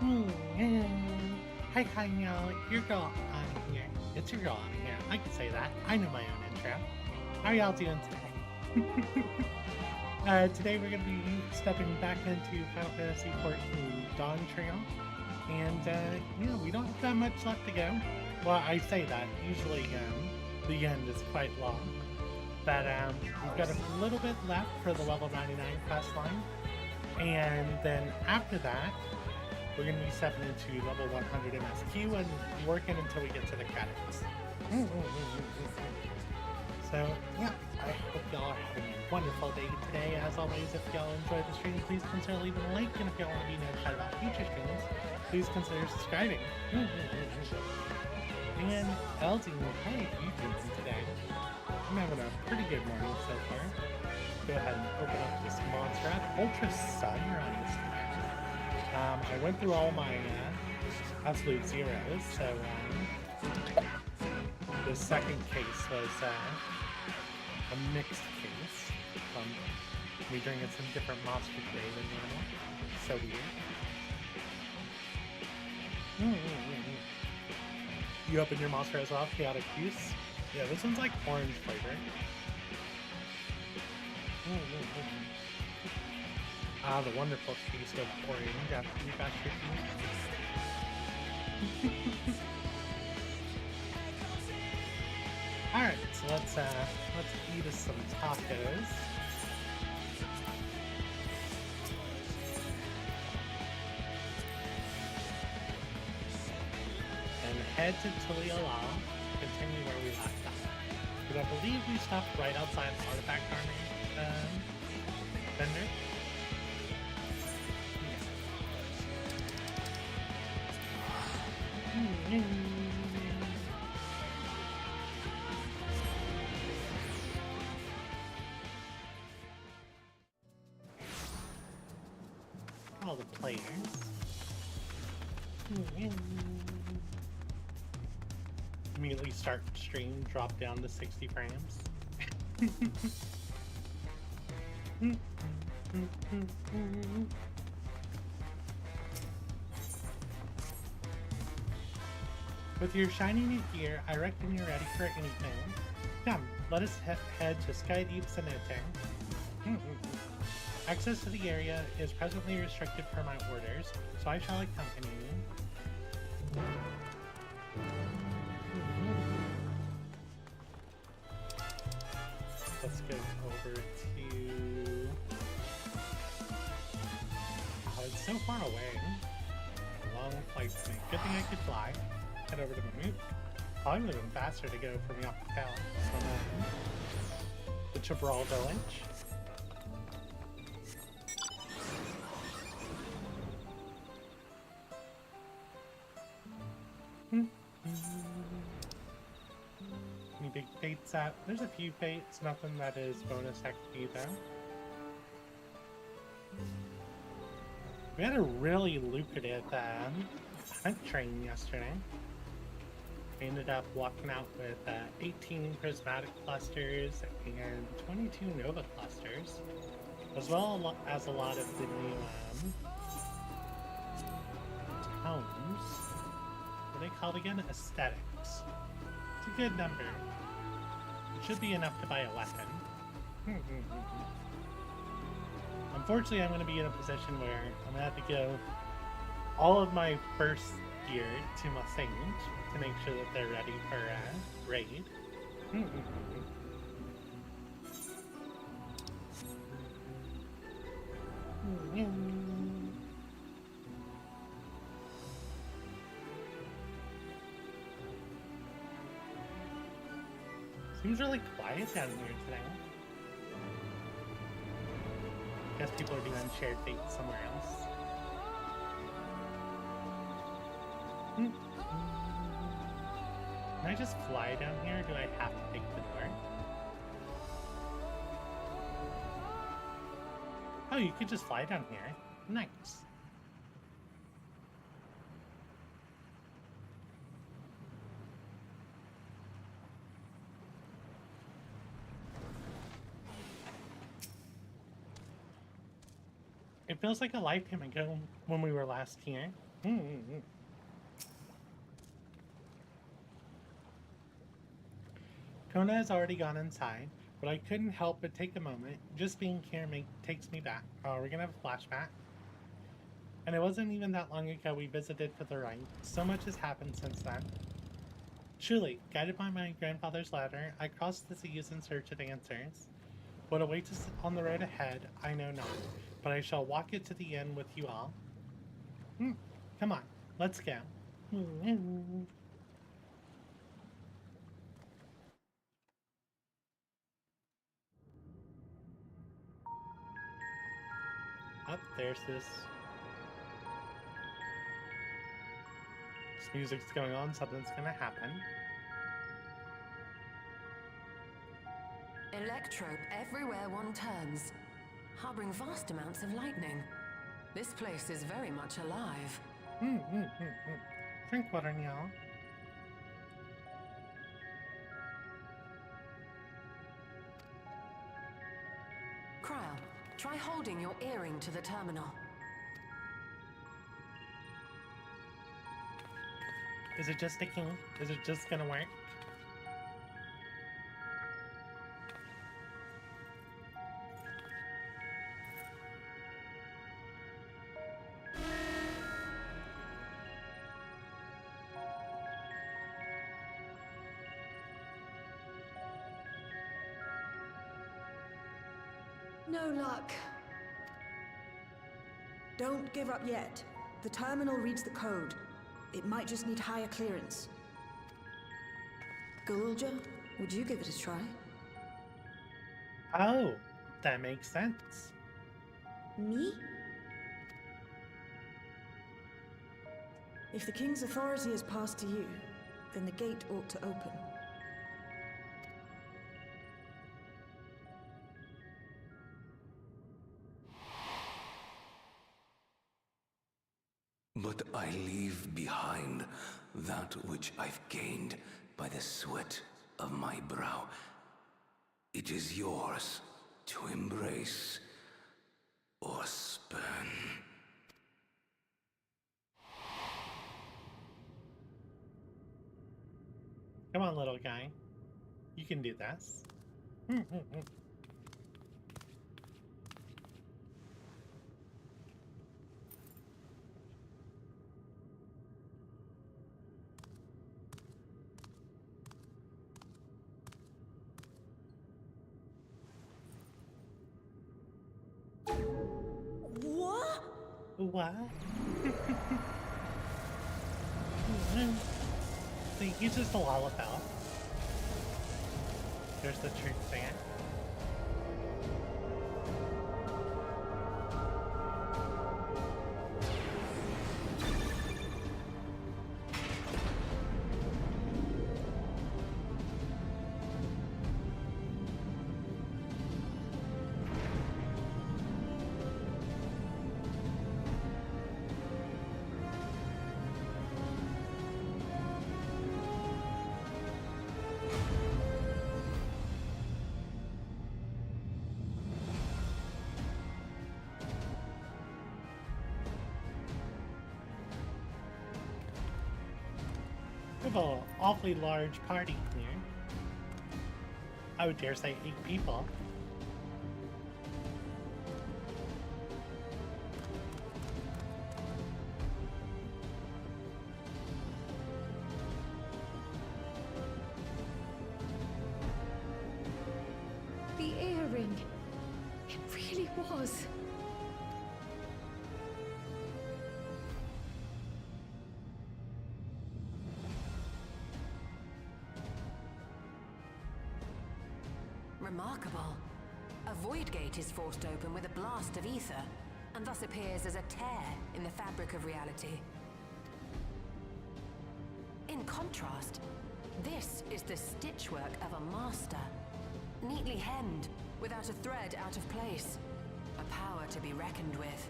Hi, hi, y'all. Your girl on here. It's your girl on here. I can say that. I know my own intro. How are y'all doing today? Today we're going to be stepping back into Final Fantasy XIV Dawntrail. And, we don't have that much left to go. Well, I say that. Usually, the end is quite long. But, we've got a little bit left for the level 99 quest line. And then after that, we're going to be stepping into level 100 MSQ and working until we get to the credits. So, yeah, I hope y'all are having a wonderful day today. As always, if y'all enjoyed the stream, please consider leaving a like. And if y'all want to be notified about future streams, please consider subscribing. And LD, how are you doing today? I'm having a pretty good morning so far. Go ahead and open up this monster at Ultra Sunrise. I went through all my absolute zeros, so the second case was a mixed case. Me drinking some different monster today than normal. So weird. You open your monster as well, Chaotic Juice? Yeah, this one's like orange flavor. Ah, the wonderful taste of orange after you got your teeth. Alright, so let's eat us some tacos. And head to Tulialal, continue where we left off. But I believe we stopped right outside Artifact Army vendor. All the players. Immediately start stream, drop down to 60 frames. With your shiny new gear, I reckon you're ready for anything. Come, let us head to Sky Deep Cenote. Access to the area is presently restricted per my orders, so I shall accompany you. Let's go over to... Oh, it's so far away. Long flight to make. Good thing I could fly. Head over to Mammoth. Probably would have been faster to go from Yakupel from the Chibral village. Any big fates out? There's a few fates, nothing that is bonus XP though. We had a really lucrative hunt train yesterday. We ended up walking out with 18 prismatic clusters and 22 nova clusters, as well as a lot of the new tomes. What are they called again? Aesthetics. It's a good number. It should be enough to buy a weapon. Unfortunately, I'm going to be in a position where I'm going to have to give all of my first gear to my sage to make sure that they're ready for raid. Seems really quiet down here today. Guess people are doing shared fate somewhere else. Can I just fly down here, or do I have to take the door? Oh, you could just fly down here. Nice. It feels like a lifetime ago when we were last here. Mm-hmm. Kona has already gone inside, but I couldn't help but take a moment. Just being here takes me back. Oh, we're gonna have a flashback. And it wasn't even that long ago we visited for the rite. So much has happened since then. Truly, guided by my grandfather's ladder, I crossed the seas in search of answers. What awaits us on the road ahead, I know not, but I shall walk it to the end with you all. Come on, let's go. Up there's this music's going on, something's gonna happen. Electrope everywhere one turns, harboring vast amounts of lightning. This place is very much alive. Drink water, nyall. Cryle, try holding your earring to the terminal. Is it just sticking? Is it just gonna work? No luck. Don't give up yet. The terminal reads the code. It might just need higher clearance. Galulja, would you give it a try? Oh, that makes sense. Me? If the king's authority is passed to you, then the gate ought to open. But I leave behind that which I've gained by the sweat of my brow. It is yours to embrace or spurn. Come on, little guy. You can do this. What? What? So he uses the LvL. There's the truth fan. We have an awfully large party here. I would dare say 8 people. The earring. It really was. Remarkable. A void gate is forced open with a blast of ether, and thus appears as a tear in the fabric of reality. In contrast, this is the stitchwork of a master. Neatly hemmed, without a thread out of place. A power to be reckoned with.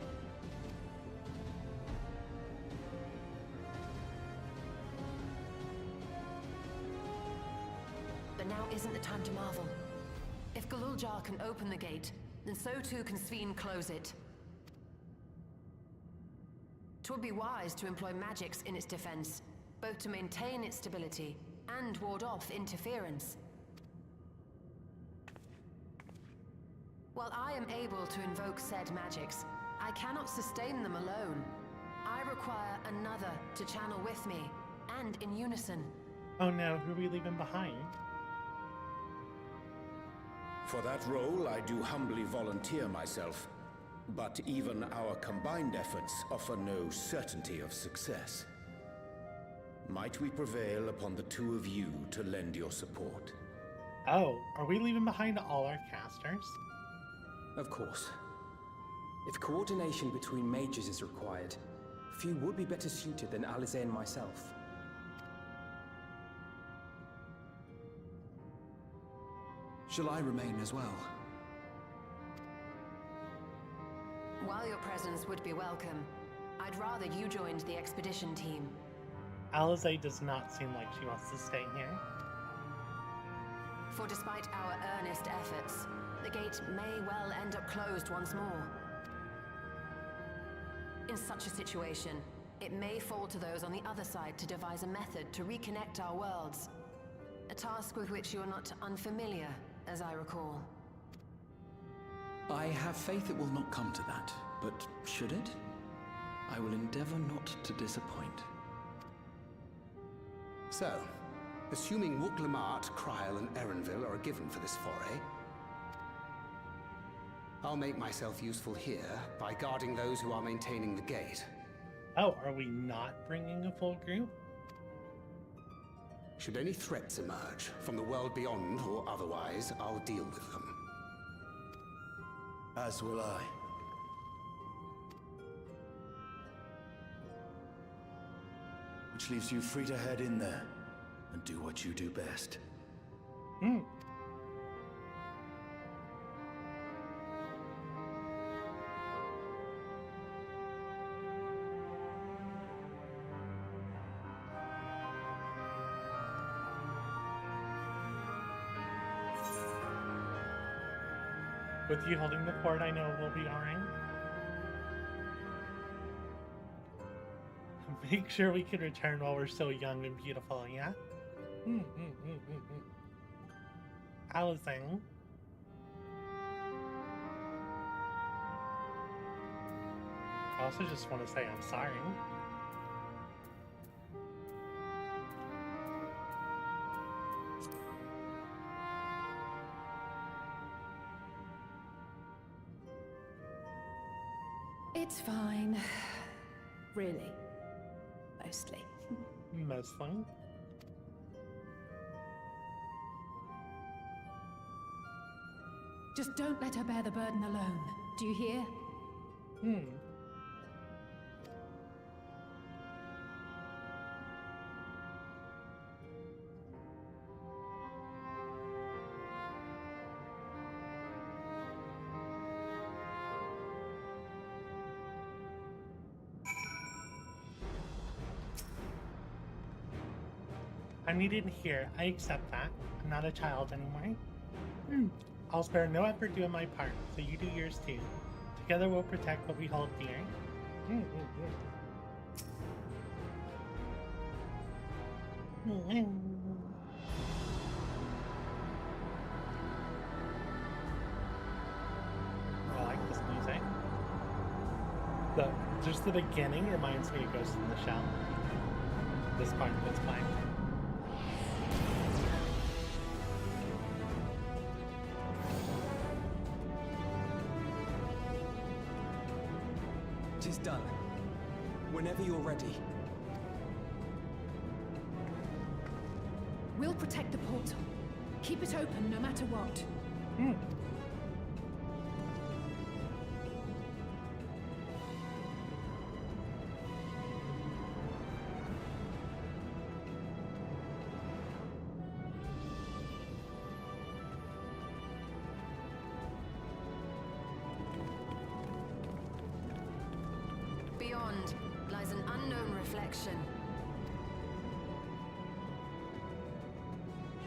But now isn't the time to marvel. If Galuljar can open the gate, then so too can Sveen close it. 'Twould be wise to employ magics in its defense, both to maintain its stability and ward off interference. While I am able to invoke said magics, I cannot sustain them alone. I require another to channel with me, and in unison. Oh no, who are we leaving behind? For that role, I do humbly volunteer myself. But even our combined efforts offer no certainty of success. Might we prevail upon the two of you to lend your support? Oh, are we leaving behind all our casters? Of course. If coordination between mages is required, few would be better suited than Alice and myself. Shall I remain as well? While your presence would be welcome, I'd rather you joined the expedition team. Alize does not seem like she wants to stay here. For despite our earnest efforts, the gate may well end up closed once more. In such a situation, it may fall to those on the other side to devise a method to reconnect our worlds. A task with which you are not unfamiliar, as I recall. I have faith it will not come to that, but should it? I will endeavor not to disappoint. So, assuming Wooklamart, Kryl, and Erenville are a given for this foray, I'll make myself useful here by guarding those who are maintaining the gate. Oh, are we not bringing a full group? Should any threats emerge, from the world beyond or otherwise, I'll deal with them. As will I. Which leaves you free to head in there and do what you do best. With you holding the fort, I know we'll be alright. Make sure we can return while we're so young and beautiful, yeah? Allison. I also just want to say I'm sorry. It's fine. Really. Mostly. Mostly. Just don't let her bear the burden alone. Do you hear? I'm needed here. I accept that. I'm not a child anymore. I'll spare no effort doing my part, so you do yours too. Together we'll protect what we hold dear. I like this music. Just the beginning reminds me of Ghost in the Shell. This part of it's fine. Tis done. Whenever you're ready. We'll protect the portal. Keep it open no matter what. Beyond lies an unknown reflection.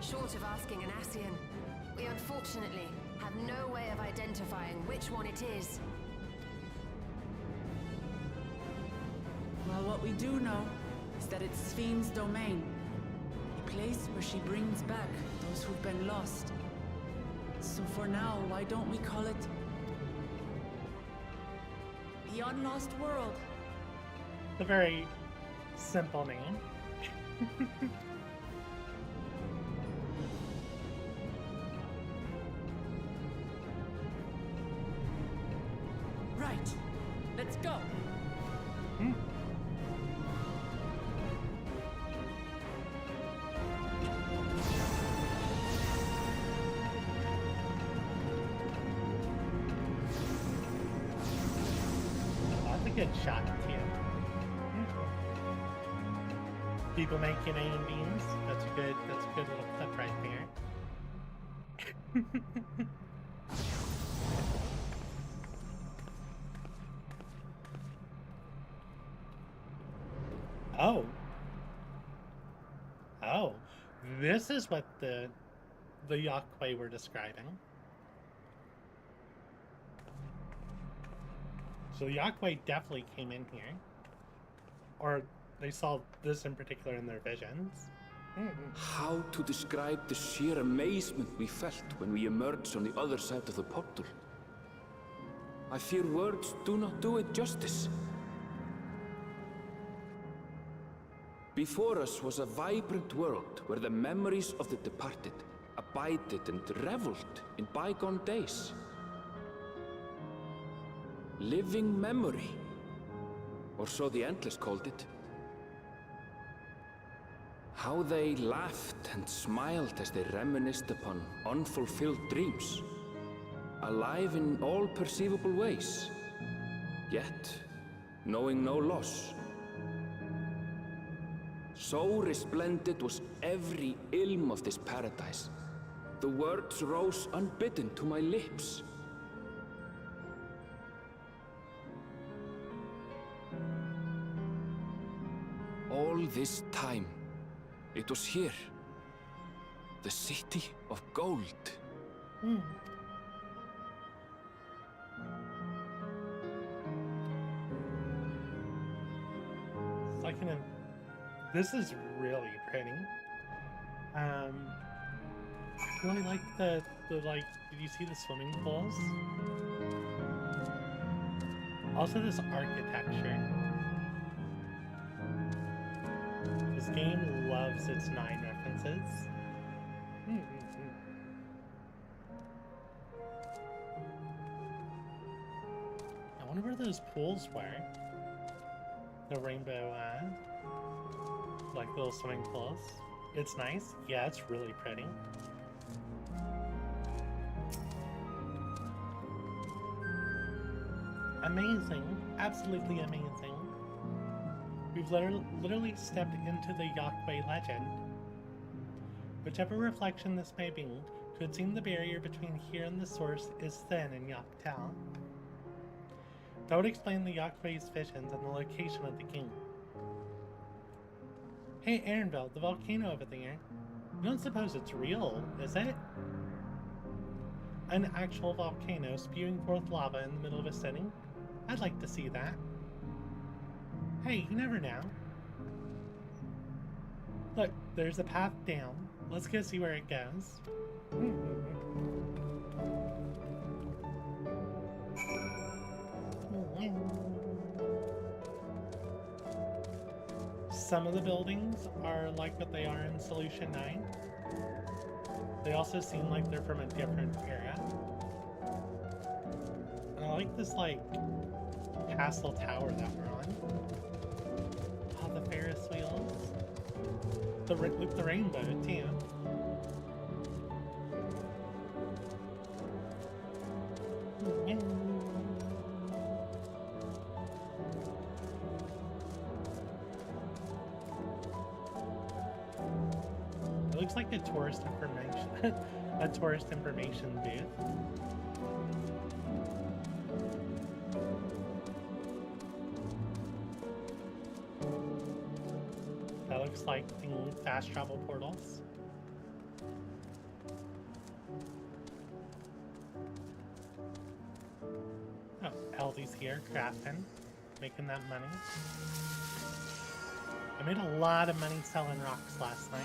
Short of asking an Ascian, we unfortunately have no way of identifying which one it is. What we do know is that it's Sphne's domain. A place where she brings back those who've been lost. So for now, why don't we call it the Unlost World? It's a very simple name. Right. Let's go. That's a good shot, too. People making A and Bs. That's a good little clip right there. Oh. Oh. This is what the Yakway were describing. So the Yakway definitely came in here. Or they saw this in particular in their visions. How to describe the sheer amazement we felt when we emerged on the other side of the portal? I fear words do not do it justice. Before us was a vibrant world where the memories of the departed abided and reveled in bygone days. Living memory, or so the Endless called it. How they laughed and smiled as they reminisced upon unfulfilled dreams, alive in all perceivable ways, yet knowing no loss. So resplendent was every ilm of this paradise. The words rose unbidden to my lips. All this time, it was here. The city of gold. It's like this is really pretty. I really like the like, did you see the swimming pools? Also this architecture. This game loves its 9 references. I wonder where those pools were. The rainbow, like little swimming pools. It's nice. Yeah, it's really pretty. Amazing. Absolutely amazing. We've literally stepped into the Yakway legend. Whichever reflection this may be, it would seem the barrier between here and the source is thin in Yaktal. That would explain the Yakway's visions and the location of the king. Hey ENvtuber, the volcano over there. You don't suppose it's real, is it? An actual volcano spewing forth lava in the middle of a city? I'd like to see that. Hey, you never know. Look, there's a path down. Let's go see where it goes. Some of the buildings are like what they are in Solution 9. They also seem like they're from a different era. And I like this, like, castle tower that we're on. Oh, the Ferris wheels. With the rainbow, too. It looks like a tourist information, a tourist information booth. That looks like the fast travel portals. Oh, Eldy's here, crafting, making that money. I made a lot of money selling rocks last night.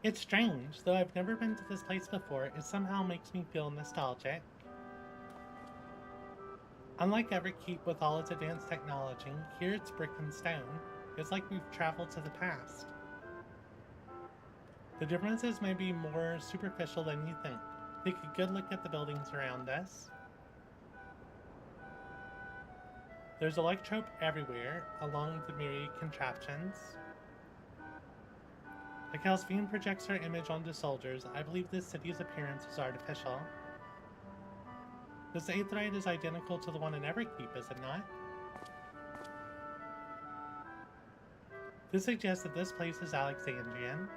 It's strange, though I've never been to this place before, it somehow makes me feel nostalgic. Unlike Everkeep with all its advanced technology, here it's brick and stone. It's like we've traveled to the past. The differences may be more superficial than you think. Take a good look at the buildings around us. There's electrope everywhere, along the myriad contraptions. Like how Sphene projects her image onto soldiers, I believe this city's appearance is artificial. This aetheryte is identical to the one in Everkeep, is it not? This suggests that this place is Alexandrian.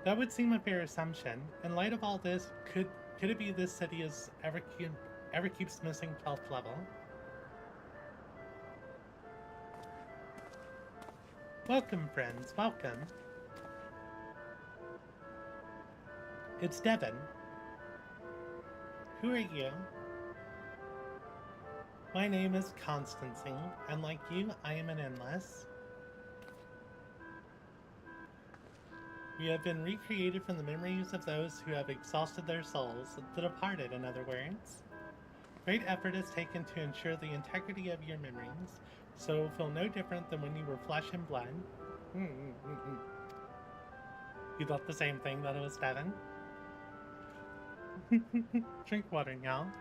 That would seem a fair assumption. In light of all this, could it be this city is Everkeep's missing 12th level? Welcome, friends, welcome. It's Devin. Who are you? My name is Constancy, and like you, I am an endless. We have been recreated from the memories of those who have exhausted their souls, the departed, in other words. Great effort is taken to ensure the integrity of your memories, so it will feel no different than when you were flesh and blood. You thought the same thing, that it was Devin? Drink water now.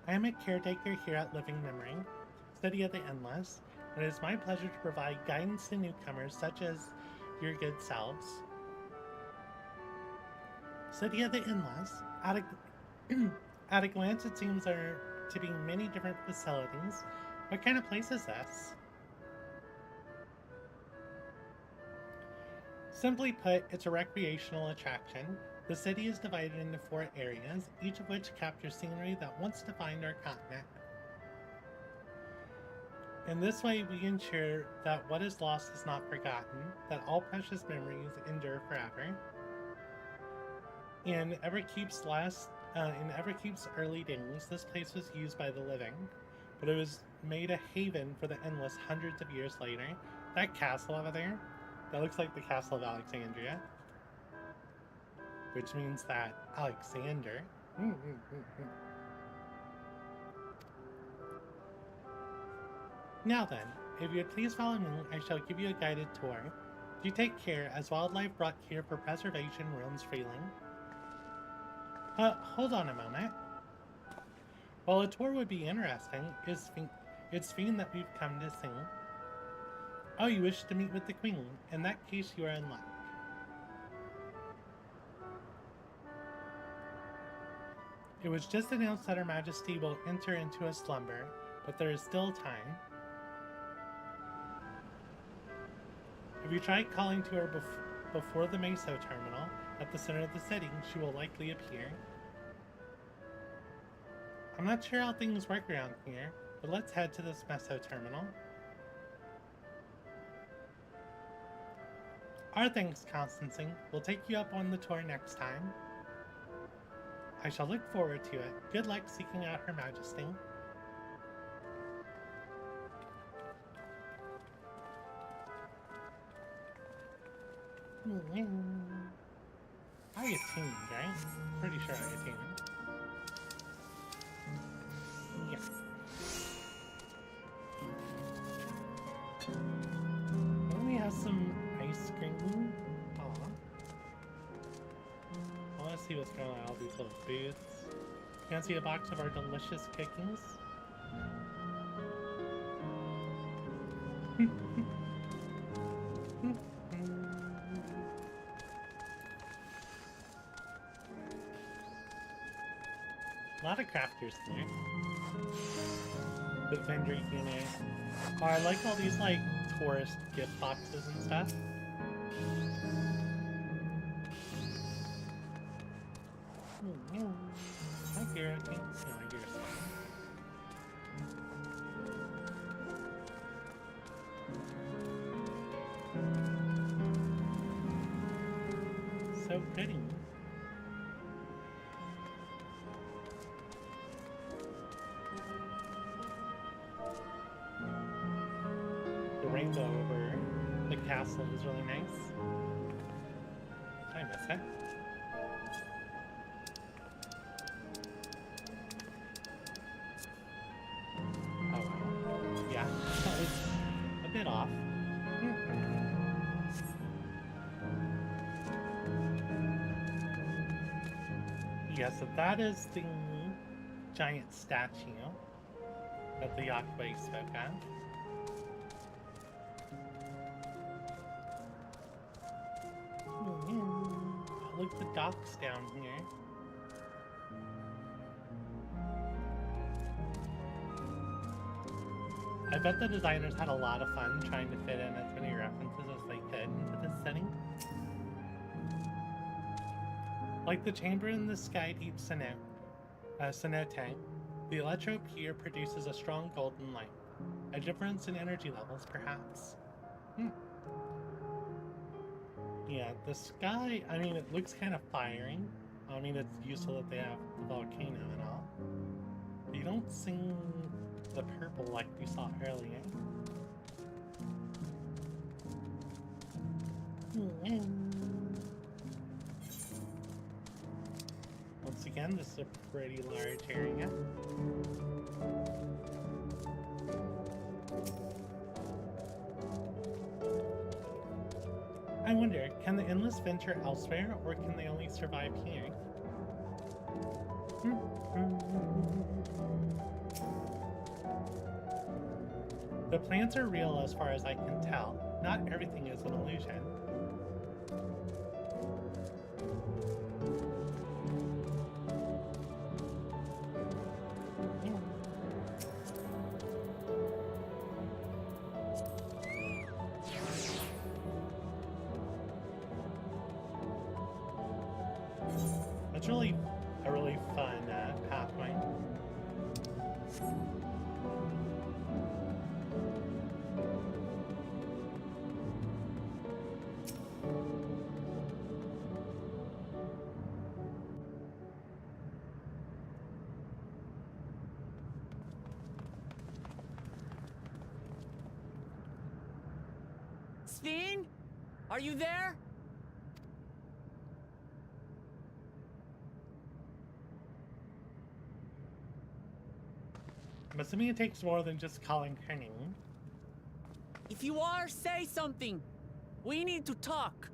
I am a caretaker here at Living Memory, City of the Endless, and it is my pleasure to provide guidance to newcomers such as your good selves. City of the Endless. At a glance, it seems there to be many different facilities. What kind of place is this? Simply put, it's a recreational attraction. The city is divided into 4 areas, each of which captures scenery that once defined our continent. In this way, we ensure that what is lost is not forgotten, that all precious memories endure forever. In Everkeep's early days, this place was used by the living, but it was made a haven for the Endless hundreds of years later. That castle over there, that looks like the Castle of Alexandria, which means that Alexander. Now then, if you would please follow me, I shall give you a guided tour. Do take care, as wildlife brought here for preservation roams freely. Hold on a moment. While a tour would be interesting, it's Sphene that we've come to see. Oh, you wish to meet with the Queen? In that case, you are in luck. It was just announced that Her Majesty will enter into a slumber, but there is still time. If you try calling to her before the Meso terminal, at the center of the city, she will likely appear. I'm not sure how things work around here, but let's head to this Meso terminal. Our thanks, Constancy. We'll take you up on the tour next time. I shall look forward to it. Good luck seeking out Her Majesty. I attuned, right? Pretty sure I attuned. Yeah. Don't we have some ice cream? Aw. I want to see what's going on at all these little booths. Can't see a box of our delicious cookies? A lot of crafters here. the vendor unit. Oh, I like all these like tourist gift boxes and stuff. I hear it. No, I hear it. So pretty. The rainbow over the castle is really nice. Did I miss it? Oh, wow. Yeah, that was a bit off. Yeah, so that is the giant statue that the Yakuway spoke of. Oh, look at the docks down here. I bet the designers had a lot of fun trying to fit in as many references as they could into this setting. Like the chamber in the sky deep cenote, the electrode here produces a strong golden light. A difference in energy levels, perhaps. Yeah, the sky, I mean, it looks kind of fiery. I mean, it's useful that they have the volcano and all. But you don't see the purple like we saw earlier. Once again, this is a pretty large area. I wonder, can the endless venture elsewhere, or can they only survive here? The plants are real as far as I can tell. Not everything is an illusion. That's really a really fun pathway. Sven? Are you there? I'm assuming it takes more than just calling her name. If you are, say something. We need to talk.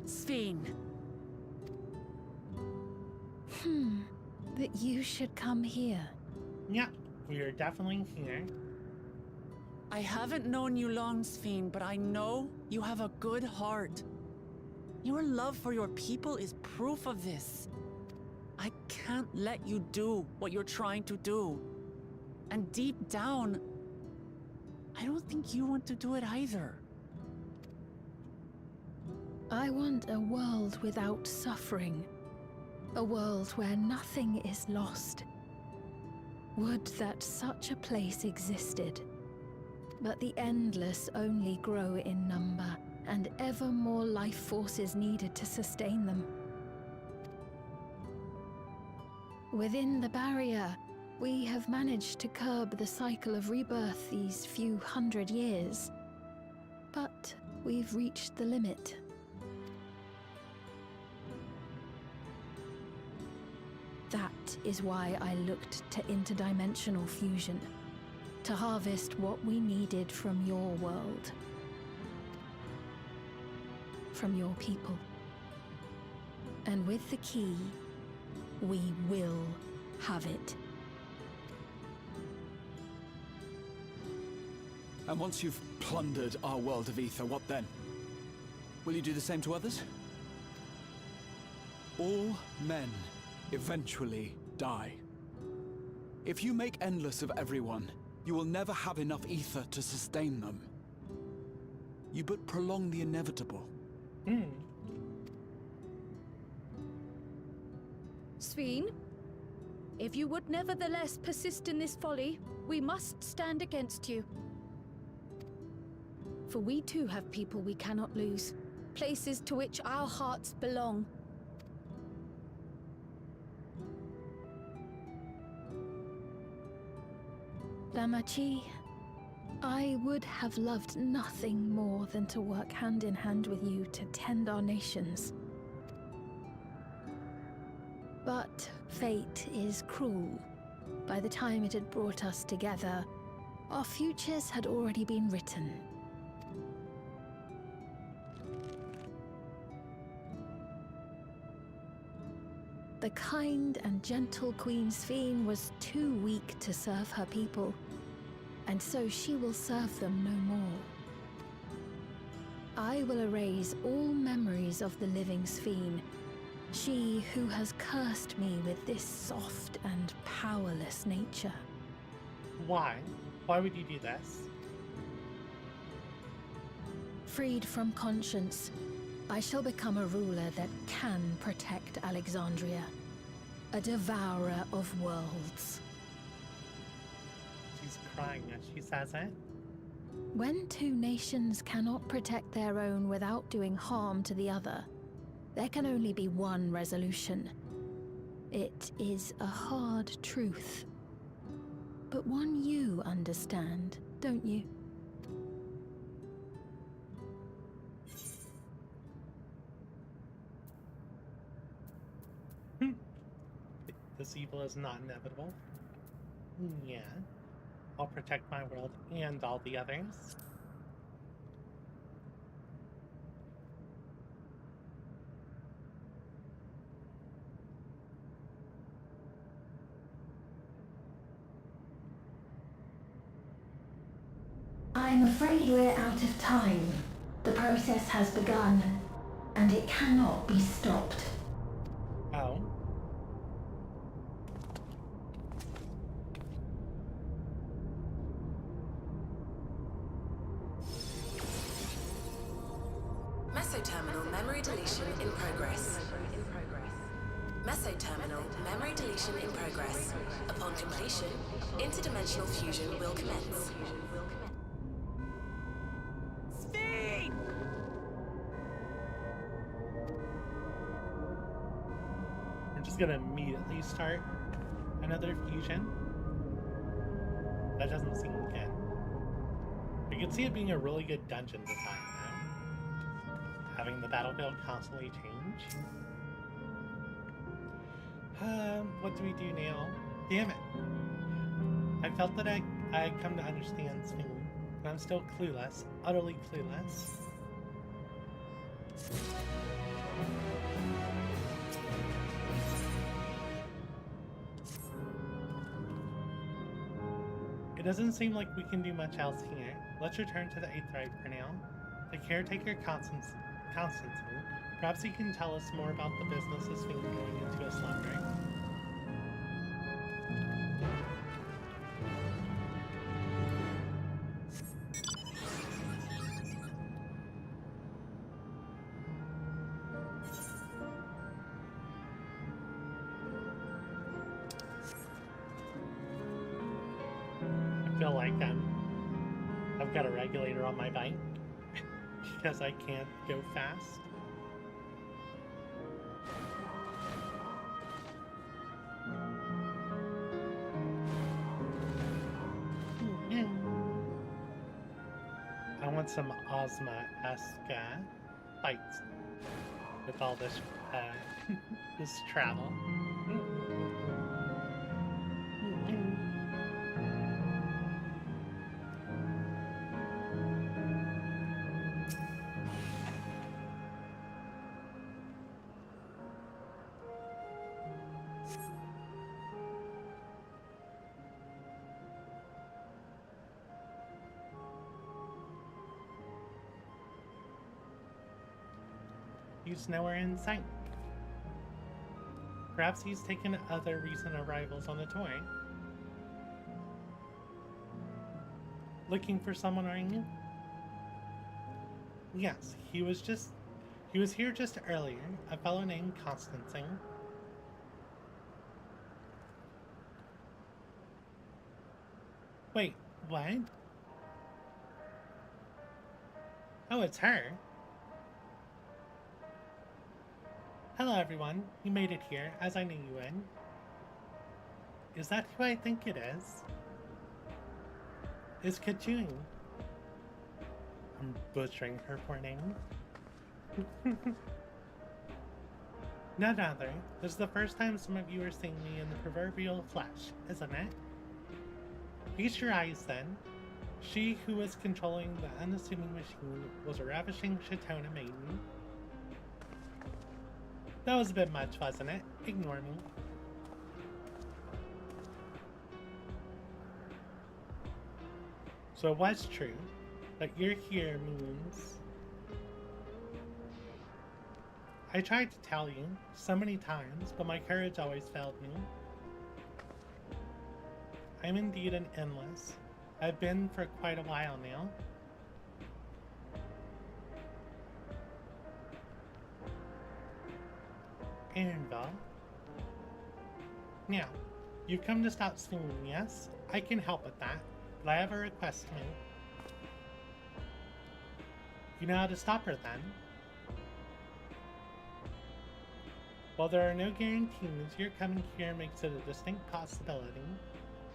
Sven. That you should come here. Yeah, we are definitely here. I haven't known you long, Sven, but I know you have a good heart. Your love for your people is proof of this. I can't let you do what you're trying to do. And deep down, I don't think you want to do it either. I want a world without suffering. A world where nothing is lost. Would that such a place existed. But the endless only grow in number, and ever more life forces needed to sustain them. Within the barrier, we have managed to curb the cycle of rebirth these few hundred years. But we've reached the limit. That is why I looked to interdimensional fusion, to harvest what we needed from your world. From your people. And with the key, we will have it. And once you've plundered our world of ether, what then? Will you do the same to others? All men eventually die. If you make endless of everyone, you will never have enough ether to sustain them. You but prolong the inevitable. Sveen, if you would nevertheless persist in this folly, we must stand against you. For we too have people we cannot lose, places to which our hearts belong. Damachi, I would have loved nothing more than to work hand in hand with you to tend our nations. But fate is cruel. By the time it had brought us together, our futures had already been written. The kind and gentle Queen Sveen was too weak to serve her people, and so she will serve them no more. I will erase all memories of the living Sveen, she who has cursed me with this soft and powerless nature. Why? Why would you do this? Freed from conscience, I shall become a ruler that can protect Alexandria. A devourer of worlds. She's crying as she says it. When two nations cannot protect their own without doing harm to the other, there can only be one resolution. It is a hard truth, but one you understand, don't you? This evil is not inevitable. Yeah. I'll protect my world and all the others. I'm afraid we're out of time. The process has begun, and it cannot be stopped. Oh. Mesoterminal memory deletion in progress. Mesoterminal memory deletion in progress. Upon completion, interdimensional fusion will commence. Sveen! We're just gonna immediately start another fusion. That doesn't seem good. You can see it being a really good dungeon design now. Having the battlefield constantly change. What do we do now? Damn it. I felt that I had come to understand Sveen, but I'm still clueless. Utterly clueless. It doesn't seem like we can do much else here. Let's return to the 8th rite for now. The caretaker Constantine. Perhaps he can tell us more about the business of Sveen going into a slumber. I feel like I've got a regulator on my bike because I can't go fast. I want some Ozma-esque fights with all this this travel. He's nowhere in sight. Perhaps he's taken other recent arrivals on the tour. Looking for someone, are you? Yes, he was here just earlier, a fellow named Constantine. Wait, what? Oh, it's her. Hello everyone, you made it here, as I knew you would. Is that who I think it is? Is Kachun? I'm butchering her poor name. None other. This is the first time some of you are seeing me in the proverbial flesh, isn't it? Feast your eyes then. She who was controlling the unassuming machine was a ravishing Shatona maiden. That was a bit much, wasn't it? Ignore me. So it was true. That you're here means... I tried to tell you so many times, but my courage always failed me. I'm indeed an endless. I've been for quite a while now. ENvtuber. Now, you've come to stop singing, yes? I can help with that, but I have a request to make. You know how to stop her then? While there are no guarantees, your coming here makes it a distinct possibility.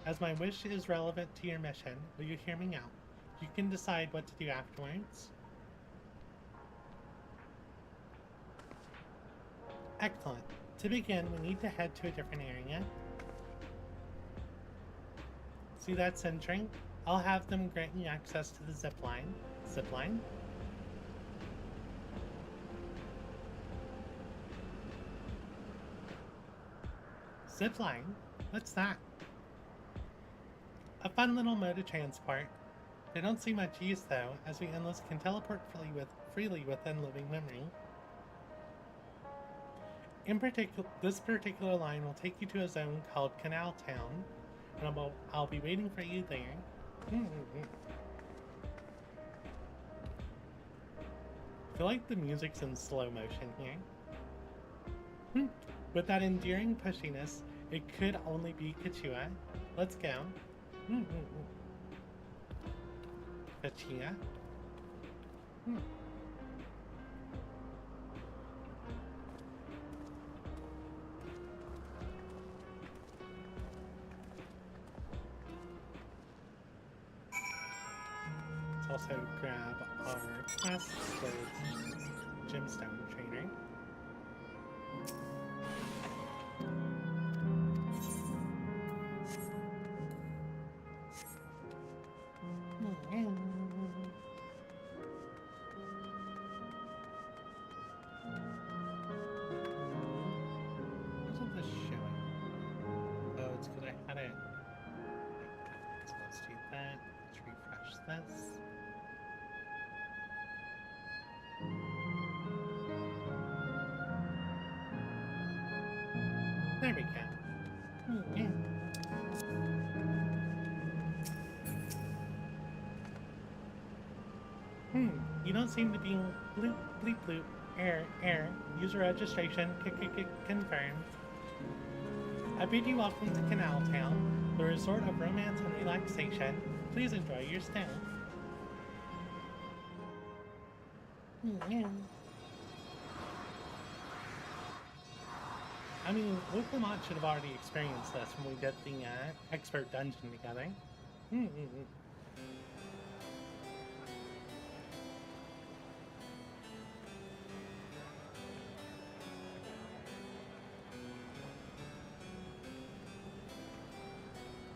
As my wish is relevant to your mission, will you hear me out? You can decide what to do afterwards. Excellent. To begin, we need to head to a different area. See that sentry? I'll have them grant you access to the zipline. Zipline? Zipline? What's that? A fun little mode of transport. They don't see much use though, as we endless can teleport freely within living memory. In particular, this particular line will take you to a zone called Canal Town, and I'll be waiting for you there. I feel like the music's in slow motion here. With that endearing pushiness, it could only be Kachua. Let's go. Kachua? Let's also grab our quest with Gemstone Trainer. Wasn't this showing? Oh, it's because I had it. So let's do that. Let's refresh this. There we go. You don't seem to be bloop, bleep, bloop, error, user registration, confirmed. I bid you welcome to Canal Town, the resort of romance and relaxation. Please enjoy your stay. I mean, Wooklamont should have already experienced this when we did the expert dungeon together.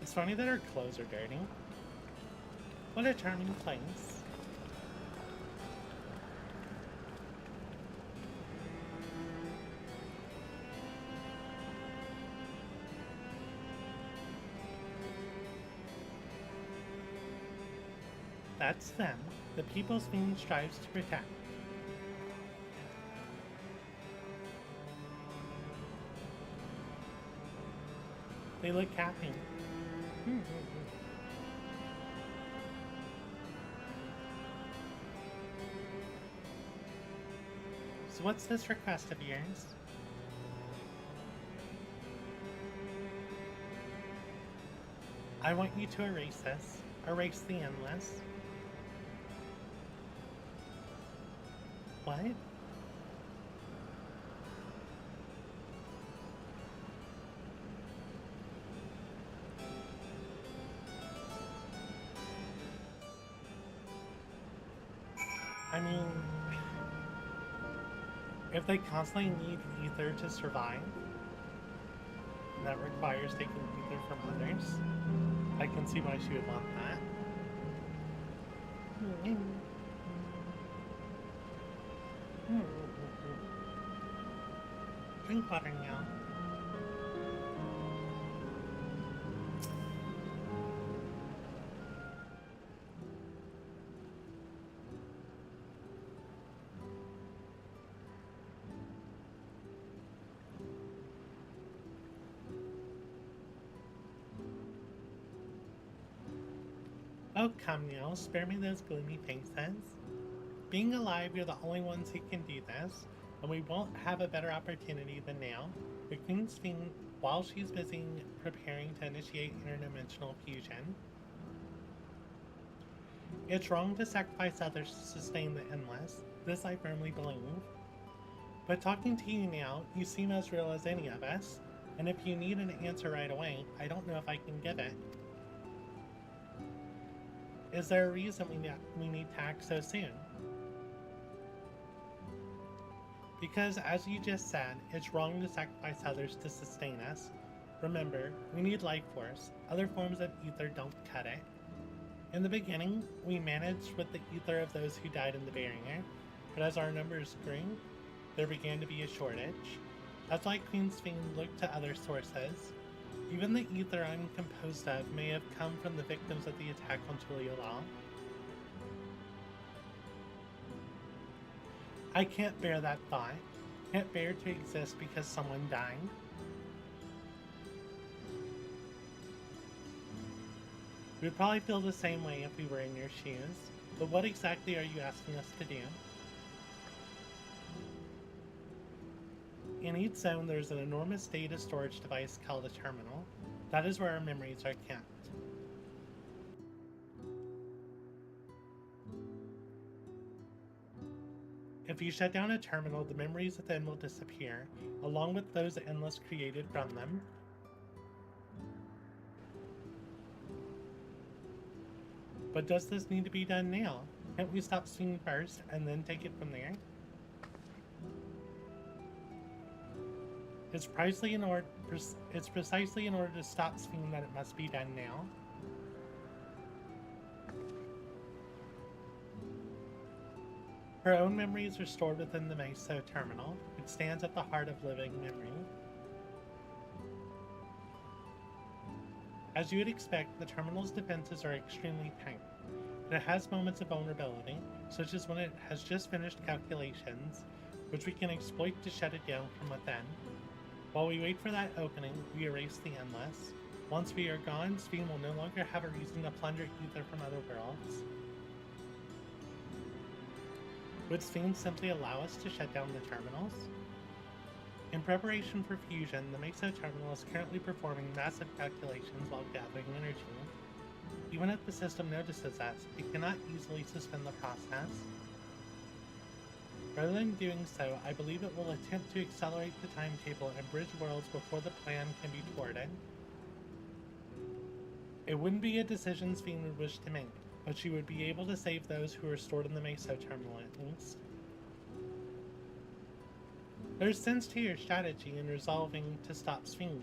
It's funny that our clothes are dirty. What a charming place. That's them, the people's being strives to protect. They look happy. So what's this request of yours? I want you to erase this. Erase the endless. What? I mean, if they constantly need ether to survive, and that requires taking ether from others, I can see why she would want that. Drink water now. Oh, come now, spare me those gloomy faces. Being alive, you're the only ones who can do this, and we won't have a better opportunity than now. The Queen's Fiend, while she's busy preparing to initiate interdimensional fusion. It's wrong to sacrifice others to sustain the endless. This I firmly believe. But talking to you now, you seem as real as any of us, and if you need an answer right away, I don't know if I can give it. Is there a reason we need to act so soon? Because, as you just said, it's wrong to sacrifice others to sustain us. Remember, we need life force. Other forms of ether don't cut it. In the beginning, we managed with the ether of those who died in the barrier, but as our numbers grew, there began to be a shortage. That's why Queen's Fiend looked to other sources. Even the ether I'm composed of may have come from the victims of the attack on LvL. I can't bear that thought. Can't bear to exist because someone died. We'd probably feel the same way if we were in your shoes, but what exactly are you asking us to do? In each zone, there's an enormous data storage device called a terminal. That is where our memories are kept. If you shut down a terminal, the memories within will disappear, along with those endless created from them. But does this need to be done now? Can't we stop seeing first and then take it from there? It's precisely in order to stop Sphinx that it must be done now. Her own memories are stored within the MSQ terminal, which stands at the heart of living memory. As you would expect, the terminal's defenses are extremely tight, but it has moments of vulnerability, such as when it has just finished calculations, which we can exploit to shut it down from within. While we wait for that opening, we erase the endless. Once we are gone, Sphinx will no longer have a reason to plunder ether from other worlds. Would Sphinx simply allow us to shut down the terminals? In preparation for fusion, the MSQ terminal is currently performing massive calculations while gathering energy. Even if the system notices us, it cannot easily suspend the process. Rather than doing so, I believe it will attempt to accelerate the timetable and bridge worlds before the plan can be thwarted. It wouldn't be a decision Sphinx would wish to make, but she would be able to save those who are stored in the MSQ terminal at least. There's sense to your strategy in resolving to stop Sphinx.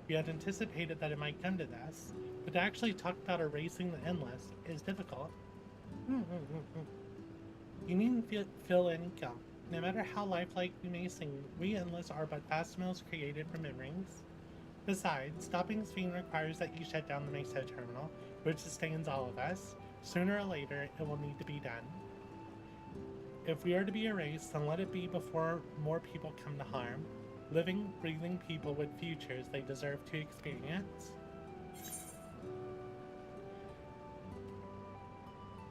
We had anticipated that it might come to this, but to actually talk about erasing the endless is difficult. You needn't feel any guilt. No matter how lifelike we may seem, we endless are but fast mills created from memories. Besides, stopping Sphinx requires that you shut down the MSQ terminal, which sustains all of us. Sooner or later, it will need to be done. If we are to be erased, then let it be before more people come to harm. living, breathing people with futures they deserve to experience.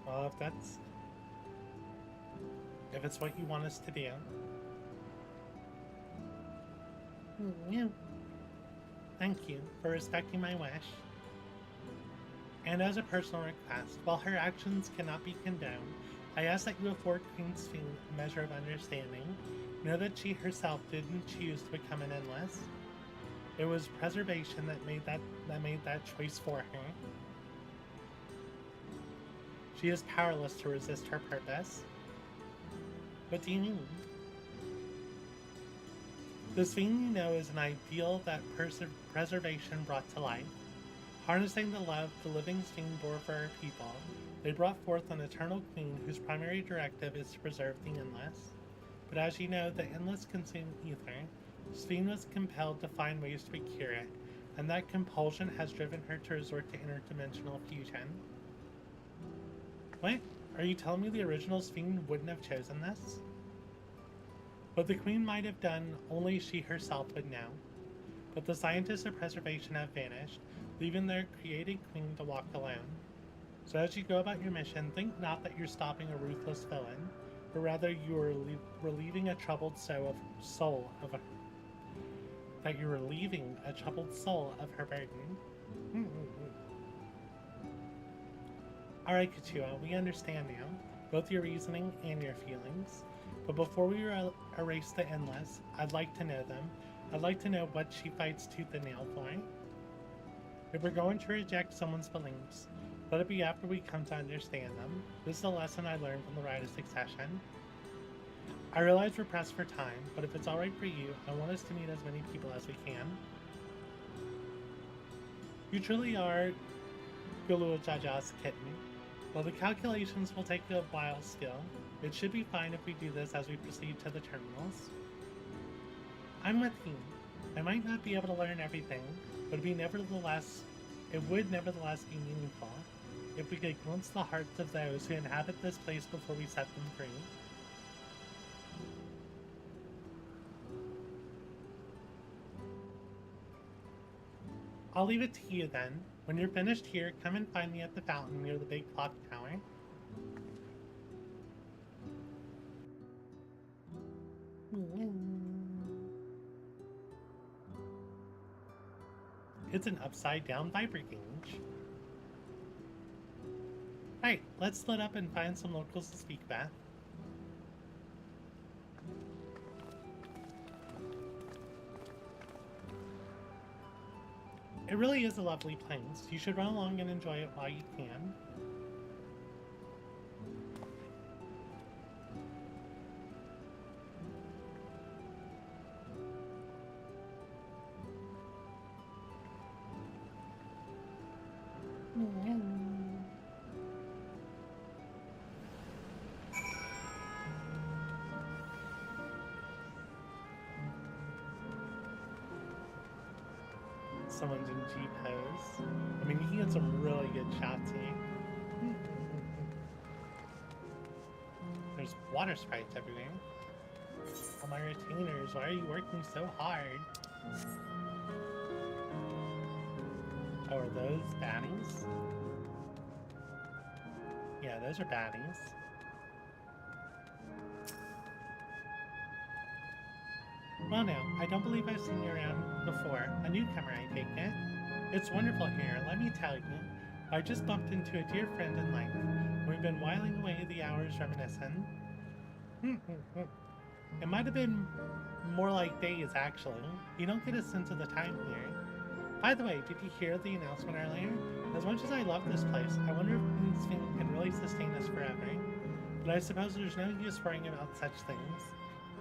Well, if it's what you want us to do. Yeah. Thank you for respecting my wish. And as a personal request, while her actions cannot be condoned, I ask that you afford Queen Sphene a measure of understanding. Know that she herself didn't choose to become an endless. It was preservation that made that choice for her. She is powerless to resist her purpose. What do you mean? The Sphene you know is an ideal that preservation brought to life. Harnessing the love the living Sphene bore for her people, they brought forth an eternal queen whose primary directive is to preserve the endless. But as you know, the endless consume ether. Sphene was compelled to find ways to recure it, and that compulsion has driven her to resort to interdimensional fusion. What? Are you telling me the original Sphene wouldn't have chosen this? What the Queen might have done, only she herself would know. But the scientists of preservation have vanished, leaving their created Queen to walk alone. So as you go about your mission, think not that you're stopping a ruthless villain, but rather you are relieving a troubled soul of her burden. Alright, Kachua, we understand now, both your reasoning and your feelings. But before we erase the endless, I'd like to know them. I'd like to know what she fights tooth and nail for. If we're going to reject someone's beliefs, let it be after we come to understand them. This is a lesson I learned from the Rite of Succession. I realize we're pressed for time, but if it's alright for you, I want us to meet as many people as we can. You truly are Gulua Jaja's kitten. While the calculations will take a while still, it should be fine if we do this as we proceed to the terminals. I'm with you. I might not be able to learn everything, but it would nevertheless be meaningful if we could glimpse the hearts of those who inhabit this place before we set them free. I'll leave it to you then. When you're finished here, come and find me at the fountain near the big clock tower. It's an upside-down Viper gauge. Right, let's split up and find some locals to speak with. It really is a lovely place. You should run along and enjoy it while you can. Someone's in G-pose. I mean, you can get some really good shots here. There's water sprites everywhere. Oh, my retainers, why are you working so hard? Oh, are those baddies? Yeah, those are baddies. Well now, I don't believe I've seen you around before. A newcomer, I take it. It's wonderful here, let me tell you. I just bumped into a dear friend in life. We've been whiling away the hours reminiscing. It might have been more like days, actually. You don't get a sense of the time here. By the way, did you hear the announcement earlier? As much as I love this place, I wonder if Queen Sphene can really sustain us forever. But I suppose there's no use worrying about such things.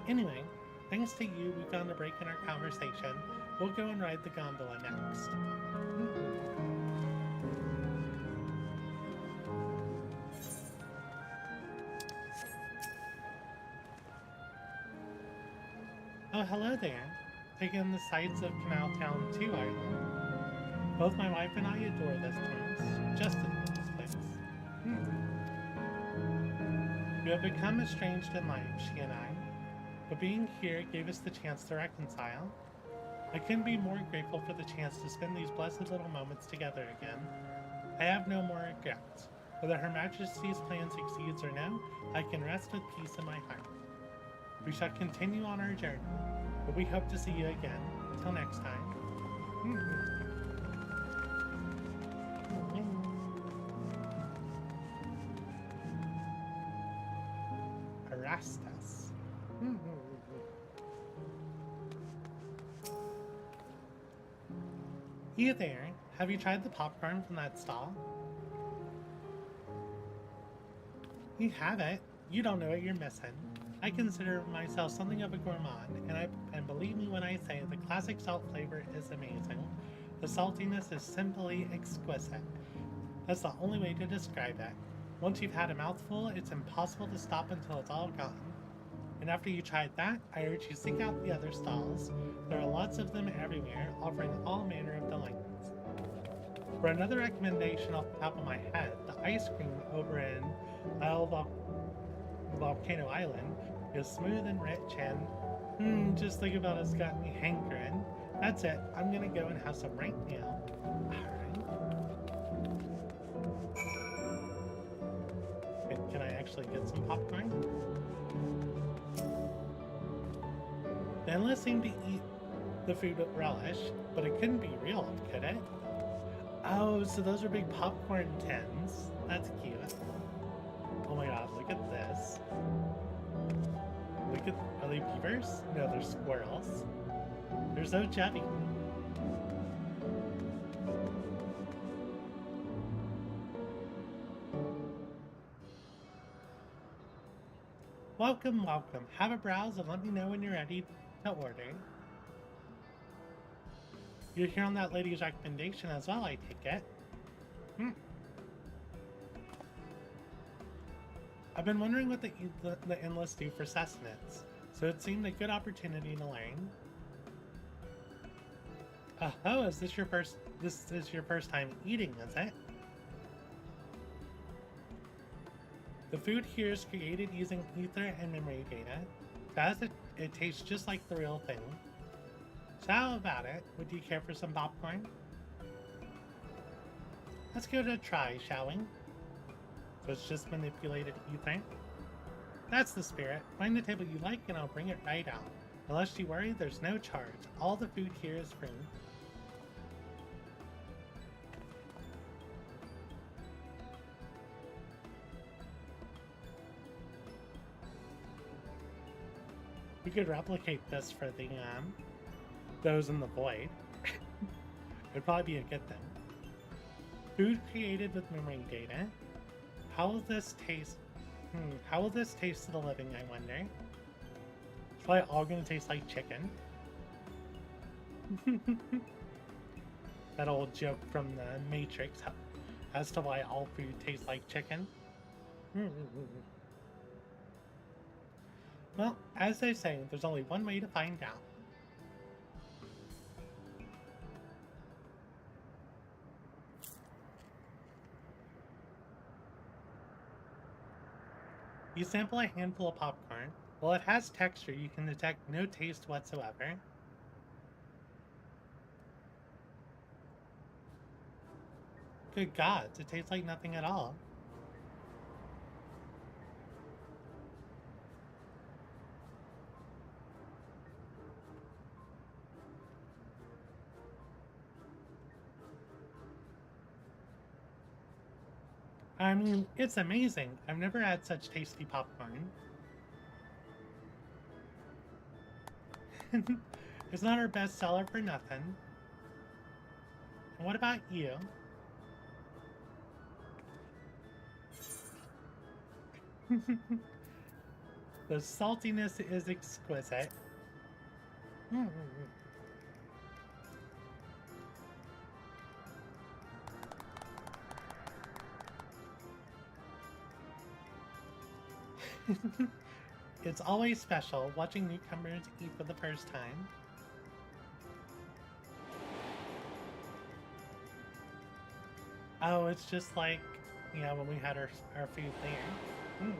Anyway, thanks to you, we found a break in our conversation. We'll go and ride the gondola next. Oh, hello there. Taking in the sights of Canal Town too, are you? Both my wife and I adore this place. Just adore this place. We have become estranged in life, she and I. but being here gave us the chance to reconcile. I couldn't be more grateful for the chance to spend these blessed little moments together again. I have no more regrets. Whether Her Majesty's plan succeeds or no, I can rest with peace in my heart. We shall continue on our journey, but we hope to see you again. Until next time. Erastus. You there? Have you tried the popcorn from that stall? You haven't. You don't know what you're missing. I consider myself something of a gourmand, and believe me when I say the classic salt flavor is amazing. The saltiness is simply exquisite. That's the only way to describe it. Once you've had a mouthful, it's impossible to stop until it's all gone. And after you tried that, I urge you seek out the other stalls. There are lots of them everywhere, offering all manner of delights. For another recommendation off the top of my head, the ice cream over in Volcano Island is smooth and rich and just think about it's got me hankering. That's it. I'm gonna go and have some right now. Alright. Can I actually get some popcorn? The endless seemed to eat the food with relish, but it couldn't be real, could it? Oh, so those are big popcorn tins. That's cute. Oh my god, look at this. Look at, are they beavers? No, they're squirrels. They're so chubby. Welcome, welcome. Have a browse and let me know when you're ready to order. You're here on that lady's recommendation as well, I take it. I've been wondering what the endless do for sustenance, so it seemed a good opportunity to learn. Oh, is this your first? This is your first time eating, is it? The food here is created using ether and memory data. It tastes just like the real thing. So how about it? Would you care for some popcorn? Let's give it a try, shall we? So it's just manipulated ether? That's the spirit. Find the table you like and I'll bring it right out. Unless you worry, there's no charge. All the food here is free. We could replicate this for the those in the void. It'd probably be a good thing. Food created with memory data. How will this taste? How will this taste to the living, I wonder? It's probably all gonna taste like chicken. That old joke from the Matrix as to why all food tastes like chicken. Well, as they say, there's only one way to find out. You sample a handful of popcorn. While it has texture, you can detect no taste whatsoever. Good gods, it tastes like nothing at all. I mean, it's amazing. I've never had such tasty popcorn. It's not our best seller for nothing. And what about you? The saltiness is exquisite. It's always special watching newcomers eat for the first time. Oh, it's just like, yeah, when we had our food there.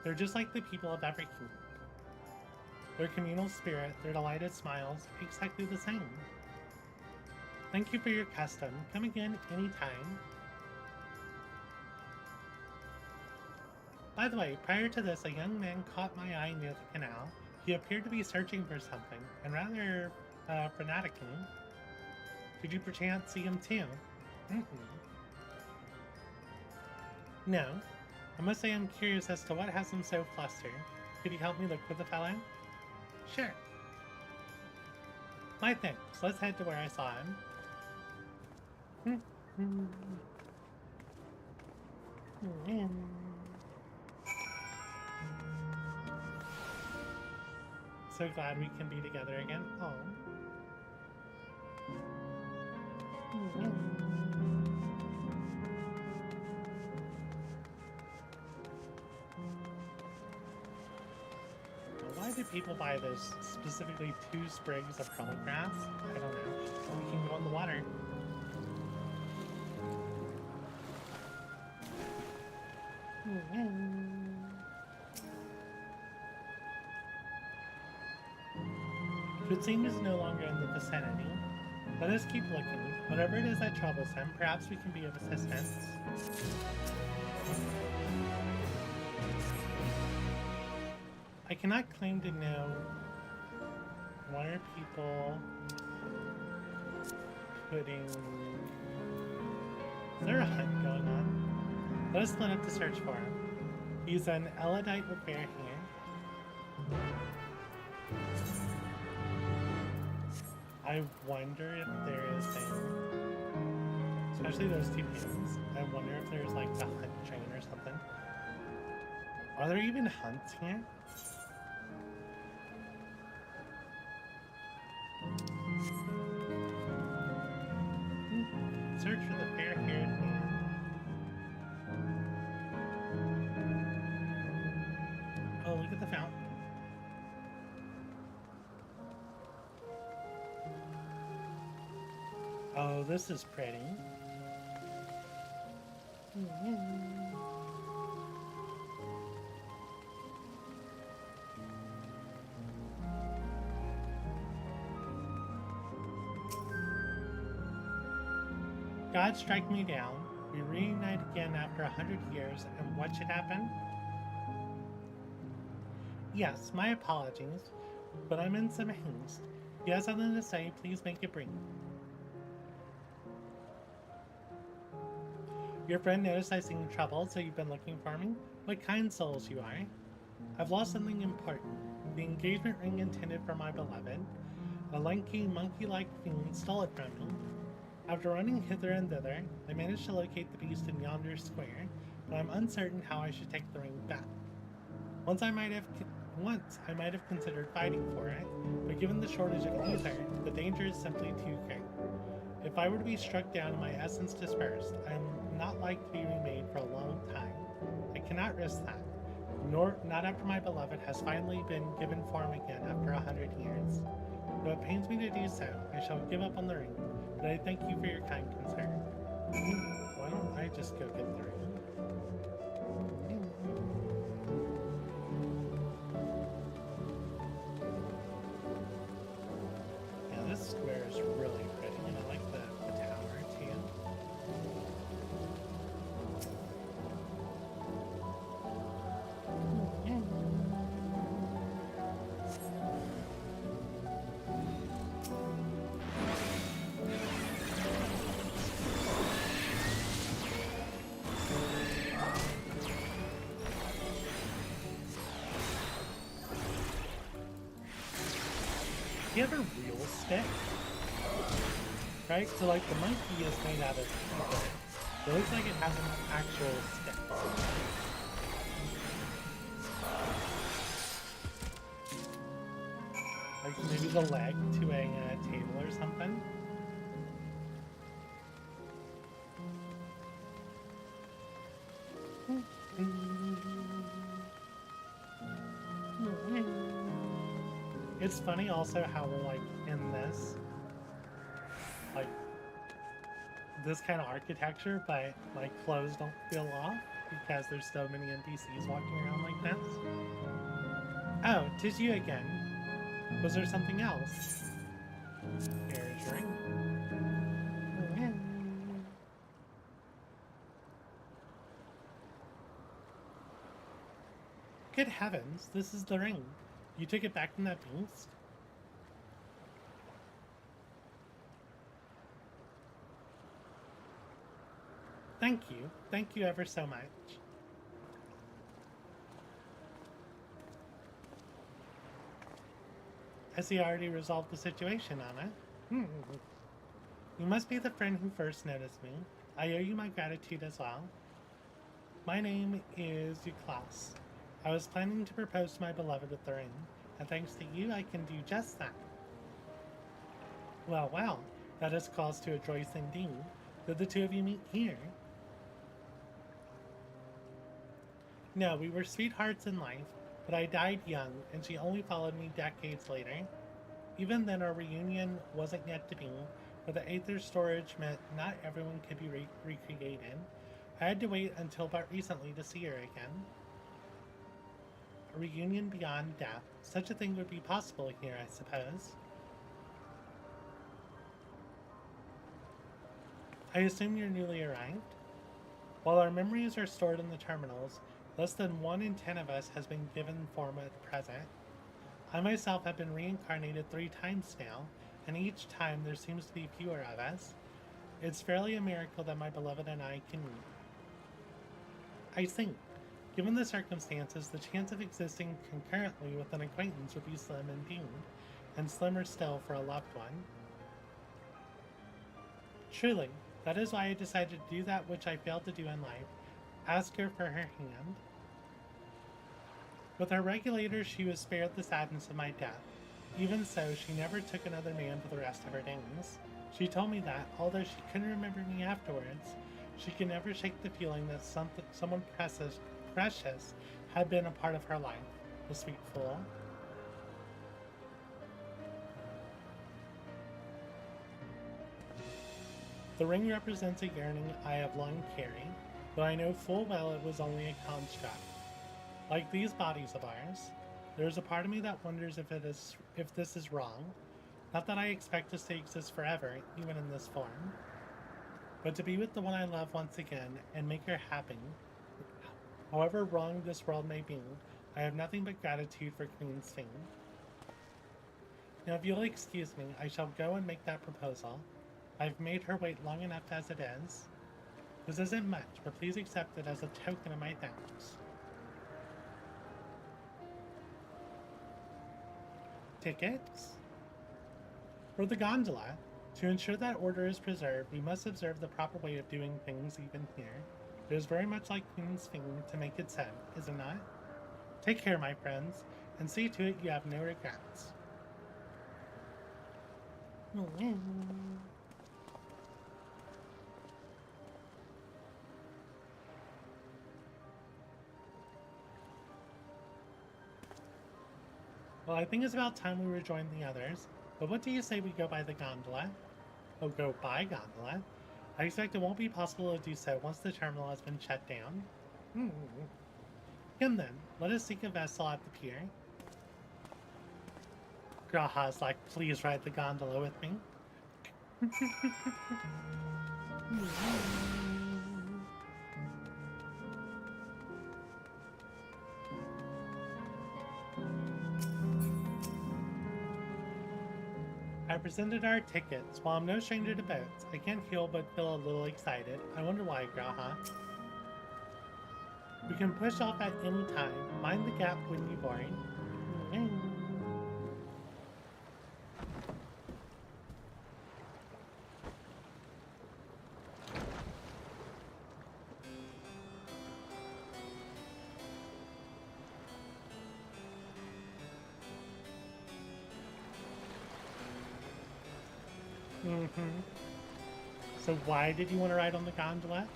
They're just like the people of every kingdom. Their communal spirit, their delighted smiles, exactly the same. Thank you for your custom. Come again anytime. By the way, prior to this, a young man caught my eye near the canal. He appeared to be searching for something, and rather fanatically. Did you perchance see him too? No. I must say I'm curious as to what has him so flustered. Could you help me look for the fellow? Sure. My thanks. Let's head to where I saw him. So glad we can be together again. Oh. Why do people buy those specifically 2 sprigs of curly grass? I don't know. We can go in the water. Fitzing is no longer in the vicinity. Let us keep looking. Whatever it is that troubles him, perhaps we can be of assistance. I cannot claim to know why are people putting... Is there a hunt going on? Let us split up to search for him. He's an Elodite with fair hair. I wonder if there is a... Especially those 2 pins. I wonder if there's like the hunt train or something. Are there even hunts here? Search for the fair-haired man. Oh, look at the fountain. Oh, this is pretty. God strike me down. We reunite again after 100 years, and what should happen? Yes, my apologies, but I'm in some haste. If you have something to say, please make it brief. Your friend noticed I seemed troubled, so you've been looking for me? What kind souls you are. I've lost something important. The engagement ring intended for my beloved. A lanky, monkey-like fiend stole it from me. After running hither and thither, I managed to locate the beast in yonder square, but I'm uncertain how I should take the ring back. Once I might have considered fighting for it, but given the shortage of ether, the danger is simply too great. If I were to be struck down and my essence dispersed, I am not like to be remade for a long time. I cannot risk that, not after my beloved has finally been given form again after 100 years. Though it pains me to do so, I shall give up on the ring, but I thank you for your kind concern. Why don't I just go get the ring? Yeah, this square is really pretty, and I like the tower too. Do you have a real stick? Right? So like the monkey is made out of paper. It looks like it has an actual stick. Like maybe the leg to a table or something. It's funny also how we're like in this, like this kind of architecture, but like clothes don't feel off because there's so many NPCs walking around like this. Oh, 'tis you again. Was there something else? Here's your ring. Good heavens, this is the ring. You took it back from that beast? Thank you. Thank you ever so much. Has he already resolved the situation, Anna? You must be the friend who first noticed me. I owe you my gratitude as well. My name is Uklas. I was planning to propose to my beloved with the ring, and thanks to you, I can do just that. Well, well, that is cause to rejoice indeed. Did the two of you meet here? No, we were sweethearts in life, but I died young, and she only followed me decades later. Even then, our reunion wasn't yet to be, but the Aether storage meant not everyone could be recreated. I had to wait until about recently to see her again. A reunion beyond death. Such a thing would be possible here, I suppose. I assume you're newly arrived? While our memories are stored in the terminals, less than 1 in 10 of us has been given form at present. I myself have been reincarnated 3 times now, and each time there seems to be fewer of us. It's fairly a miracle that my beloved and I can meet. I think, given the circumstances, the chance of existing concurrently with an acquaintance would be slim indeed, and slimmer still for a loved one. Truly, that is why I decided to do that which I failed to do in life, ask her for her hand. With her regulators, she was spared the sadness of my death. Even so, she never took another man for the rest of her days. She told me that, although she couldn't remember me afterwards, she could never shake the feeling that someone precious had been a part of her life. The sweet fool. The ring represents a yearning I have long carried, though I know full well it was only a construct. Like these bodies of ours, there is a part of me that wonders if this is wrong. Not that I expect us to exist forever, even in this form, but to be with the one I love once again and make her happy. However wrong this world may be, I have nothing but gratitude for Queen Sphinx. Now, if you'll excuse me, I shall go and make that proposal. I've made her wait long enough as it is. This isn't much, but please accept it as a token of my thanks. Tickets? For the gondola. To ensure that order is preserved, we must observe the proper way of doing things even here. It is very much like Queen's thing to make it so, is it not? Take care, my friends, and see to it you have no regrets. Well, I think it's about time we rejoin the others, but what do you say we go by the gondola? Oh, go by gondola? I expect it won't be possible to do so once the terminal has been shut down. Come then, let us seek a vessel at the pier. Graha's like, please ride the gondola with me. I presented our tickets. While I'm no stranger to boats, I can't help but feel a little excited. I wonder why, Graha. We can push off at any time. Mind the gap when you board. So why did you want to ride on the gondola?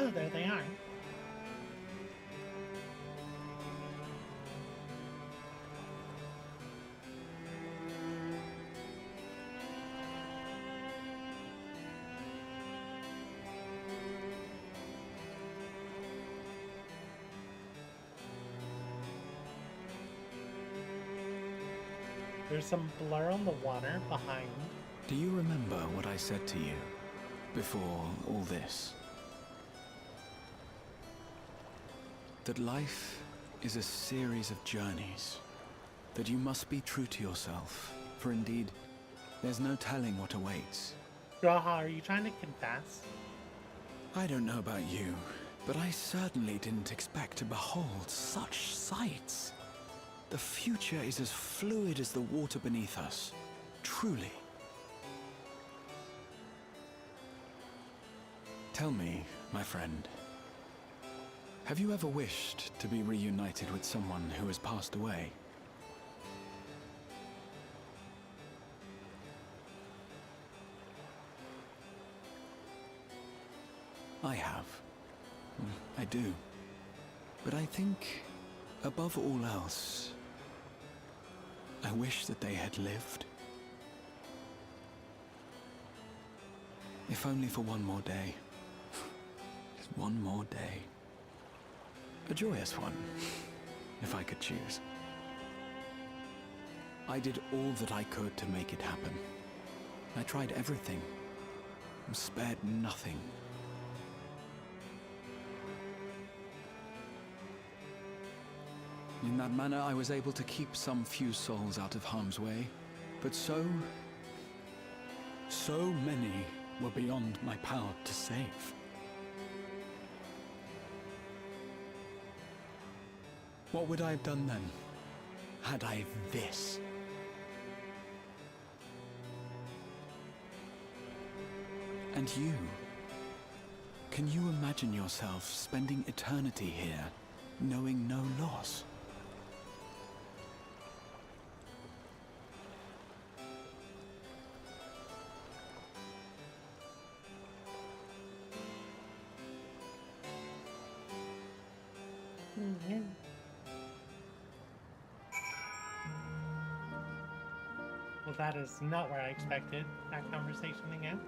Oh, there they are. There's some blur on the water behind. Do you remember what I said to you before all this? That life is a series of journeys. That you must be true to yourself, for indeed, there's no telling what awaits. G'raha, are you trying to confess? I don't know about you, but I certainly didn't expect to behold such sights. The future is as fluid as the water beneath us. Truly. Tell me, my friend, have you ever wished to be reunited with someone who has passed away? I have. I do. But I think, above all else, I wish that they had lived. If only for one more day. Just one more day. A joyous one, if I could choose. I did all that I could to make it happen. I tried everything, and spared nothing. In that manner, I was able to keep some few souls out of harm's way, but so many were beyond my power to save. What would I have done then, had I this? And you? Can you imagine yourself spending eternity here, knowing no loss? Well, that is not where I expected that conversation to go.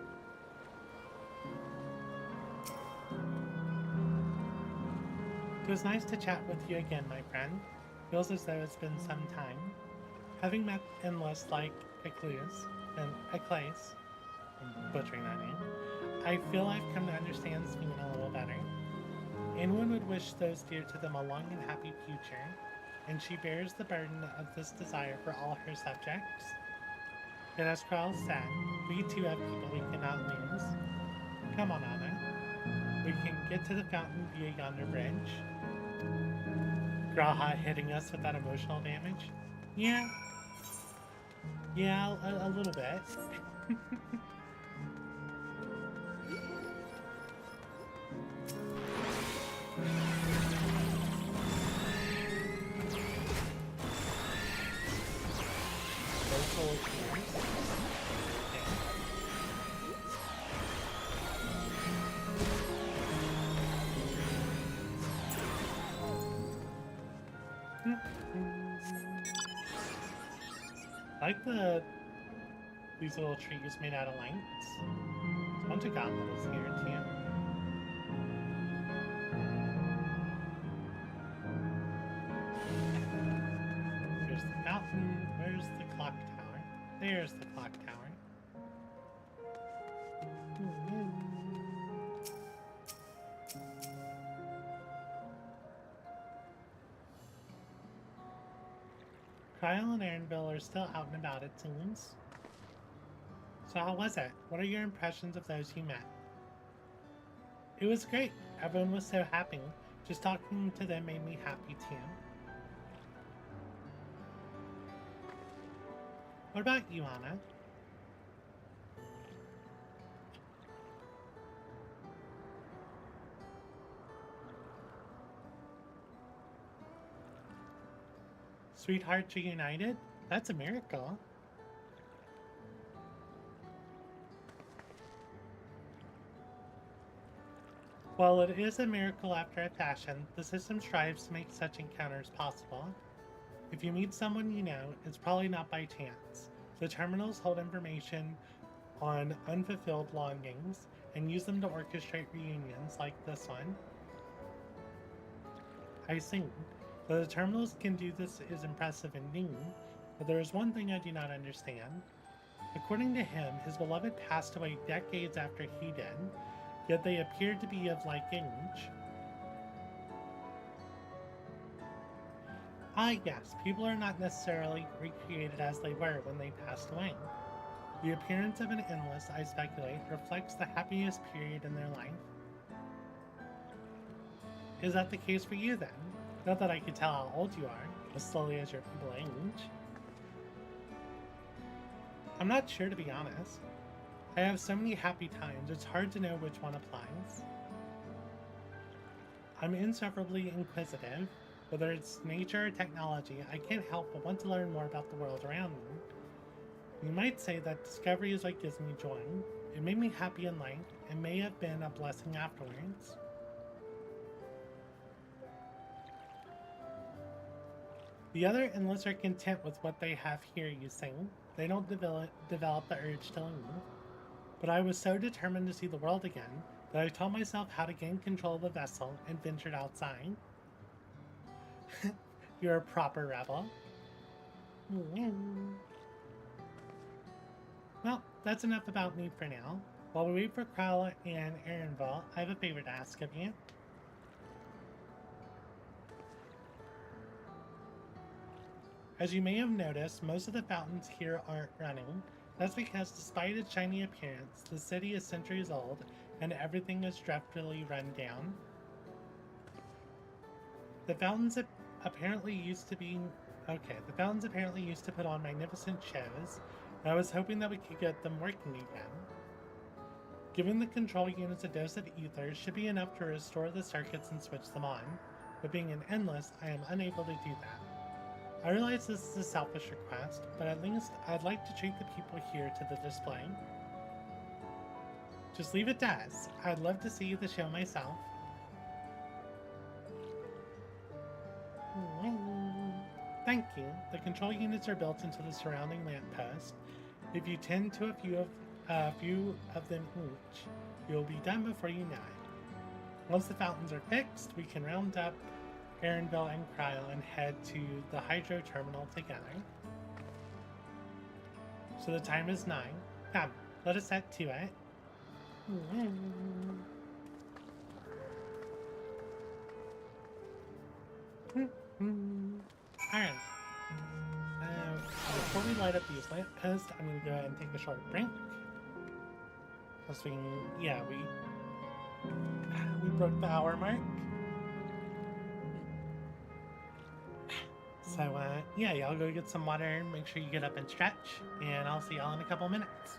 It was nice to chat with you again, my friend. Feels as though it's been some time. Having met endless like acclaimed, I'm butchering that name, I feel I've come to understand Sphene a little better. Anyone would wish those dear to them a long and happy future, and she bears the burden of this desire for all her subjects. Yet as Krell said, we too have people we cannot lose. Come on, Anna. We can get to the fountain via yonder bridge. G'raha hitting us with that emotional damage? Yeah. Yeah, a little bit. I like these little trees made out of lights. There's a bunch of goblins here too. There's the fountain. Where's the clock tower? There's the clock tower. Kyle and ENvtuber are still out and about, it seems. So how was it? What are your impressions of those you met? It was great. Everyone was so happy. Just talking to them made me happy too. What about you, Anna? Sweethearts reunited? That's a miracle. While it is a miracle after a fashion, the system strives to make such encounters possible. If you meet someone you know, it's probably not by chance. The terminals hold information on unfulfilled longings and use them to orchestrate reunions like this one. I see. Though the terminals can do this is impressive indeed, but there is one thing I do not understand. According to him, his beloved passed away decades after he did, yet they appeared to be of like age. Yes, people are not necessarily recreated as they were when they passed away. The appearance of an endless, I speculate, reflects the happiest period in their life. Is that the case for you then? Not that I could tell how old you are, as slowly as your people age. I'm not sure, to be honest. I have so many happy times, it's hard to know which one applies. I'm insufferably inquisitive. Whether it's nature or technology, I can't help but want to learn more about the world around me. You might say that discovery is what gives me joy. It made me happy in life, and may have been a blessing afterwards. The other endless are content with what they have here, you see. They don't develop the urge to leave. But I was so determined to see the world again that I taught myself how to gain control of the vessel and ventured outside. You're a proper rebel. Well, that's enough about me for now. While we wait for Krala and ENvtuber, I have a favor to ask of you. As you may have noticed, most of the fountains here aren't running. That's because despite its shiny appearance, the city is centuries old and everything is dreadfully run down. The fountains apparently used to put on magnificent shows, and I was hoping that we could get them working again. Giving the control units a dose of ether should be enough to restore the circuits and switch them on, but being an endless, I am unable to do that. I realize this is a selfish request, but at least I'd like to treat the people here to the display. Just leave it as. I'd love to see the show myself. Thank you. The control units are built into the surrounding lamppost. If you tend to a few of them each, you'll be done before you know it. Once the fountains are fixed, we can round up ENvtuber and Cryo and head to the hydro terminal together. So the time is 9. Come, let us head to it. Alright. Before we light up these lampposts, I'm going to go ahead and take a short break. Because we broke the hour mark. So, yeah, y'all go get some water, make sure you get up and stretch, and I'll see y'all in a couple minutes.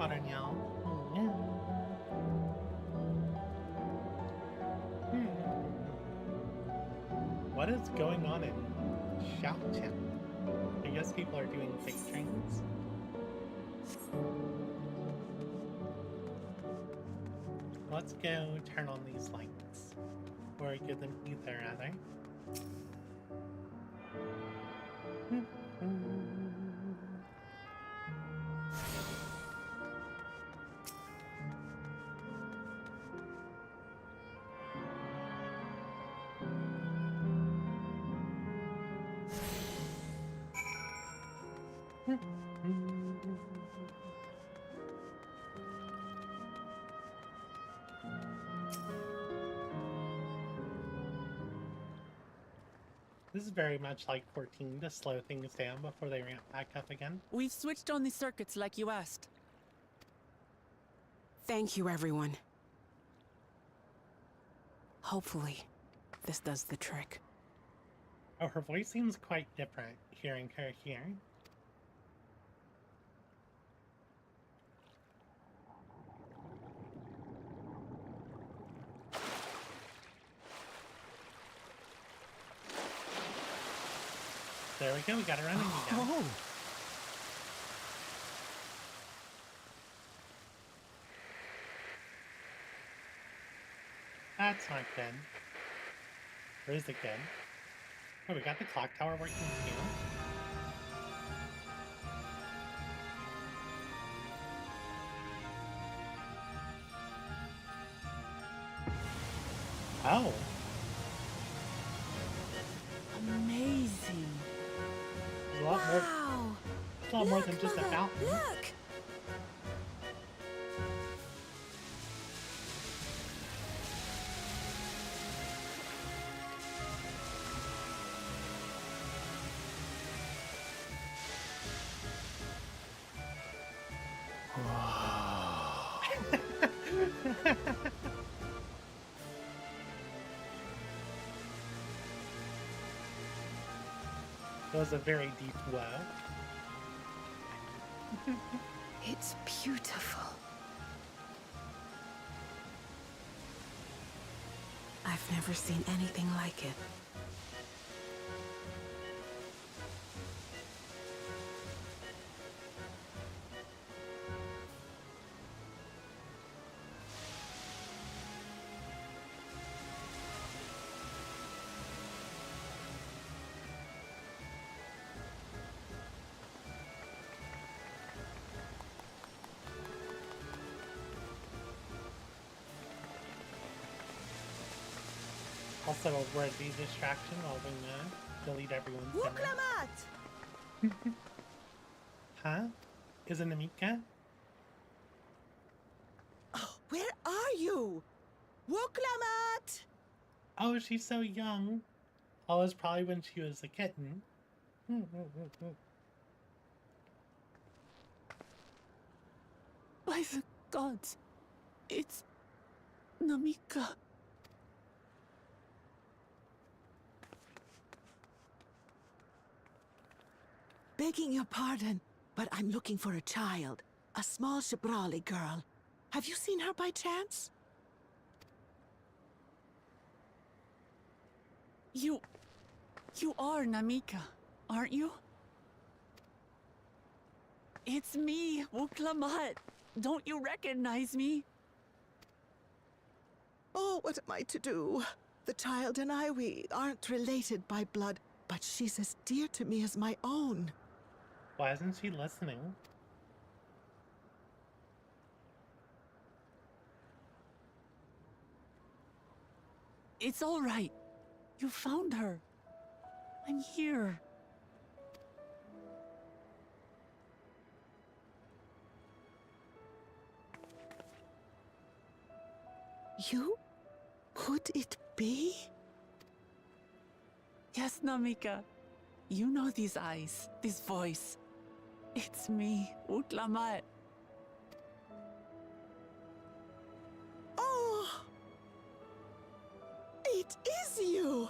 Potter Nyall. Yeah. What is going on in Shout Chat? I guess people are doing fake trains. Let's go turn on these lights. Or give them ether, rather. This is very much like 14 to slow things down before they ramp back up again. We've switched on the circuits like you asked. Thank you, everyone. Hopefully, this does the trick. Oh, her voice seems quite different hearing her here. There we go, we got it running again. Oh! That's not good. Or is it good? Oh, we got the clock tower working too. Oh. Amazing. There's a lot more. It's a lot more than just a fountain. Look! That was a very deep wow. It's beautiful. I've never seen anything like it. Also a worthy distraction while we delete everyone's Wuklamat! Huh? Is it Namika? Oh, where are you? Wuklamat! Oh, she's so young. Oh, it was probably when she was a kitten. By the gods, it's Namika. Begging your pardon, but I'm looking for a child. A small Shibrali girl. Have you seen her by chance? You are Namika, aren't you? It's me, Wuklamat. Don't you recognize me? Oh, what am I to do? The child and I, we aren't related by blood, but she's as dear to me as my own. Why isn't she listening? It's all right. You found her. I'm here. You? Could it be? Yes, Namika. You know these eyes, this voice. It's me, Wuklamat. Oh! It is you!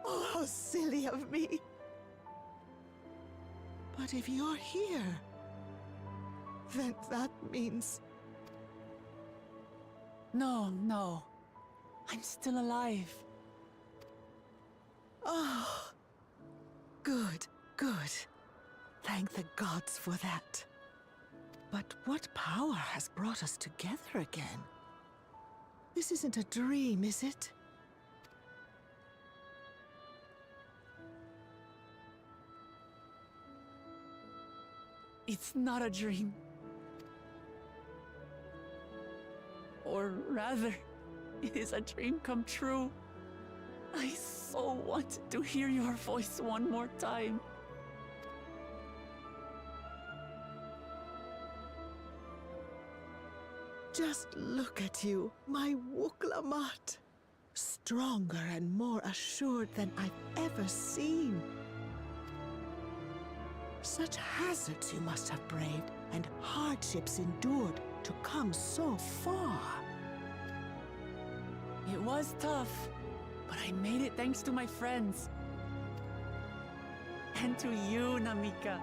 Oh, how silly of me. But if you're here, Then that means... No, no. I'm still alive. Oh, good, good. Thank the gods for that. But what power has brought us together again? This isn't a dream, is it? It's not a dream. Or rather, it is a dream come true. I so wanted to hear your voice one more time. Just look at you, my Wooklamat. Stronger and more assured than I've ever seen. Such hazards you must have braved, and hardships endured to come so far. It was tough, but I made it thanks to my friends. And to you, Namika.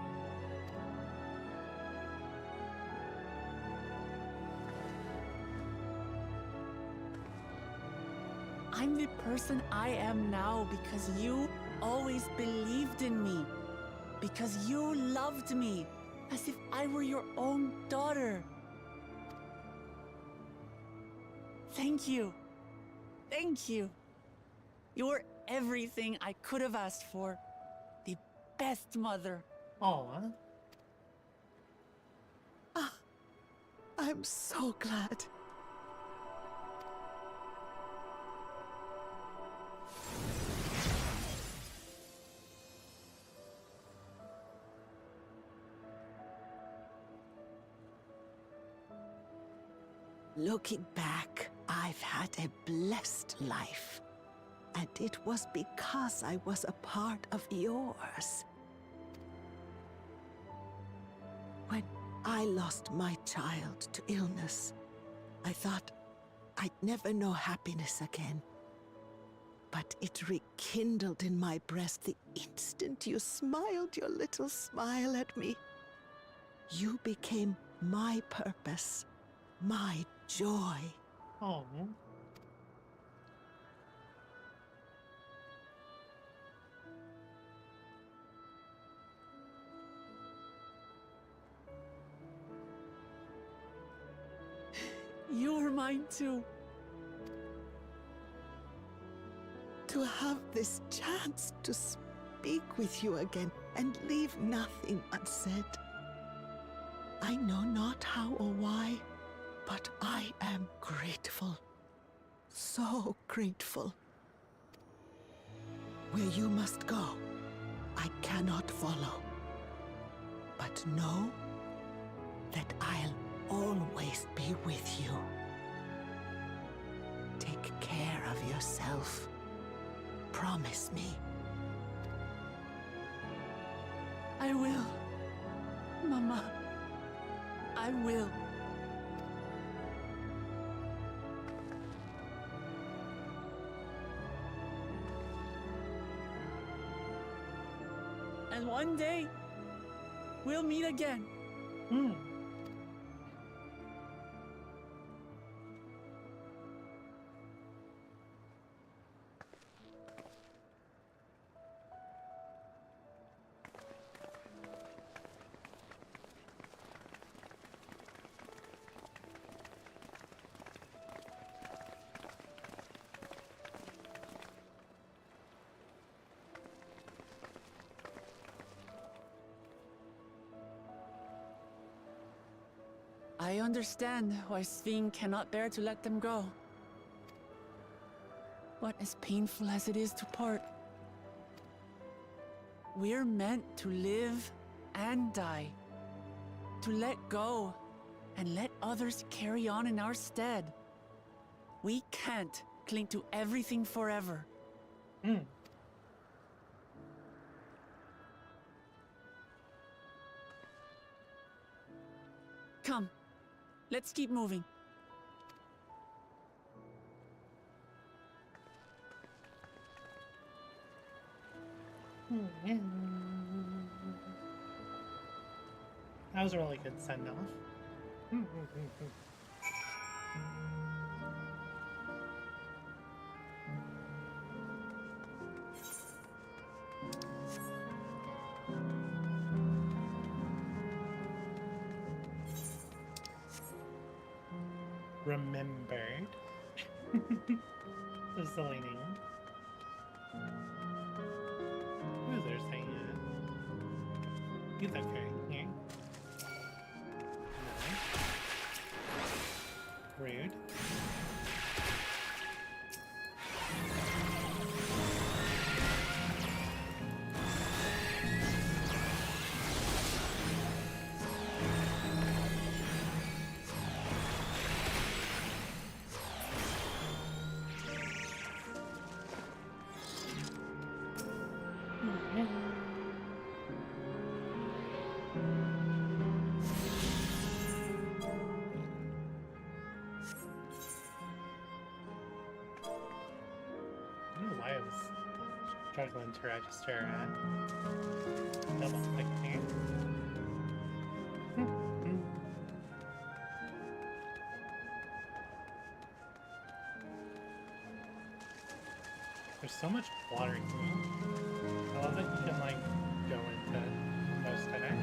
I'm the person I am now because you always believed in me. Because you loved me, as if I were your own daughter. Thank you. Thank you. You're everything I could have asked for. The best mother. Aw. Ah, I'm so glad. Looking back, I've had a blessed life. And it was because I was a part of yours. When I lost my child to illness, I thought I'd never know happiness again. But it rekindled in my breast the instant you smiled your little smile at me. You became my purpose, my joy. Oh. You were mine too. To have this chance to speak with you again and leave nothing unsaid. I know not how or why, but I am grateful. So grateful. Where you must go, I cannot follow. But know that I'll always be with you. Take care of yourself. Promise me. I will. Mama. I will. And one day, we'll meet again. I understand why Sphene cannot bear to let them go. But as painful as it is to part, we're meant to live and die. To let go and let others carry on in our stead. We can't cling to everything forever. Come. Let's keep moving. That was a really good send-off. Remembered. Is the leaning. Who is there saying it? He's okay. Yeah. No. Rude. Struggling to register double click here. There's so much water here. I love that you can like go into most of it.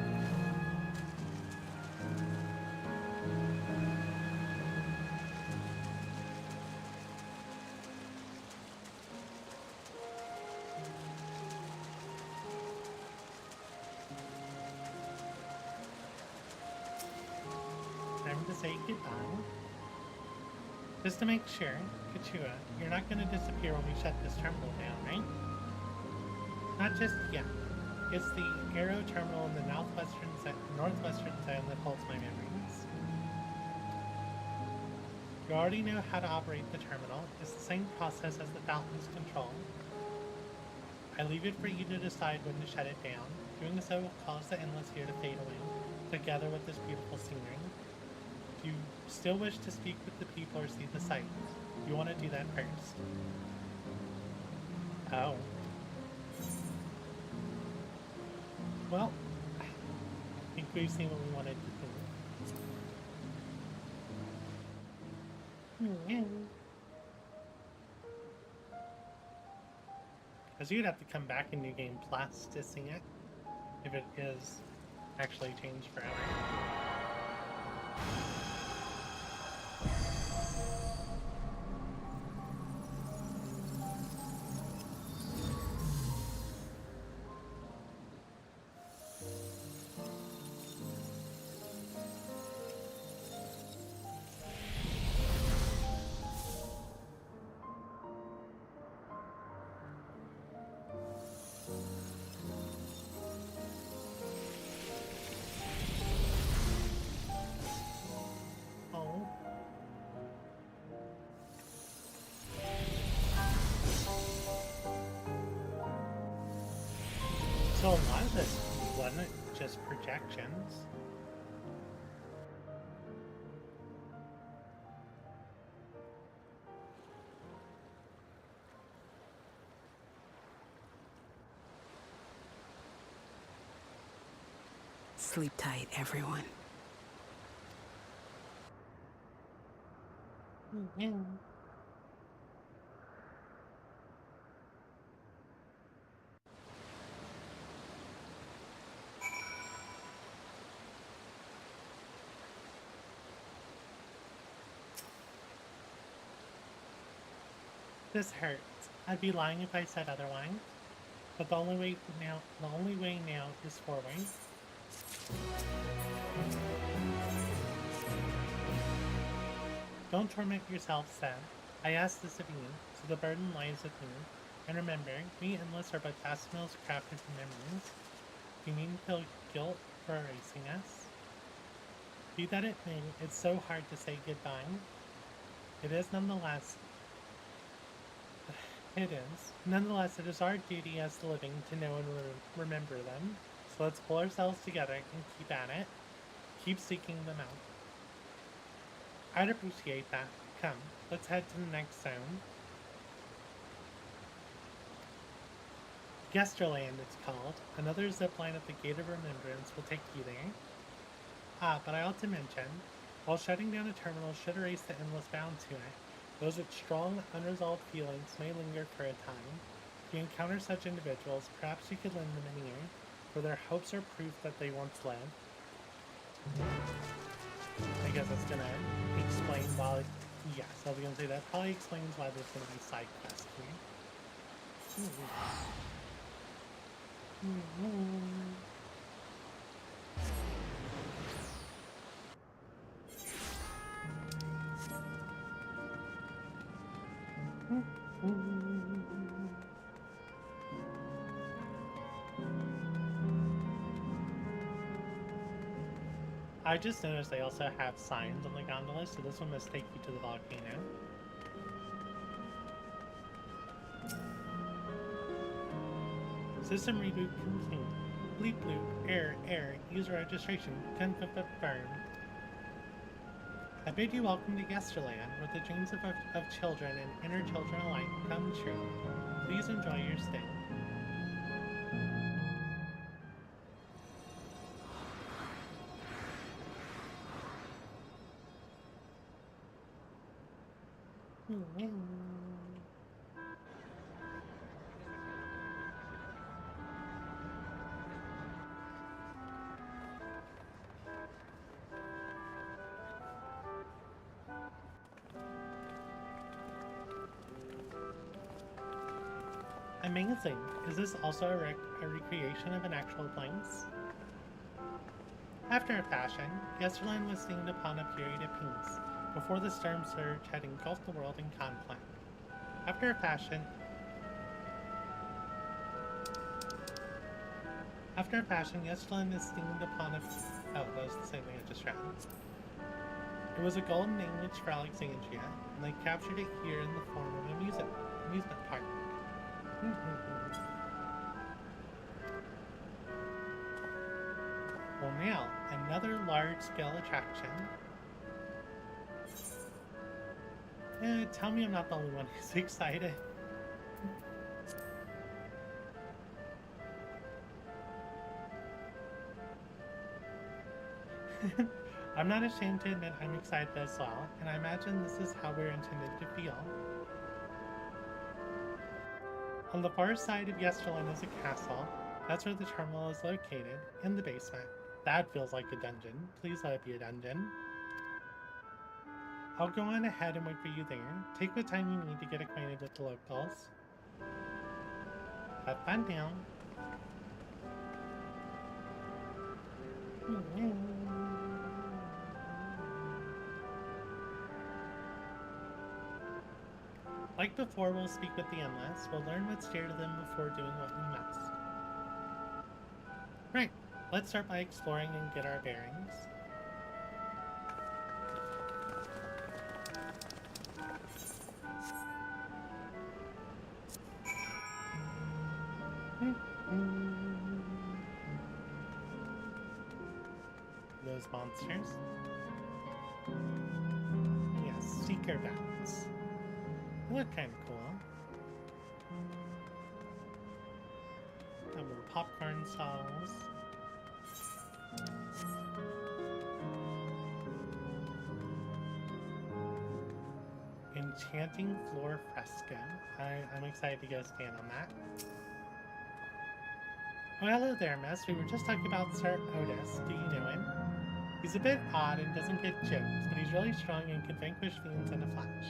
To say goodbye. Just to make sure, Kachua, you're not going to disappear when we shut this terminal down, right? Not just yet. It's the Arrow terminal in the northwestern zone that holds my memories. You already know how to operate the terminal. It's the same process as the Falcon's control. I leave it for you to decide when to shut it down. Doing so will cause the Endless here to fade away, together with this beautiful scenery. If you still wish to speak with the people or see the sights, you want to do that first. Oh. Well, I think we've seen what we wanted to do. Because you'd have to come back in New Game Plus to see it, if it is actually changed forever. So a lot of this wasn't just projections. Sleep tight, everyone. This hurts. I'd be lying if I said otherwise. But the only way now is forward. Don't torment yourself, Seb. I ask this of you, so the burden lies with me. And remember, we Endless are but fast mills crafted from memories. You needn't feel guilt for erasing us. Be that it may, it's so hard to say goodbye. It is nonetheless. Nonetheless, it is our duty as the living to know and remember them. So let's pull ourselves together and keep at it. Keep seeking them out. I'd appreciate that. Come, let's head to the next zone. Gesterland, it's called. Another zipline at the Gate of Remembrance will take you there. Ah, but I ought to mention, While shutting down a terminal should erase the endless bound to it, those with strong, unresolved feelings may linger for a time. If you encounter such individuals, perhaps you could lend them an ear, for their hopes are proof that they once lived. I guess that's gonna explain why. Yes, I was gonna say that probably explains why there's gonna be side quests here. I just noticed they also have signs on the gondola, so this one must take you to the volcano. System reboot complete. Bleep bloop, error, user registration confirmed. I bid you welcome to Yesterland, where the dreams of children and inner children alike come true. Please enjoy your stay. Amazing! Is this also a recreation of an actual place? After a fashion, Yesterland was seen upon a period of peace, before the storm surge had engulfed the world in conflict. After a fashion, Yesterland is steamed upon a... Oh, that was the same thing I just read. It was a golden age for Alexandria, and they captured it here in the form of an amusement park. Well, now, another large-scale attraction. Tell me I'm not the only one who's excited. I'm not ashamed to admit I'm excited as well, and I imagine this is how we're intended to feel. On the far side of Yesterland is a castle. That's where the terminal is located, in the basement. That feels like a dungeon. Please let it be a dungeon. I'll go on ahead and wait for you there. Take the time you need to get acquainted with the locals. Have fun now. Like before, we'll speak with the Endless. We'll learn what's dear to them before doing what we must. Right, let's start by exploring and get our bearings. Those monsters. Yes, seeker bats. They look kind of cool. And more popcorn stalls. Enchanting floor fresco. I'm excited to go stand on that. Oh, hello there, miss. We were just talking about Sir Otis. Do you know him? He's a bit odd and doesn't get jokes, but he's really strong and can vanquish fiends in a flash.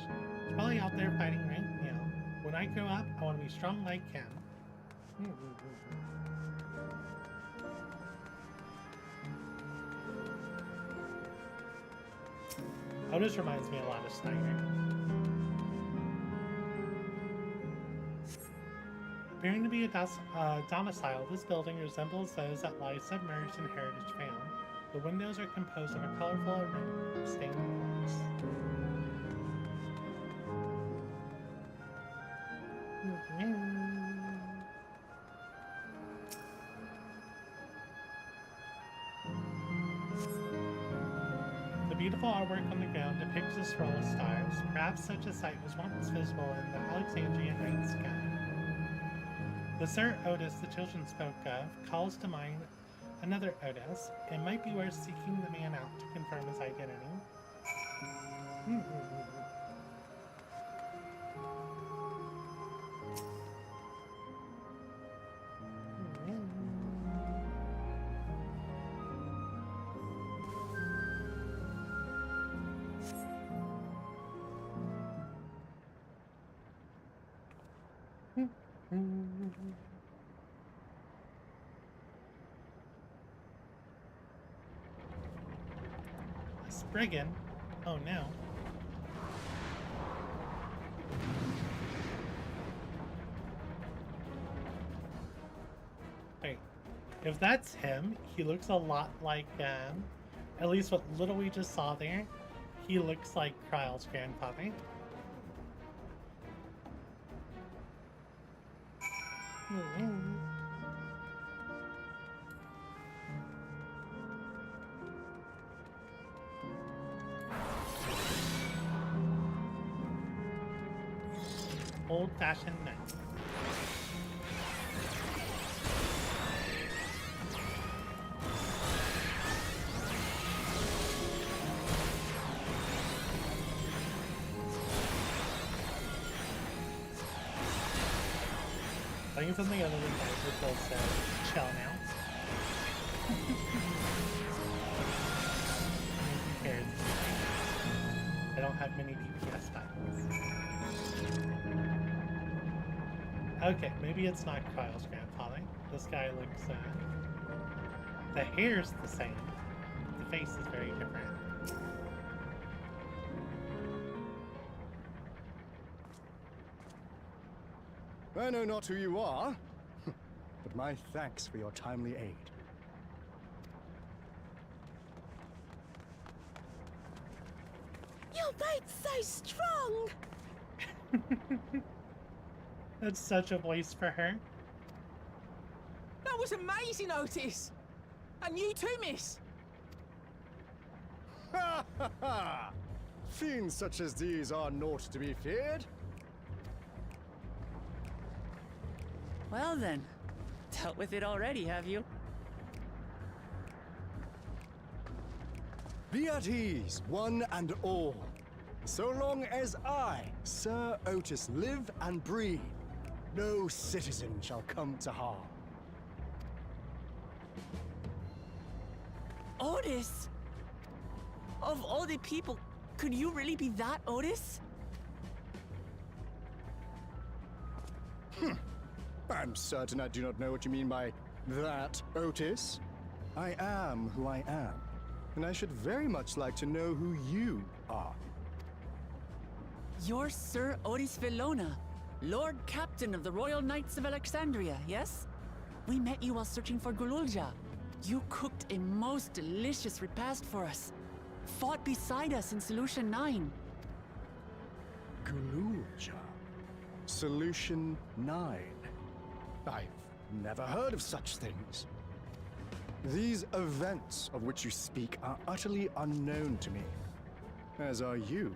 He's probably out there fighting right now. When I grow up, I want to be strong like him. Otis reminds me a lot of Snyder. Appearing to be a domicile, this building resembles those that lie submerged in Heritage Vale. The windows are composed of a colorful array of stained glass. The beautiful artwork on the ground depicts a swirl of stars. Perhaps such a sight was once visible in the Alexandrian night sky. The Sir Otis the children spoke of calls to mind another Otis. It might be worth seeking the man out to confirm his identity. Spriggan? Oh no. Wait, if that's him, he looks a lot like, at least what little we just saw there, he looks like Kryle's grandfather. Old-fashioned knife. I think something other than Viper will say shell now. Who cares? I don't have many DPS buttons. Okay, maybe it's not Kyle's grandfather. This guy looks, the hair's the same. The face is very different. I know not who you are, but my thanks for your timely aid. Your bait's so strong! That's such a voice for her. That was amazing, Otis! And you too, miss! Ha ha ha! Fiends such as these are naught to be feared. Well then, dealt with it already, have you? Be at ease, one and all. So long as I, Sir Otis, live and breathe, no citizen shall come to harm. Otis? Of all the people, could you really be that Otis? I'm certain I do not know what you mean by that, Otis. I am who I am, and I should very much like to know who you are. You're Sir Otis Villona, Lord Captain of the Royal Knights of Alexandria, yes? We met you while searching for Gululja. You cooked a most delicious repast for us. Fought beside us in Solution 9. Gululja. Solution 9. I've never heard of such things. These events of which you speak are utterly unknown to me, as are you.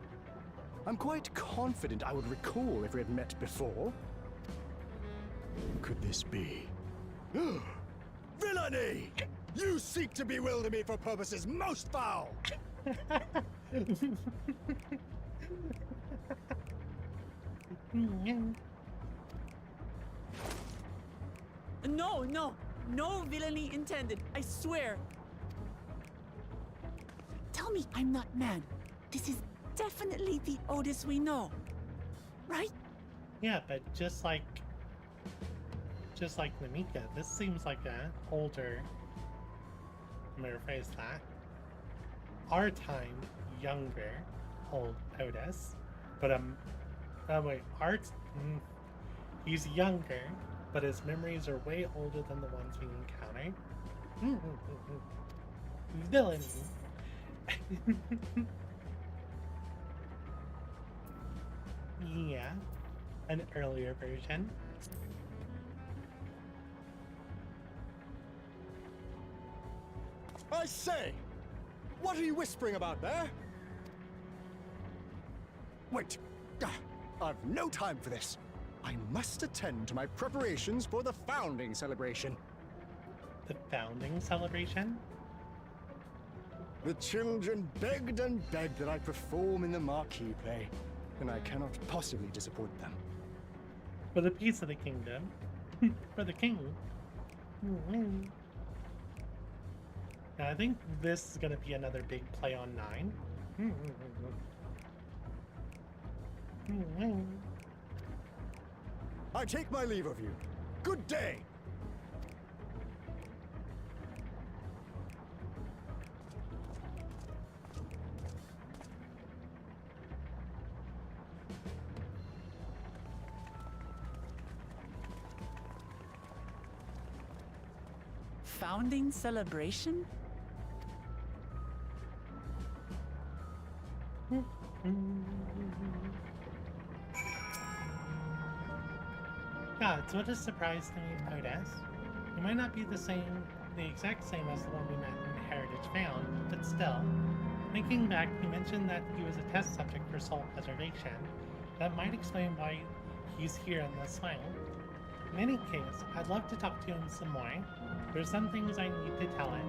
I'm quite confident I would recall if we had met before. Could this be? Villainy! You seek to bewilder me for purposes most foul! No villainy intended, I swear. Tell me I'm not mad. This is definitely the Otis we know, right? Yeah, but just like Namika, this seems like an older, I'm gonna rephrase that, our time, younger, old Otis, but wait, he's younger, but his memories are way older than the ones we encounter. Villainy. Yeah, an earlier version. I say! What are you whispering about there? Wait! I've no time for this. I must attend to my preparations for the founding celebration. The founding celebration? The children begged and begged that I perform in the marquee play, and I cannot possibly disappoint them. For the peace of the kingdom. For the king. Now, I think this is going to be another big play on 9. I take my leave of you. Good day! Founding celebration? Gods, what a surprise to meet Otis. He might not be the exact same as the one we met in Heritage Found, but still. Thinking back, he mentioned that he was a test subject for soul preservation. That might explain why he's here in the smile. In any case, I'd love to talk to him some more. There's some things I need to tell him.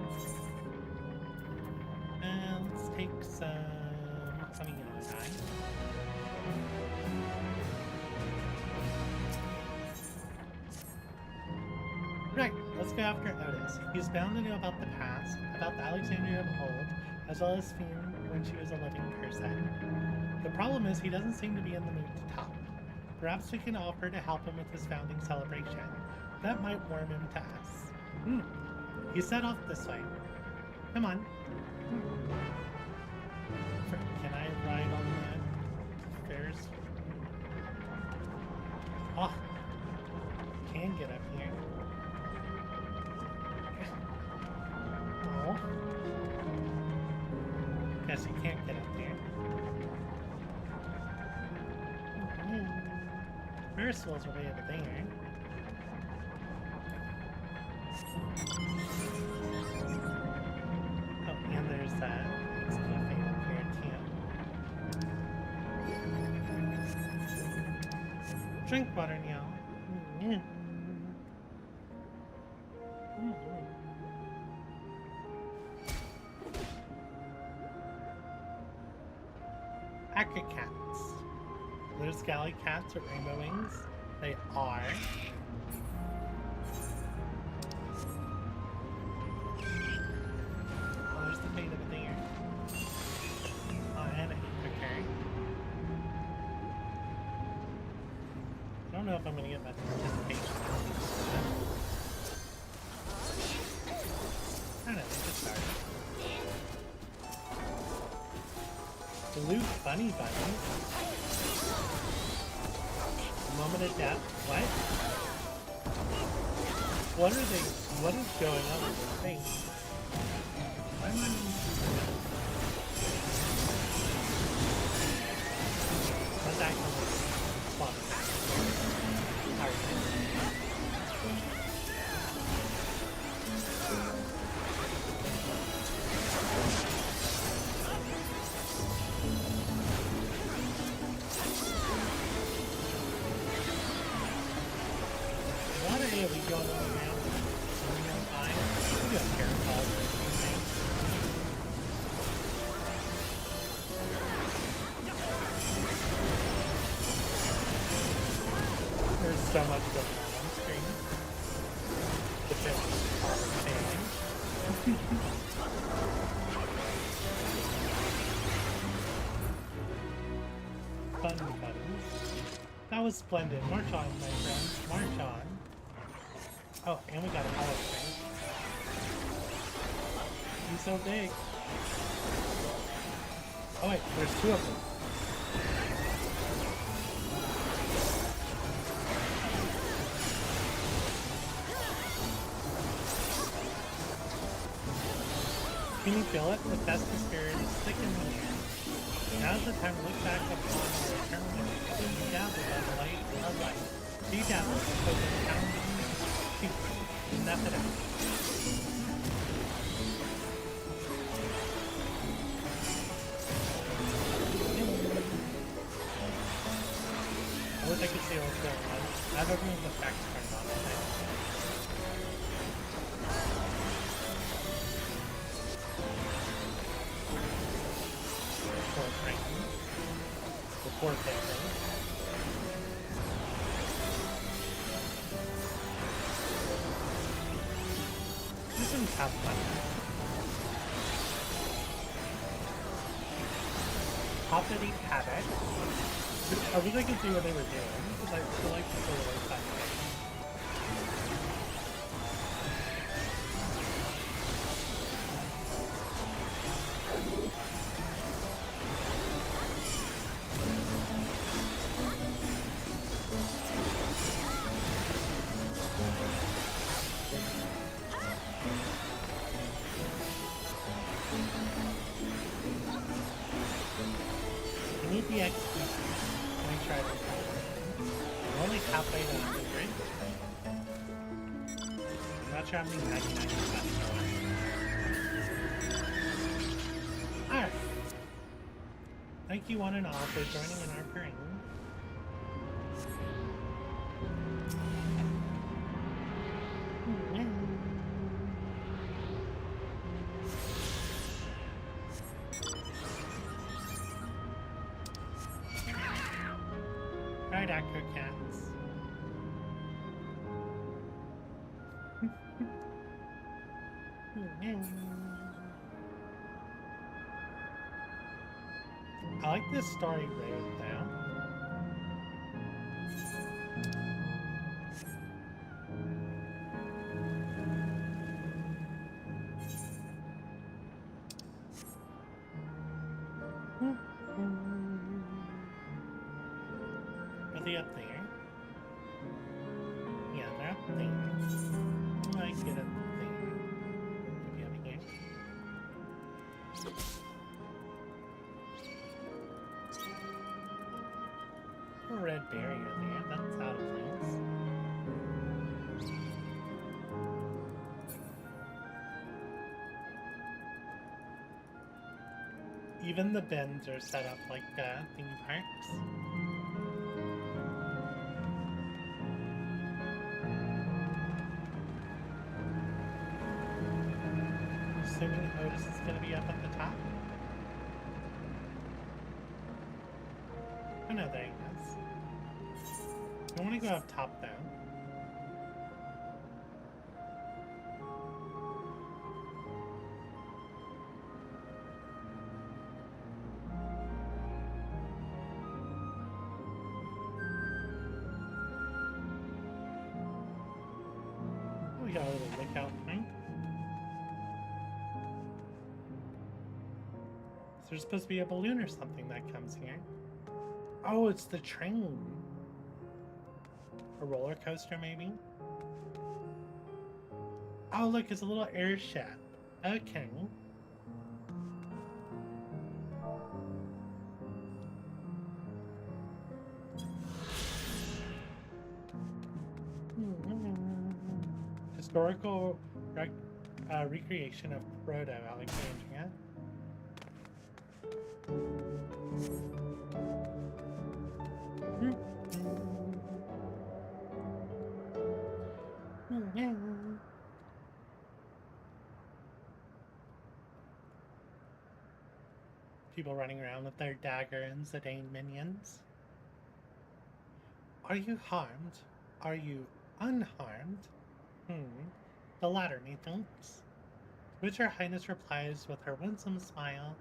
And let's take some funny yellow dye. Right, let's go after Otis. He's bound to know about the past, about the Alexandria of old, as well as Fiend when she was a living person. The problem is he doesn't seem to be in the mood to talk. Perhaps we can offer to help him with his founding celebration. That might warm him to us. He set off this way. Come on. Can I ride on the Ferris? Oh, can get up here. Oh. Guess you can't get up here. Ferris wheels are way over there. Oh, and there's that. Let's do a thing up here too. Drink water, nyall. Akka cats. There's galley cats with rainbow wings. They are. Oh, there's the fate over there. Oh, and a okay. I don't know if I'm gonna get much participation. I don't know, just started. Blue bunny bunnies. Moment of death. What? What are they? What is going on with their face? Why am I What's that going so much going on screen. But then fun buttons. That was splendid. March on, my friends. March on. Oh, and we got a hollow thing. He's so big. Oh wait, there's two of them. Can you feel it? The festive spirit is thick in the air. Now's the time to look back upon our eternal memories and be dazzled by the light of life. Be dazzled because of the pounding feet. Enough of that. I wish I could see what's going on. I have everyone the facts turned on, I think. 4 frames. The 4 pixels. This one's half fun. Hoppity Havoc. I wish I could see what they were doing, because I feel like it's a really fun game. I need the XP. Let me try this. I'm only halfway to 100. I'm not sure how many 99 are. Alright. Thank you one and all for joining in our parade. Right, Acro Cats. I like this story road now. Are they up there? Yeah, they're up there. I get up there. Maybe over here. A red barrier there, that's out of place. Even the bins are set up like theme parks. Assuming Otis is going to be up at the top. Oh no, there he is. I want to go up top though. We got a little lookout point. So there's supposed to be a balloon or something that comes here. Oh, it's the train. A roller coaster, maybe? Oh, look, it's a little airship. Okay. Historical recreation of Proto-Alexandria. People running around with their dagger and Zidane minions. Are you harmed? Are you unharmed? The latter, methinks. To which her highness replies with her winsome smile.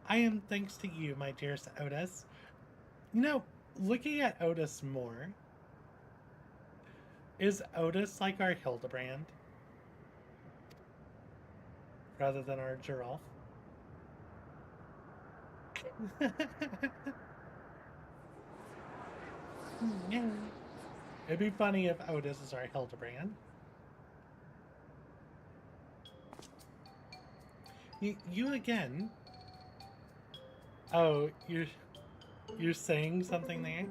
I am thanks to you, my dearest Otis. You know, looking at Otis more, is Otis like our Hildebrand? Rather than our giraffe? It'd be funny if Otis is our Hildebrand. You again? Oh, you're saying something there?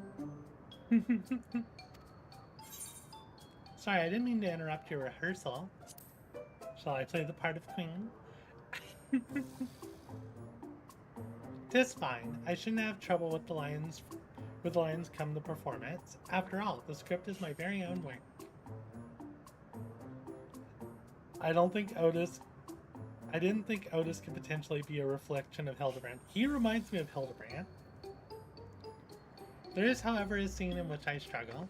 Sorry, I didn't mean to interrupt your rehearsal. Shall I play the part of Queen? 'Tis fine. I shouldn't have trouble with the lines. With the lines come the performance. After all, the script is my very own work. I don't think Otis I didn't think Otis could potentially be a reflection of Hildebrand. He reminds me of Hildebrand. There is, however, a scene in which I struggle.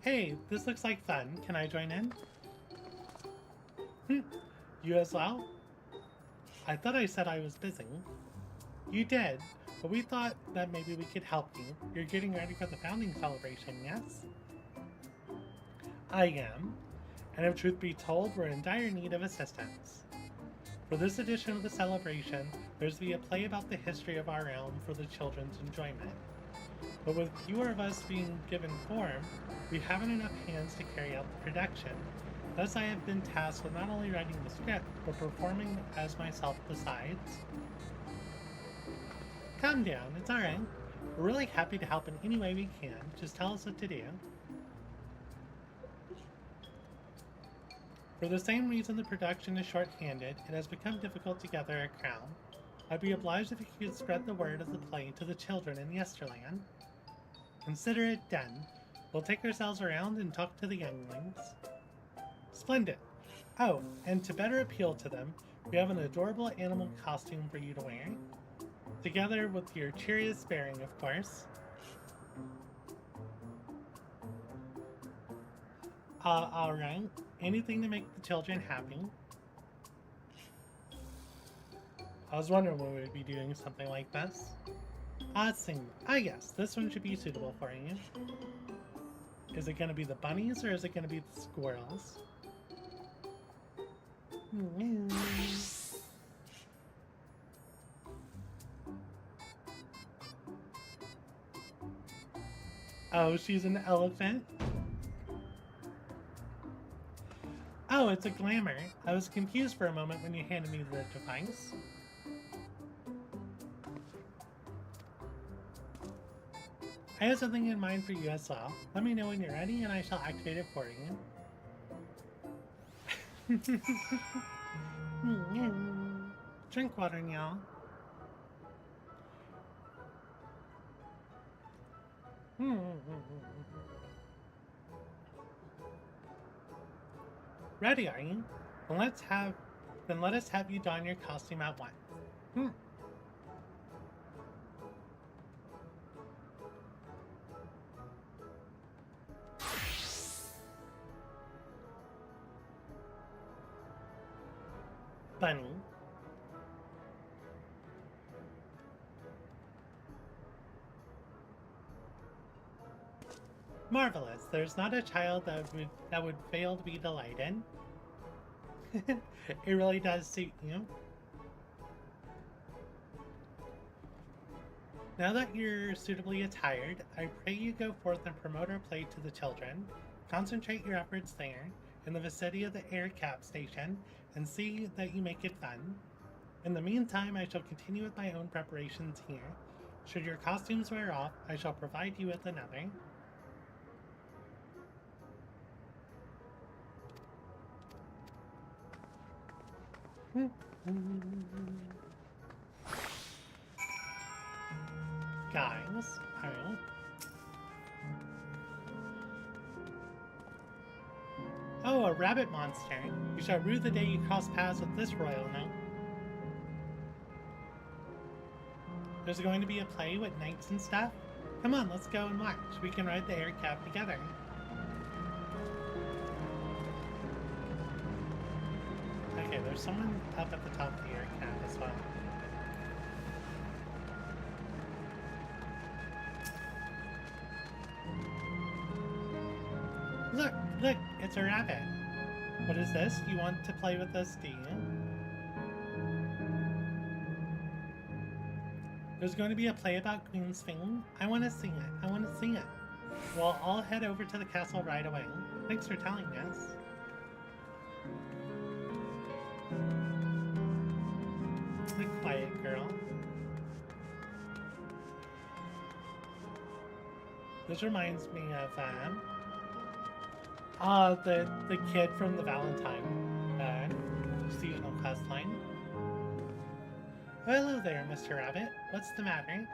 Hey, this looks like fun. Can I join in? You as well? I thought I said I was busy. You did, but we thought that maybe we could help you. You're getting ready for the founding celebration, yes? I am, and if truth be told, we're in dire need of assistance. For this edition of the celebration, there's to be a play about the history of our realm for the children's enjoyment. But with fewer of us being given form, we haven't enough hands to carry out the production. Thus I have been tasked with not only writing the script, but performing as myself besides. Calm down, it's alright. We're really happy to help in any way we can. Just tell us what to do. For the same reason the production is short-handed, it has become difficult to gather a crowd. I'd be obliged if you could spread the word of the play to the children in Yesterland. Consider it done. We'll take ourselves around and talk to the younglings. Splendid. Oh, and to better appeal to them, we have an adorable animal costume for you to wear. Together with your cheeriest bearing, of course. Alright. Anything to make the children happy. I was wondering when we would be doing something like this. Sing. Yes, this one should be suitable for you. Is it going to be the bunnies or is it going to be the squirrels? Oh, she's an elephant? Oh, it's a glamour. I was confused for a moment when you handed me the device. I have something in mind for you as well. Let me know when you're ready and I shall activate it for you. Drink water, y'all. Ready, are you? Then let us have you don your costume at once. Bunny. Marvelous. There's not a child that would fail to be delighted. It really does suit you. Now that you're suitably attired, I pray you go forth and promote our play to the children. Concentrate your efforts there, in the vicinity of the air cap station, and see that you make it fun. In the meantime, I shall continue with my own preparations here. Should your costumes wear off, I shall provide you with another. Guys, alright. Oh, a rabbit monster. You shall rue the day you cross paths with this royal now. There's going to be a play with knights and stuff? Come on, let's go and watch. We can ride the air cab together. Okay, there's someone up at the top of the air cab as well. Look, look, it's a rabbit. What is this? You want to play with us, do you? There's going to be a play about Queen's Fame. I want to sing it. I want to sing it. Well, I'll head over to the castle right away. Thanks for telling us. The quiet girl. This reminds me of the kid from the Valentine seasonal quest line. Oh, hello there, Mr. Rabbit. What's the matter?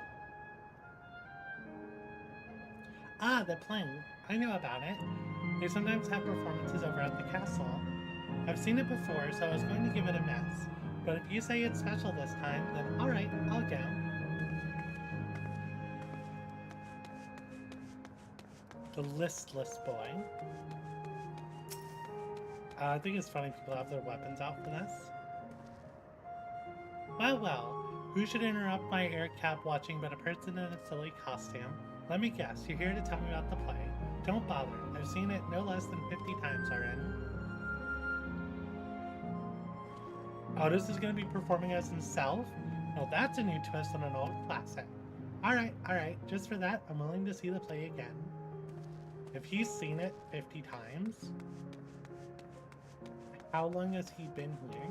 Ah, the play. I know about it. They sometimes have performances over at the castle. I've seen it before, so I was going to give it a miss. But if you say it's special this time, then alright, I'll go. The listless boy. I think it's funny people have their weapons out for this. Well, well, who should interrupt my air cap watching but a person in a silly costume? Let me guess, you're here to tell me about the play. Don't bother, I've seen it no less than 50 times already. Otis is going to be performing as himself? Well, that's a new twist on an old classic. Alright, just for that, I'm willing to see the play again. If he's seen it 50 times, how long has he been here?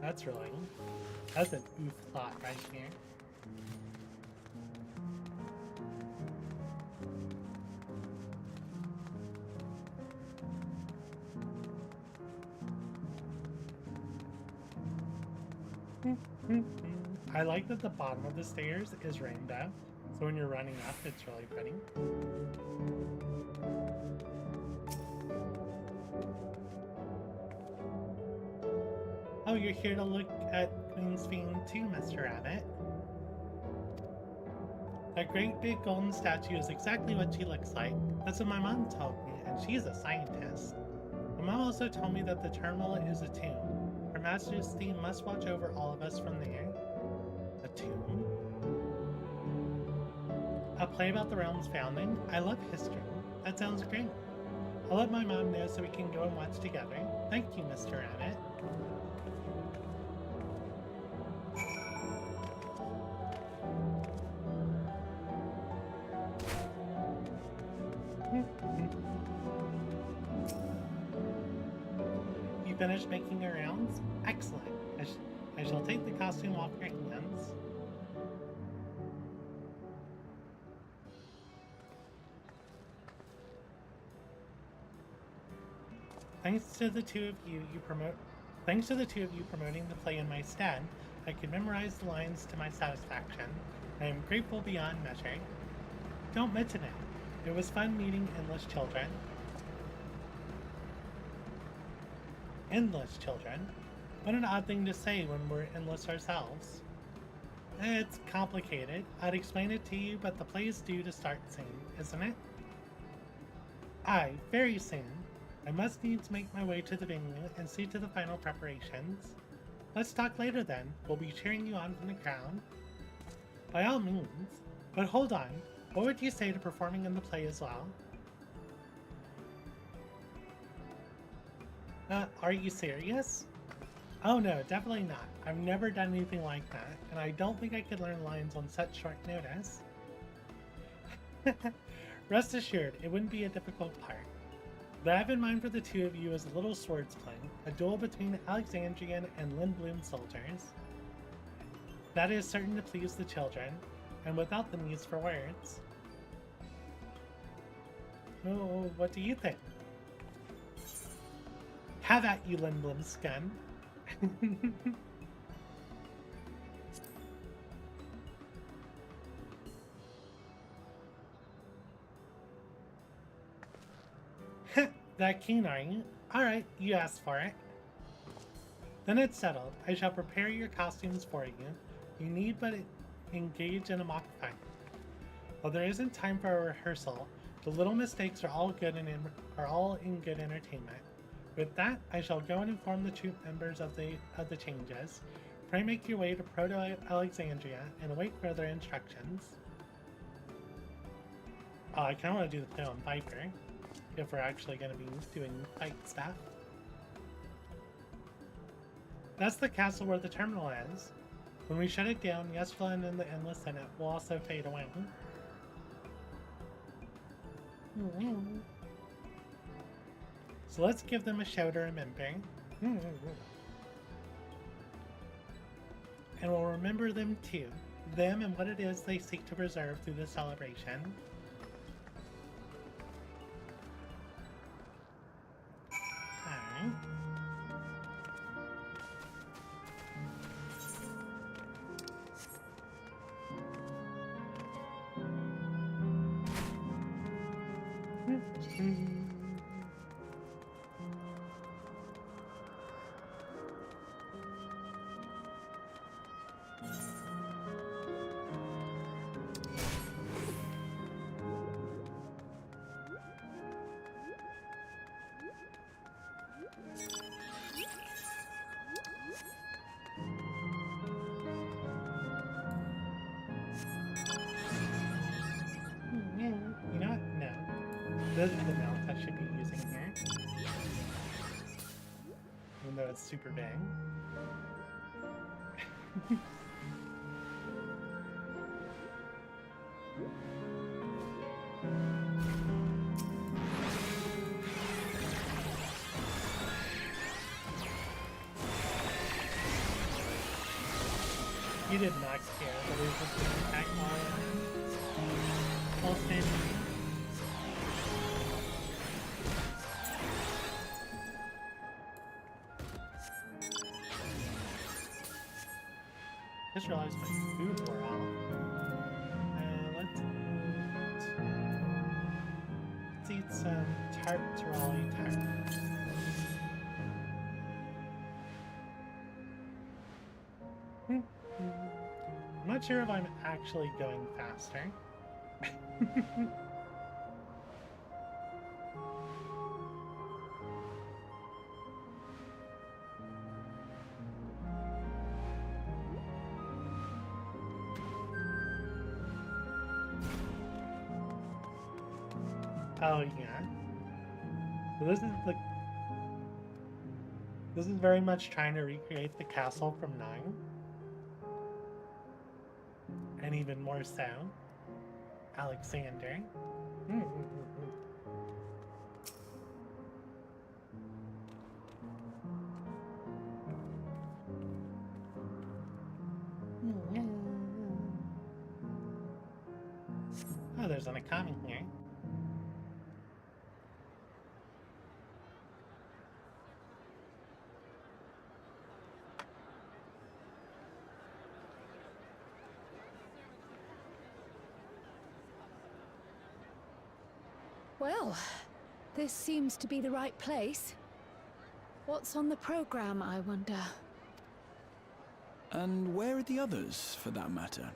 That's an oof thought right here. I like that the bottom of the stairs is rainbow, so when you're running up, it's really pretty. Oh, you're here to look at Queen's Fiend too, Mr. Rabbit. That great big golden statue is exactly what she looks like. That's what my mom told me, and she's a scientist. My mom also told me that the terminal is a tomb. Her Majesty must watch over all of us from there. A tomb? A play about the realm's founding? I love history. That sounds great. I'll let my mom know so we can go and watch together. Thank you, Mr. Rabbit. You finished making your rounds? Excellent. I shall take the costume off your hands. Thanks to the two of you promoting the play in my stead, I could memorize the lines to my satisfaction. I am grateful beyond measure. Don't mention it. It was fun meeting endless children. Endless children? What an odd thing to say when we're endless ourselves. It's complicated. I'd explain it to you, but the play is due to start soon, isn't it? Aye, very soon. I must needs make my way to the venue and see to the final preparations. Let's talk later then. We'll be cheering you on from the crowd. By all means. But hold on. What would you say to performing in the play as well? Are you serious? Oh no, definitely not. I've never done anything like that, and I don't think I could learn lines on such short notice. Rest assured, it wouldn't be a difficult part. What I have in mind for the two of you is a little swords play, a duel between Alexandrian and Lindblum soldiers. That is certain to please the children, and without the needs for words. Oh, what do you think? Have at you, Lindblum scum. That keen, are you? Alright, you asked for it. Then it's settled. I shall prepare your costumes for you. You need but engage in a mock fight. While there isn't time for a rehearsal, the little mistakes are all in good entertainment. With that, I shall go and inform the troop members of the changes. Pray make your way to Proto-Alexandria and await further instructions. Oh, I kind of want to do the play on Viper, if we're actually going to be doing fight stuff. That's the castle where the terminal is. When we shut it down, Yes'Flin and the Endless Senate will also fade away. So let's give them a show to remember. And we'll remember them too. Them and what it is they seek to preserve through the celebration. Alright. This is the mount I should be using here. Even though it's super big. You did not care, but it was just an attack while standing. Just realized my food wore off. Let's eat some tartarali tart. I'm not sure if I'm actually going faster. Oh yeah. So this is very much trying to recreate the castle from 9. And even more so, Alexander. Oh, there's an Akami here. Well, this seems to be the right place. What's on the program, I wonder? And where are the others, for that matter?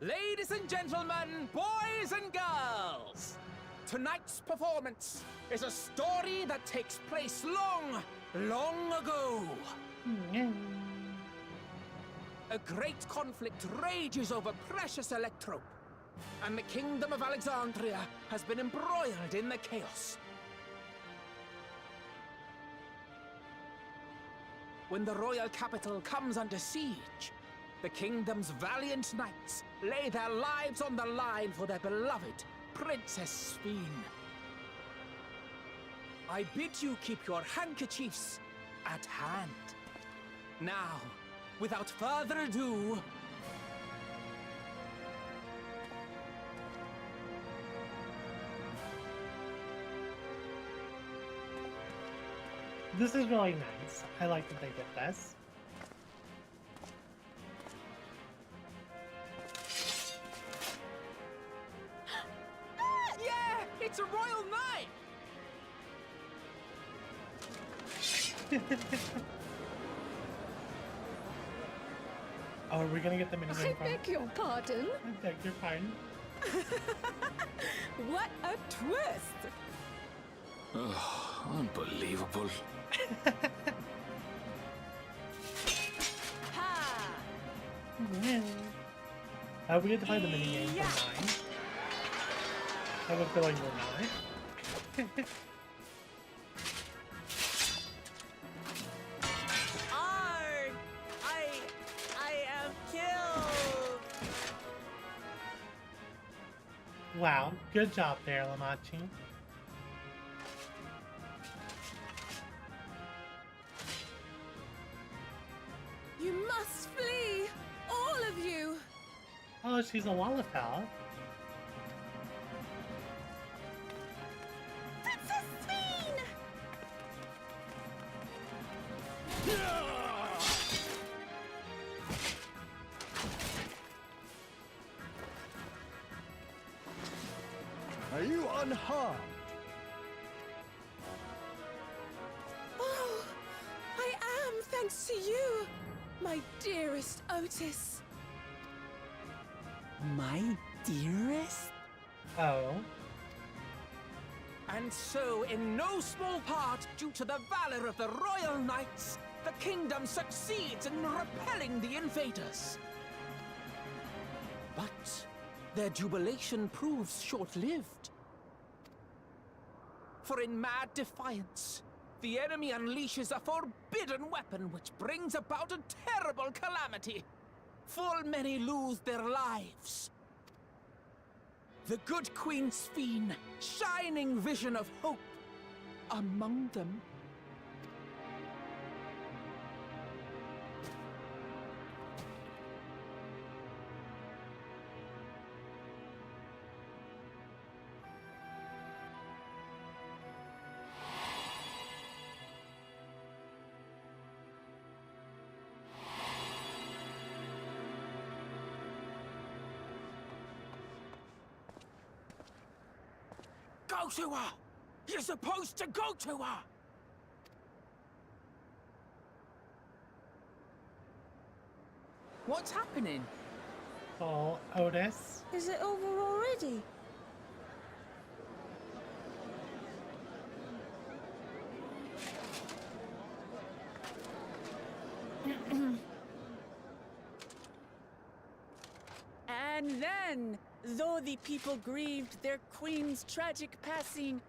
Ladies and gentlemen, boys and girls, tonight's performance is a story that takes place long, long ago. A great conflict rages over precious electrope, and the kingdom of Alexandria has been embroiled in the chaos. When the royal capital comes under siege, the kingdom's valiant knights lay their lives on the line for their beloved Princess Sphene. I bid you keep your handkerchiefs at hand. Now, without further ado, this is really nice. I like that they did this. it's a royal knight! Oh, are we gonna get the mini I beg your pardon? I beg your pardon. What a twist! Oh, unbelievable. We get to play the mini game for 9. I have a feeling we're not. I am killed! Wow, good job there, Lamachi. You must flee! All of you! Oh, she's a Wallafell. Princess Sphene! Are you unharmed? Oh, I am, thanks to you, my dearest Otis. My dearest? Oh. And so, in no small part, due to the valor of the royal knights, the kingdom succeeds in repelling the invaders. But their jubilation proves short-lived. For in mad defiance, the enemy unleashes a forbidden weapon which brings about a terrible calamity. Full many lose their lives. The good Queen Sphene, shining vision of hope, among them. Go to her! You're supposed to go to her! What's happening? Oh, Otis. Is it over already? And then, though the people grieved their queen's tragic passing,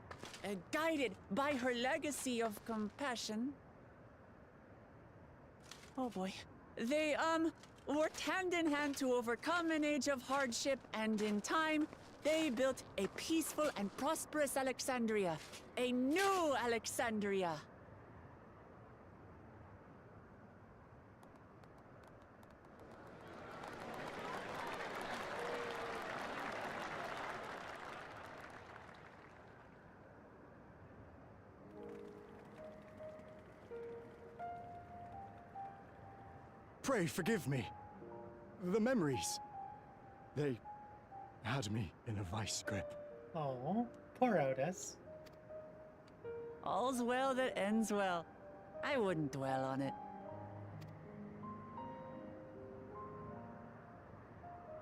guided by her legacy of compassion, oh boy, they, worked hand in hand to overcome an age of hardship, and in time, they built a peaceful and prosperous Alexandria. A new Alexandria. Pray forgive me. The memories. They had me in a vice grip. Oh, poor Otis. All's well that ends well. I wouldn't dwell on it.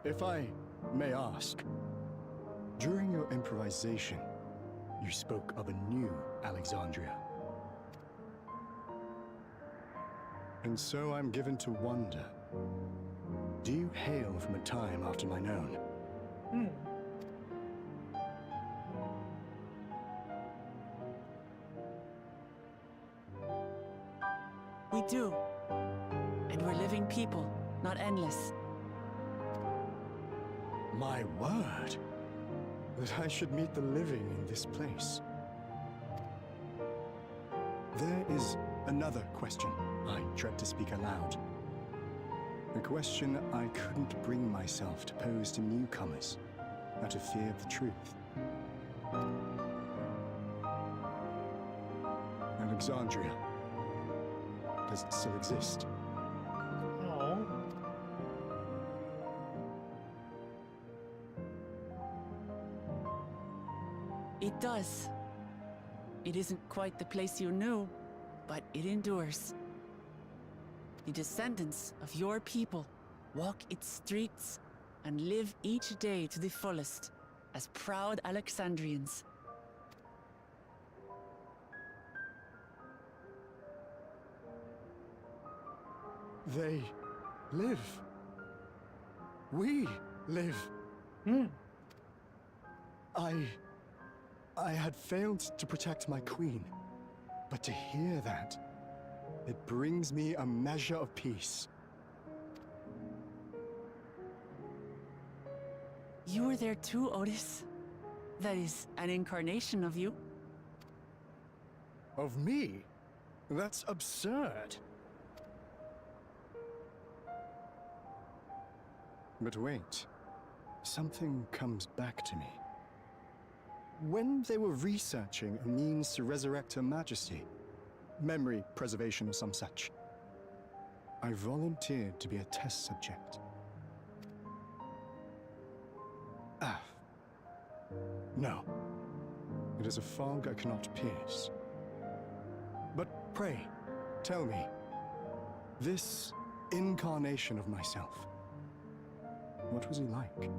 If I may ask, during your improvisation, you spoke of a new Alexandria. And so I'm given to wonder, do you hail from a time after mine own? We do. And we're living people, not endless. My word! That I should meet the living in this place. There is another question I dread to speak aloud. A question I couldn't bring myself to pose to newcomers, out of fear of the truth. Alexandria. Does it still exist? Oh. It does. It isn't quite the place you knew, but it endures. The descendants of your people walk its streets and live each day to the fullest as proud Alexandrians. They live. We live. I had failed to protect my queen, but to hear that, it brings me a measure of peace. You were there too, Otis. That is an incarnation of you. Of me? That's absurd. But wait, something comes back to me. When they were researching a means to resurrect Her Majesty, memory preservation or some such, I volunteered to be a test subject. No. It is a fog I cannot pierce. But pray, tell me, this incarnation of myself, what was he like?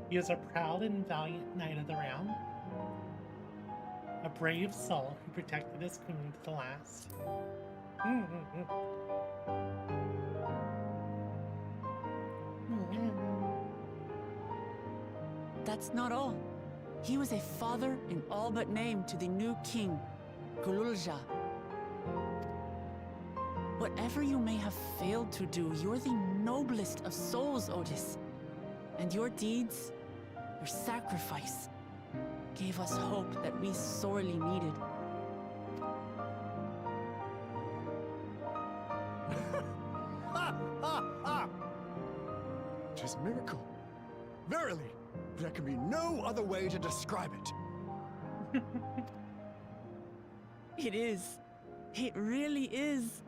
He is a proud and valiant knight of the realm, a brave soul who protected his queen to the last. That's not all. He was a father in all but name to the new king, Guloolja. Whatever you may have failed to do, you're the noblest of souls, Otis. And your deeds, your sacrifice, gave us hope that we sorely needed. It is a miracle. Verily, there can be no other way to describe it. It is. It really is.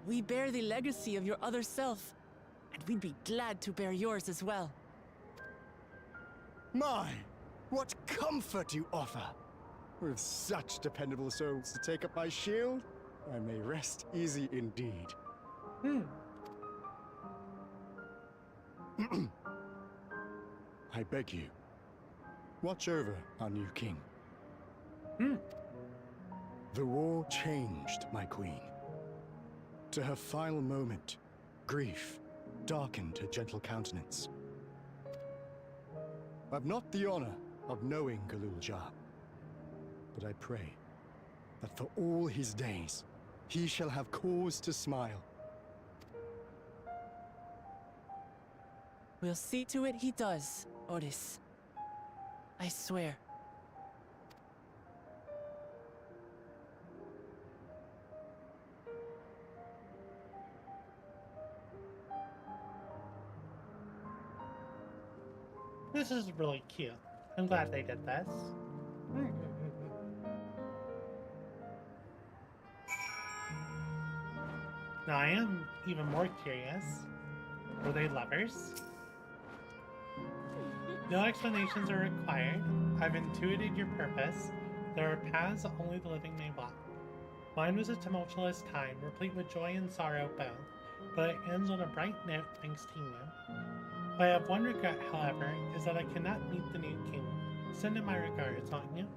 We bear the legacy of your other self, and we'd be glad to bear yours as well. My, what comfort you offer! With such dependable souls to take up my shield, I may rest easy indeed. I beg you, watch over our new king. The war changed my queen. To her final moment, grief darkened her gentle countenance. I've not the honor of knowing Guloolja, but I pray that for all his days, he shall have cause to smile. We'll see to it he does, Otis. I swear. This is really cute. I'm glad they did this. Now I am even more curious. Were they lovers? No explanations are required. I've intuited your purpose. There are paths only the living may walk. Mine was a tumultuous time, replete with joy and sorrow both, but it ends on a bright note thanks to you. I have one regret, however, is that I cannot meet the new king. Send him my regards, won't you?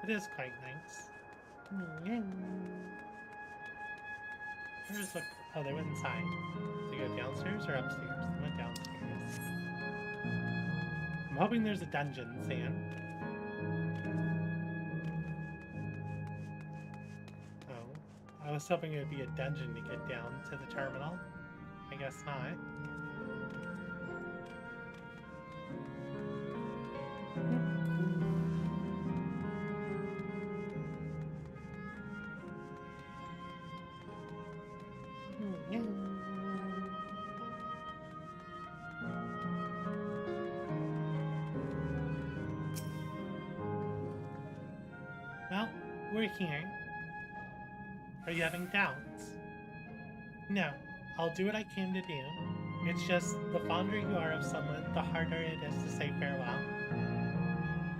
It is quite nice. Where's the... Oh, they went inside. They go downstairs or upstairs? They went downstairs. I'm hoping there's a dungeon soon. Oh, I was hoping it would be a dungeon to get down to the terminal. I guess not. Well, we're here. Are you having doubts? No, I'll do what I came to do. It's just, the fonder you are of someone, the harder it is to say farewell.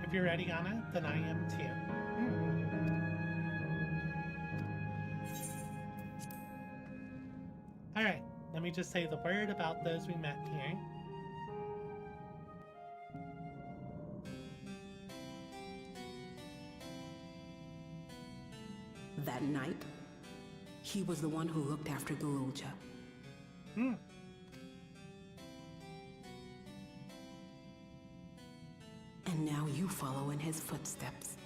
If you're ready, Anna, then I am too. Alright, let me just say the word about those we met here. That night, he was the one who looked after Guloolja. And now you follow in his footsteps.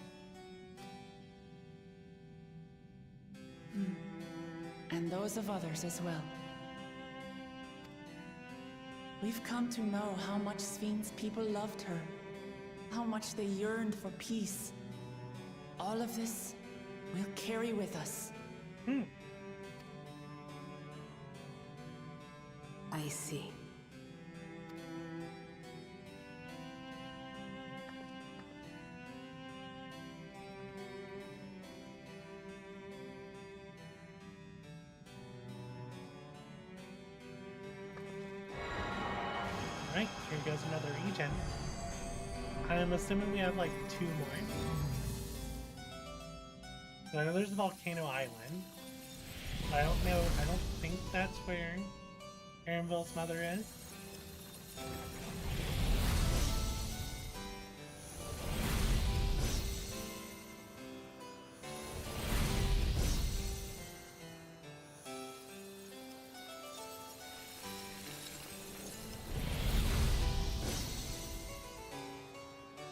And those of others as well. We've come to know how much Sphyn's people loved her, how much they yearned for peace. All of this we'll carry with us. I see. Alright, here goes another region. I'm assuming we have like 2 more. So I know there's a volcano island. I don't know, I don't think that's where Erenvil's mother is.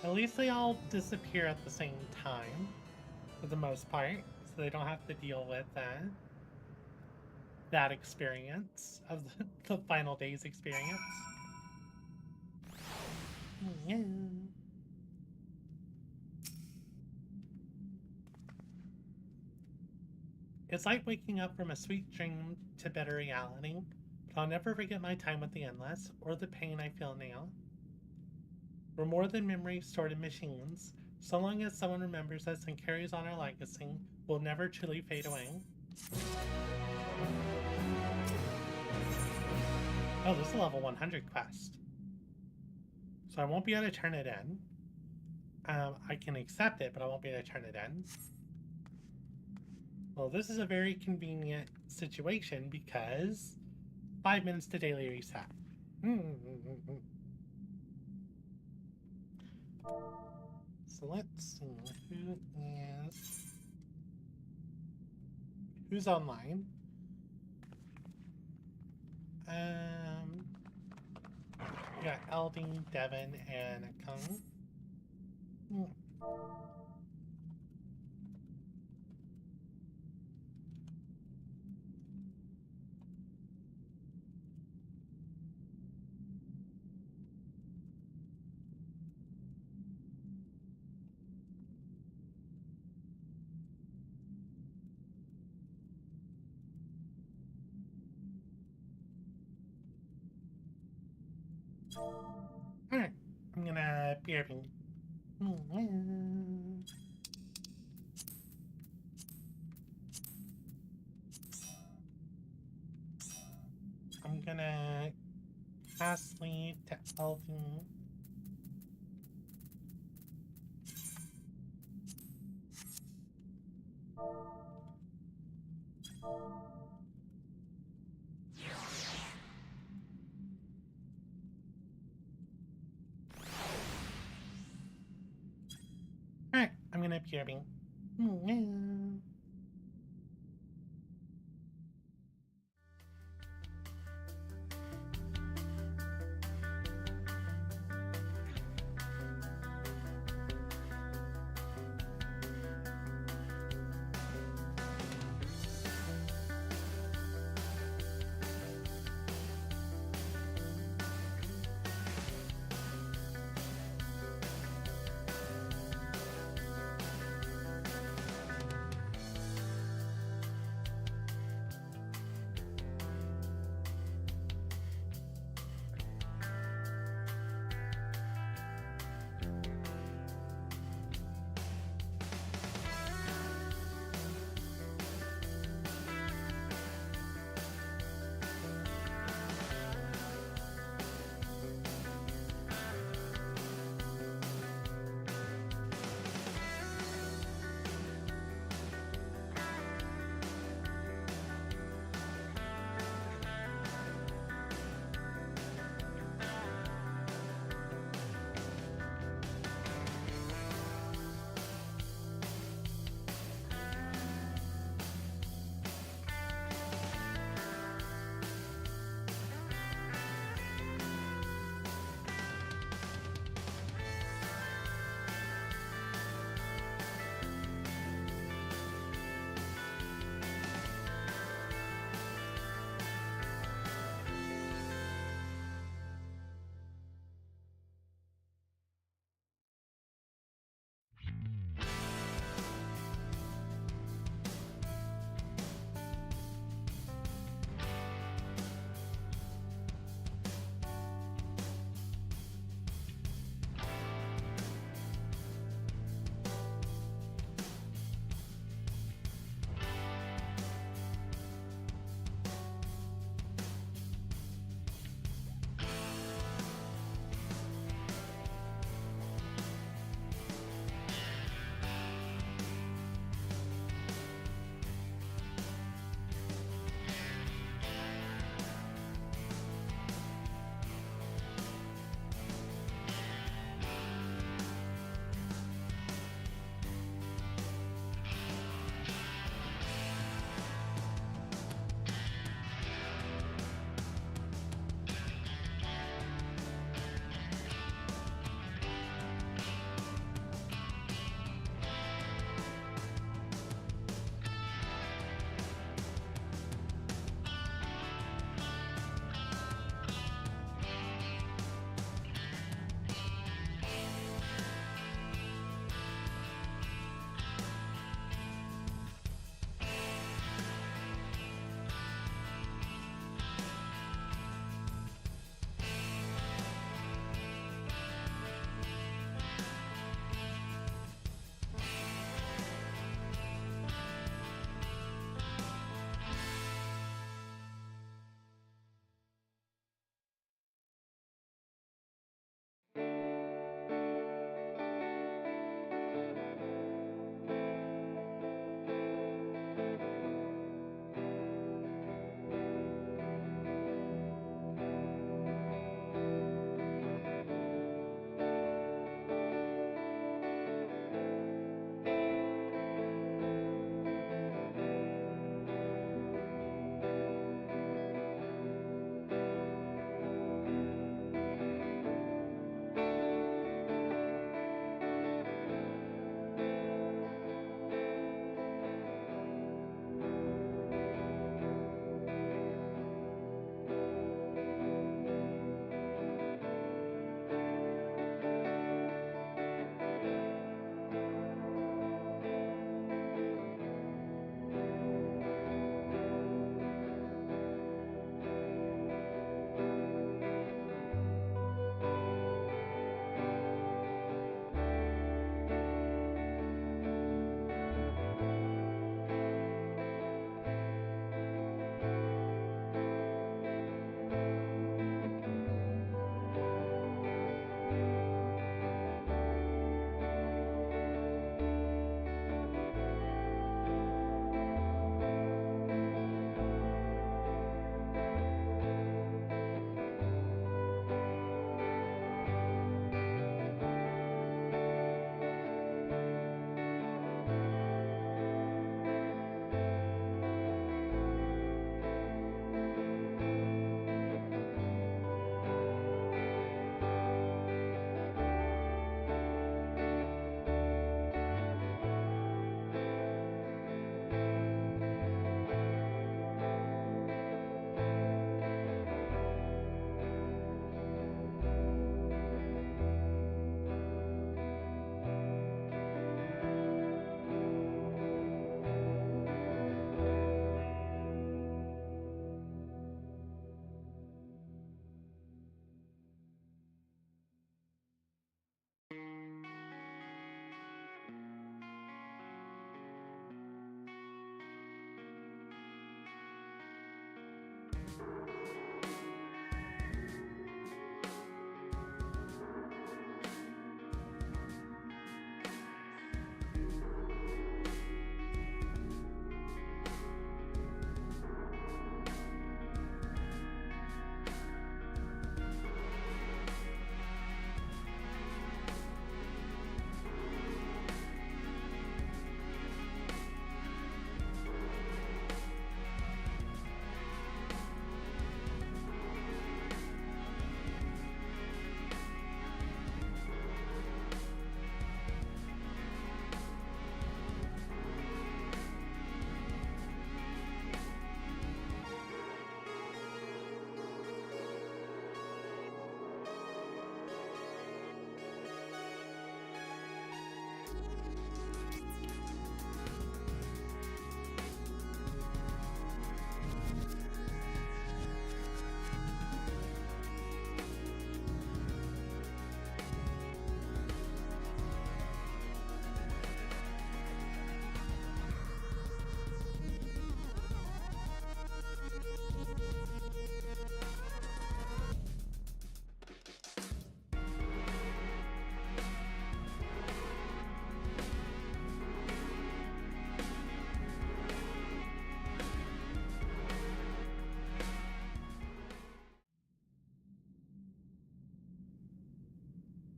At least they all disappear at the same time, for the most part, so they don't have to deal with that experience of the final day's experience. Yeah. It's like waking up from a sweet dream to better reality, but I'll never forget my time with the Endless, or the pain I feel now. We're more than memories stored in machines. So long as someone remembers us and carries on our legacy, we'll never truly fade away. Oh, this is a level 100 quest. So I won't be able to turn it in. I can accept it, but I won't be able to turn it in. Well, this is a very convenient situation because 5 minutes to daily reset. So let's see who's online. We got Elding, Devin, and Kung. Alright, I'm gonna BRB. I'm gonna pass lead to Elvin. Alright, I'm gonna BRB.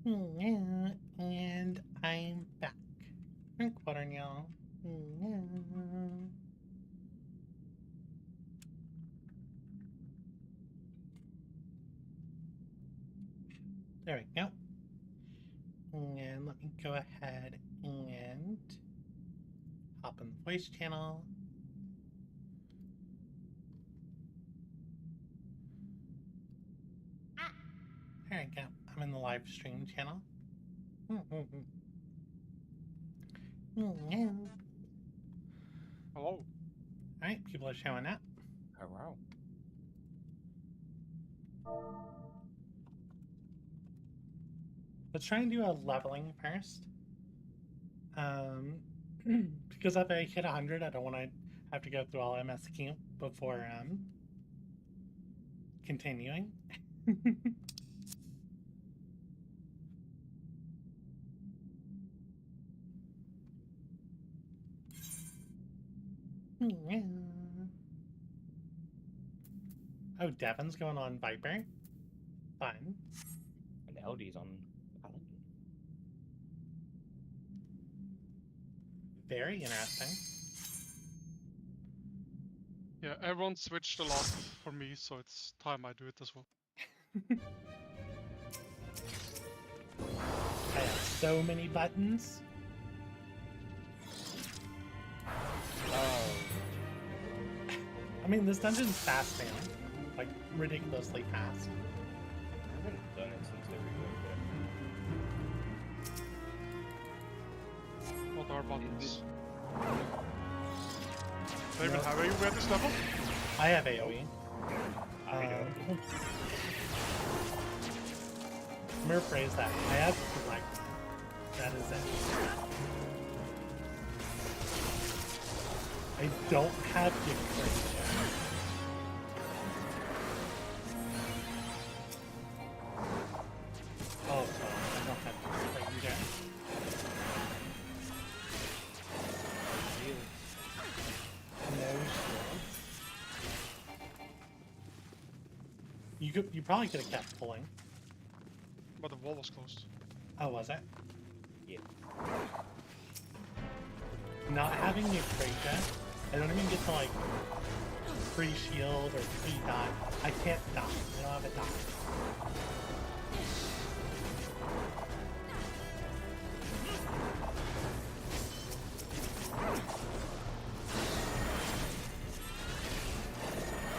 And I'm back. Drink water, y'all. There we go. And let me go ahead and hop in the voice channel. There we go. I'm in the live stream channel. Hello. Alright, people are showing up. Oh, wow. Let's try and do a leveling first. Because if I hit 100, I don't want to have to go through all MSQ before continuing. Oh, Devin's going on Viper. Fun. And LD's on Paladin. Very interesting. Yeah, everyone switched a lot for me, so it's time I do it as well. I have so many buttons. Oh. I mean, this dungeon's fast now. Like, ridiculously fast. I haven't done it since they removed it. What are buttons? Do they even have AoE at this level? I have AoE. I'm gonna phrase that. I have select. That is it. I don't have gift. Oh, I don't have gift either. No shield. You probably could have kept pulling. But the wall was closed. Oh, was it? Yeah. Not having the Kraken, I don't even get to like free shield or free dodge. I can't dodge. I don't have a dodge.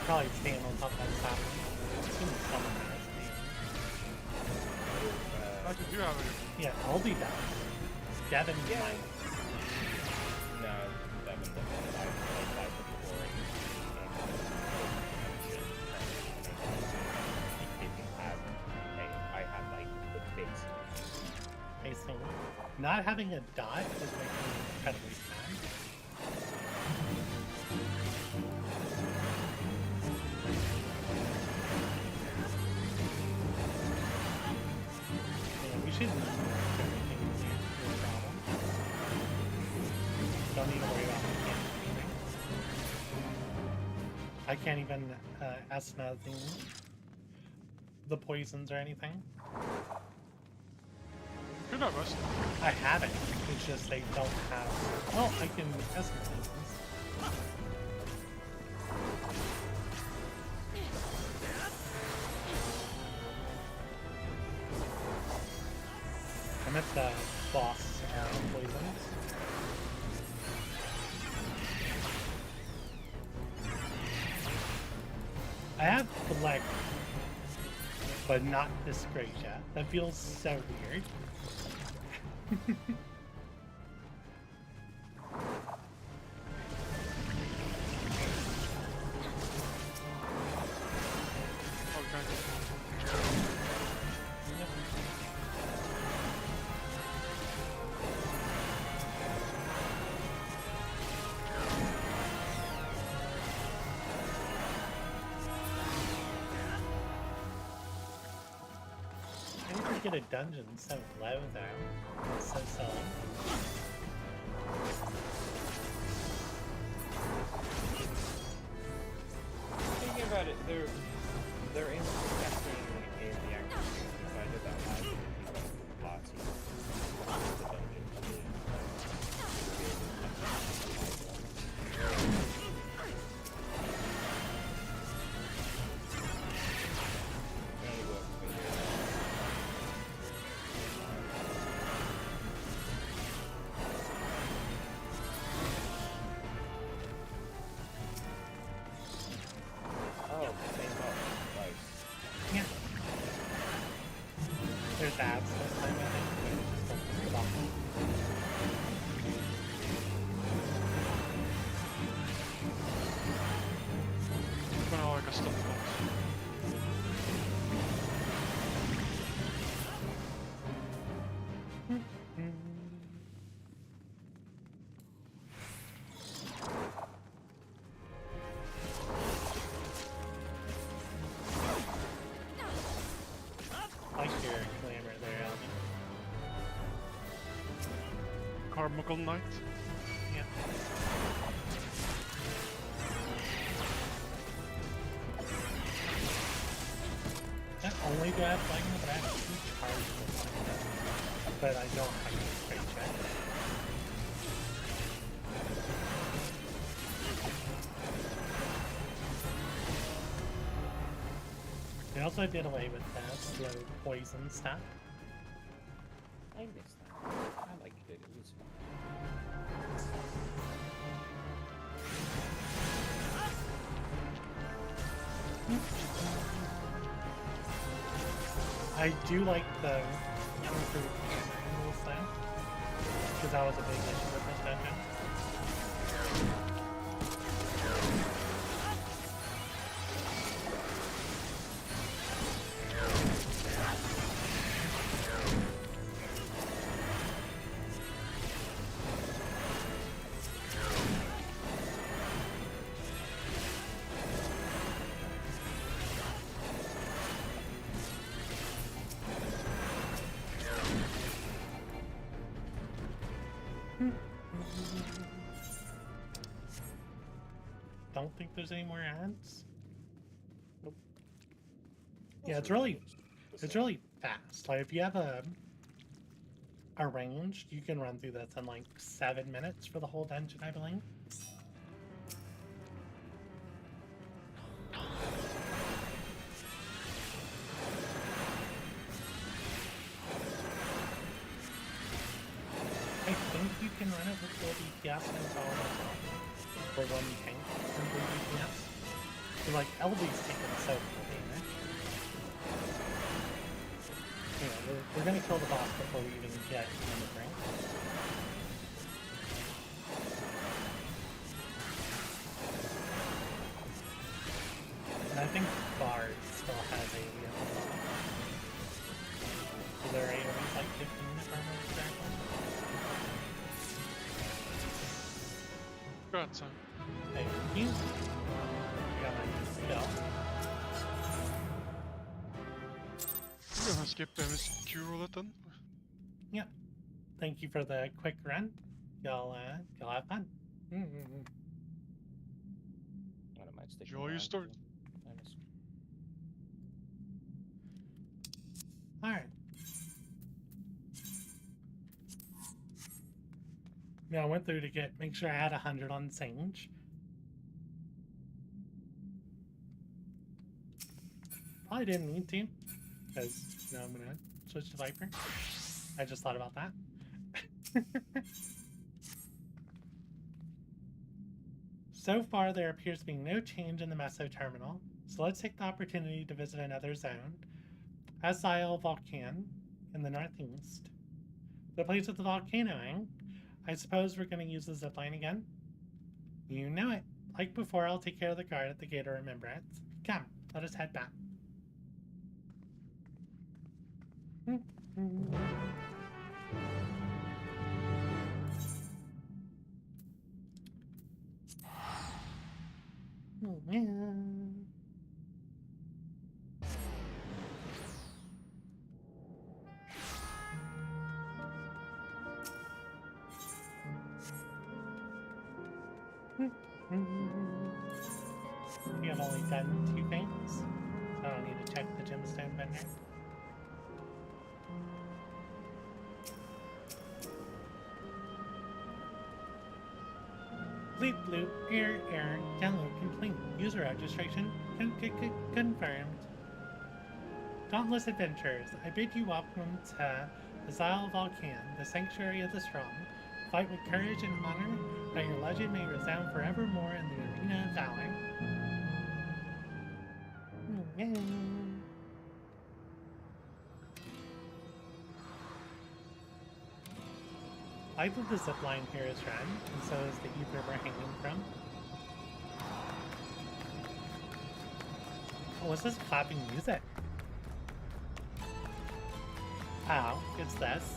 Probably stand on top of that top. I can do have it. Yeah, I'll be back. Devin, yeah. Might. No, Devin doesn't like before. I have like the base. Okay, so not having a dot is making me incredibly sad. We should don't need to worry about anything. I can't even ask nothing, the poisons or anything. You're not rusty. I haven't. It's just they don't have. Well, I can ask poisons. I'm at the boss poisons. I have Black, but not Disgracia. That feels so weird. Get a dungeon so low though. It's so solid. Thinking about it, they're intersecting in the actual I did that last stabs this time, I think. But it just doesn't stop. Well, I guess that's not. Like your glamour there, Alvin. Carmichael Knight. Yeah. Not only do I have lightning, but I have 2 charges of lightning. But I don't have any straight check. They also did away with that slow poison stuff. I missed that. I liked it. It was I do like the improved camera rules though, because that was a big issue with this dungeon. Don't think there's any more ads. Nope. Yeah, it's really fast. Like if you have a ranged, you can run through this in like 7 minutes for the whole dungeon, I believe. I think you can run it with full DPS and it's all for one tank and 3 DPS. So like LV's taking so full damage. Yeah, we're gonna kill the boss before we even get in the ring. And I think Bard still has AoE on the bottom. So their AoE is like 15 if I remember correctly. Good, son. Thank you. We got my new skill. We're gonna skip the MSQ roulette then. Yep. Thank you for the quick run. Y'all have fun. I don't mind sticking Enjoy your around story. for MSQ. Alright. Yeah, I went through to make sure I had 100 on Sage. Probably didn't need to, because now I'm gonna switch to Viper. I just thought about that. So far, there appears to be no change in the Meso terminal, so let's take the opportunity to visit another zone, Asile Volcan in the northeast. The place with the volcano, eh? I suppose we're going to use the zipline again? You know it. Like before, I'll take care of the guard at the gate of remembrance. Come, let us head back. We have only done 2 things, so I don't need to check the gemstone vendor. Bleep bloop, error, download complete. User registration confirmed. Dauntless adventurers, I bid you welcome to Asile Volcan, the sanctuary of the strong. Fight with courage and honor, that your legend may resound forevermore in the arena of valor. I think the zip line here is red, and so is the ether we're hanging from. Oh, what's this clapping music? Oh, it's this.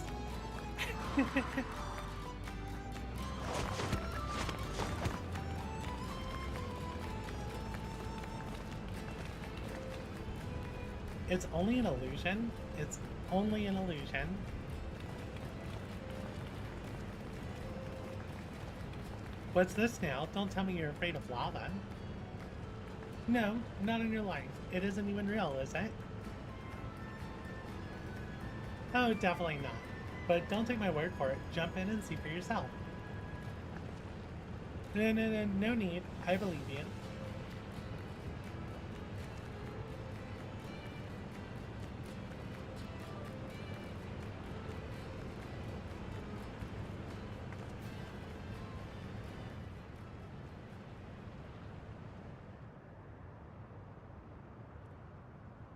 It's only an illusion. It's only an illusion. What's this now? Don't tell me you're afraid of lava. No, not in your life. It isn't even real, is it? Oh, definitely not. But don't take my word for it. Jump in and see for yourself. No need. I believe you.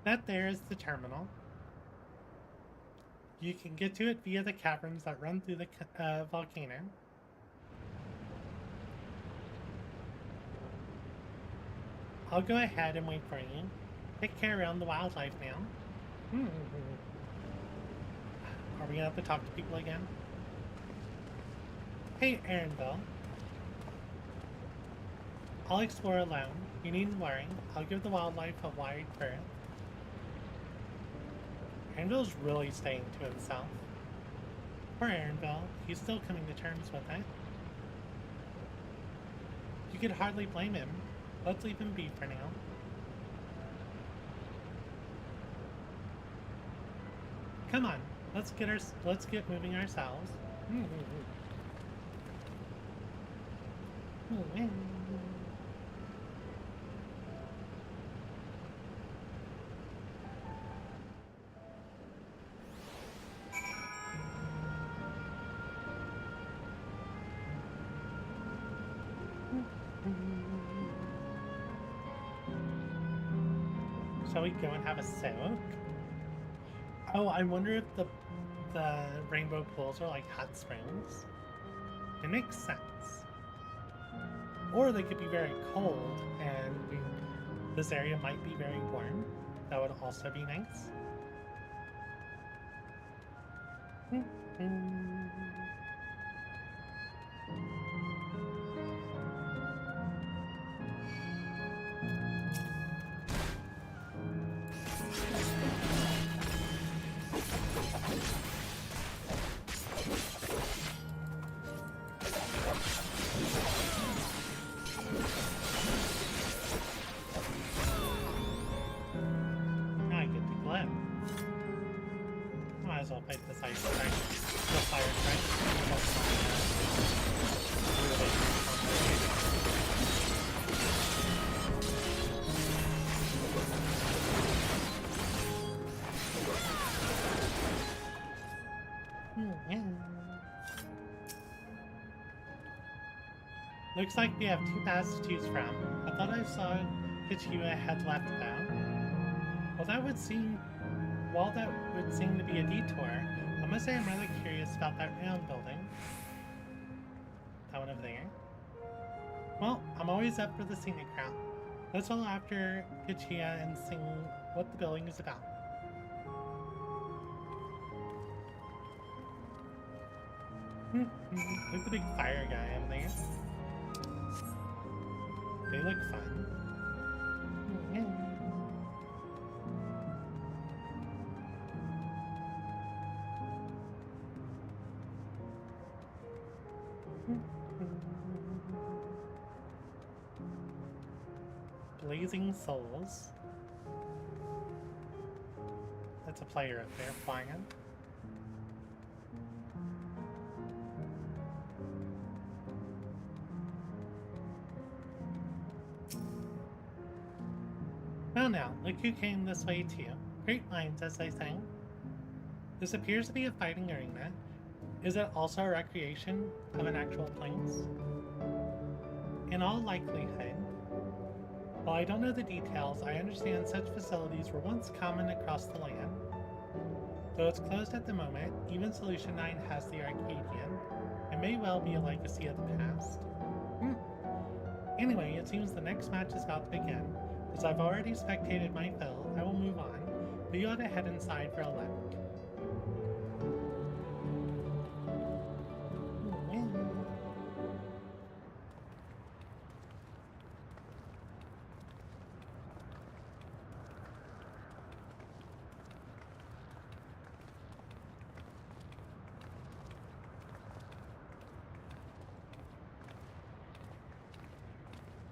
That there is the terminal. You can get to it via the caverns that run through the volcano. I'll go ahead and wait for you. Take care around the wildlife now. Are we gonna have to talk to people again? Hey, ENvtuber. I'll explore alone. You needn't worry. I'll give the wildlife a wide berth. ENvtuber's really staying to himself. Poor ENvtuber, he's still coming to terms with it. You could hardly blame him. Let's leave him be for now. Come on, let's get moving ourselves. Shall we go and have a soak? Oh, I wonder if the rainbow pools are like hot springs. It makes sense. Or they could be very cold, and this area might be very warm. That would also be nice. Looks like we have two paths to choose from. I thought I saw Pictomancer had left though. While that would seem to be a detour, I must say I'm rather curious about that round building. That one over there. Well, I'm always up for the scenic route. Let's follow after Pictomancer and see what the building is about. Look at the big fire guy over there. They look fun. Blazing Souls. That's a player up there flying in. Well now, look who came this way too. Great minds, as they say. This appears to be a fighting arena. Is it also a recreation of an actual place? In all likelihood. While I don't know the details, I understand such facilities were once common across the land. Though it's closed at the moment, even Solution 9 has the Arcadian. It may well be a legacy of the past. Anyway, it seems the next match is about to begin. As I've already spectated my fill, I will move on, but you ought to head inside for a look.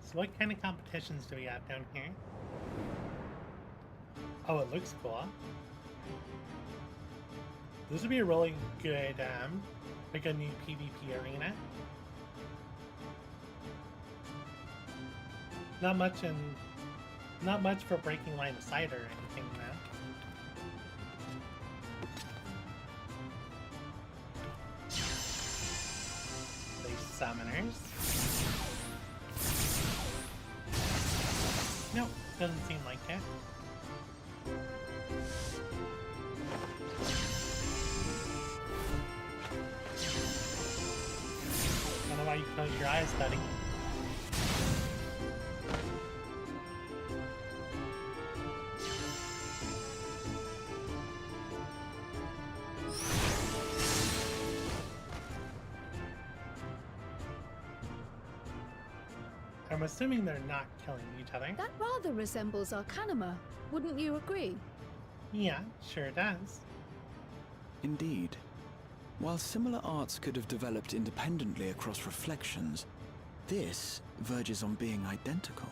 So what kind of competitions do we have down here? Oh, it looks cool. This would be a really good, like a new PvP arena. Not much for breaking line of sight or anything, though. These summoners. Nope, doesn't seem like it. Don't know why you close your eyes, buddy. I'm assuming they're not killing each other. That rather resembles Arcanima, wouldn't you agree? Yeah, sure does. Indeed. While similar arts could have developed independently across reflections, this verges on being identical.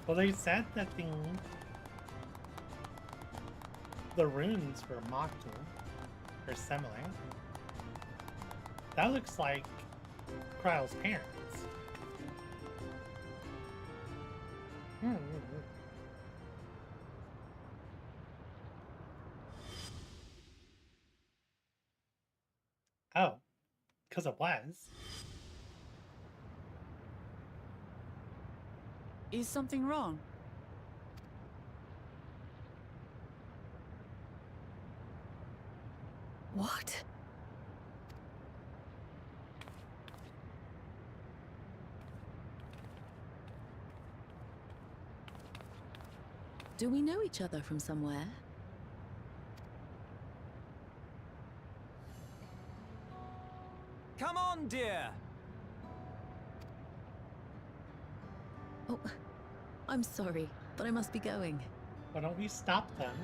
Well, they said that the runes were mocking, or similar. That looks like Kryle's parents. Oh, because it was. Is something wrong? What? Do we know each other from somewhere? Come on, dear! Oh, I'm sorry, but I must be going. Why don't we stop them?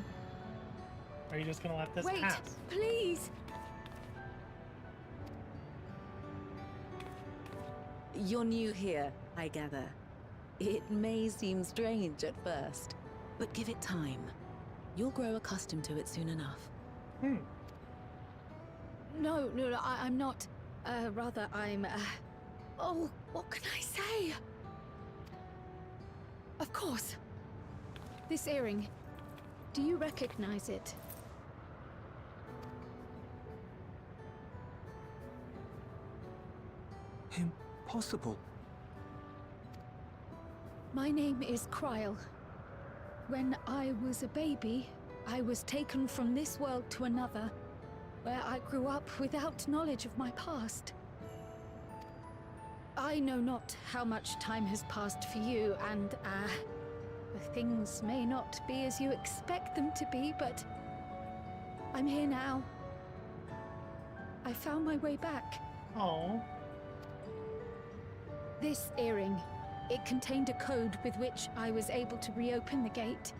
Or are you just gonna let this pass? Wait, please! You're new here, I gather. It may seem strange at first, but give it time. You'll grow accustomed to it soon enough. No, I'm not. Rather, I'm, Oh, what can I say? Of course. This earring. Do you recognize it? Impossible. My name is Kryle. When I was a baby, I was taken from this world to another, where I grew up without knowledge of my past. I know not how much time has passed for you, and, things may not be as you expect them to be, but I'm here now. I found my way back. Oh. This earring, it contained a code with which I was able to reopen the gate.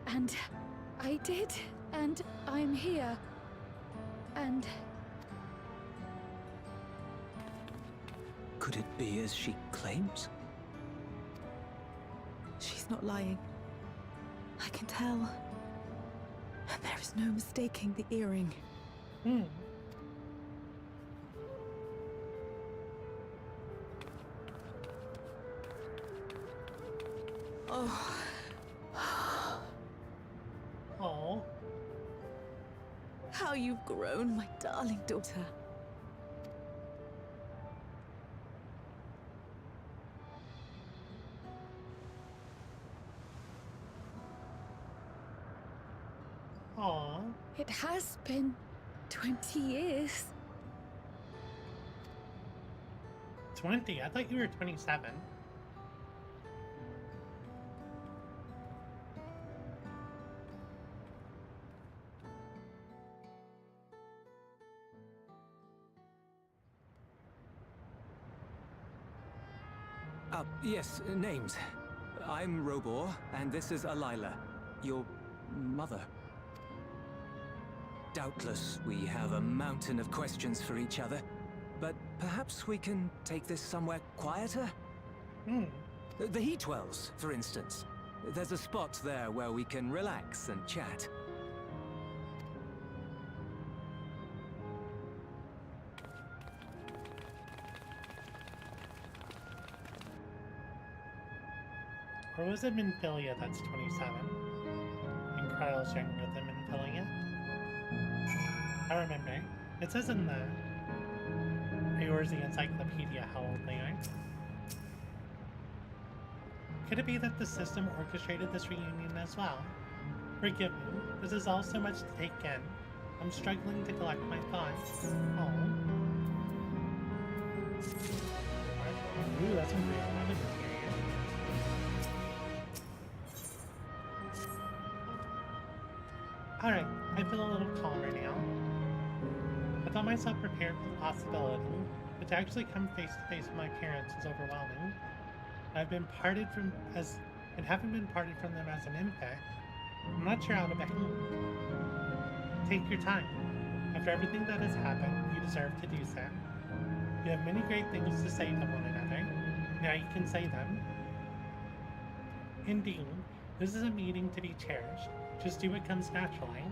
And I did, and I'm here. And... Could it be as she claims? She's not lying. I can tell. And there is no mistaking the earring. Oh. Oh. How you've grown, my darling daughter. Aw. It has been 20 years. 20? I thought you were 27. Yes, names. I'm Robor, and this is Alila, your mother. Doubtless, we have a mountain of questions for each other, but perhaps we can take this somewhere quieter? The Heat Wells, for instance. There's a spot there where we can relax and chat. Or was it Minfilia that's 27? And Kryle's younger than Minfilia? I remember. It says in the Eorzea Encyclopedia how old they are. Could it be that the system orchestrated this reunion as well? Forgive me, this is all so much to take in. I'm struggling to collect my thoughts. Oh. Ooh, that's a real one. Alright, I feel a little calmer now. I thought myself prepared for the possibility, but to actually come face to face with my parents is overwhelming. I've been parted from and haven't been parted from them as an infant. I'm not sure how to behave. Take your time. After everything that has happened, you deserve to do so. You have many great things to say to one another. Now you can say them. Indeed, this is a meeting to be cherished. Just do what comes naturally.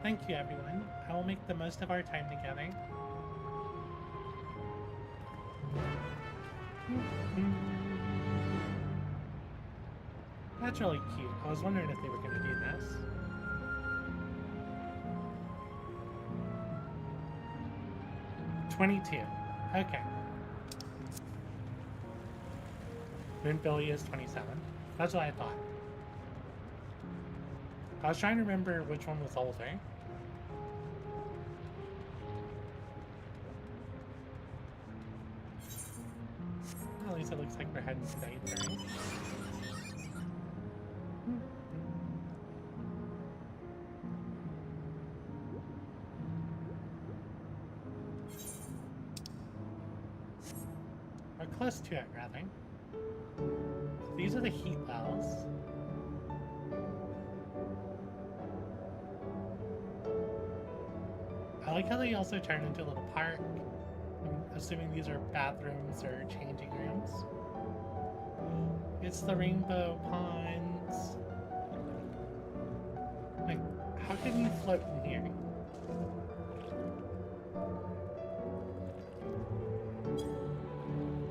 Thank you, everyone. I will make the most of our time together. That's really cute. I was wondering if they were going to do this. $22. Okay. Minfilia is 27. That's what I thought. I was trying to remember which one was older. Well, at least it looks like we're heading to the 8th range. Or close to it, rather. These are the Heat Wells. I like how they also turn into a little park. I'm assuming these are bathrooms or changing rooms. It's the Rainbow Ponds. Like, how can you float in here?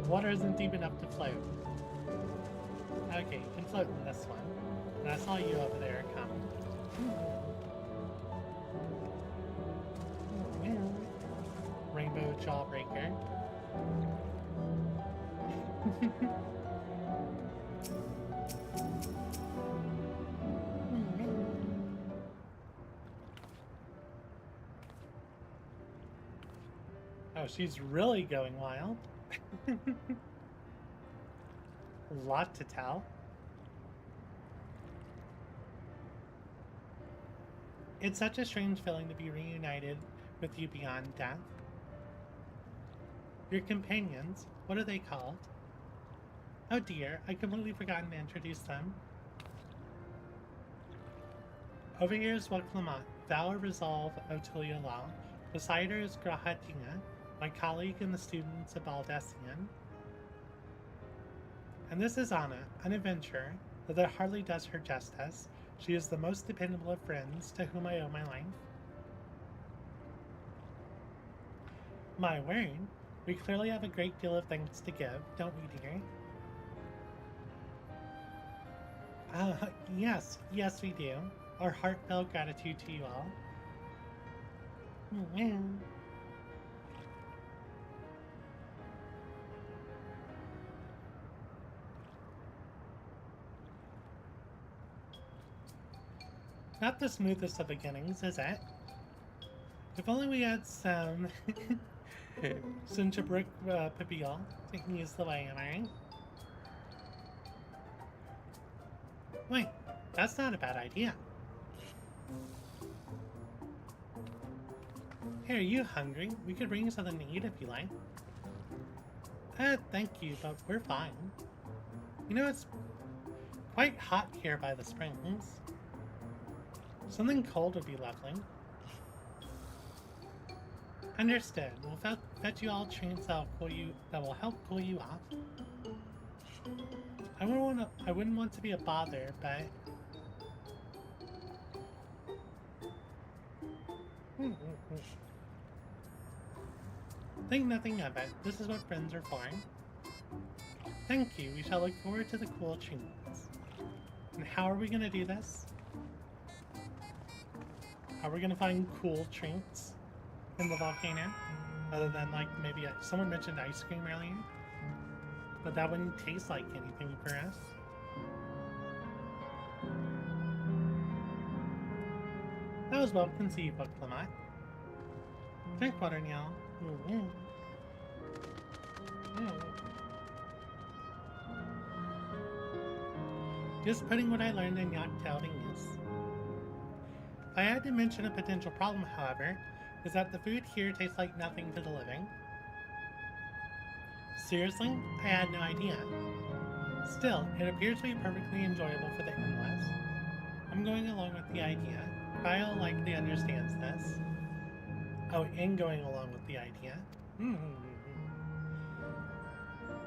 Water isn't deep enough to float. Okay, you can float in this one. And I saw you over there come. Rainbow Jawbreaker. Oh, she's really going wild. A lot to tell. It's such a strange feeling to be reunited with you beyond death. Your companions, what are they called? Oh dear, I'd completely forgotten to introduce them. Over here is Wuklamot, thou are Resolve Otulia Law. Beside her is Grahatina, my colleague and the students of Baldessian. And this is Anna, an adventurer, though that hardly does her justice. She is the most dependable of friends to whom I owe my life. My word, we clearly have a great deal of thanks to give, don't we, dear? Yes we do. Our heartfelt gratitude to you all. Not the smoothest of beginnings, is it? If only we had some Sunchabrick Pipial taking use the way, am I right? Wait, that's not a bad idea. Hey, are you hungry? We could bring you something to eat if you like. Thank you, but we're fine. You know, it's quite hot here by the springs. Something cold would be lovely. Understood. We'll fetch you all drinks that will help cool you off. I wouldn't want to be a bother, but think nothing of it. This is what friends are for. Thank you. We shall look forward to the cool treats. And how are we gonna do this? How are we gonna find cool treats in the volcano? Other than, like, maybe someone mentioned ice cream earlier, but that wouldn't taste like anything for us. That was well conceived, Pictomancer. Drink water, nyall. Just putting what I learned in Yachtell to use. If I had to mention a potential problem, however, is that the food here tastes like nothing to the living. Seriously? I had no idea. Still, it appears to be perfectly enjoyable for the endless. I'm going along with the idea. Kyle likely understands this. Oh, and going along with the idea.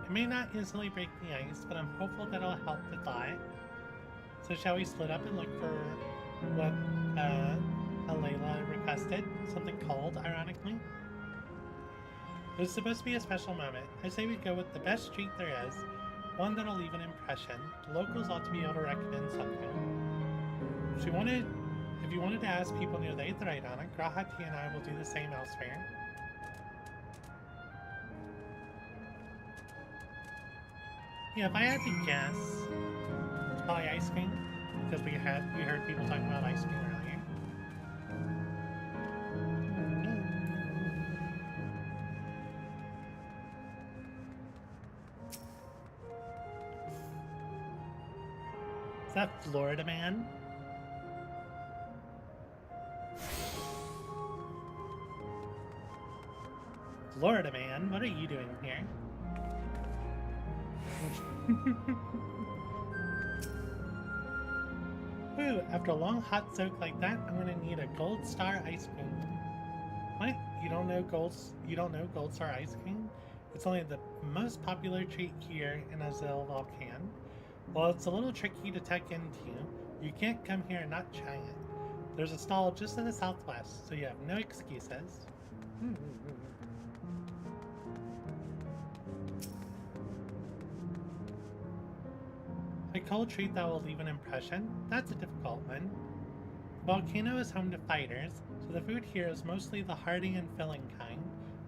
It may not instantly break the ice, but I'm hopeful that it'll help to thaw it. So shall we split up and look for what Alayla requested? Something cold, ironically. It was supposed to be a special moment. I say we go with the best treat there is, one that'll leave an impression. The locals ought to be able to recommend something. If you wanted to ask people near the Aetherite on it, Grahati and I will do the same elsewhere. Yeah, if I had to guess, it's probably ice cream, because we heard people talking about ice cream earlier. Is that Florida Man? Florida Man, what are you doing here? Whew, after a long hot soak like that, I'm gonna need a gold star ice cream. What? You don't know gold star ice cream? It's only the most popular treat here in LvL. Well, it's a little tricky to tuck into. You can't come here and not try it. There's a stall just to the southwest, so you have no excuses. A cold treat that will leave an impression? That's a difficult one. The volcano is home to fighters, so the food here is mostly the hearty and filling kind.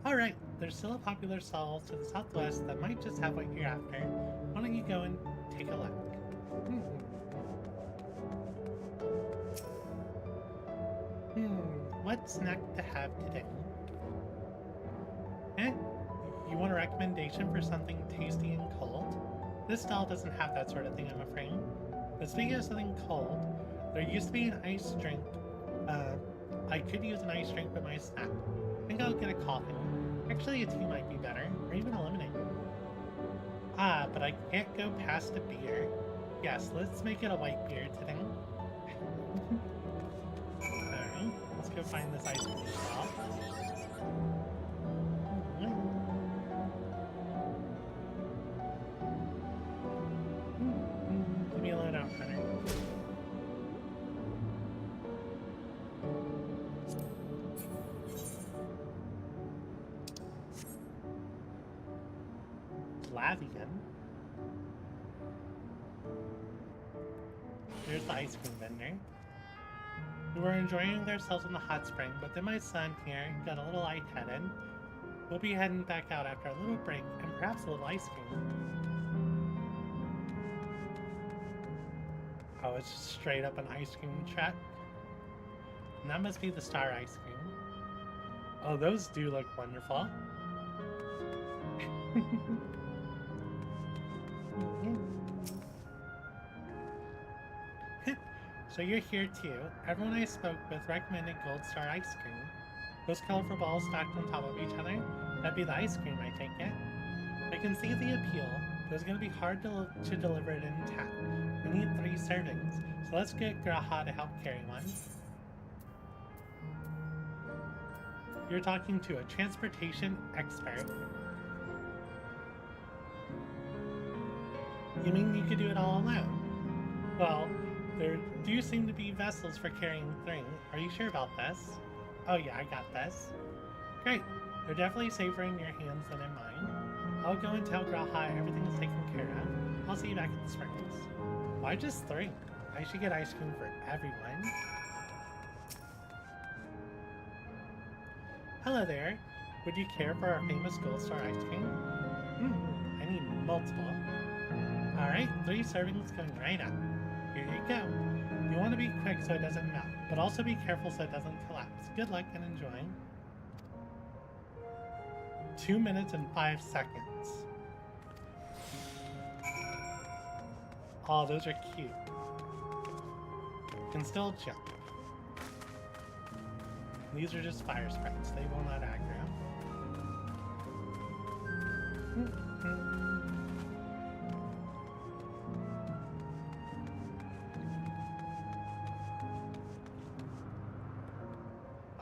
Alright, there's still a popular stall to the southwest that might just have what you're after. Why don't you go and take a look? What snack to have today? You want a recommendation for something tasty and cold? This stall doesn't have that sort of thing, I'm afraid. But speaking of something cold, there used to be an ice drink. I could use an ice drink with my snack. I think I'll get a coffee. Actually, a tea might be better, or even a lemonade. Ah, but I can't go past a beer. Yes, let's make it a white beer today. Alright, let's go find this ice cream stall. Leave me alone, Outrunner. Lavian. There's the ice cream vendor. We were enjoying ourselves in the hot spring, but then my son here got a little lightheaded. We'll be heading back out after a little break and perhaps a little ice cream. Oh, it's just straight up an ice cream truck. And that must be the star ice cream. Oh, those do look wonderful. So you're here too. Everyone I spoke with recommended gold star ice cream. Those colorful balls stacked on top of each other, that'd be the ice cream, I take it. I can see the appeal, but it's going to be hard to deliver it intact. We need 3 servings, so let's get Graha to help carry one. You're talking to a transportation expert. You mean you could do it all alone? Well, there do seem to be vessels for carrying things. Are you sure about this? Oh yeah, I got this. Great. They're definitely safer in your hands than in mine. I'll go and tell Graha everything is taken care of. I'll see you back at the springs. Why just 3? I should get ice cream for everyone. Hello there. Would you care for our famous gold star ice cream? I need multiple. Alright, 3 servings going right up. Here you go. You want to be quick so it doesn't melt, but also be careful so it doesn't collapse. Good luck and enjoy. 2 minutes and 5 seconds. Oh, those are cute. Can still jump. These are just fire sprites. They will not aggro.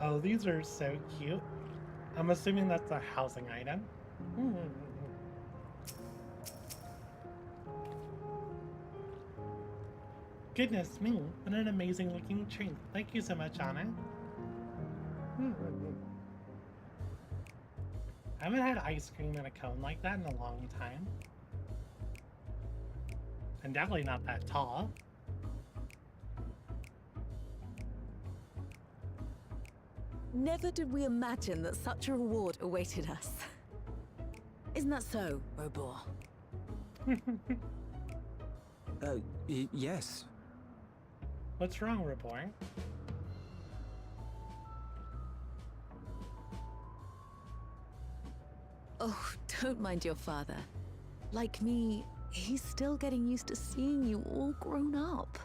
Oh, these are so cute. I'm assuming that's a housing item. Goodness me, what an amazing looking tree. Thank you so much, Anna. I haven't had ice cream in a cone like that in a long time. And definitely not that tall. Never did we imagine that such a reward awaited us. Isn't that so, Robor? Yes. What's wrong, Reborn? Oh, don't mind your father. Like me, he's still getting used to seeing you all grown up.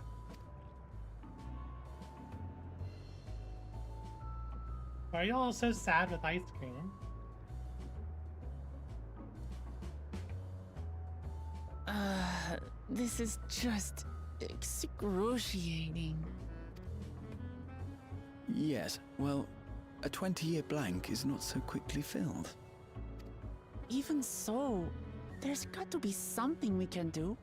Why are you all so sad with ice cream? This is just excruciating. Yes, well, a 20-year blank is not so quickly filled. Even so, there's got to be something we can do.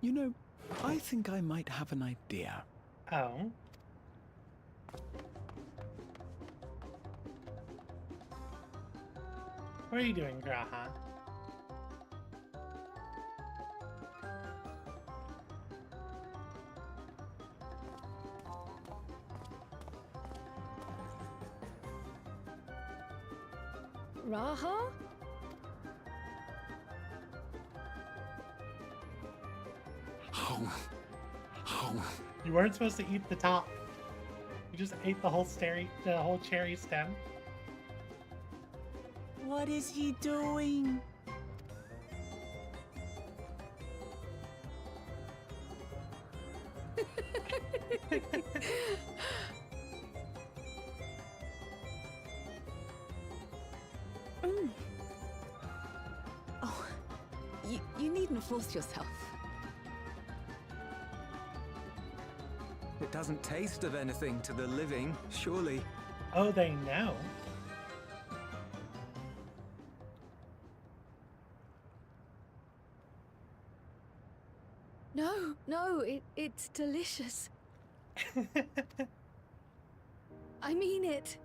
You know, I think I might have an idea. Oh? What are you doing, Graha? Raha? You weren't supposed to eat the top. You just ate the whole cherry stem. What is he doing? Oh, you needn't force yourself. It doesn't taste of anything to the living, surely. Oh, they know. No, it's delicious. I mean it.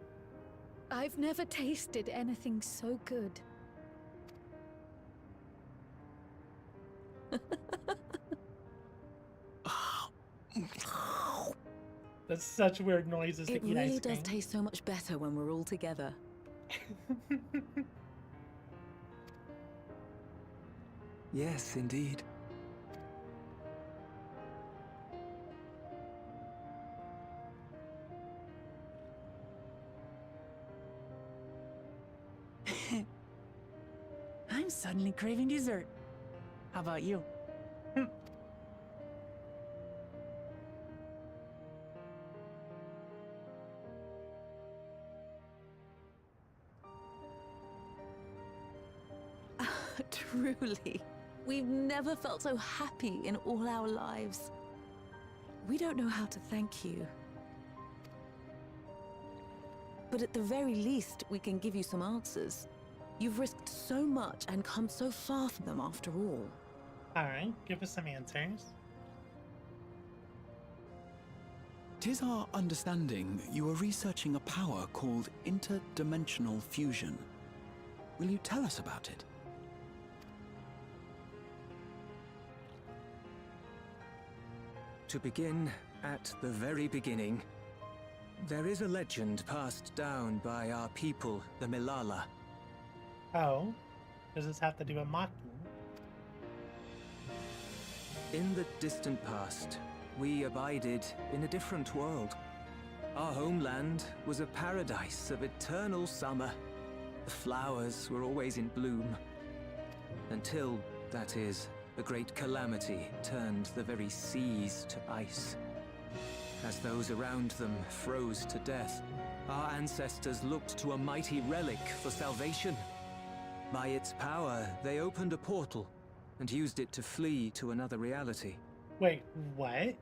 I've never tasted anything so good. That's such weird noises to eat ice cream. It really does taste so much better when we're all together. Yes, indeed. I'm suddenly craving dessert. How about you? Truly, we've never felt so happy in all our lives. We don't know how to thank you. But at the very least, we can give you some answers. You've risked so much and come so far from them after all. Alright, give us some answers. 'Tis our understanding you are researching a power called interdimensional fusion. Will you tell us about it? To begin at the very beginning, there is a legend passed down by our people, the Milala. Oh, does this have to do with Maki? In the distant past, we abided in a different world. Our homeland was a paradise of eternal summer. The flowers were always in bloom. Until, that is, a great calamity turned the very seas to ice. As those around them froze to death, our ancestors looked to a mighty relic for salvation. By its power, they opened a portal and used it to flee to another reality. Wait, what?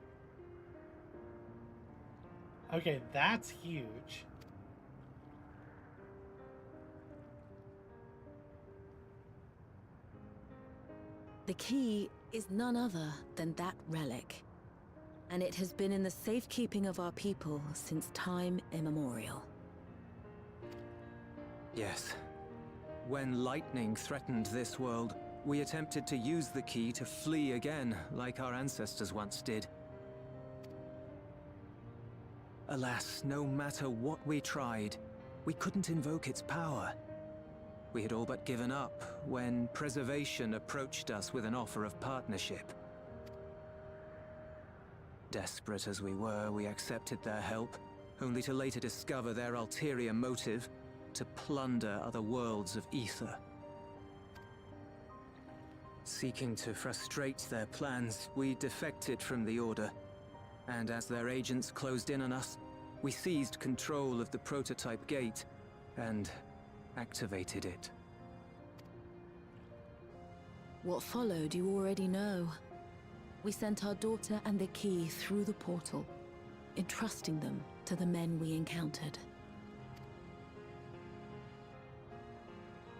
Okay, that's huge. The key is none other than that relic. And it has been in the safekeeping of our people since time immemorial. Yes. When lightning threatened this world, we attempted to use the key to flee again, like our ancestors once did. Alas, no matter what we tried, we couldn't invoke its power. We had all but given up when Preservation approached us with an offer of partnership. Desperate as we were, we accepted their help, only to later discover their ulterior motive, to plunder other worlds of ether. Seeking to frustrate their plans, we defected from the Order, and as their agents closed in on us, we seized control of the prototype gate and activated it. What followed you already know. We sent our daughter and the key through the portal, entrusting them to the men we encountered.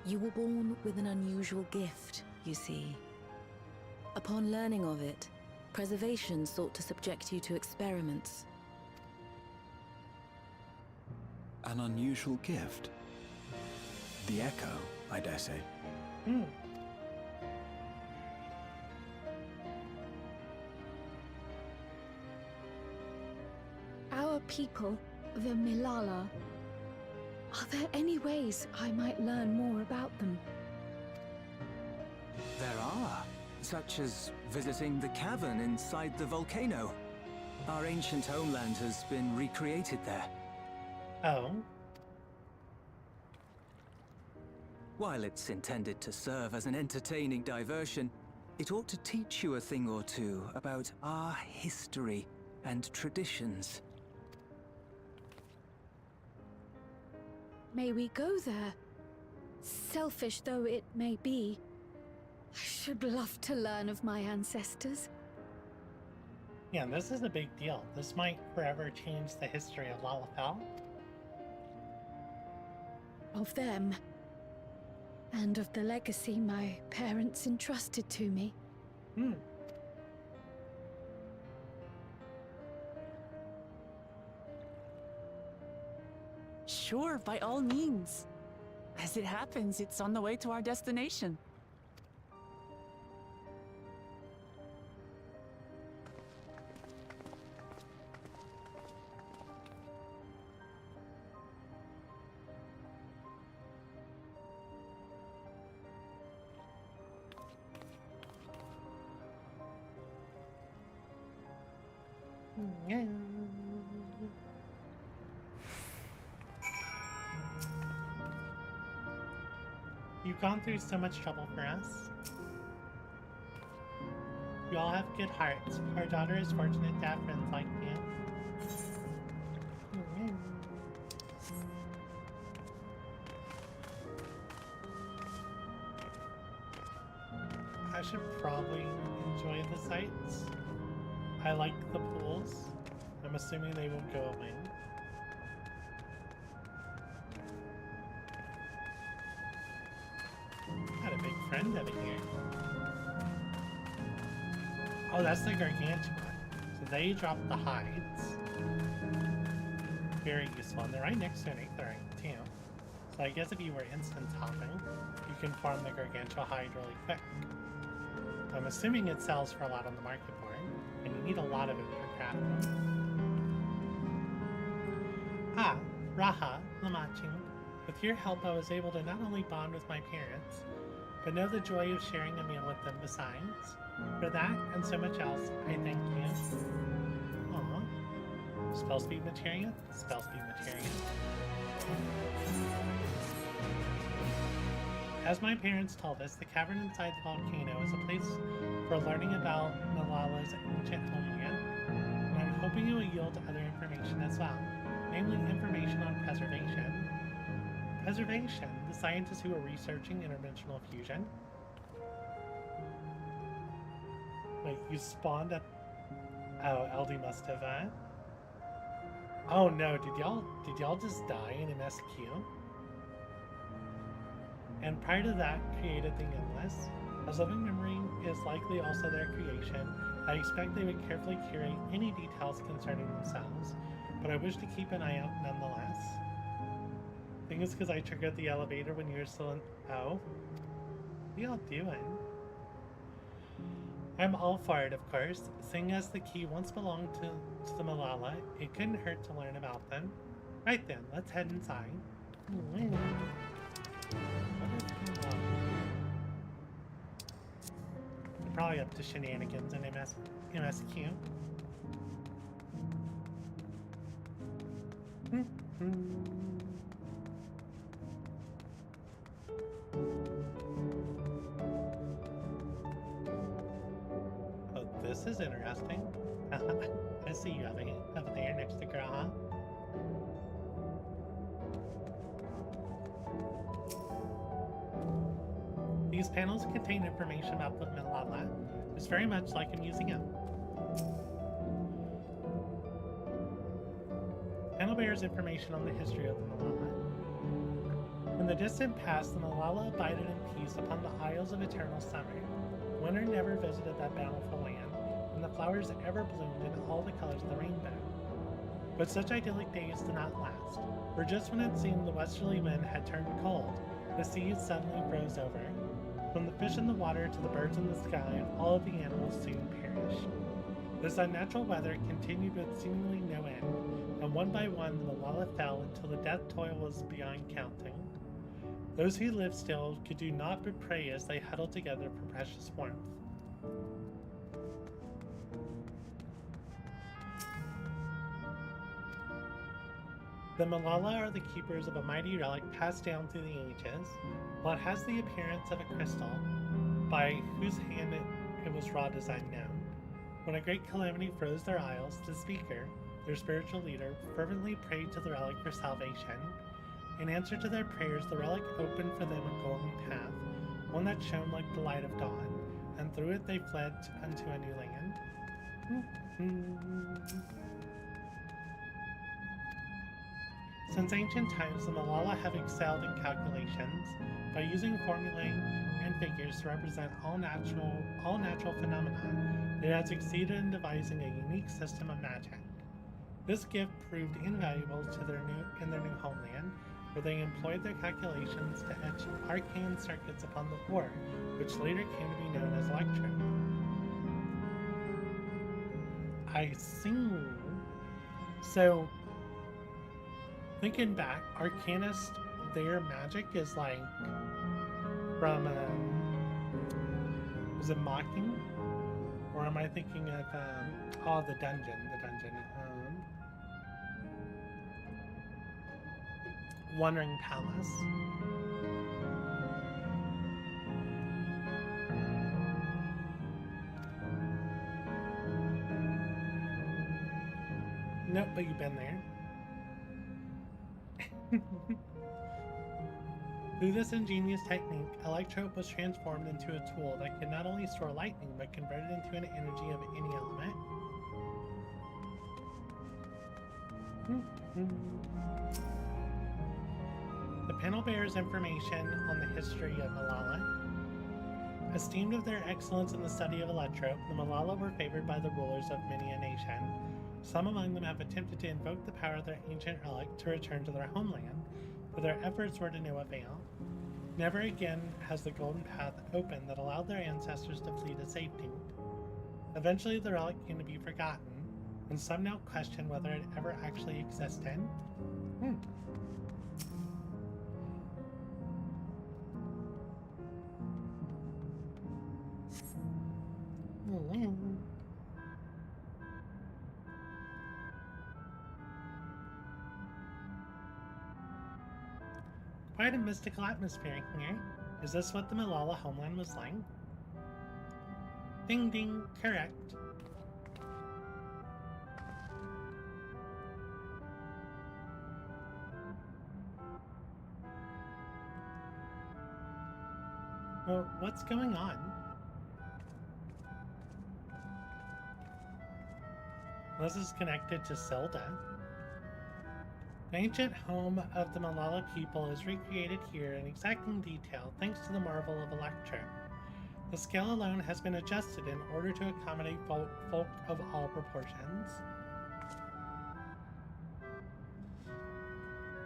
You were born with an unusual gift, you see. Upon learning of it, Preservation sought to subject you to experiments. An unusual gift? The Echo, I dare say. Our people, the Milala. Are there any ways I might learn more about them? There are, such as visiting the cavern inside the volcano. Our ancient homeland has been recreated there. Oh? While it's intended to serve as an entertaining diversion, it ought to teach you a thing or two about our history and traditions. May we go there? Selfish though it may be, I should love to learn of my ancestors. Yeah, this is a big deal. This might forever change the history of LvL. Of them. And of the legacy my parents entrusted to me. Sure, by all means. As it happens, it's on the way to our destination. You've gone through so much trouble for us. You all have good hearts. Our daughter is fortunate to have friends like you. I should probably enjoy the sights. I like the pools. I'm assuming they won't go away. Got a big friend over here. Oh, that's the gargantuan. So they drop the hides. Very useful. And they're right next to an aetherite too. So I guess if you were instant hopping, you can farm the gargantua hide really quick. I'm assuming it sells for a lot on the market board, and you need a lot of it for crafting. Ah, Raha, Lamachin. With your help, I was able to not only bond with my parents, but know the joy of sharing a meal with them besides. For that, and so much else, I thank you. Aww. Spell speed materia? Spell speed materia. As my parents told us, the cavern inside the volcano is a place for learning about Malala's ancient homeland, and I'm hoping it will yield other information as well, namely information on preservation. Preservation, the scientists who are researching interdimensional fusion. Wait, you spawned at... Oh, LD must have, Oh no, did y'all just die in MSQ? And prior to that, created the Endless. As living memory is likely also their creation, I expect they would carefully curate any details concerning themselves, but I wish to keep an eye out nonetheless. I think it's because I triggered the elevator when you were still in... Oh. What y'all doing? I'm all for it, of course. Seeing as the key once belonged to the Malala, it couldn't hurt to learn about them. Right then, let's head inside. They're probably up to shenanigans in MSQ. Oh, this is interesting. I see you over there next to Graha. These panels contain information about the Malala. It's very much like a museum. Panel bears information on the history of the Malala. In the distant past, the Malala abided in peace upon the Isles of Eternal Summer. Winter never visited that bountiful land, and the flowers ever bloomed in all the colors of the rainbow. But such idyllic days did not last, for just when it seemed the westerly wind had turned cold, the seas suddenly froze over. From the fish in the water to the birds in the sky, all of the animals soon perished. This unnatural weather continued with seemingly no end, and one by one the Malala fell until the death toll was beyond counting. Those who lived still could do naught but pray as they huddled together for precious warmth. The Malala are the keepers of a mighty relic passed down through the ages. While it has the appearance of a crystal, by whose hand it was wrought is unknown. When a great calamity froze their isles, the speaker, their spiritual leader, fervently prayed to the relic for salvation. In answer to their prayers, the relic opened for them a golden path, one that shone like the light of dawn, and through it they fled unto a new land. Since ancient times, the Malala have excelled in calculations by using formulae and figures to represent all natural phenomena. They had succeeded in devising a unique system of magic. This gift proved invaluable to their new homeland, where they employed their calculations to etch arcane circuits upon the ore, which later came to be known as electrum. I see. So, thinking back, Arcanist, their magic is like from, was it Mocking? Or am I thinking of Oh, the dungeon. Wandering Palace. Nope, but you've been there. Through this ingenious technique, Electrope was transformed into a tool that could not only store lightning, but convert it into an energy of any element. The panel bears information on the history of Malala. Esteemed of their excellence in the study of Electrope, the Malala were favored by the rulers of many a nation. Some among them have attempted to invoke the power of their ancient relic to return to their homeland, but their efforts were to no avail. Never again has the golden path opened that allowed their ancestors to flee to safety. Eventually the relic came to be forgotten, and some now question whether it ever actually existed. Quite a mystical atmosphere here. Is this what the Malala homeland was like? Ding ding, correct. Well, what's going on? This is connected to Zelda. The ancient home of the Malala people is recreated here in exacting detail thanks to the marvel of Electro. The scale alone has been adjusted in order to accommodate folk of all proportions.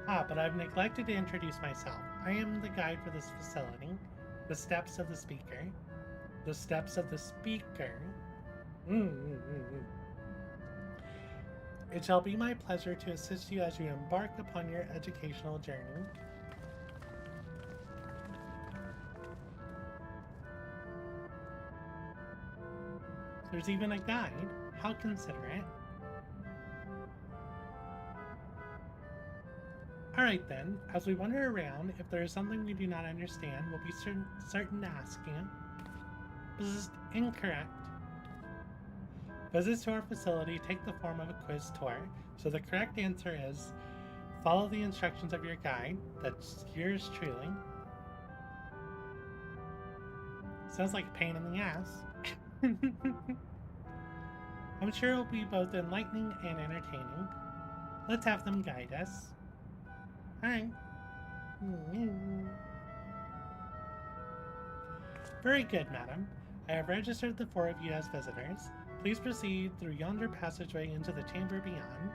But I've neglected to introduce myself. I am the guide for this facility. The Steps of the Speaker. The Steps of the Speaker. It shall be my pleasure to assist you as you embark upon your educational journey. There's even a guide. How considerate. Alright then, as we wander around, if there is something we do not understand, we'll be certain to ask you. This is incorrect. Visits to our facility take the form of a quiz tour, so the correct answer is follow the instructions of your guide. That's yours truly. Sounds like a pain in the ass. I'm sure it'll be both enlightening and entertaining. Let's have them guide us. Alright. Very good, madam. I have registered the 4 of you as visitors. Please proceed through yonder passageway into the chamber beyond.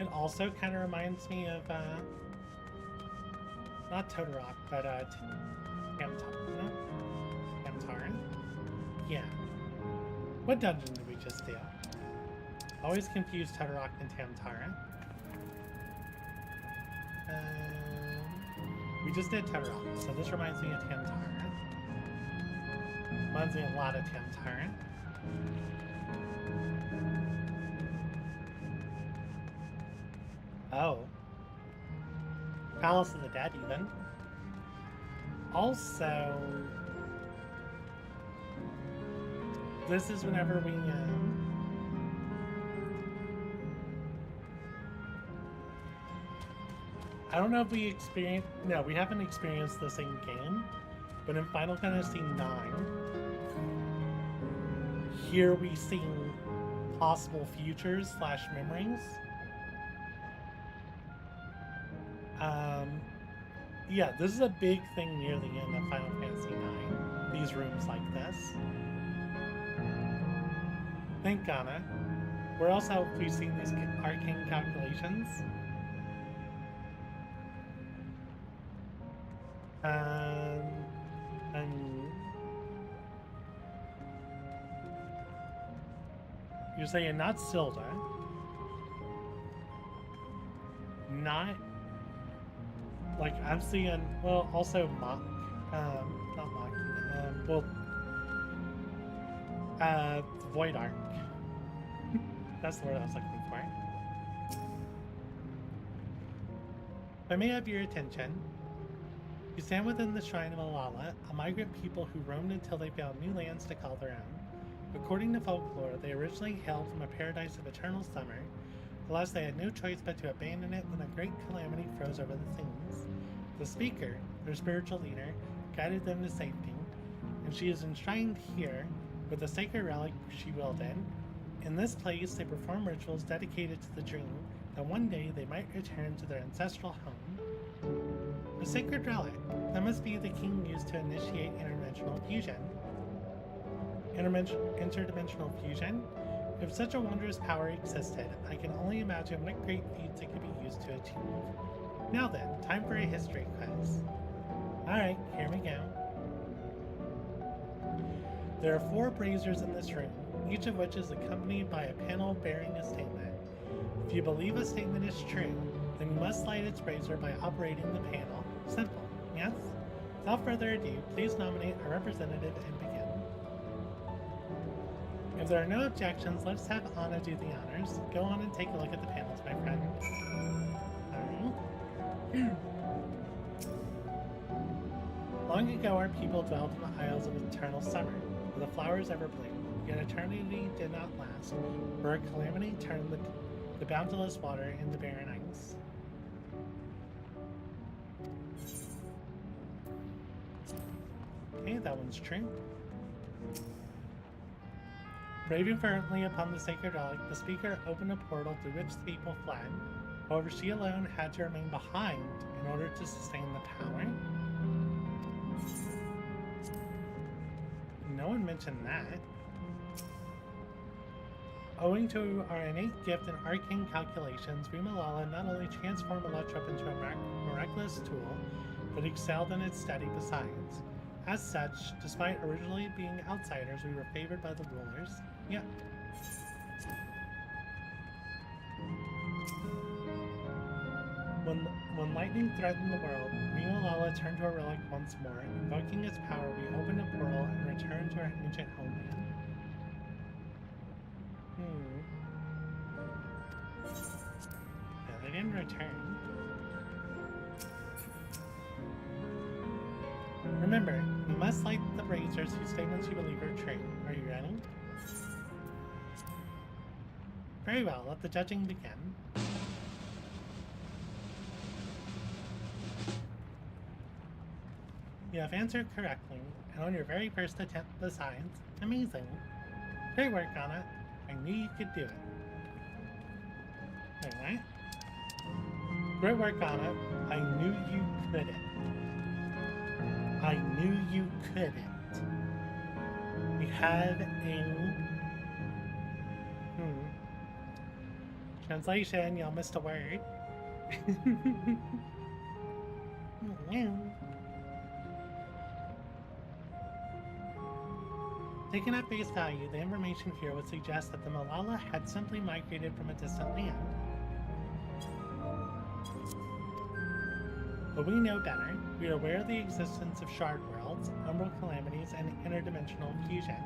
It also kind of reminds me of, not Todorok, but, Tamtara? Yeah. What dungeon did we just do? Always confuse Todorok and Tamtara. We just did Todorok, so this reminds me of Tamtara. Reminds me a lot of Tamtara. Oh. Palace of the Dead, even. Also, this is whenever we, I don't know if we experienced, no, we haven't experienced this in game, but in Final Fantasy IX, here we see possible futures / memories. Yeah, this is a big thing near the end of Final Fantasy IX. These rooms like this. Thank Ghana. Where else have we seen these arcane calculations? And you're saying not Silda, not like I'm seeing. Well, also Mock, not Mocking. Well, Void Arc. That's the word I was looking for. If I may have your attention, you stand within the shrine of Alala, a migrant people who roamed until they found new lands to call their own. According to folklore, they originally hailed from a paradise of eternal summer. Alas, they had no choice but to abandon it when a great calamity froze over the things. The speaker, their spiritual leader, guided them to safety, and she is enshrined here with a sacred relic she wielded. In this place, they perform rituals dedicated to the dream that one day they might return to their ancestral home. A sacred relic. That must be the king used to initiate interdimensional fusion. Interdimensional fusion? If such a wondrous power existed, I can only imagine what great feats it could be used to achieve. Now then, time for a history quiz. Alright, here we go. There are 4 braziers in this room, each of which is accompanied by a panel bearing a statement. If you believe a statement is true, then you must light its brazier by operating the panel. Simple, yes? Without further ado, please nominate a representative and begin. If there are no objections, let's have Anna do the honors. Go on and take a look at the panels, my friend. Alright. Long ago, our people dwelled in the Isles of Eternal Summer, where the flowers ever bloom. Yet eternity did not last, for a calamity turned the boundless water into barren ice. Okay, that one's true. Braving fervently upon the sacred relic, the speaker opened a portal through which the people fled. However, she alone had to remain behind in order to sustain the power. No one mentioned that. Owing to our innate gift in arcane calculations, we Malala not only transformed Electrop into a miraculous tool, but excelled in its study besides. As such, despite originally being outsiders, we were favored by the rulers. Yep. When lightning threatened the world, we Malala turned to our relic once more. Invoking its power, we opened a portal and returned to our ancient homeland. Yeah, they didn't return. Remember, you must light the braziers whose statements you believe are true. Are you ready? Very well, let the judging begin. You have answered correctly, and on your very first attempt besides. Amazing. Great work, Anna. I knew you could do it. Wait, what? Great work, Anna. I knew you couldn't. I knew you couldn't. We had a... Translation, y'all missed a word. Taken at face value, the information here would suggest that the Malala had simply migrated from a distant land. But we know better. We are aware of the existence of shard worlds, umbral calamities, and interdimensional fusion.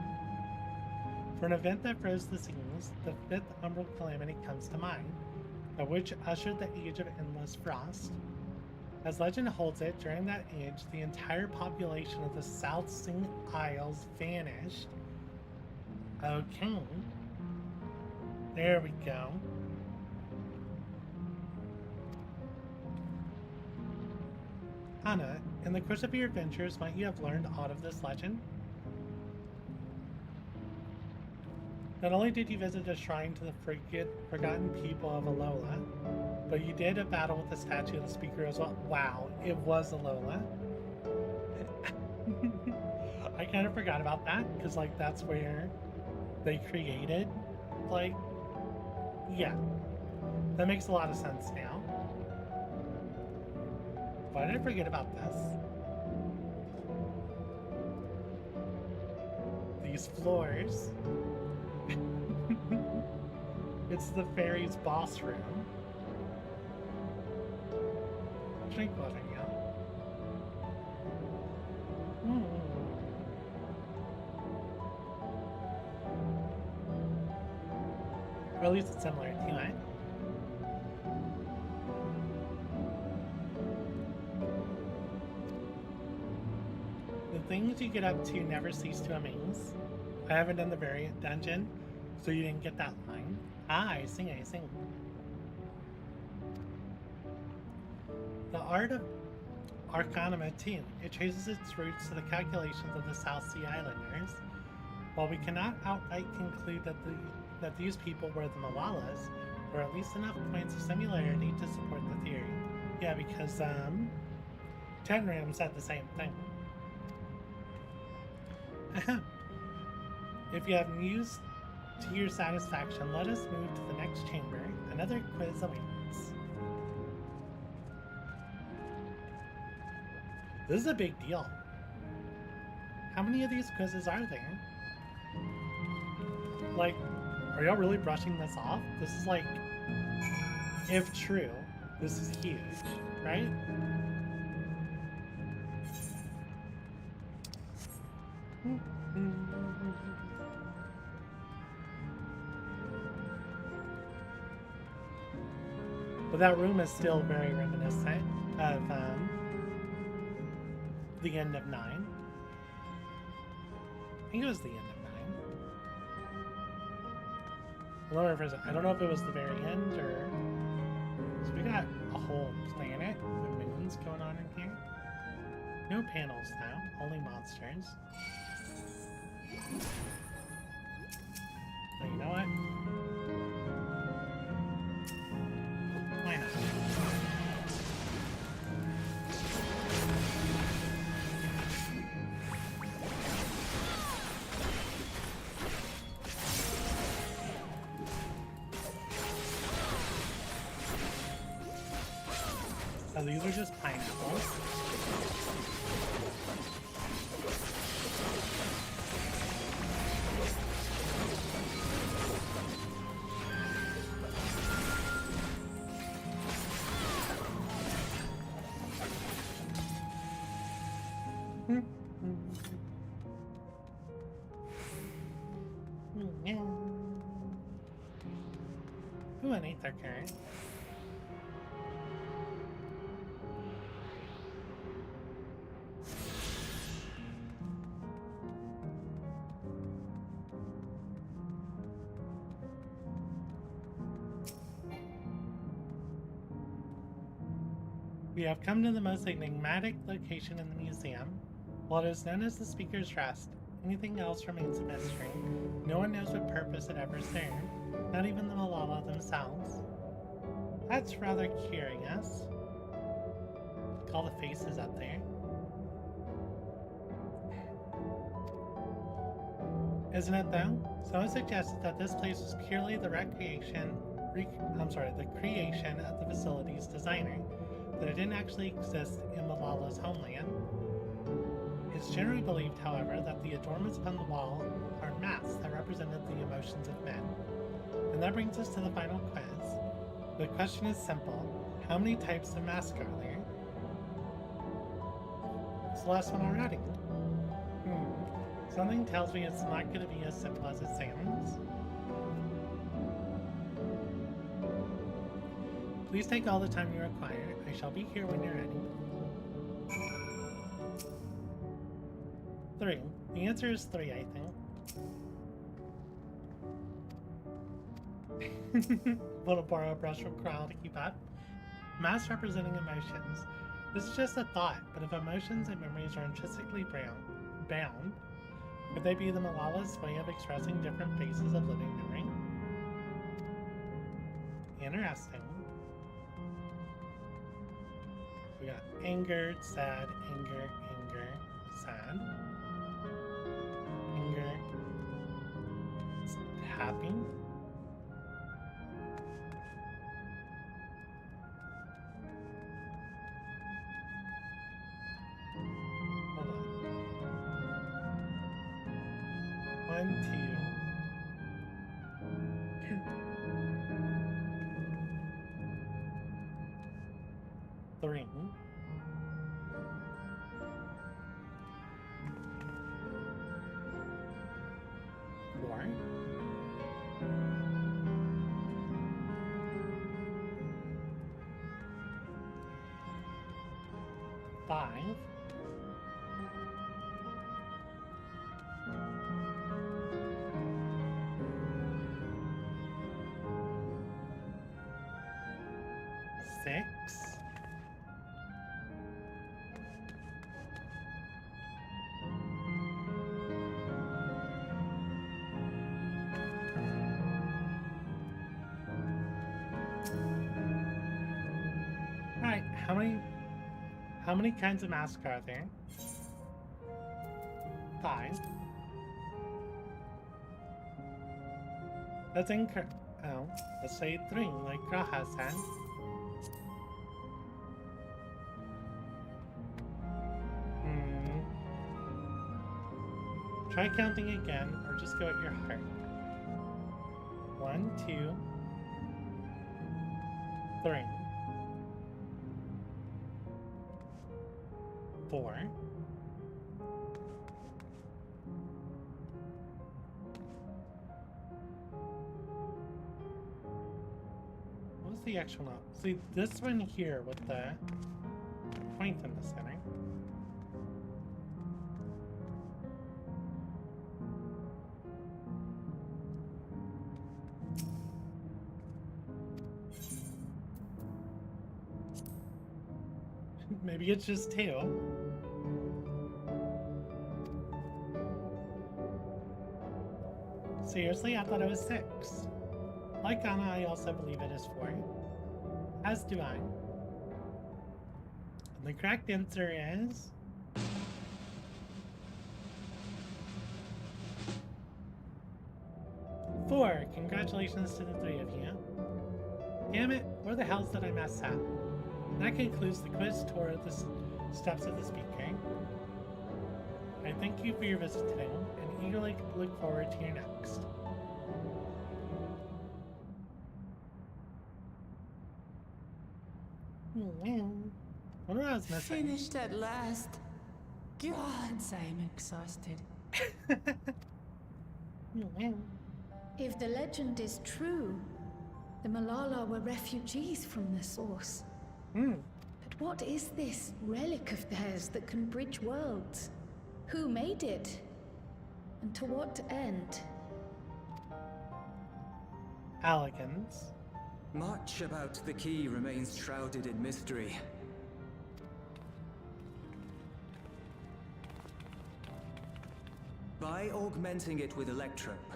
For an event that froze the seas, the 5th umbral calamity comes to mind, that which ushered the age of endless frost. As legend holds it, during that age, the entire population of the South Sea Isles vanished. Okay. There we go. Anna, in the course of your adventures, might you have learned aught of this legend? Not only did you visit a shrine to the forgotten people of Alola, but you did a battle with the statue of the speaker as well. Wow, it was Alola. I kind of forgot about that, because, like, that's where they created, like, yeah. That makes a lot of sense now. Why did I forget about this? these floors. It's the fairy's boss room. Drink water, yeah. Or at least it's similar to it. The things you get up to never cease to amaze. I haven't done the variant dungeon, so you didn't get that line. Ah, I sing. The art of Arcanima too. It traces its roots to the calculations of the South Sea Islanders. While we cannot outright conclude that these people were the Malalas, there are at least enough points of similarity to support the theory. Yeah, because Tenram said the same thing. If you have news to your satisfaction, let us move to the next chamber. Another quiz awaits. This is a big deal. How many of these quizzes are there? Like, are y'all really brushing this off? This is like, if true, this is huge, right? But that room is still very reminiscent of the end of 9. I think it was the end of 9. I don't know if it was the very end or... So we got a whole planet with moons going on in here. No panels now, only monsters. Oh, you know what? Why not? Oh, these are just pineapples. Ooh, an Aether current. We have come to the most enigmatic location in the museum. While it is known as the Speaker's Rest, anything else remains a mystery. No one knows what purpose it ever served, not even the Malala themselves. That's rather curious. Look at all the faces up there. Isn't it though? Someone suggested that this place was purely the creation of the facility's designer, that it didn't actually exist in Malala's homeland. It's generally believed, however, that the adornments upon the wall are masks that represented the emotions of men. And that brings us to the final quiz. The question is simple. How many types of masks are there? It's the last one already. Something tells me it's not going to be as simple as it sounds. Please take all the time you require. I shall be here when you're ready. 3. The answer is 3, I think. Wanna borrow a brush from Corral to keep up? Masks representing emotions. This is just a thought, but if emotions and memories are intrinsically bound, could they be the Malala's way of expressing different phases of living memory? Interesting. We got anger, sad, anger, sad. Anger, happy. Hold on. 1, 2, 3. 4. 5. 6. 'Alright, how many kinds of masks are there? 5. That's incorrect. Oh, let's say 3, like Graha said. Try counting again, or just go at your heart. 1, 2, 3, 4. 'What was the actual note? See, this one here with the point in the center. Maybe it's just 2. Seriously, I thought it was 6. Like Anna, I also believe it is 4. As do I. And the correct answer is... 4. Congratulations to the 3 of you. Damn it, where the hell did I mess up? That concludes the quiz tour of the steps of the speaker. I thank you for your visit today, and eagerly look forward to your next. Wonder what I was missing. Finished at last. Gods, I'm exhausted. If the legend is true, the Malala were refugees from the source. But what is this relic of theirs that can bridge worlds? Who made it? And to what end? Elegance. Much about the key remains shrouded in mystery. By augmenting it with electrope,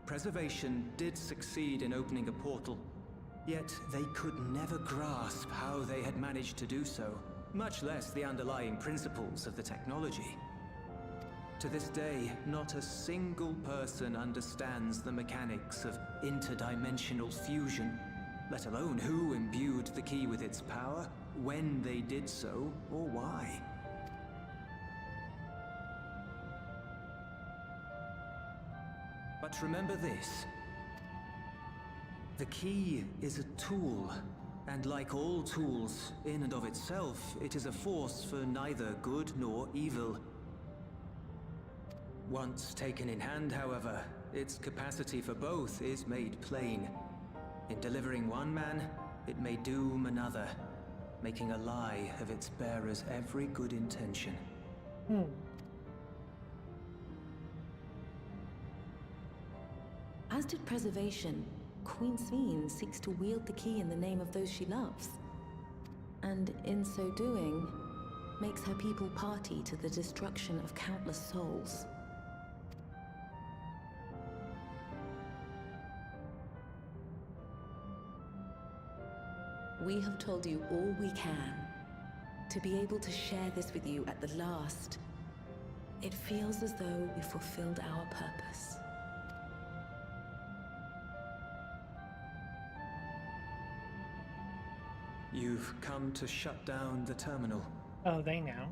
Preservation did succeed in opening a portal. Yet they could never grasp how they had managed to do so, much less the underlying principles of the technology. To this day, not a single person understands the mechanics of interdimensional fusion, let alone who imbued the key with its power, when they did so, or why. But remember this. The key is a tool, and like all tools, in and of itself, it is a force for neither good nor evil. Once taken in hand, however, its capacity for both is made plain. In delivering one man, it may doom another, making a lie of its bearer's every good intention. As did Preservation, Queen Sveen seeks to wield the key in the name of those she loves. And in so doing, makes her people party to the destruction of countless souls. We have told you all we can. To be able to share this with you at the last, it feels as though we fulfilled our purpose. You've come to shut down the terminal. Oh, they know.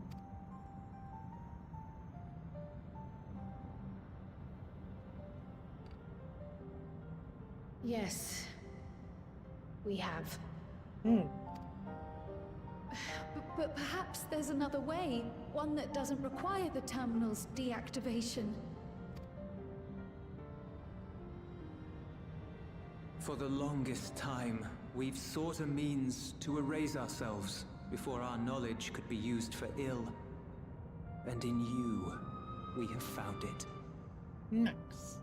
Yes. We have. But perhaps there's another way. One that doesn't require the terminal's deactivation. For the longest time, we've sought a means to erase ourselves before our knowledge could be used for ill. And in you, we have found it. Nice.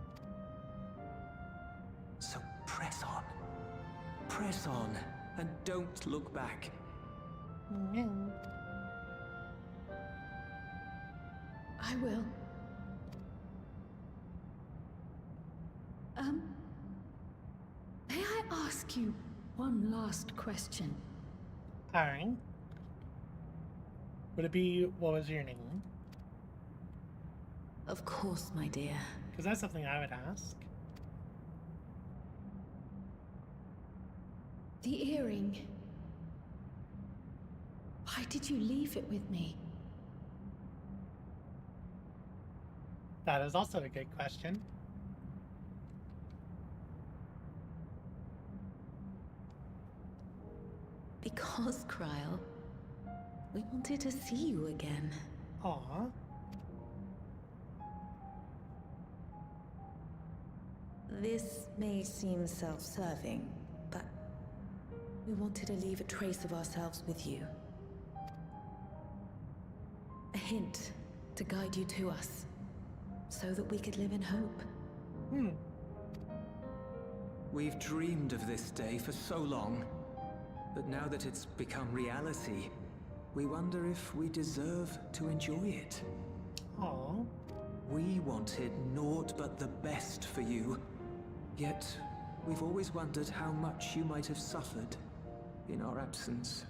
So press on. Press on, and don't look back. No. I will. May I ask you one last question? Alright. Would it be, what was your name? Of course, my dear. Because that's something I would ask. The earring. Why did you leave it with me? That is also a good question. Because, Kryl, we wanted to see you again. Aww. This may seem self-serving, but we wanted to leave a trace of ourselves with you. A hint to guide you to us, so that we could live in hope. We've dreamed of this day for so long, but now that it's become reality, we wonder if we deserve to enjoy it. Aww. We wanted naught but the best for you, yet we've always wondered how much you might have suffered in our absence.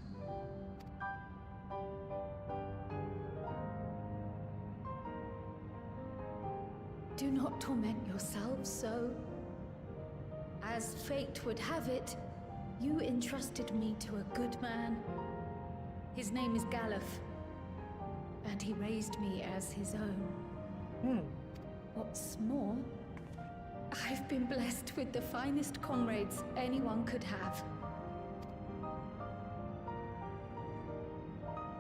Do not torment yourselves so. As fate would have it, you entrusted me to a good man. His name is Galuf, and he raised me as his own. What's more, I've been blessed with the finest comrades anyone could have.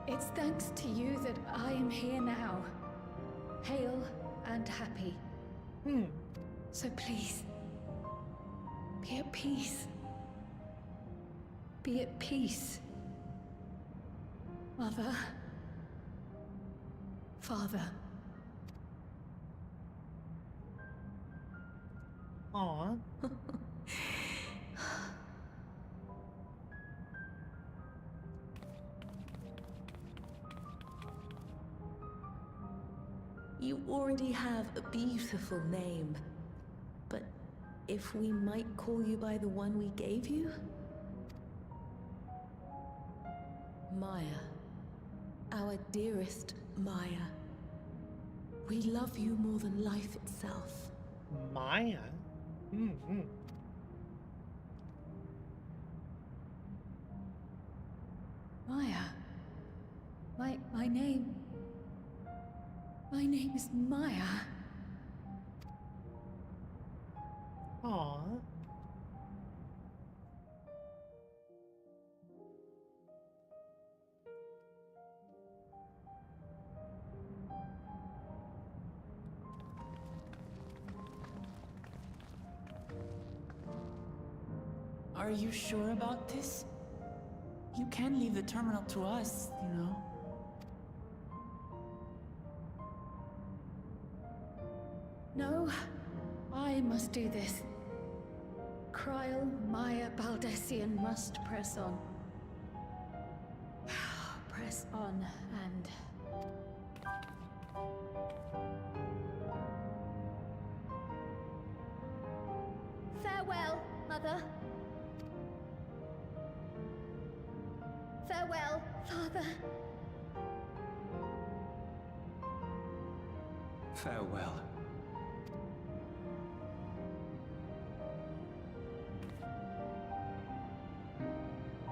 It's thanks to you that I am here now, hale and happy. So please, be at peace. Be at peace. Mother. Father. Aww. You already have a beautiful name, but if we might call you by the one we gave you? Maya. Our dearest Maya. We love you more than life itself. Maya? Maya. My name... My name is Maya. Aww. Are you sure about this? You can leave the terminal to us, you know. No, I must do this. Kryl, Maya, Baldessian must press on. Press on and... Farewell, Mother. Farewell, Father. Farewell.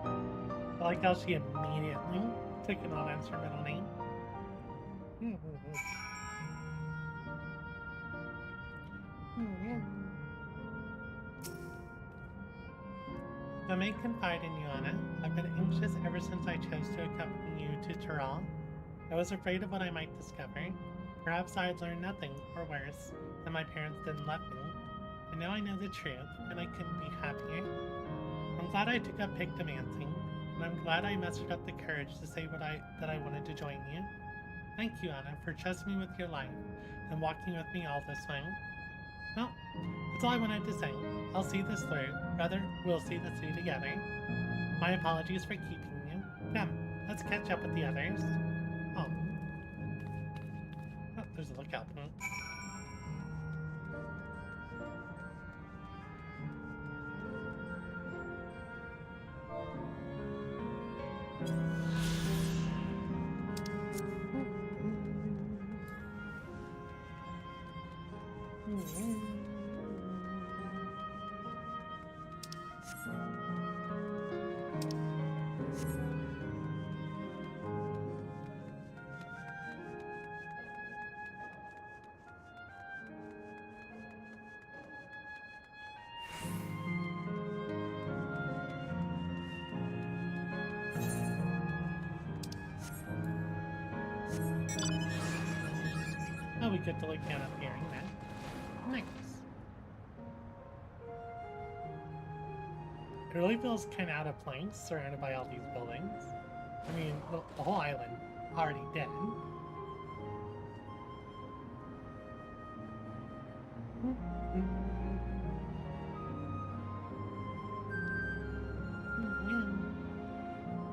I like how she immediately took it on as her middle name. I may confide in you, Anna, I've been anxious ever since I chose to accompany you to Tyrol. I was afraid of what I might discover. Perhaps I had learned nothing, or worse, that my parents didn't love me. And now I know the truth, and I couldn't be happier. I'm glad I took up Pictomancing, and I'm glad I mustered up the courage to say that I wanted to join you. Thank you, Anna, for trusting me with your life and walking with me all this way. Well, that's all I wanted to say. I'll see this through. Rather, we'll see this through together. My apologies for keeping you. Come, let's catch up with the others. Oh, there's a lookout point. Oh, we get to look down up here and that. Nice. It really feels kind of out of place, surrounded by all these buildings. I mean, the whole island already dead.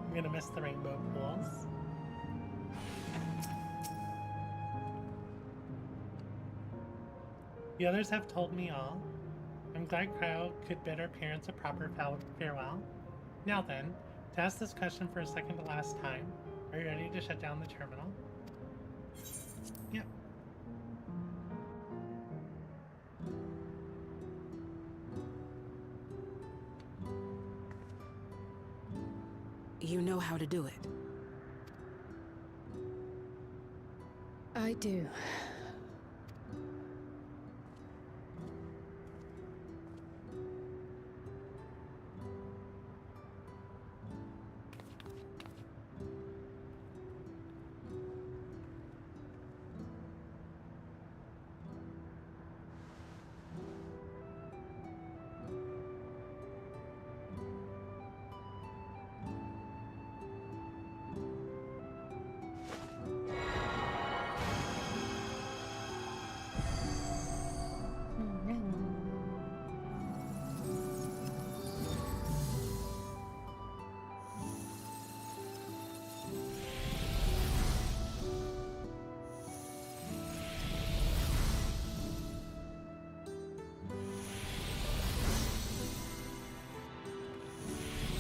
I'm gonna miss the rainbow pools. The others have told me all. I'm glad Cryo could bid our parents a proper farewell. Now then, to ask this question for a second to last time, are you ready to shut down the terminal? Yep. You know how to do it. I do.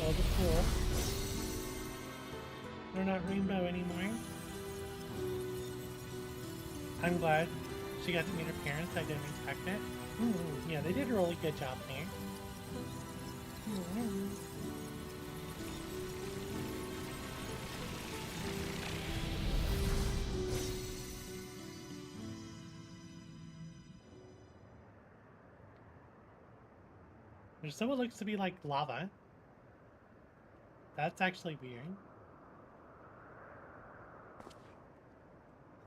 Oh, the pool. They're not rainbow anymore. I'm glad she got to meet her parents. I didn't expect it. Yeah, they did a really good job there. There's still what looks to be like lava. That's actually weird.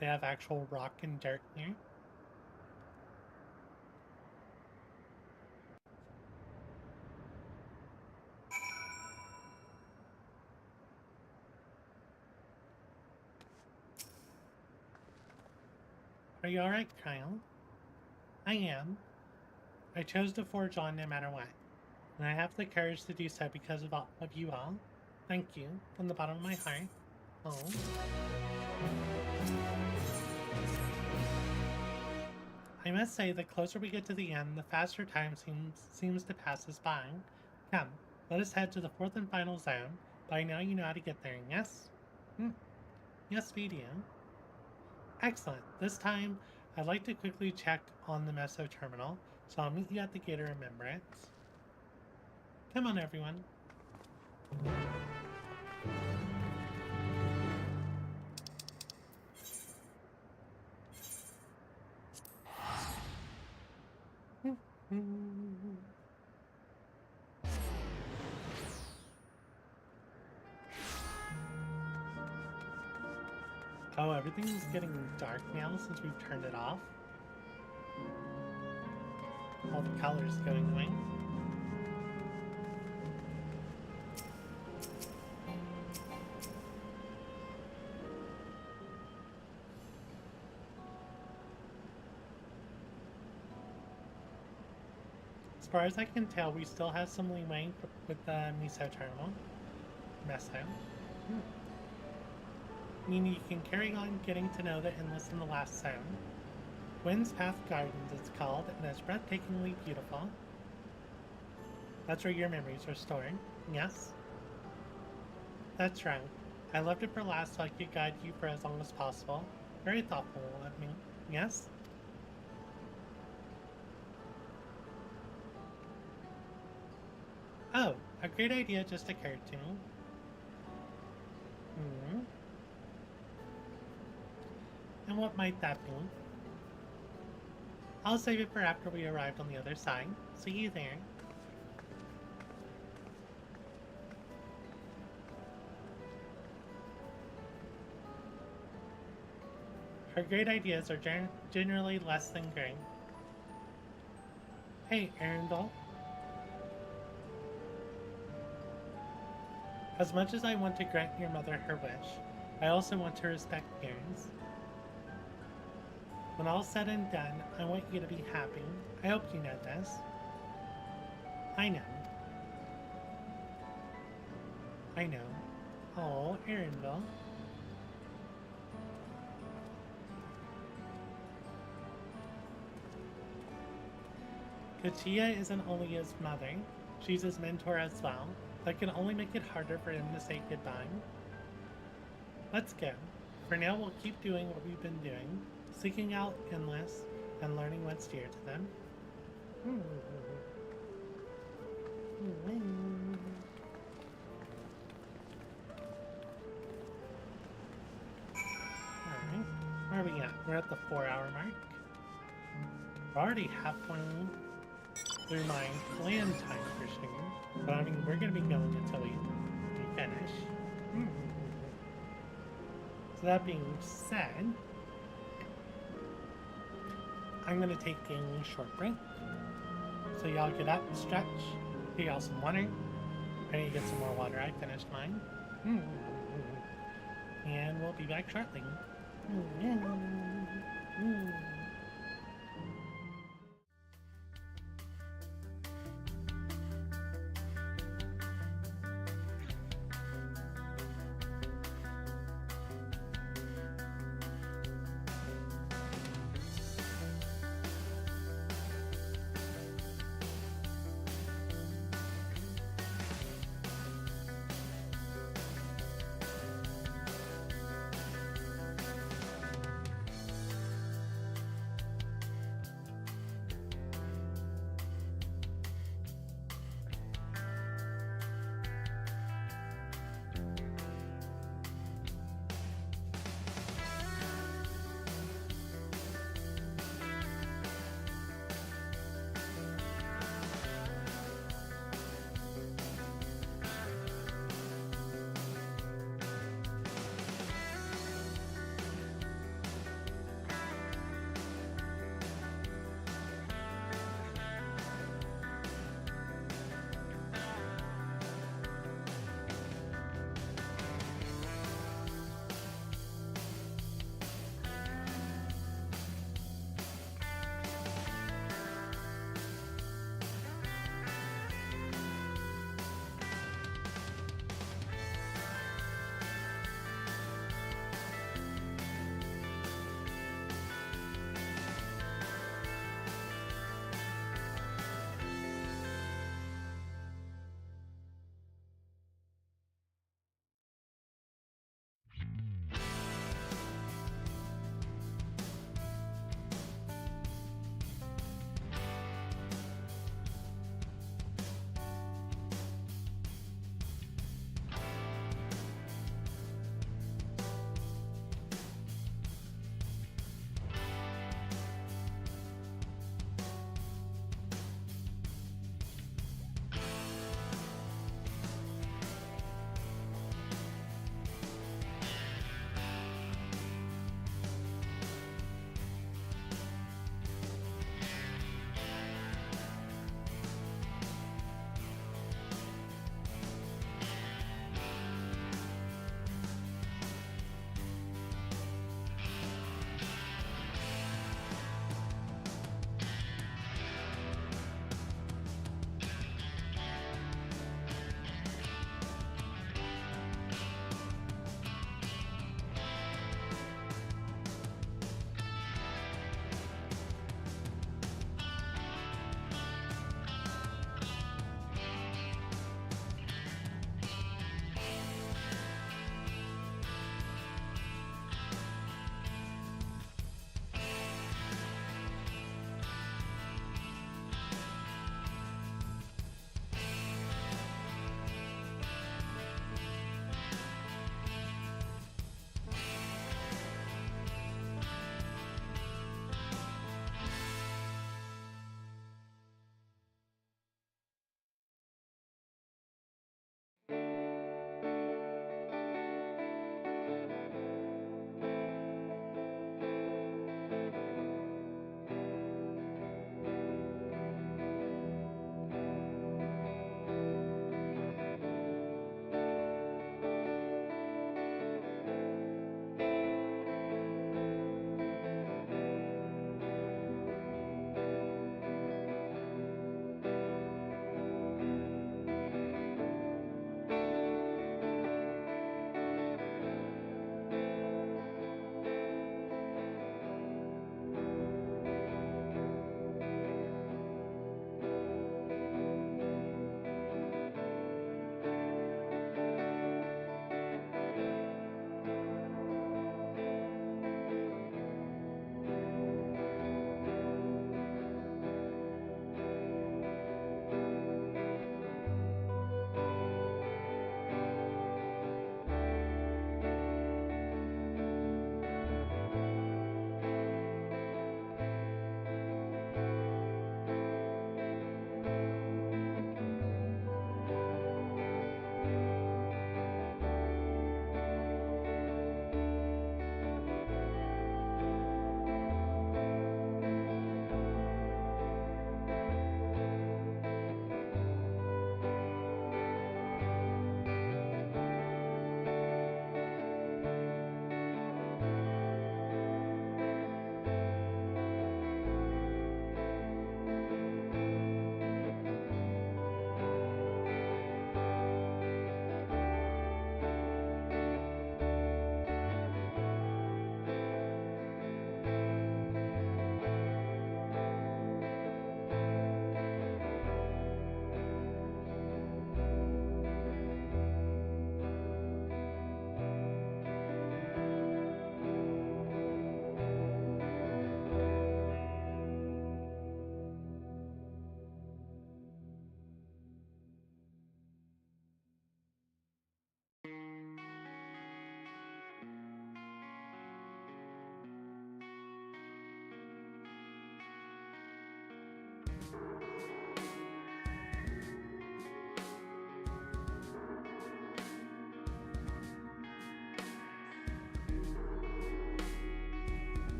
They have actual rock and dirt here. Are you alright, Kyle? I am. I chose to forge on no matter what. And I have the courage to do so because of you all. Thank you, from the bottom of my heart. Oh. I must say, the closer we get to the end, the faster time seems to pass us by. Come, let us head to the fourth and final zone. By now you know how to get there, yes? Yes, we do. Excellent. This time, I'd like to quickly check on the Meso terminal, so I'll meet you at the gate to remember it. Come on, everyone. Oh, everything's getting dark now since we've turned it off. All the colors going away. As far as I can tell, we still have some leeway with the Miso terminal. Meso. Meaning you can carry on getting to know the Endless in the last zone. Wind's Path Gardens it's called, and it's breathtakingly beautiful. That's where your memories are stored. Yes? That's right. I left it for last so I could guide you for as long as possible. Very thoughtful of me. Yes? Oh, a great idea just occurred to me. And what might that be? I'll save it for after we arrived on the other side. See you there. Her great ideas are generally less than great. Hey, Arundel. As much as I want to grant your mother her wish, I also want to respect yours. When all's said and done, I want you to be happy. I hope you know this. I know. I know. Oh, Arundel. Kachia isn't only his mother, she's his mentor as well. That can only make it harder for him to say goodbye. Let's go. For now, we'll keep doing what we've been doing, seeking out Endless and learning what's dear to them. Alright, where are we at? We're at the 4-hour mark. We're already halfway through my plan time for sure. But I mean, we're gonna be going until we finish. So that being said, I'm gonna take a short break. So y'all get up, stretch, get y'all some water. I need to get some more water. I finished mine. And we'll be back shortly.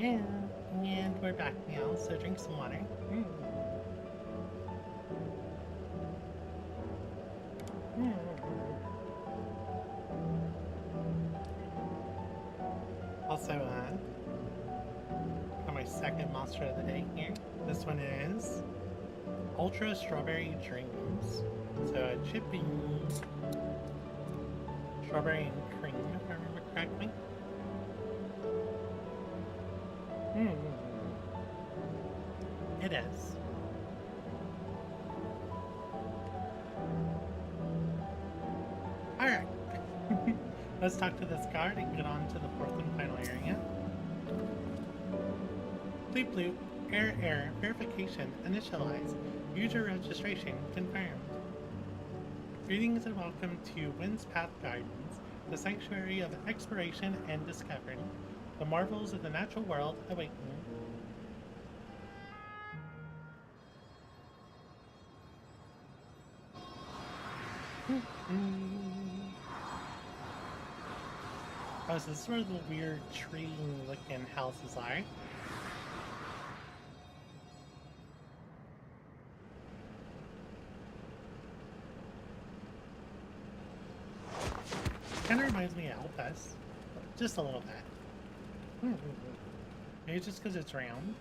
Yeah, and we're back now, so drink some water. Also, for my second monster of the day here, this one is Ultra Strawberry Dreams. So it should be strawberry and cream, if I remember correctly. It is. Alright. Let's talk to this guard and get on to the fourth and final area. Bleep bloop. Error. Verification initialized. User registration confirmed. Greetings and welcome to Wind's Path Gardens, the sanctuary of exploration and discovery. The marvels of the natural world await you. Oh, so this is where the weird tree-looking houses are. Kind of reminds me of Alpes, just a little bit. Maybe just because it's round.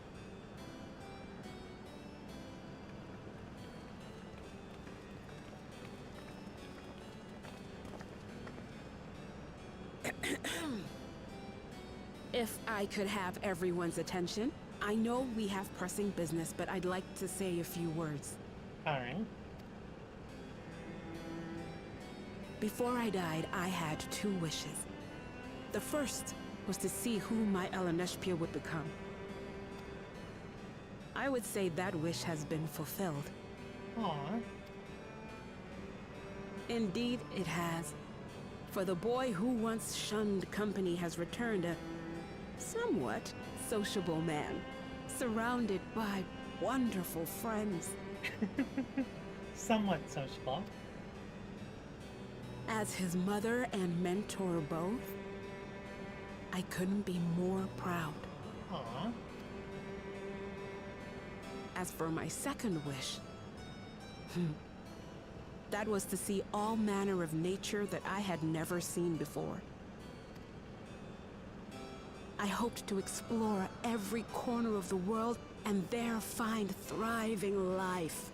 If I could have everyone's attention, I know we have pressing business, but I'd like to say a few words. All right. Before I died, I had 2 wishes. The first was to see who my Eleneshpia would become. I would say that wish has been fulfilled. Aww. Indeed, it has. For the boy who once shunned company has returned a somewhat sociable man, surrounded by wonderful friends. Somewhat sociable. As his mother and mentor both, I couldn't be more proud. Aww. As for my second wish, that was to see all manner of nature that I had never seen before. I hoped to explore every corner of the world and there find thriving life.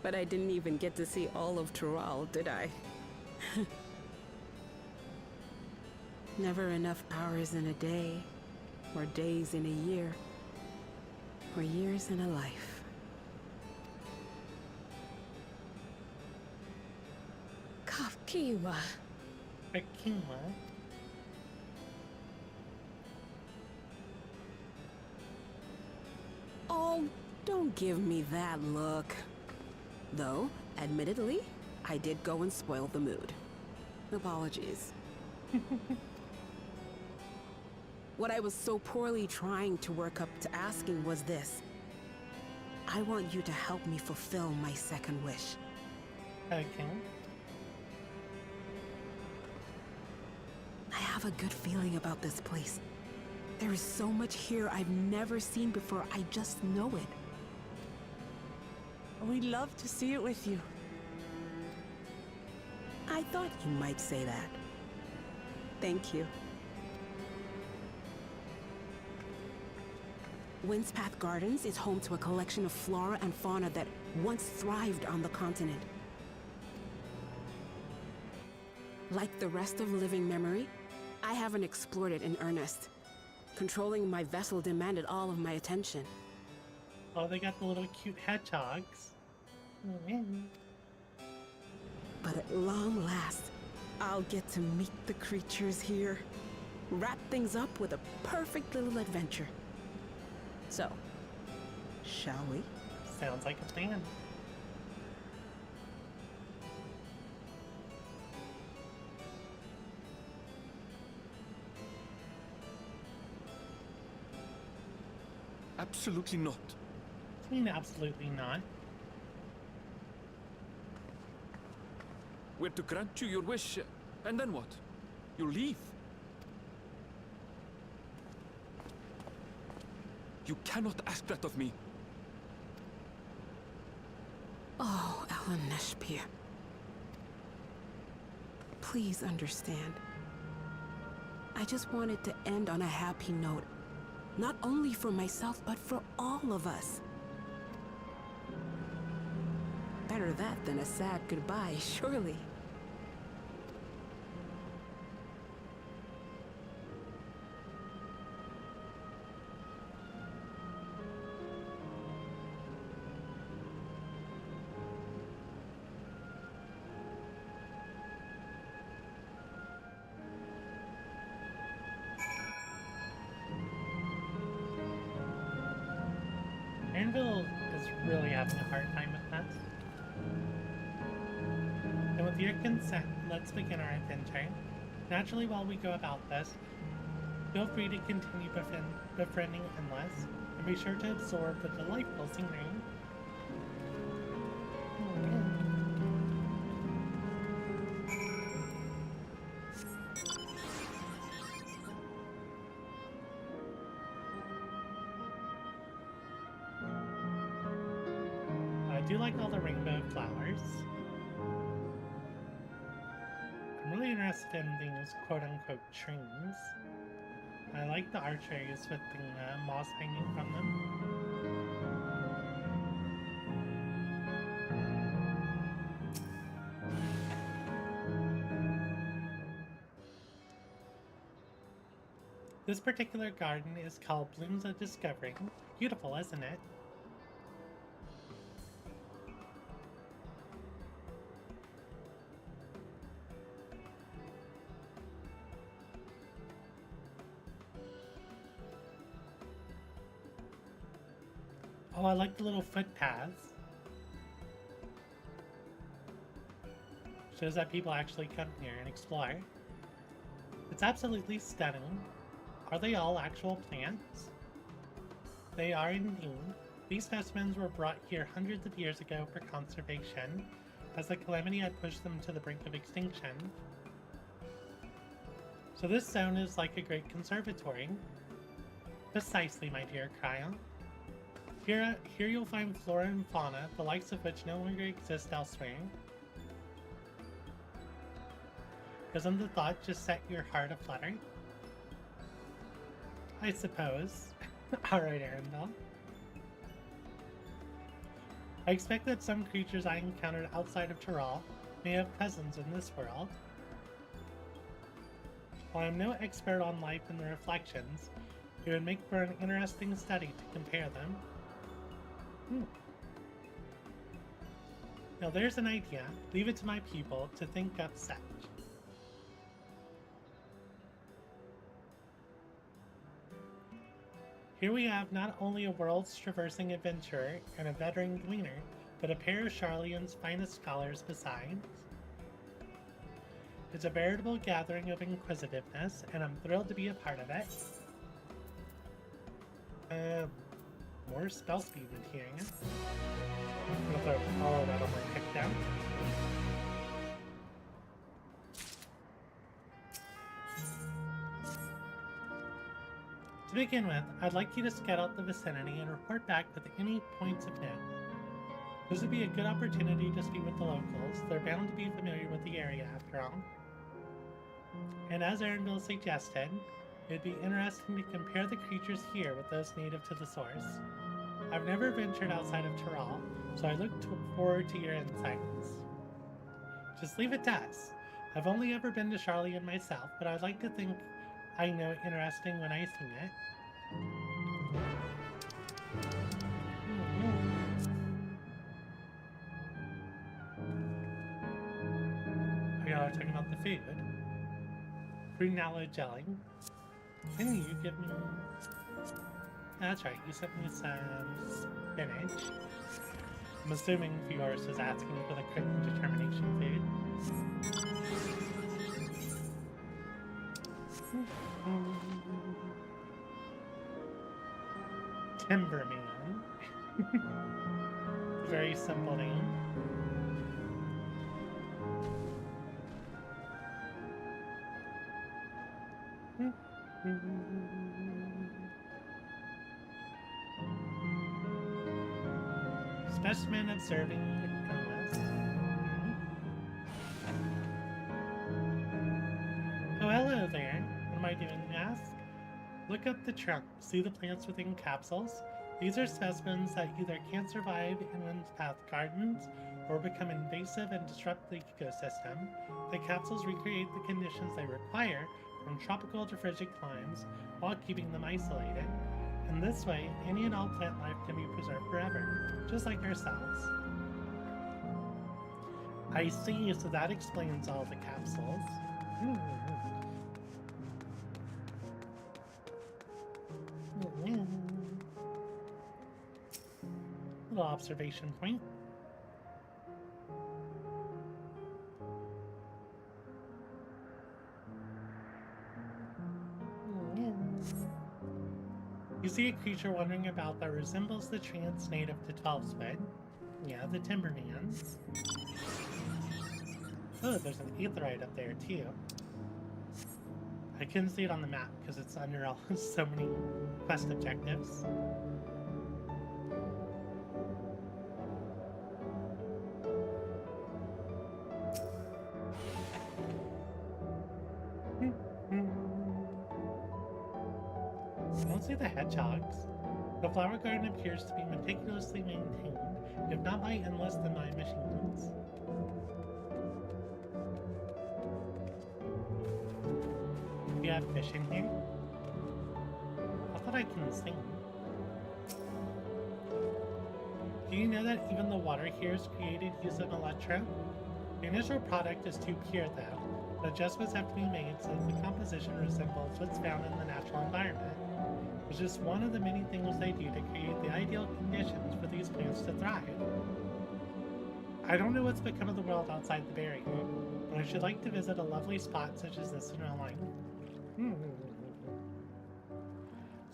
But I didn't even get to see all of Tural, did I? Never enough hours in a day, or days in a year, or years in a life. Kafkiwa. Kafkiwa. Oh, don't give me that look. Though, admittedly, I did go and spoil the mood. Apologies. What I was so poorly trying to work up to asking was this. I want you to help me fulfill my second wish. Okay. I have a good feeling about this place. There is so much here I've never seen before, I just know it. We'd love to see it with you. I thought you might say that. Thank you. Wind's Path Gardens is home to a collection of flora and fauna that once thrived on the continent. Like the rest of living memory, I haven't explored it in earnest. Controlling my vessel demanded all of my attention. Oh, they got the little cute hedgehogs. But at long last, I'll get to meet the creatures here. Wrap things up with a perfect little adventure. So, shall we? Sounds like a plan. Absolutely not. I mean, absolutely not. We're to grant you your wish, and then what? You leave? You cannot ask that of me. Oh, Ellen Neshpir. Please understand. I just wanted to end on a happy note. Not only for myself, but for all of us. Better that than a sad goodbye, surely. ENvtuber is really having a hard time with that. And with your consent, let's begin our adventure. Naturally, while we go about this, feel free to continue befriending Endless, and be sure to absorb the delightful scenery. I do like all the rainbow flowers. I'm really interested in these quote-unquote trees. I like the archways with the moss hanging from them. This particular garden is called Blooms of Discovery. Beautiful, isn't it? Oh, I like the little footpaths. Shows that people actually come here and explore. It's absolutely stunning. Are they all actual plants? They are indeed. These specimens were brought here hundreds of years ago for conservation, as the calamity had pushed them to the brink of extinction. So this zone is like a great conservatory. Precisely, my dear Cryo. Here you'll find flora and fauna, the likes of which no longer exist elsewhere. Doesn't the thought just set your heart aflutter? I suppose. Alright, Arendelle. I expect that some creatures I encountered outside of Tyrol may have cousins in this world. While I'm no expert on life and the reflections, it would make for an interesting study to compare them. Now there's an idea. Leave it to my people to think up such. Here we have not only a world's traversing adventurer and a veteran gleaner, but a pair of Sharlayan's finest scholars besides. It's a veritable gathering of inquisitiveness, and I'm thrilled to be a part of it. More spell speed material. I'm gonna throw all of that on my pick down. To begin with, I'd like you to scout out the vicinity and report back with any points of note. This would be a good opportunity to speak with the locals. They're bound to be familiar with the area after all. And as Arendelle suggested, it'd be interesting to compare the creatures here with those native to the source. I've never ventured outside of Tyrol, so I look forward to your insights. Just leave it to us. I've only ever been to Sharlayan myself, but I'd like to think I know interesting when I see it. Oh yeah, we're talking about the food. Green aloe jelly. Can you give me... That's right, you sent me some spinach. I'm assuming Fioris is asking for the quick determination food. Timberman. Very simple name. Specimen observing endless. Oh, hello there. What am I doing, you ask? Look up the trunk. See the plants within capsules? These are specimens that either can't survive in Windspath gardens or become invasive and disrupt the ecosystem. The capsules recreate the conditions they require from tropical to frigid climes while keeping them isolated. In this way, any and all plant life can be preserved forever, just like ourselves. I see, so that explains all the capsules. Little observation point. You see a creature wandering about that resembles the treants native to 12-Spit. Yeah, the Timbermans. Oh, there's an aetheryte up there too. I couldn't see it on the map because it's under all so many quest objectives. Mostly the hedgehogs. The flower garden appears to be meticulously maintained, if not by endless then by machines. Do you have fish in here? I thought I can sing. Do you know that even the water here is created using electro? The initial product is too pure though, but adjustments have to be made so that the composition resembles what's found in the natural environment. It's just one of the many things they do to create the ideal conditions for these plants to thrive. I don't know what's become of the world outside the barrier, but I should like to visit a lovely spot such as this in real life.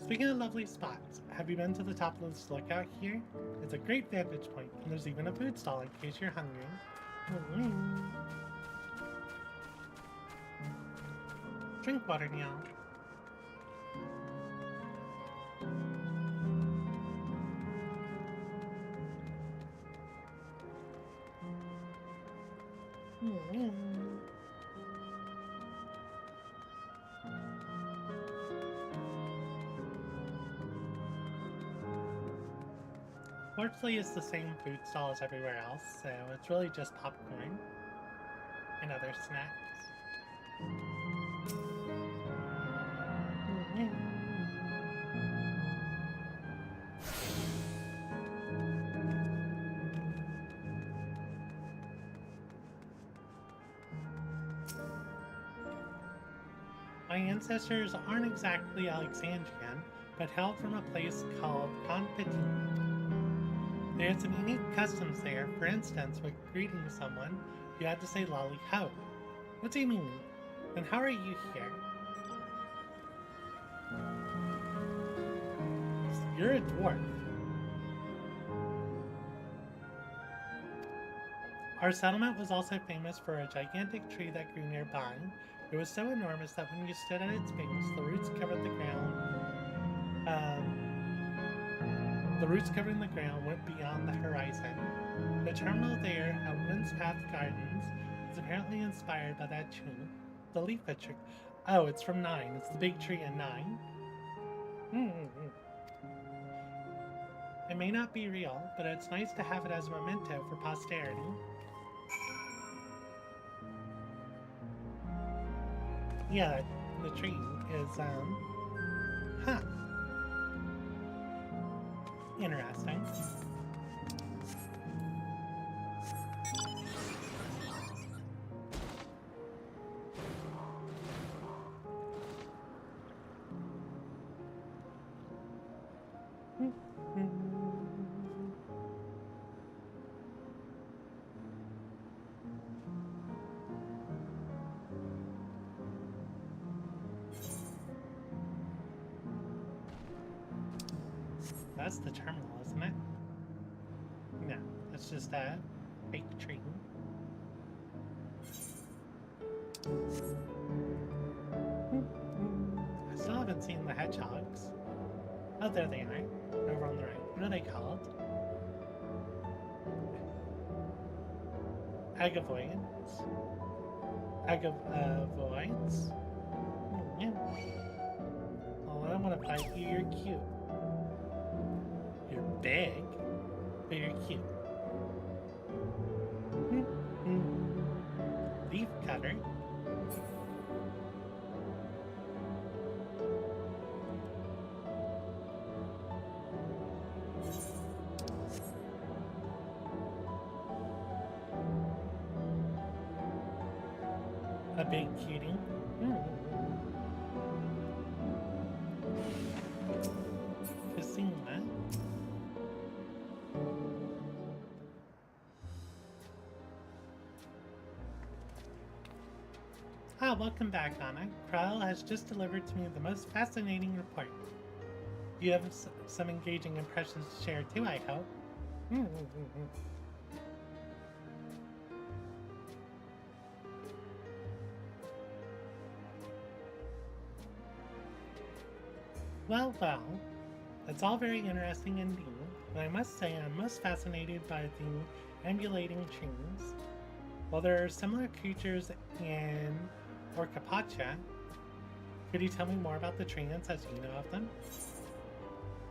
Speaking of lovely spots, have you been to the top of this lookout here? It's a great vantage point, and there's even a food stall in case you're hungry. Drink water now. Fortunately, it's the same food stall as everywhere else, so it's really just popcorn and other snacks. My ancestors aren't exactly Alexandrian, but hailed from a place called Confitine. They had some unique customs there. For instance, when greeting someone, you had to say lolly ho. What do you mean? And how are you here? You're a dwarf. Our settlement was also famous for a gigantic tree that grew nearby. It was so enormous that when you stood at its base, the roots covered the ground. The roots covering the ground went beyond the horizon. The terminal there at Windspath Gardens is apparently inspired by that tree. The leaf tree. Oh, it's from 9. It's the big tree in 9. It may not be real, but it's nice to have it as a memento for posterity. Yeah, the tree is, huh. Interesting. That's the terminal, isn't it? No, that's just a fake tree. Oh, there they are. Over on the right. What are they called? Agavoids. Agavoids? Yeah. Oh, I don't want to fight you. You're cute. You're big, but you're cute. Leaf cutter. A big cutie. Casina. Ah, welcome back, Anna. Kyle has just delivered to me the most fascinating report. You have some engaging impressions to share too, I hope. Well, it's all very interesting indeed, but I must say I'm most fascinated by the ambulating trees. While there are similar creatures in Orcapacha, could you tell me more about the treants as you know of them?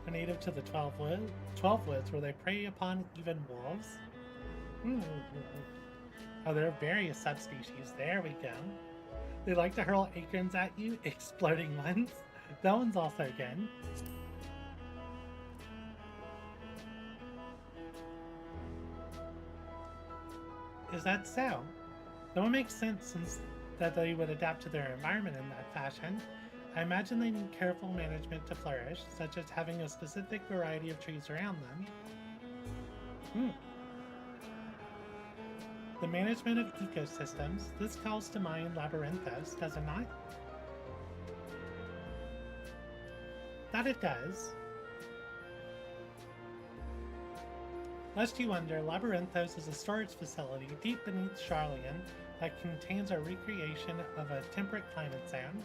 They're native to the 12 woods where they prey upon even wolves. Oh, there are various subspecies. There we go. They like to hurl acorns at you, exploding ones. That one's also good. Is that so? That would make sense since that they would adapt to their environment in that fashion. I imagine they need careful management to flourish, such as having a specific variety of trees around them. The management of ecosystems. This calls to mind Labyrinthos, does it not? That it does. Lest you wonder, Labyrinthos is a storage facility deep beneath Charlian that contains a recreation of a temperate climate zone.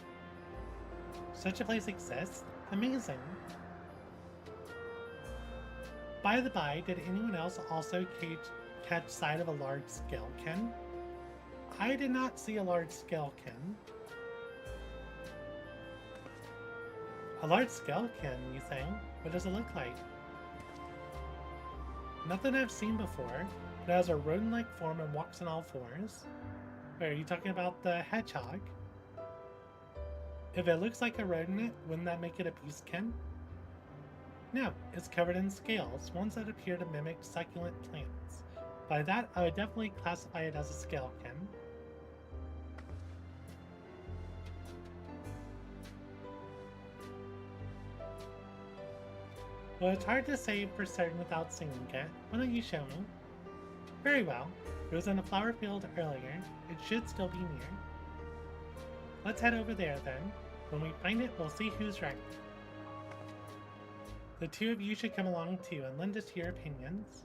Such a place exists? Amazing! By the by, did anyone else also catch sight of a large skeleton? I did not see a large skeleton. A large skeleton, you think? What does it look like? Nothing I've seen before. It has a rodent-like form and walks on all fours. Wait, are you talking about the hedgehog? If it looks like a rodent, wouldn't that make it a beastkin? No, it's covered in scales, ones that appear to mimic succulent plants. By that, I would definitely classify it as a skeleton. Well, it's hard to say for certain without seeing it. Why don't you show me? Very well. It was in a flower field earlier. It should still be near. Let's head over there then. When we find it, we'll see who's right. The two of you should come along too and lend us your opinions.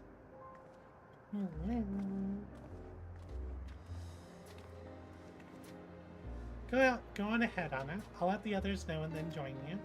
Go on ahead, Anna. I'll let the others know and then join you.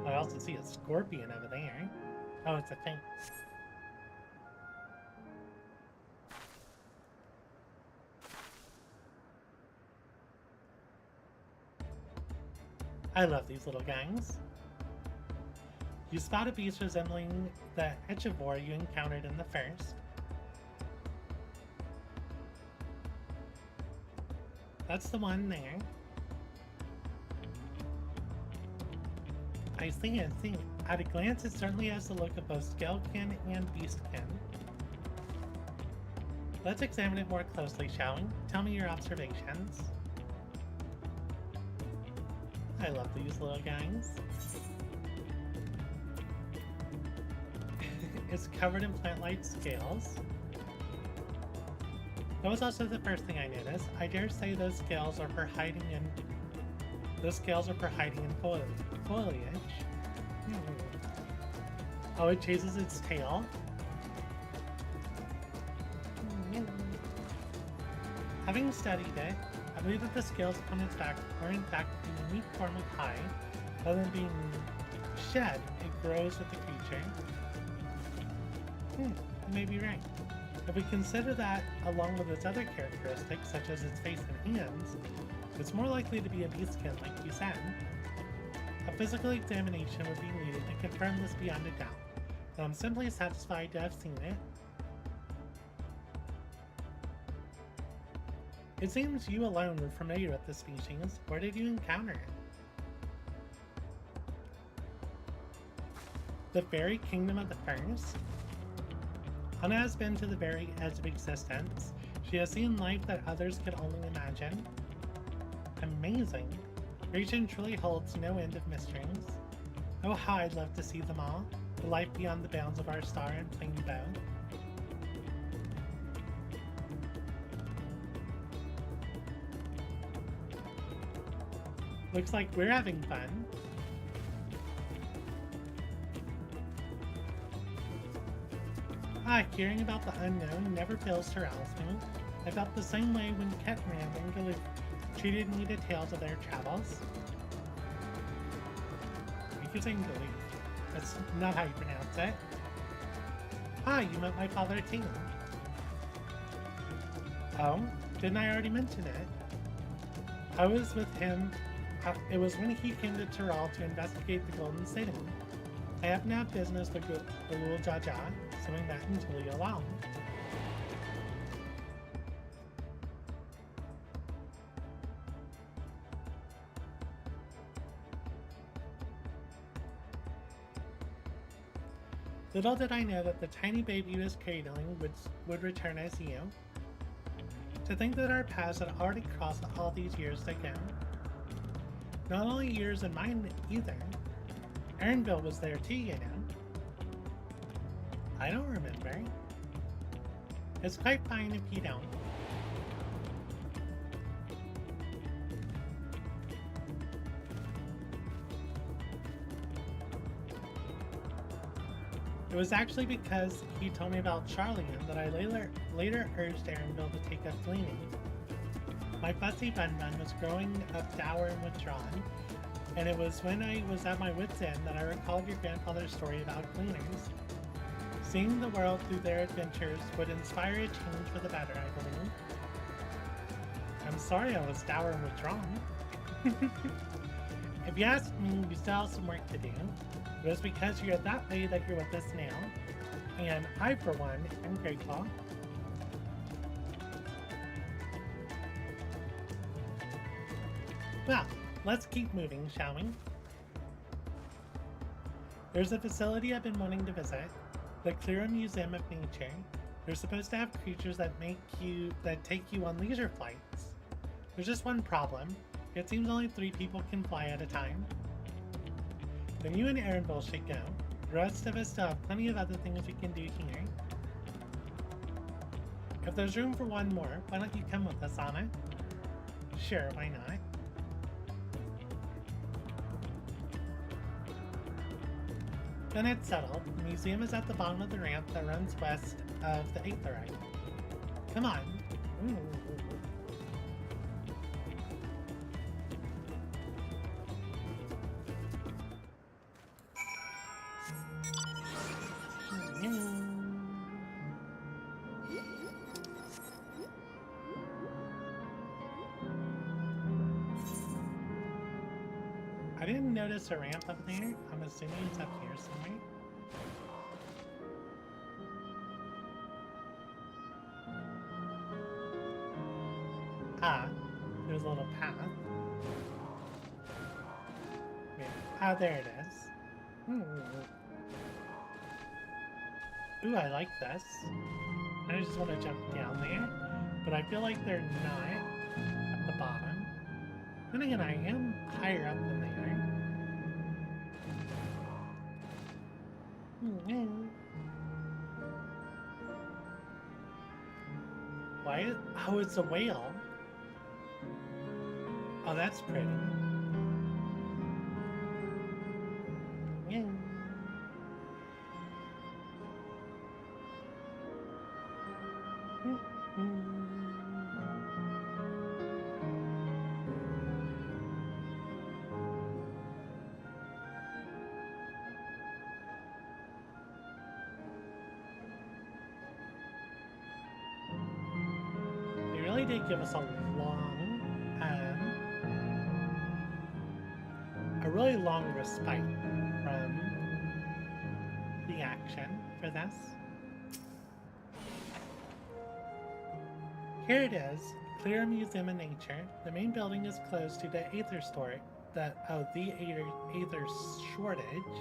I also see a scorpion over there. Oh, it's a thing. I love these little gangs. You spot a beast resembling the herbivore you encountered in the first. That's the one there. I see. At a glance, it certainly has the look of both skeleton and beastkin. Let's examine it more closely, shall we? Tell me your observations. I love these little guys. is covered in plant-like scales. That was also the first thing I noticed. I dare say those scales are for hiding in foliage. Oh, it chases its tail. Having studied it, I believe that the scales upon its back are in fact the unique form of hide. Rather than being shed, it grows with the creature. You may be right. If we consider that, along with its other characteristics, such as its face and hands, it's more likely to be a beast skin, like you said. A physical examination would be needed to confirm this beyond a doubt, but I'm simply satisfied to have seen it. It seems you alone were familiar with the species. Where did you encounter it? The very kingdom of the first? Anna has been to the very edge of existence. She has seen life that others could only imagine. Amazing. Region truly holds no end of mysteries. Oh, how I'd love to see them all. The life beyond the bounds of our star and plain bow. Looks like we're having fun. Hearing about the unknown never fails to rouse me. I felt the same way when Ketman and Galoof treated me to tales of their travels. You keep saying Galoof. That's not how you pronounce it. You met my father too. Oh, didn't I already mention it? I was with him. It was when he came to Tyrell to investigate the Golden City. I happen to have business with Galul Jaja, doing that until you allow. Little did I know that the tiny baby he was cradling would return as you. To think that our paths had already crossed all these years ago. Not only yours and mine either. Erenville was there too, you know. I don't remember. It's quite fine if you don't. It was actually because he told me about Charlian that I later urged Erenville to take up gleaning. My fussy bun was growing up dour and withdrawn, and it was when I was at my wit's end that I recalled your grandfather's story about gleaners. Seeing the world through their adventures would inspire a change for the better, I believe. I'm sorry I was dour and withdrawn. If you ask me, you still have some work to do. It was because you're that way that you're with us now. And I, for one, am grateful. Well, let's keep moving, shall we? There's a facility I've been wanting to visit. The Clearer Museum of Nature. They're supposed to have creatures that take you on leisure flights. There's just one problem. It seems only 3 people can fly at a time. Then you and Erenville should go. The rest of us still have plenty of other things we can do here. If there's room for one more, why don't you come with us, Anna? Sure, why not? Then it's settled. The museum is at the bottom of the ramp that runs west of the Aetherite. Come on. Ooh. I didn't notice a ramp up there. I'm assuming it's up here somewhere. There's a little path. Wait, there it is. Ooh, I like this. I just want to jump down there, but I feel like they're not at the bottom. Then again, I am higher up than they are. Why? Oh, it's a whale. Oh, that's pretty. Yeah. They really did give us a really long respite from the action for this. Here it is, Clear Museum of Nature. The main building is closed due to Aether Aether shortage,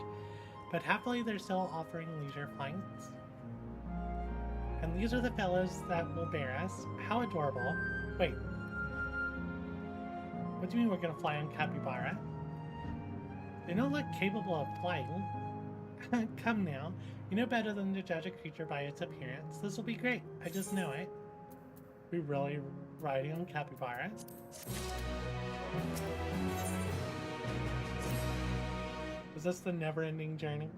but happily they're still offering leisure flights. And these are the fellows that will bear us. How adorable. Wait. What do you mean we're gonna fly on Capybara? They don't look capable of flying. Come now. You know better than to judge a creature by its appearance. This will be great. I just know it. We really riding on Capybara? Is this the never-ending journey?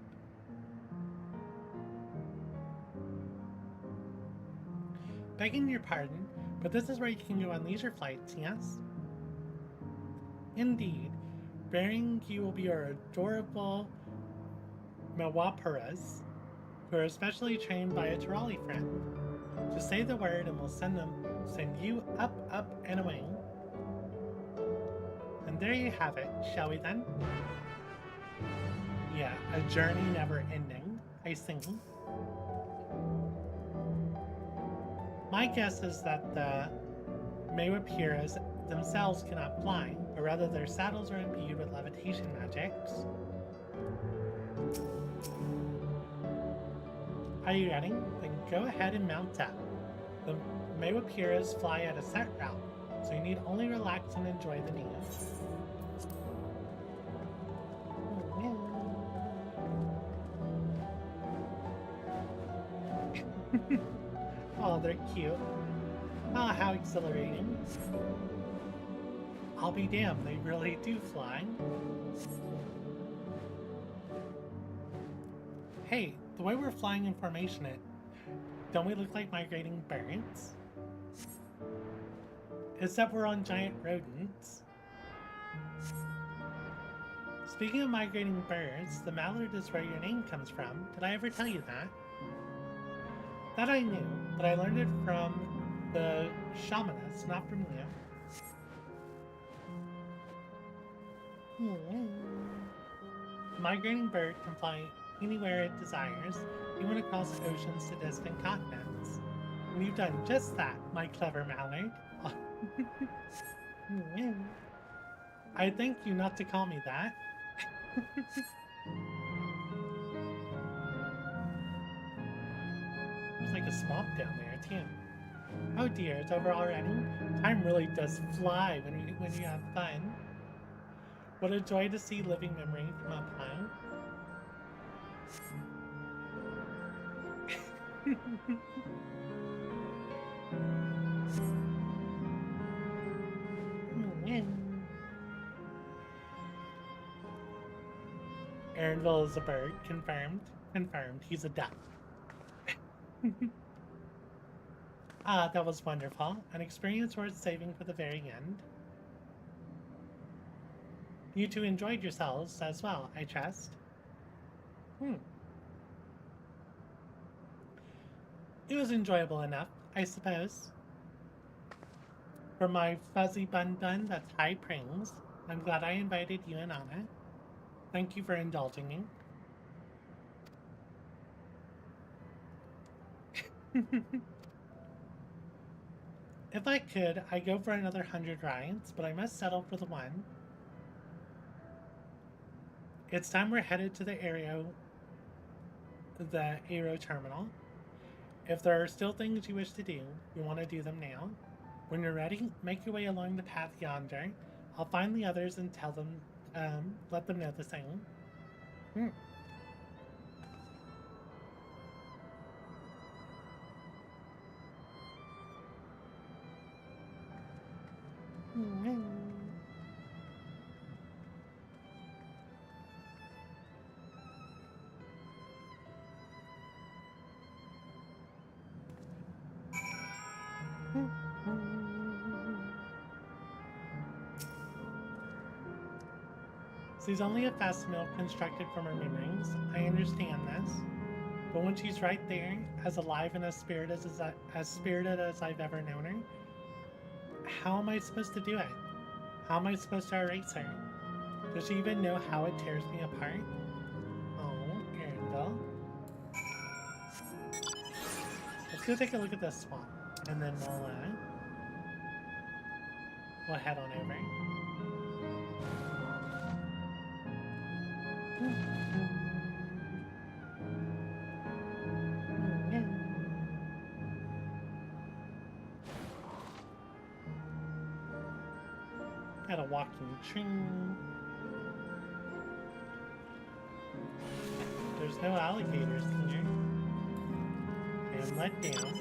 Begging your pardon, but this is where you can go on leisure flights, yes? Indeed. Bearing you will be our adorable Mawaparas, who are especially trained by a Turali friend. Just say the word and we'll send you up, up, and away. And there you have it, shall we then? Yeah, a journey never ending, I think. My guess is that the Mawaparas themselves cannot fly, but rather their saddles are imbued with levitation magics. Are you ready? Then go ahead and mount up. The Mawaparas fly at a set route, so you need only relax and enjoy the dance. Oh, they're cute. Oh, how exhilarating. I'll be damned, they really do fly. Hey, the way we're flying in formation, don't we look like migrating birds? Except we're on giant rodents. Speaking of migrating birds, the mallard is where your name comes from. Did I ever tell you that? That I knew, but I learned it from the shamaness, not from you. The migrating bird can fly anywhere it desires, even across oceans to distant continents. And you've done just that, my clever mallard. I thank you not to call me that. There's like a swamp down there, too. Oh dear, it's over already? Time really does fly when you have fun. What a joy to see living memory from up high. ENvtuber is a bird. Confirmed. Confirmed. He's a duck. Ah, that was wonderful. An experience worth saving for the very end. You two enjoyed yourselves as well, I trust. It was enjoyable enough, I suppose. For my fuzzy bun that's high praise. I'm glad I invited you and Anna. Thank you for indulging me. If I could, I'd go for another 100 rides, but I must settle for the one. It's time we're headed to the Aero terminal. If there are still things you wish to do, you want to do them now. When you're ready, make your way along the path yonder. I'll find the others and tell them, let them know the same. So he's only a fast milk constructed from her memories. I understand this. But when she's right there, as alive and as spirited as I've ever known her, how am I supposed to do it? How am I supposed to erase her? Does she even know how it tears me apart? Oh, Arendelle. Let's go take a look at this swamp, and then we'll head on over. Got a walking tree. There's no alligators here. I am let down.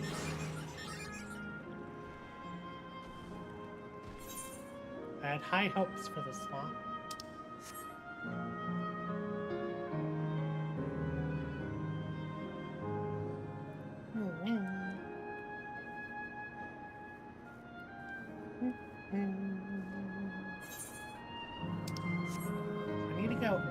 I had high hopes for this swamp. I need to go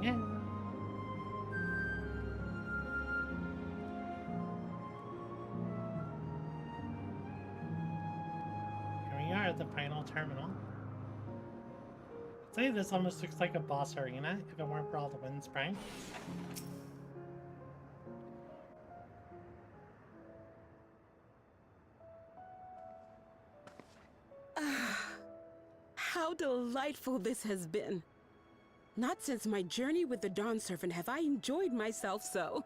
yeah. Here we are at the final terminal. I'd say this almost looks like a boss arena if it weren't for all the wind sprites. How delightful this has been. Not since my journey with the Dawn Servant have I enjoyed myself so.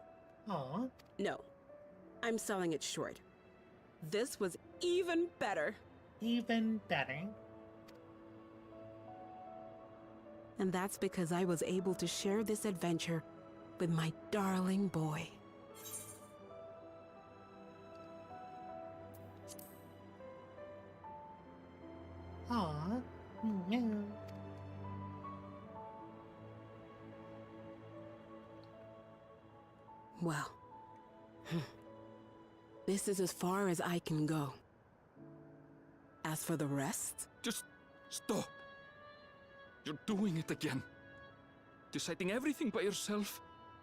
Aww. No, I'm selling it short. This was even better. Even better. And that's because I was able to share this adventure with my darling boy. Aww. Yeah. Well, this is as far as I can go. As for the rest... Just stop. You're doing it again. Deciding everything by yourself,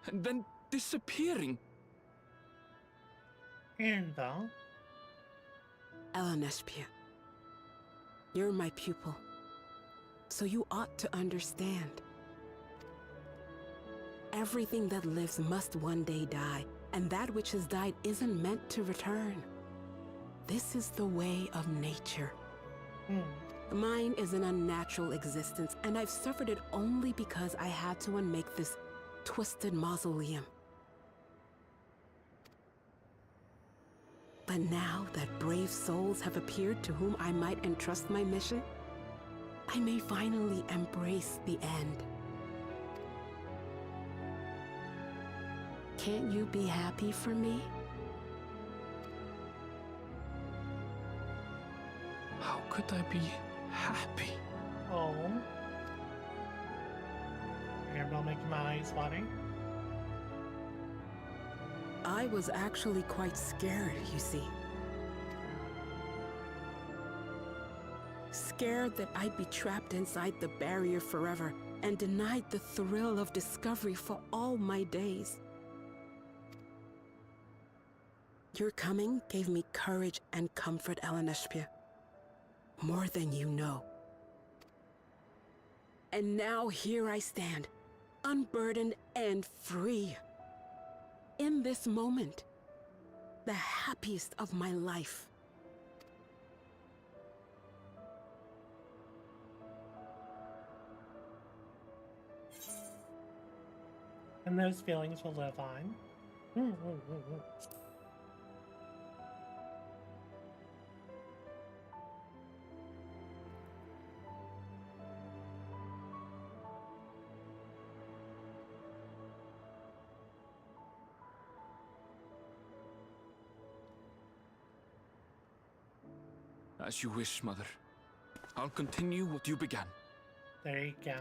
and then disappearing. Arendelle. Eleneshpia, you're my pupil, so you ought to understand. Everything that lives must one day die, and that which has died isn't meant to return. This is the way of nature. Mine is an unnatural existence, and I've suffered it only because I had to unmake this twisted mausoleum. But now that brave souls have appeared to whom I might entrust my mission, I may finally embrace the end. Can't you be happy for me? How could I be happy? Oh. Arendelle making my eyes water. I was actually quite scared, you see. Scared that I'd be trapped inside the barrier forever and denied the thrill of discovery for all my days. Your coming gave me courage and comfort, Eleneshpia. More than you know. And now here I stand, unburdened and free. In this moment, the happiest of my life. And those feelings will live on. As you wish, Mother. I'll continue what you began. There you go.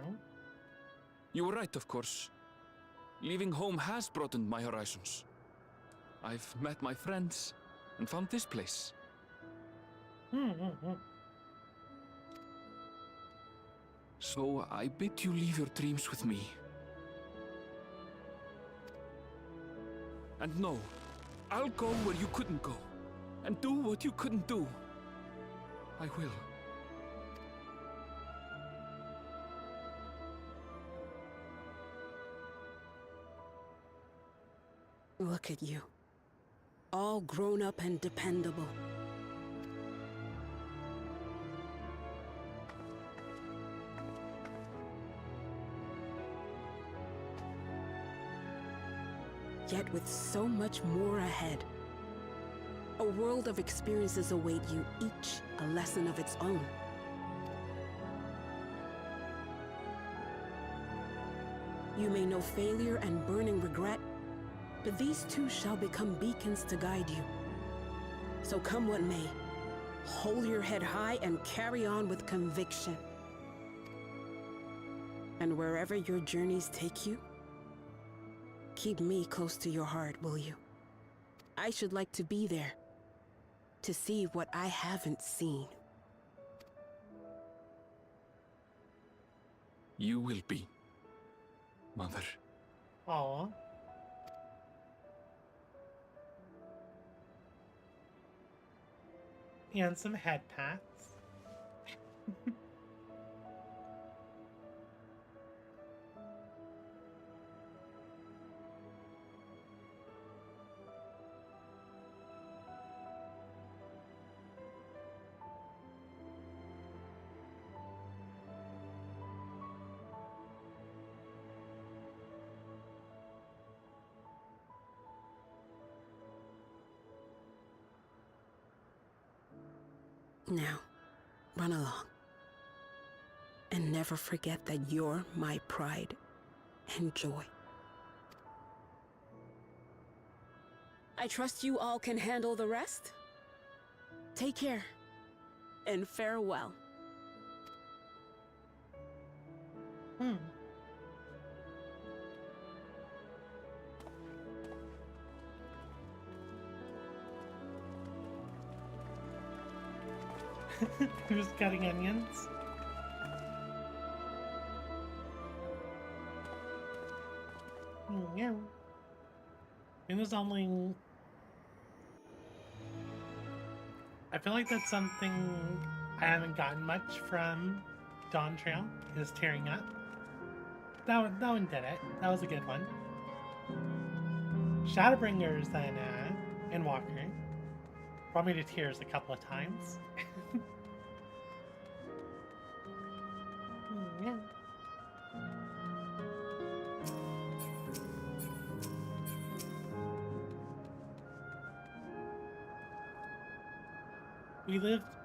You were right, of course. Leaving home has broadened my horizons. I've met my friends and found this place. So I bid you leave your dreams with me. And no, I'll go where you couldn't go, and do what you couldn't do. I will. Look at you. All grown up and dependable. Yet with so much more ahead. A world of experiences await you, each a lesson of its own. You may know failure and burning regret, but these too shall become beacons to guide you. So come what may, hold your head high and carry on with conviction. And wherever your journeys take you, keep me close to your heart, will you? I should like to be there, to see what I haven't seen. You will be, Mother. Aww. And some head pats. Now, run along. And never forget that you're my pride and joy. I trust you all can handle the rest. Take care, and farewell. Who's cutting onions? Yeah. It was only... I feel like that's something I haven't gotten much from Dawntrail, is tearing up. That one did it. That was a good one. Shadowbringers then, and Walker brought me to tears a couple of times. Yeah.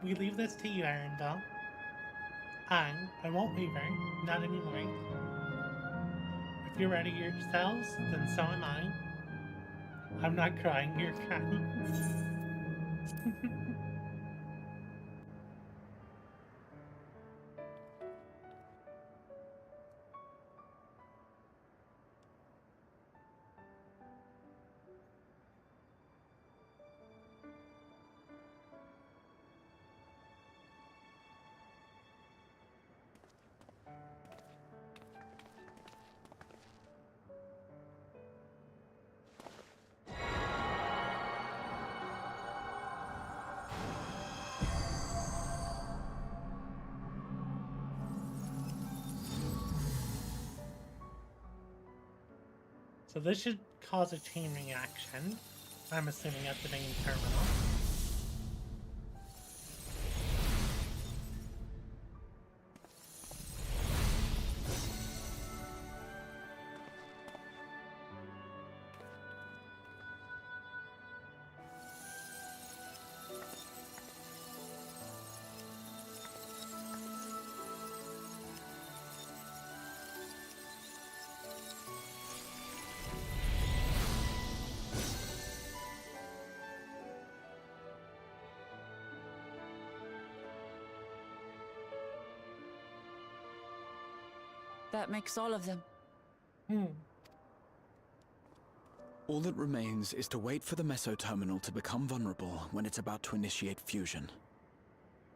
We leave this to you, Arendelle. I won't waver, not anymore. If you're ready yourselves, then so am I. I'm not crying, you're crying. So this should cause a chain reaction, I'm assuming, at the main terminal. That makes all of them. All that remains is to wait for the Meso terminal to become vulnerable when it's about to initiate fusion.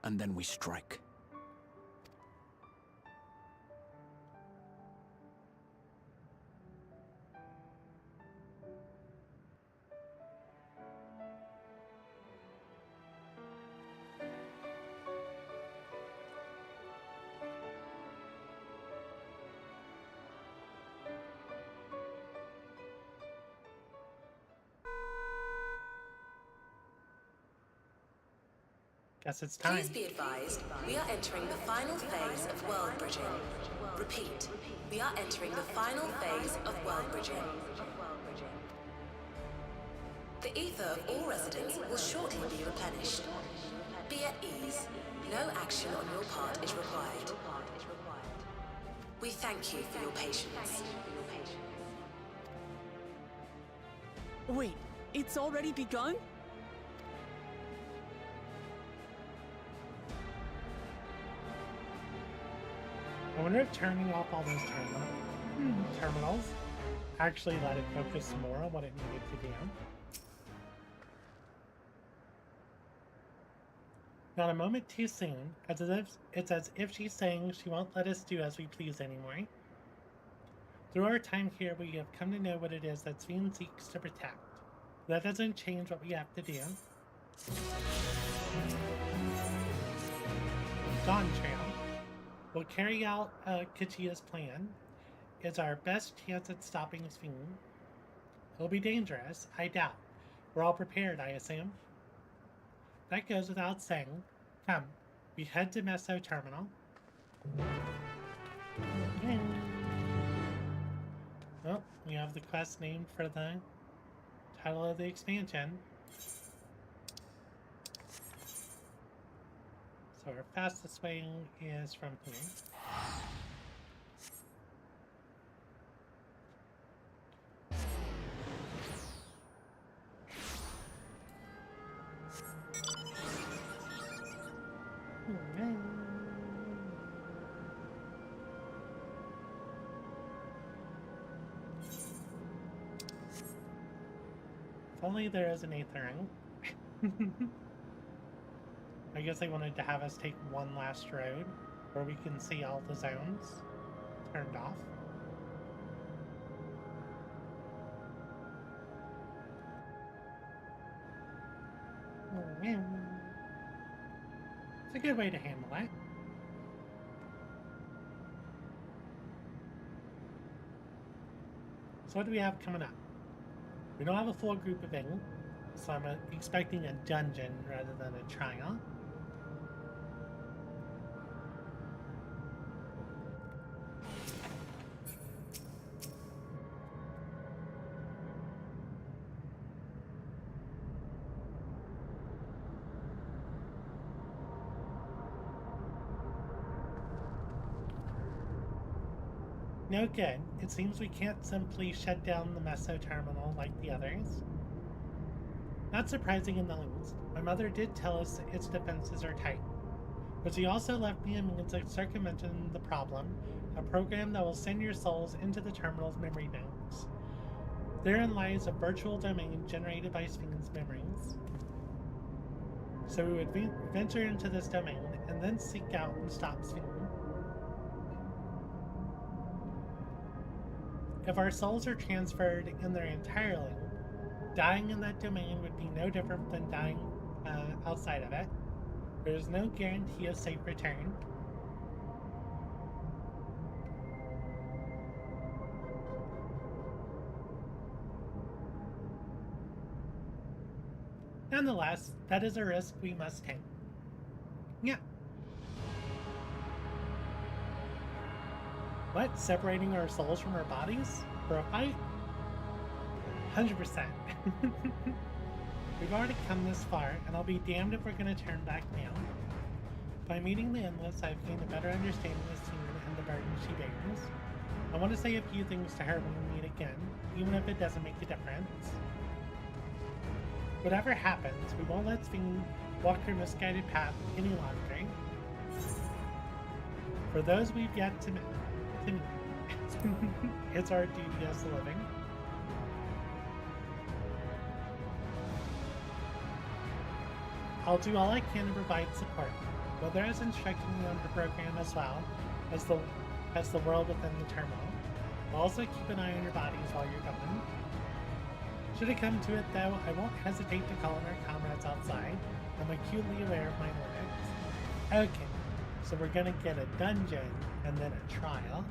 And then we strike. Guess it's time. Please be advised, we are entering the final phase of world bridging. Repeat, we are entering the final phase of world bridging. The ether of all residents will shortly be replenished. Be at ease. No action on your part is required. We thank you for your patience. Wait, it's already begun? I wonder if turning off all those terminals actually let it focus more on what it needed to do. Not a moment too soon. It's as if she's saying she won't let us do as we please anymore. Through our time here, we have come to know what it is that Sven seeks to protect. That doesn't change what we have to do. Dawntrail will carry out Kachia's plan. It's our best chance at stopping Sven. It'll be dangerous, I doubt. We're all prepared, I assume. That goes without saying. Come, we head to Meso Terminal. Okay. Well, we have the quest named for the title of the expansion. So our fastest way is from here. If only there is an eighth ring. I guess they wanted to have us take one last road where we can see all the zones turned off. It's a good way to handle it. So what do we have coming up? We don't have a full group of ink, so I'm expecting a dungeon rather than a trial. No good. It seems we can't simply shut down the Meso terminal like the others. Not surprising in the least. My mother did tell us its defenses are tight. But she also left me a means of circumventing the problem, a program that will send your souls into the terminal's memory banks. Therein lies a virtual domain generated by Sven's memories. So we would venture into this domain and then seek out and stop Sven. If our souls are transferred in their entirety, dying in that domain would be no different than dying outside of it. There is no guarantee of safe return. Nonetheless, that is a risk we must take. Yeah. What? Separating our souls from our bodies? For a fight? 100%. We've already come this far, and I'll be damned if we're gonna turn back now. By meeting the Endless, I've gained a better understanding of Sven and the burden she bears. I want to say a few things to her when we meet again, even if it doesn't make a difference. Whatever happens, we won't let Sven walk her misguided path any longer. For those we've yet to meet, It's our duty as the living. I'll do all I can to provide support. Mother has instructed me on her program as well as the world within the terminal. I'll also keep an eye on your bodies while you're gone. Should it come to it, though, I won't hesitate to call on our comrades outside. I'm acutely aware of my limits. Okay, so we're gonna get a dungeon and then a trial.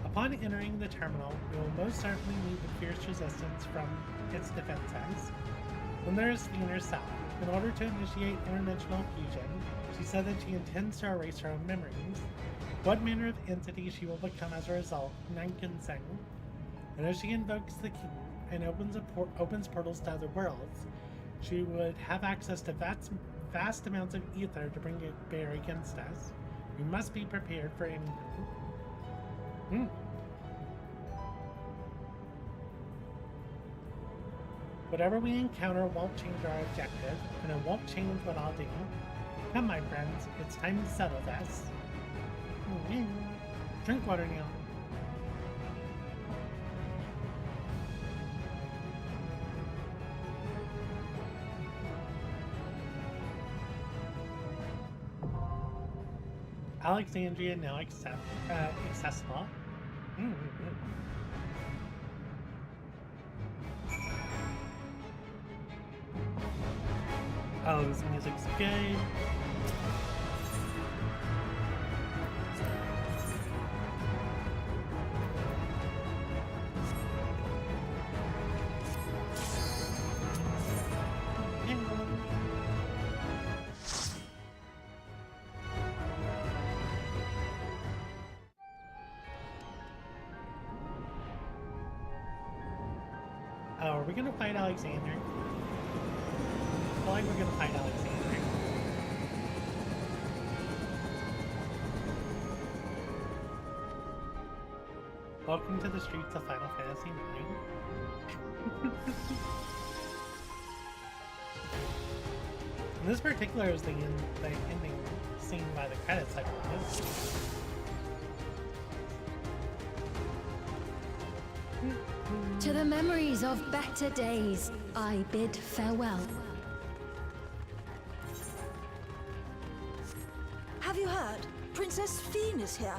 Upon entering the terminal, we will most certainly meet the fierce resistance from its defenses. Then there is Fiend herself. In order to initiate interdimensional fusion, she said that she intends to erase her own memories. What manner of entity she will become as a result, none can say. And if she invokes the key and opens portals to other worlds, she would have access to vast amounts of ether to bring it bear against us. We must be prepared for anything. Whatever we encounter won't change our objective, and it won't change what I'll do. Come, my friends, it's time to settle this. Drink water now. Alexandria now accessible. Oh, this music's good. Oh, are we gonna fight Alexander? I feel like we're gonna fight Alexander. Welcome to the streets of Final Fantasy IX. And this particular is the ending scene by the credits, I believe. To the memories of better days, I bid farewell. Have you heard? Princess Fiend is here.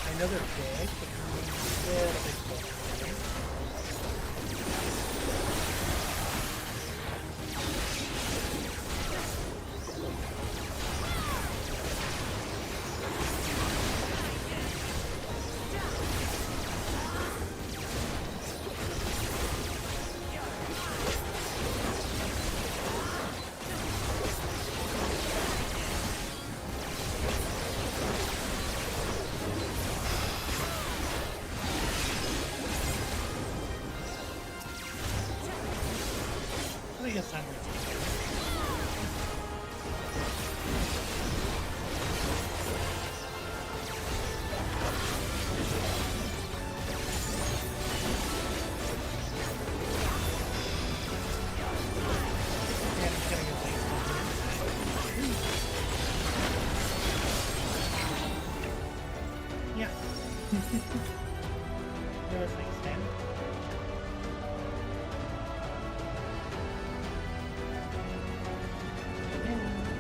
I know they're big, but they're a big book. I think it's time to yeah. Those things stand.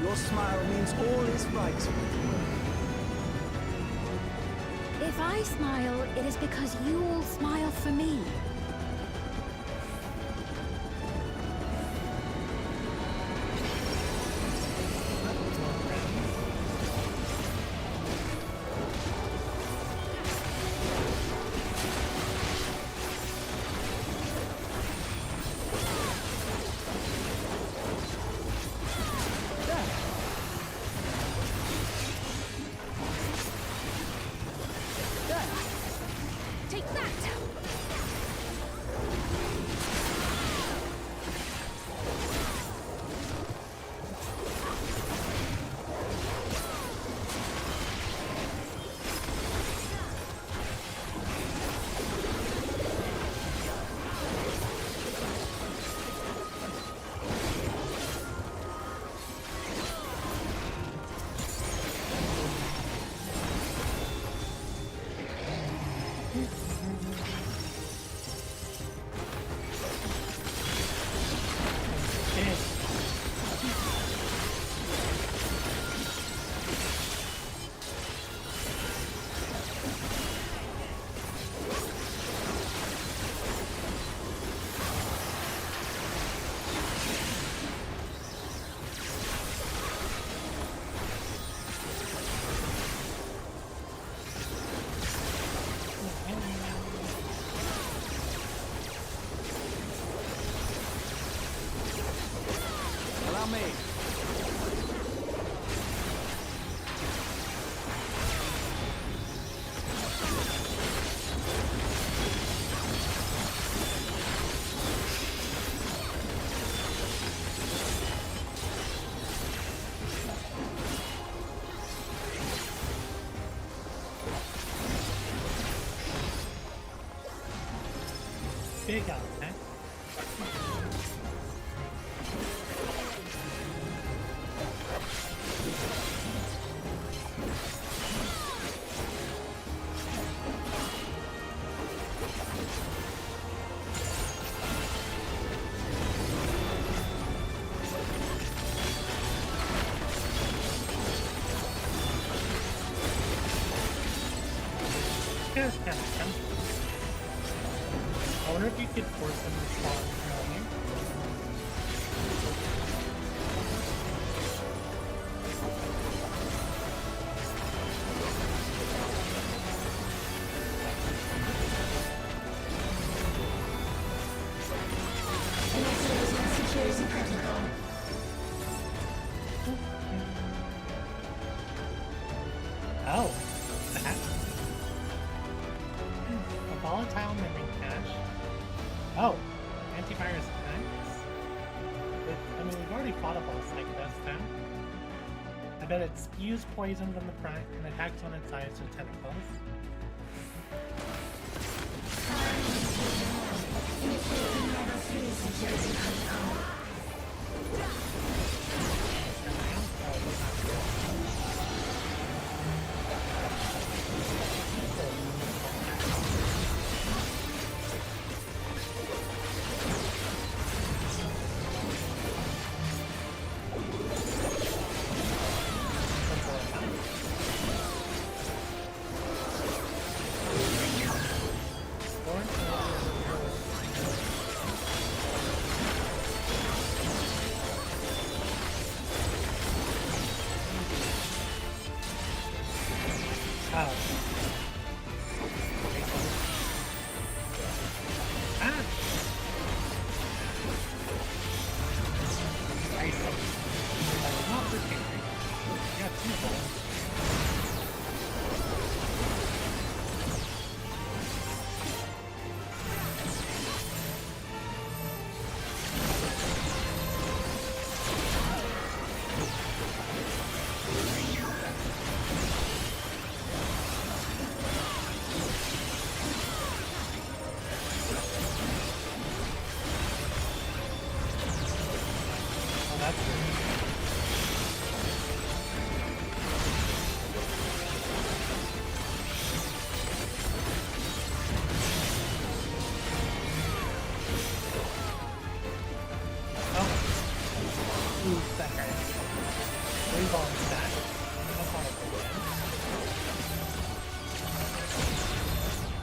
Your smile means all is right. If I smile, it is because you all smile for me. Take that! big out, okay? Here's kind of fun. I wonder if you could force them to spawn earlier. Security protocol. Oh, that. A volatile memory cache. Oh, antivirus attacks. I mean, we've already fought a boss like this, though. I bet it spews poison from the front and attacks on its eyes with tentacles.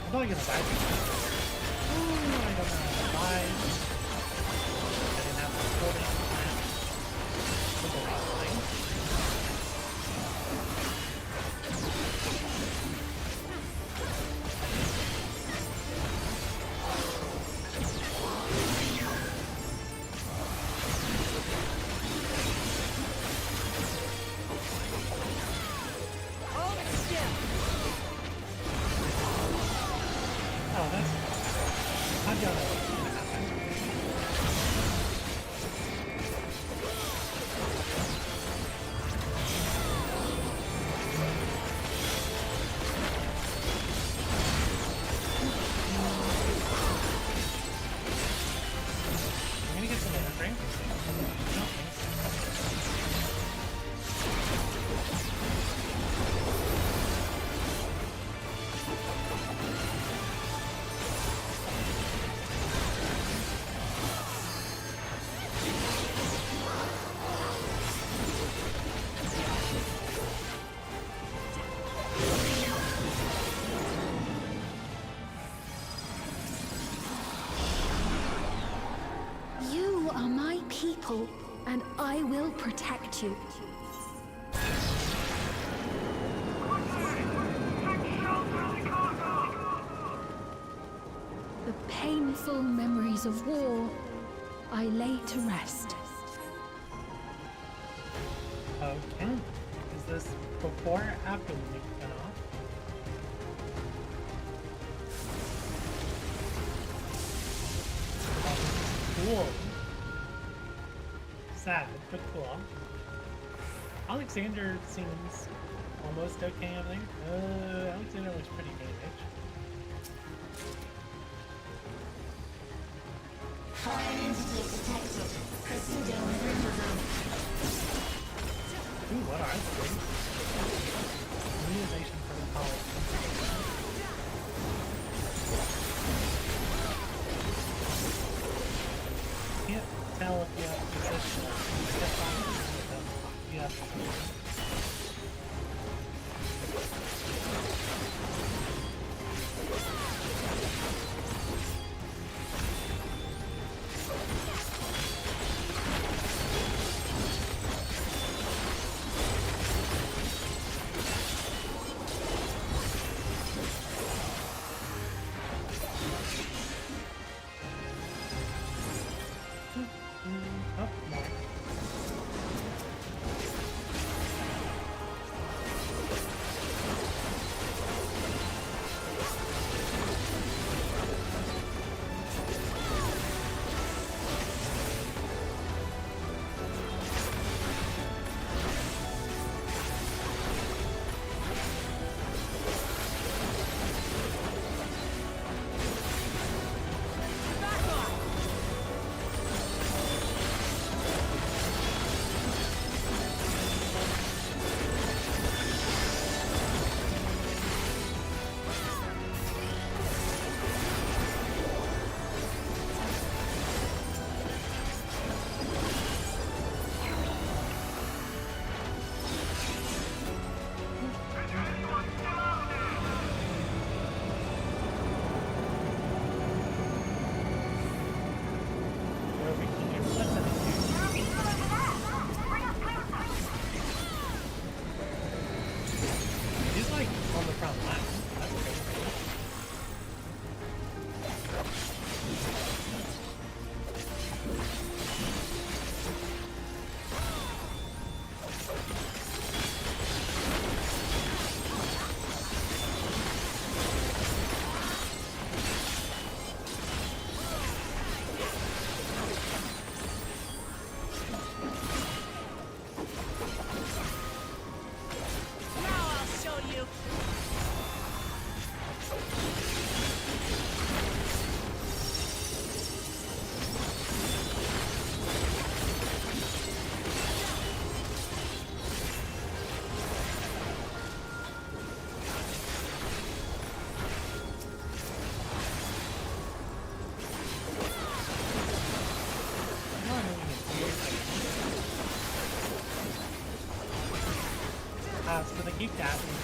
I'm probably gonna die. I don't know how to die. I didn't have to slow down the time. Took a lot of time. And I will protect you. The painful memories of war I lay to rest. Okay. Is this before or after the nuke went off? Cool. Sad, but cool. Alexander seems almost okay over there. Alexander looks pretty damaged. Foreign entity detected. Proceeding with removal. Ooh, what are they? Immunization protocol. Can't tell if you have position. I guess yeah. So they keep dabbing.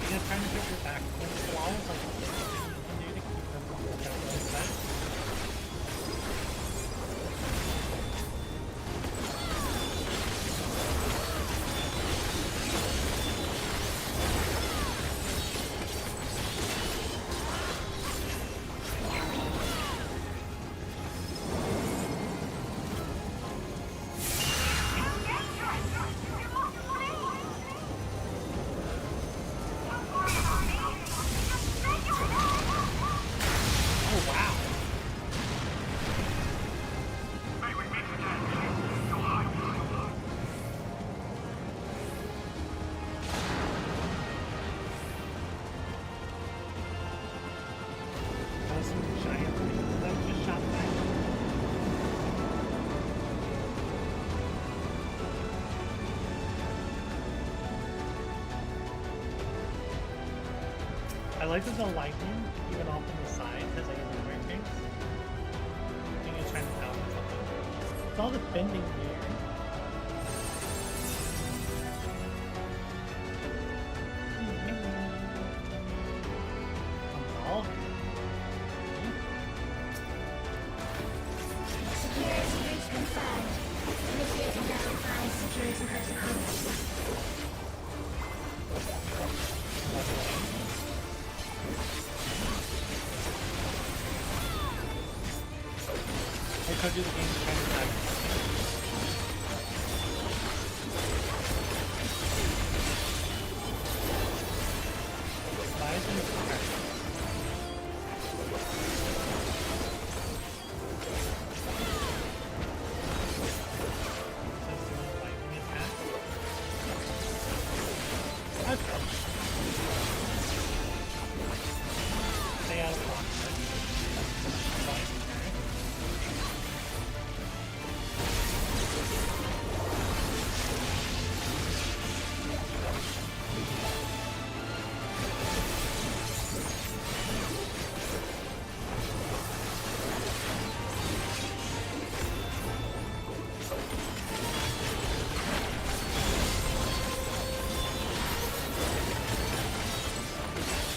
Yeah, trying to get your back. There's a lot of like things you can do to keep them on the side. I like that the lightning, even off on the side, has like illuminate things. I think it's trying to tell me something. It's all the bending here. Security breach confirmed. Initiating level 5 security protocols. I told you the game's trying to attack. Why isn't it attack?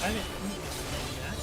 I didn't eat anything yet.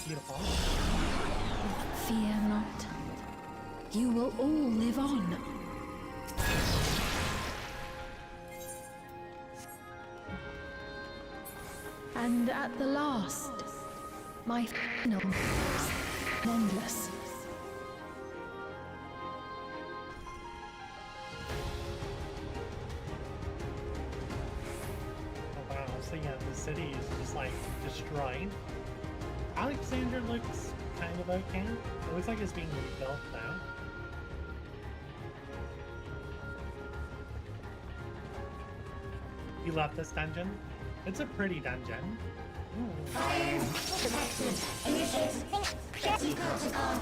Beautiful. Fear not. You will all live on. And at the last, my final endless. Oh wow, so yeah, the city is just like destroyed. Alexander looks kind of okay. It looks like it's being rebuilt now. You left this dungeon? It's a pretty dungeon. Fire detected. Initiate Getty protocol.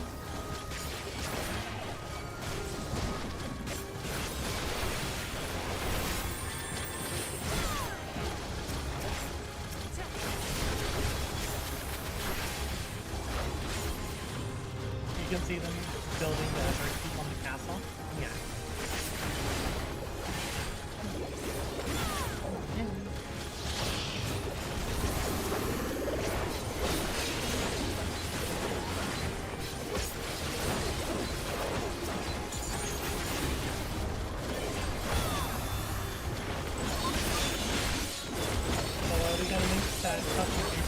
You can see them building the keep on the castle. Yeah. So we gotta make that substitution.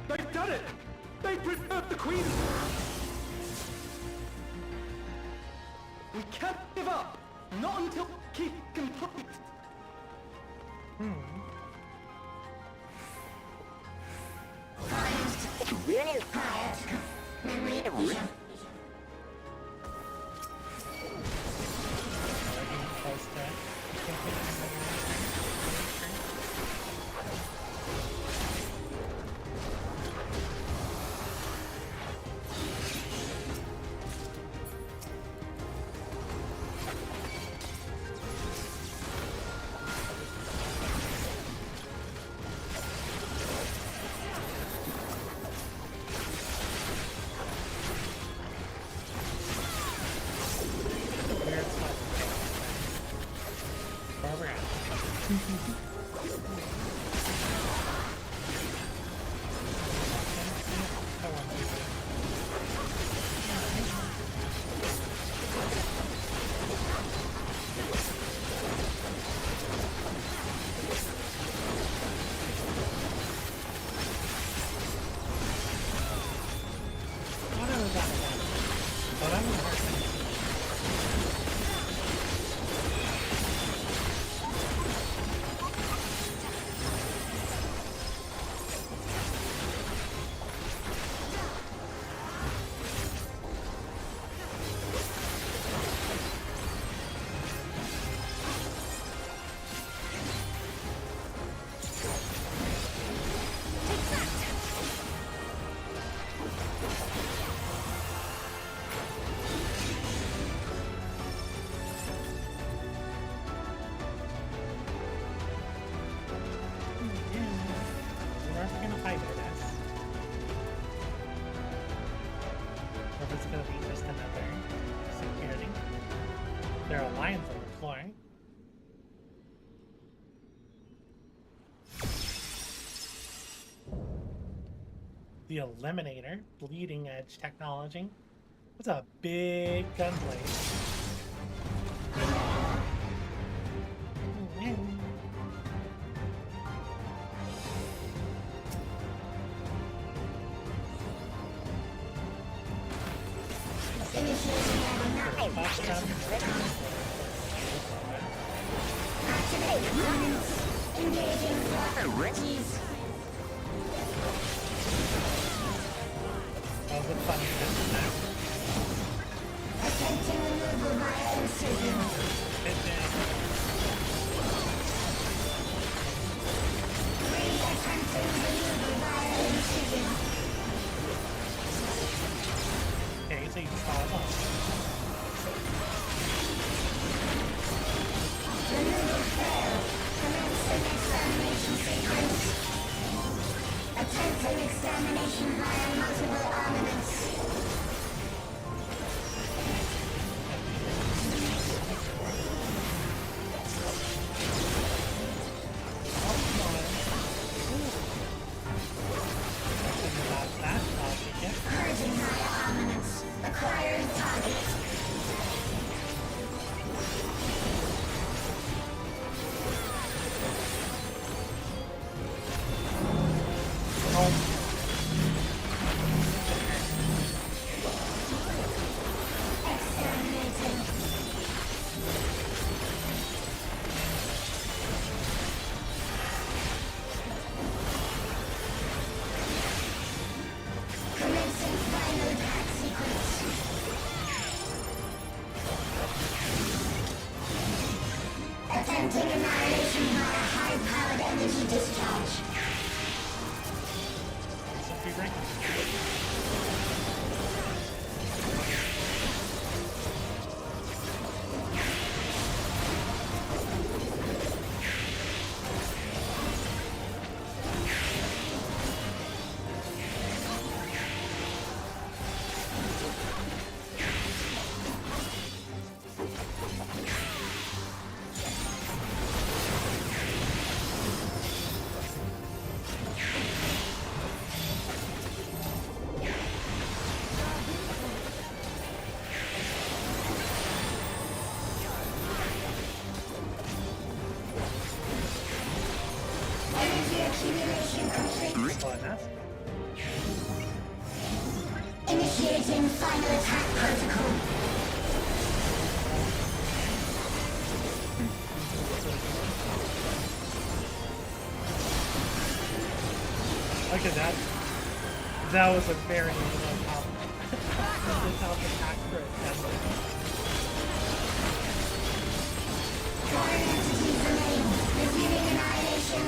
They've done it! They preserved the Queen! We can't give up! Not until keep complete! Really quiet. There are lions on the floor. The Eliminator, bleeding edge technology. What's a big gunblade? Initiating final attack protocol. Look at that. That was a very top attack for it. Foreign entities remain. Resuming annihilation.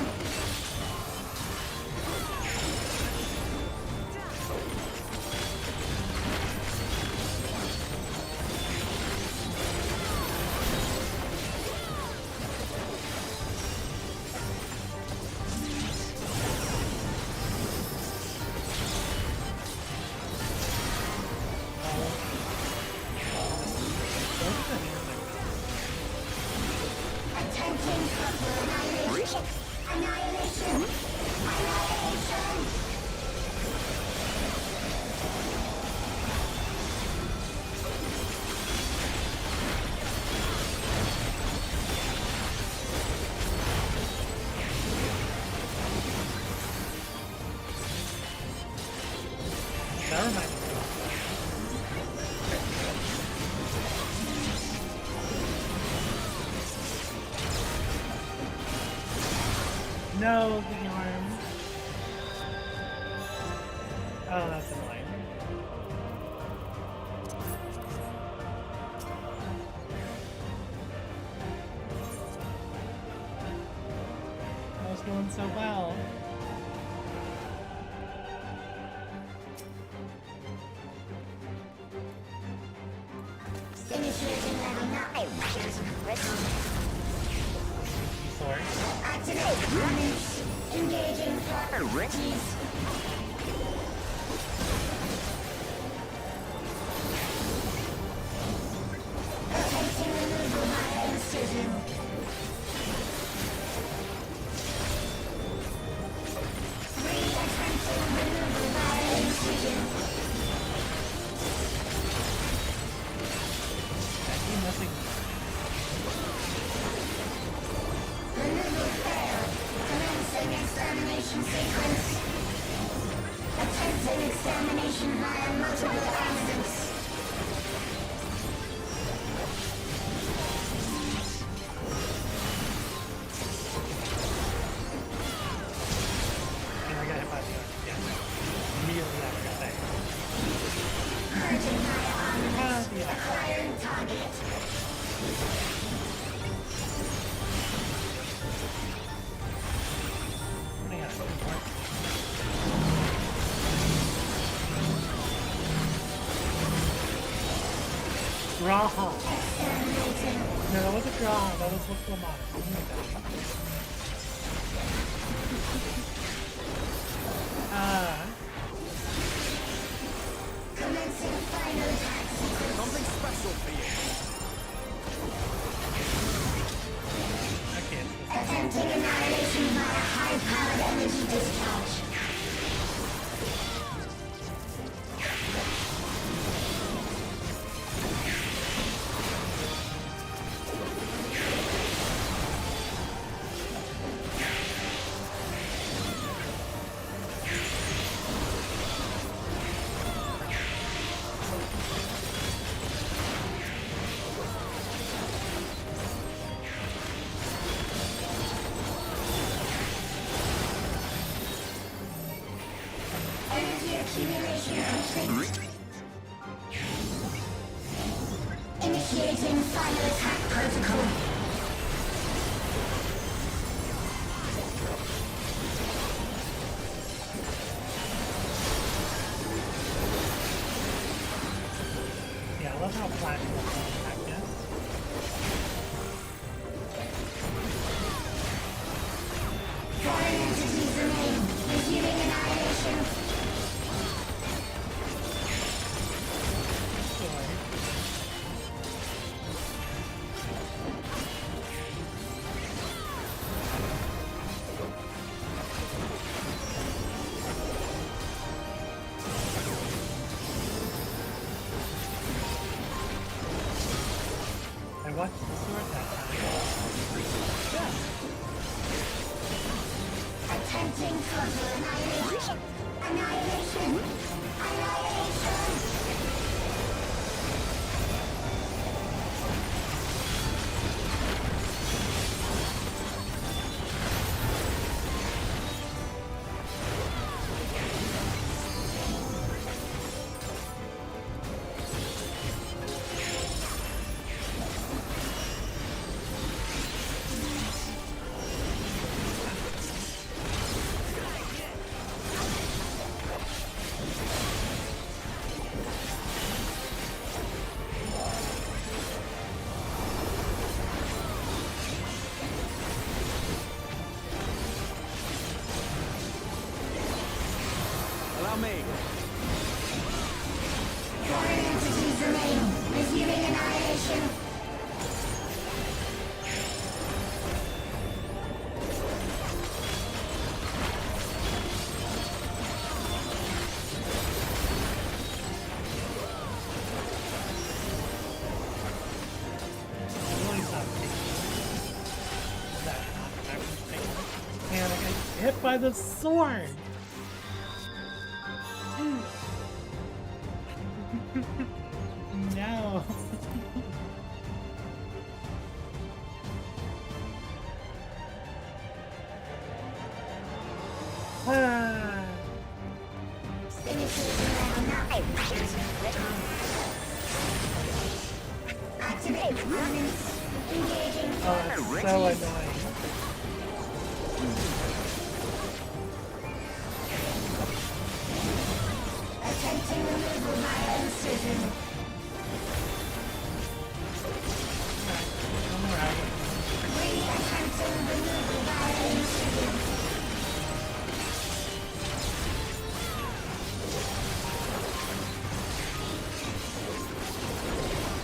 No, the arm. Oh, that's annoying. I was doing so well. Initiating level 9. Sorry. Activate. Unleash. Engaging priorities. Attempting removal via incision. Attempting removal via incision. Removal failed. Commencing extermination sequence. Attempting extermination via multiple accidents. And I got hit by the arm. Yeah. Immediately after that. Purging via armament. Acquiring target. Raha. No, that wasn't Raha, that was Pictomancer. Commencing final attack sequence. Something special for you. I can't. Attempting annihilation via high-powered energy discharge. Energy accumulation complete. Initiating final attack protocol. Yeah, I love how flash attack is. Foreign entities remain. Resuming annihilation. I watched the sword that time. Attempting total annihilation. Annihilation. Annihilation. Allow me. Foreign entities remain. Resuming annihilation. Man, I got hit by the sword! No. Activate permanents. Engaging. Oh, it's so annoying. Attempting removal via incision. Re-attempting removal via incision.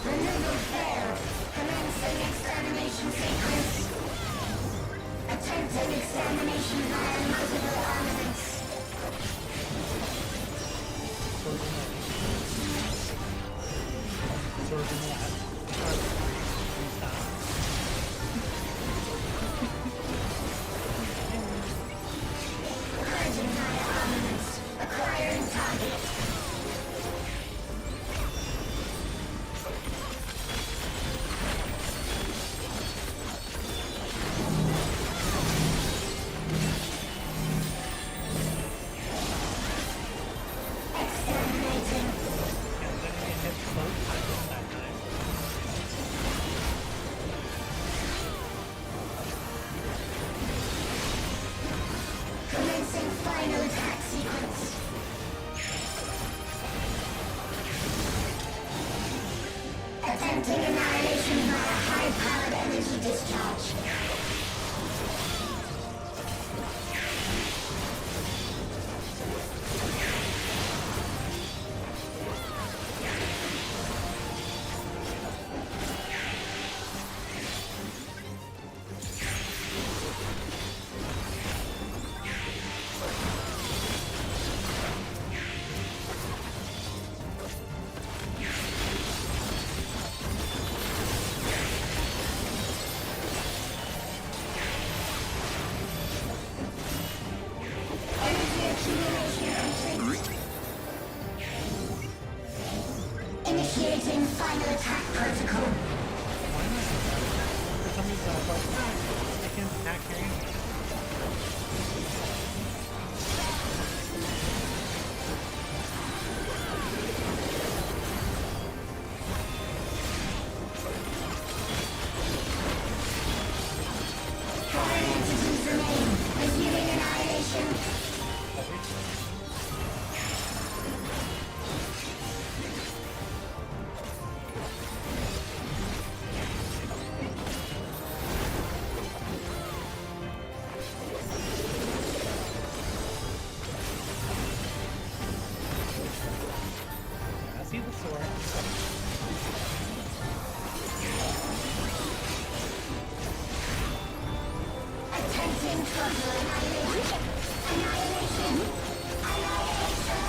Removal failed. Commencing extermination sequence. Attempting extermination via multiple armaments. Purging via armaments. Acquiring target. Exterminating. Commencing final attack sequence. Attempting annihilation via high-powered energy discharge. Energy accumulation complete. Initiating final attack protocol. For some reason, I was like, I can't attack here. Foreign entities remain. Resuming annihilation. I see the sword. Attempting total annihilation. Annihilation. Annihilation.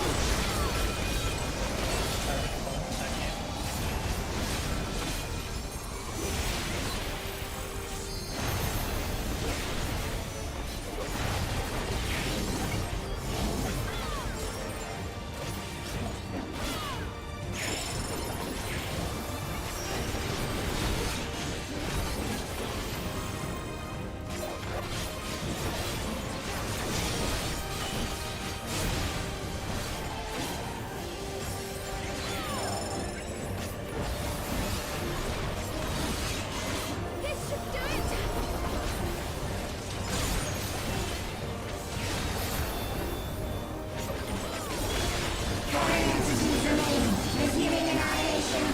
Foreign entities remain. Resuming annihilation.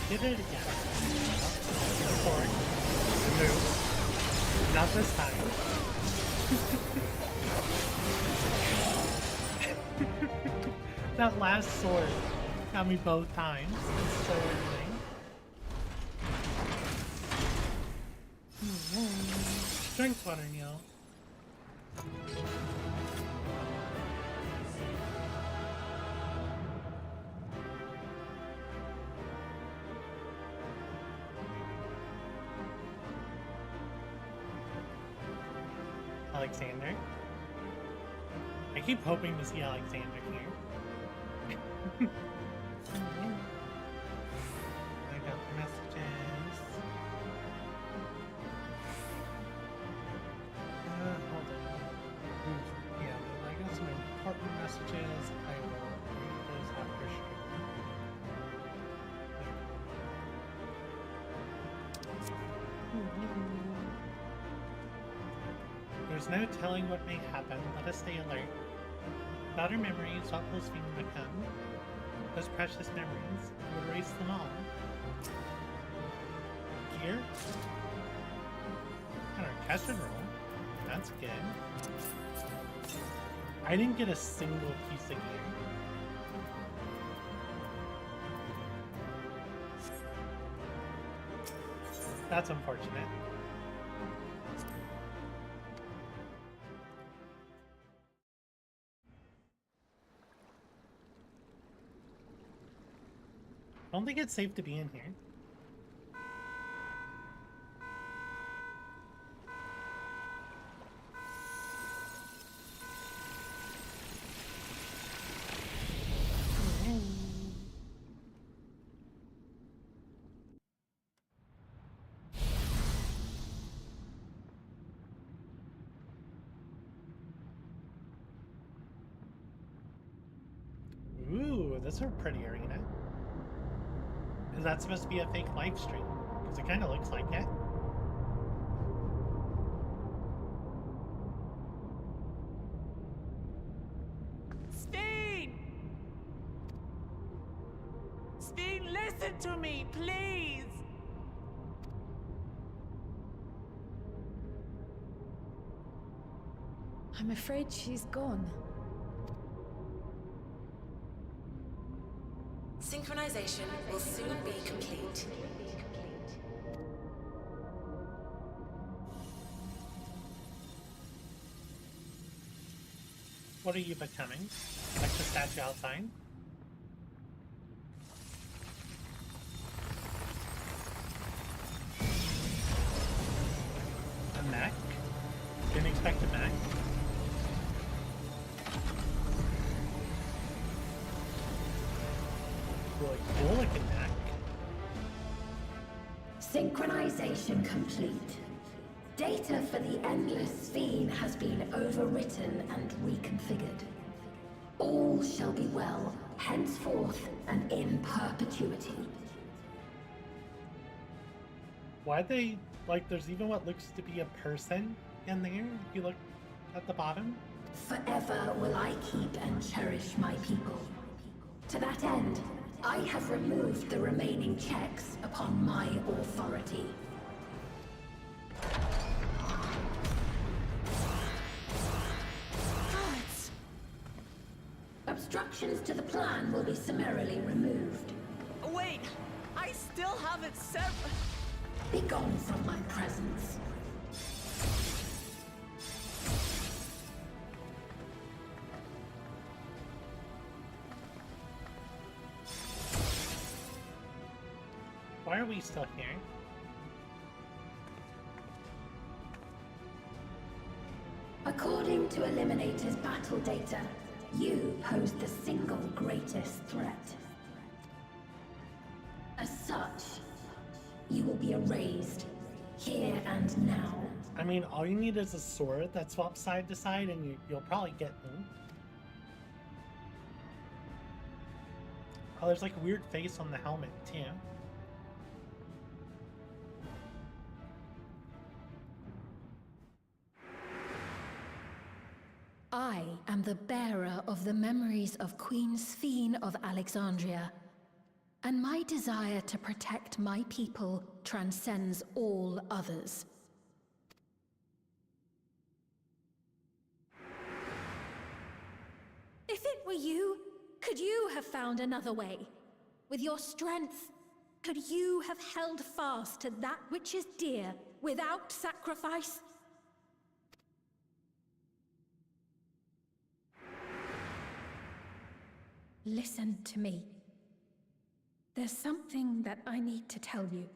Did it again. Sword. Move. Not this time. That last sword got me both times. It's so annoying. Drink water, Neil. Alexander. I keep hoping to see Alexander here. I got the messages. Hold on. Yeah, I got some important messages. I will read those after stream. There's no telling what may happen. Let us stay alert. Without our memories, what will Sphene become? Those precious memories, we'll erase them all. Gear? An orchestral roll. That's good. I didn't get a single piece of gear. That's unfortunate. I don't think it's safe to be in here. Ooh, this is a pretty arena. Is that supposed to be a fake live stream? Because it kind of looks like it. Sphene! Sphene, listen to me, please! I'm afraid she's gone. Synchronization will soon be complete. What are you becoming? Like the statue outside? A mech? Didn't expect a mech. Really cool looking mech. Synchronization complete. Data for the endless Sphene has been overwritten and reconfigured. All shall be well, henceforth and in perpetuity. Why'd they, like, there's even what looks to be a person in there, if you look at the bottom? Forever will I keep and cherish my people. To that end, I have removed the remaining checks upon my authority. Obstructions to the plan will be summarily removed. Wait! I still haven't said... Be gone from my presence. Why are we still here? According to Eliminator's battle data, you pose the single greatest threat. As such, you will be erased, here and now. I mean, all you need is a sword that swaps side to side and you'll probably get them. Oh, there's like a weird face on the helmet, too. I am the bearer of the memories of Queen Sphene of Alexandria, and my desire to protect my people transcends all others. If it were you, could you have found another way? With your strength, could you have held fast to that which is dear without sacrifice? Listen to me. There's something that I need to tell you.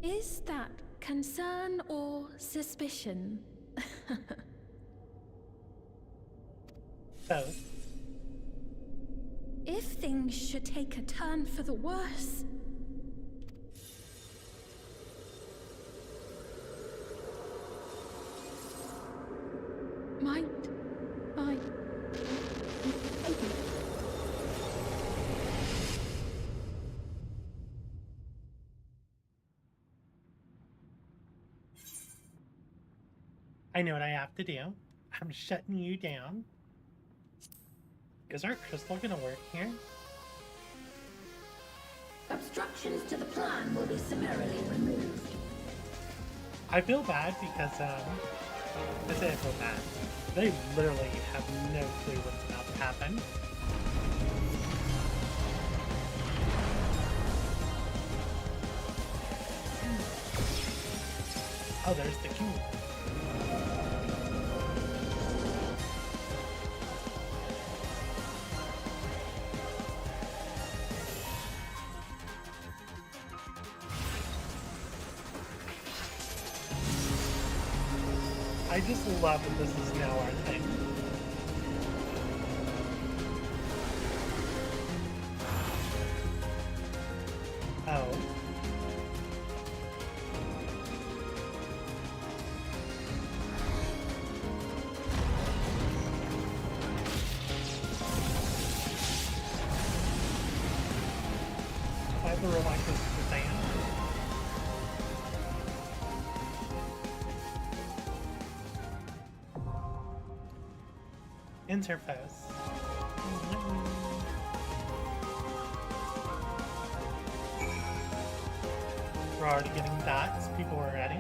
Is that concern or suspicion? Both. If things should take a turn for the worse... Might I... I know what I have to do. I'm shutting you down. Is our crystal gonna work here? Obstructions to the plan will be summarily removed. I feel bad because, I say I feel bad. They literally have no clue what's about to happen. Oh, there's the king. I just love that this is now our thing. Oh. I feel like this is the thing. Interface. We're already getting dots. People are ready.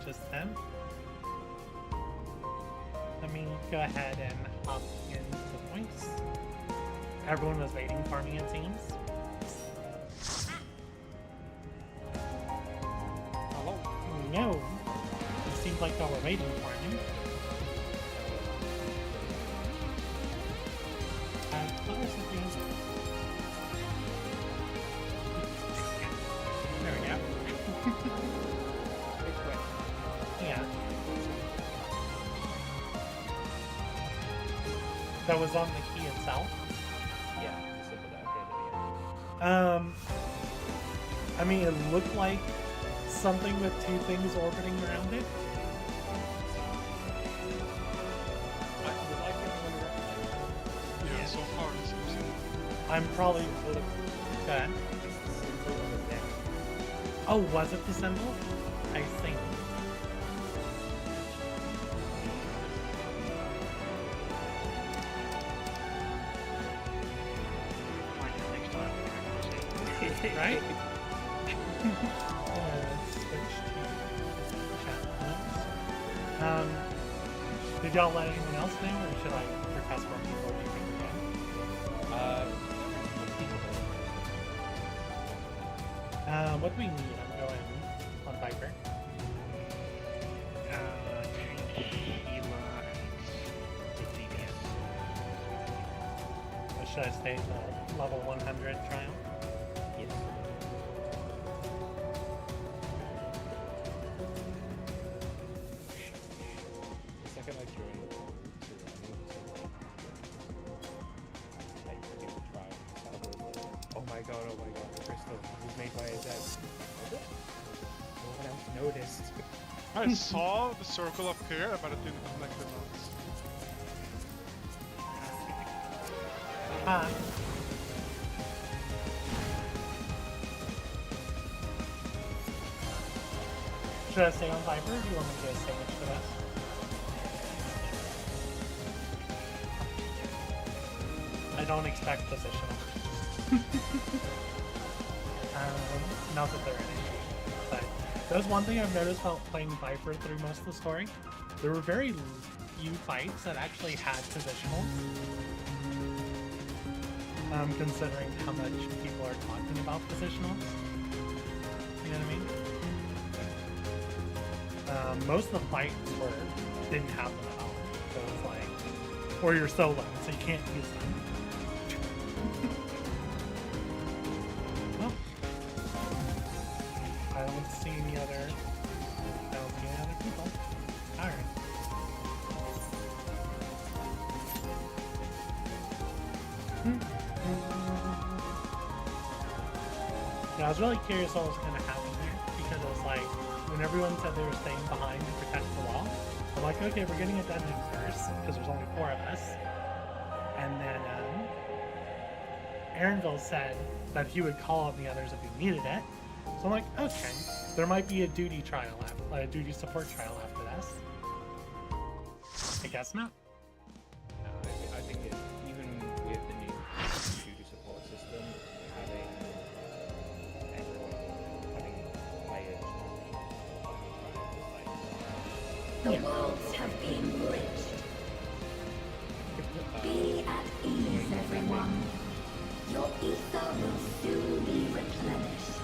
Just them. Let me go ahead and hop into the voice. Everyone was waiting for me, it seems. No, it seems like they were waiting for me. What was the thing? There we go. Yeah. That was on the key itself? Yeah, you said that I had it. I mean, it looked like something with two things orbiting around it. Yeah, so far it seems. I'm probably good. Oh, was it the symbol? I think. Right? Did y'all let anyone else know, or should I request more people leaving again? What do we need? I'm going on Viper. Or should I stay at the level 100 trial? Yes. The second I joined the oh my god, the crystal was made by a Zed. No one else noticed. I saw the circle appear, but it didn't connect the dots. Should I stay on Viper, or do you want me to stay for this? I don't expect positional. Not that they're in it. But that was one thing I've noticed while playing Viper through most of the story. There were very few fights that actually had positional. Considering how much people are talking about positionals. You know what I mean? Most of the fights didn't have them at all. Or you're solo, so you can't use them. Well, I don't see any other people. Alright. Yeah, I was really curious what was going to happen here, because it was like, when everyone said they were staying behind to protect the wall, I'm like, okay, we're getting a dungeon first, because there's only 4 of us. And then, ENvtuber said that he would call on the others if he needed it. So I'm like, okay, there might be a duty trial, a duty support trial after this. I guess not. No, I think even with the new duty support system, having players The worlds have been bridged. Be at ease, everyone. Your ether will soon be replenished.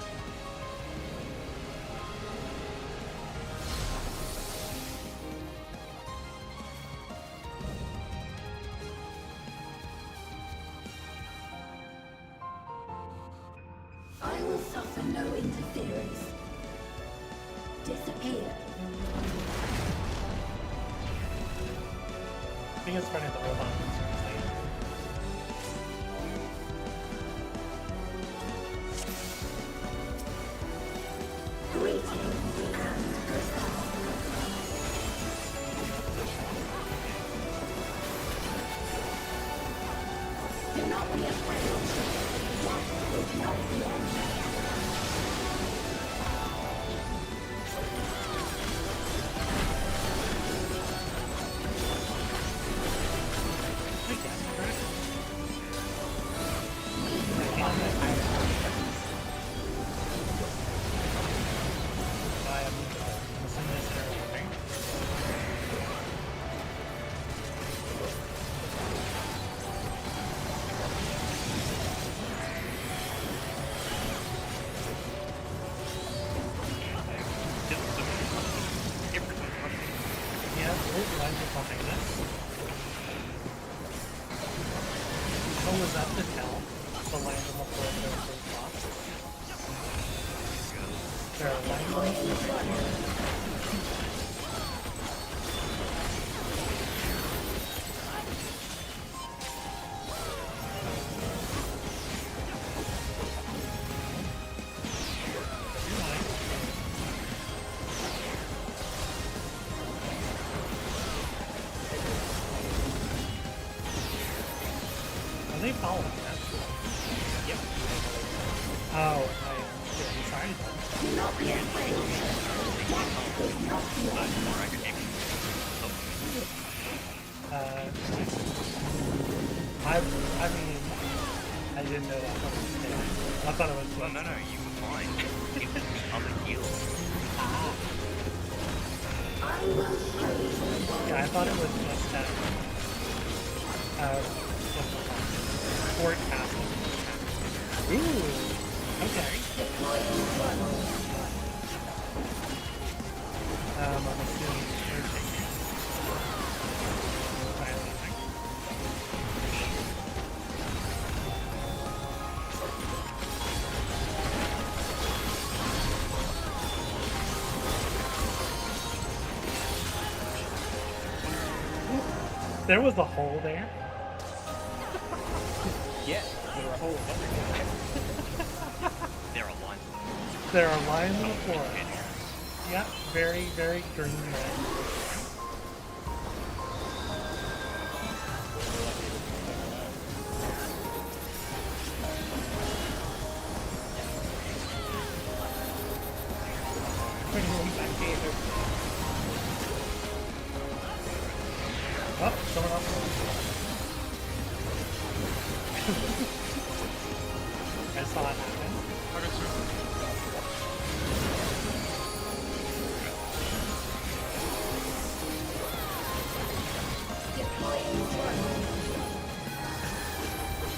I will suffer no interference. Disappear. I think it's funny the robot was Greetings and goodbye. Do not be afraid. That is not the end. They following that? Yep. Oh, I'm sorry. I mean, I didn't know that. I thought it was. Well, no, you were fine. It was the other heals. Yeah, I thought it was just forecasting. Ooh, okay. I'm assuming they're taking it. There was a hole there. Yeah, there are holes everywhere. There are lines on the floor. Yep, very, very green red. Oh, someone else. I saw it happen.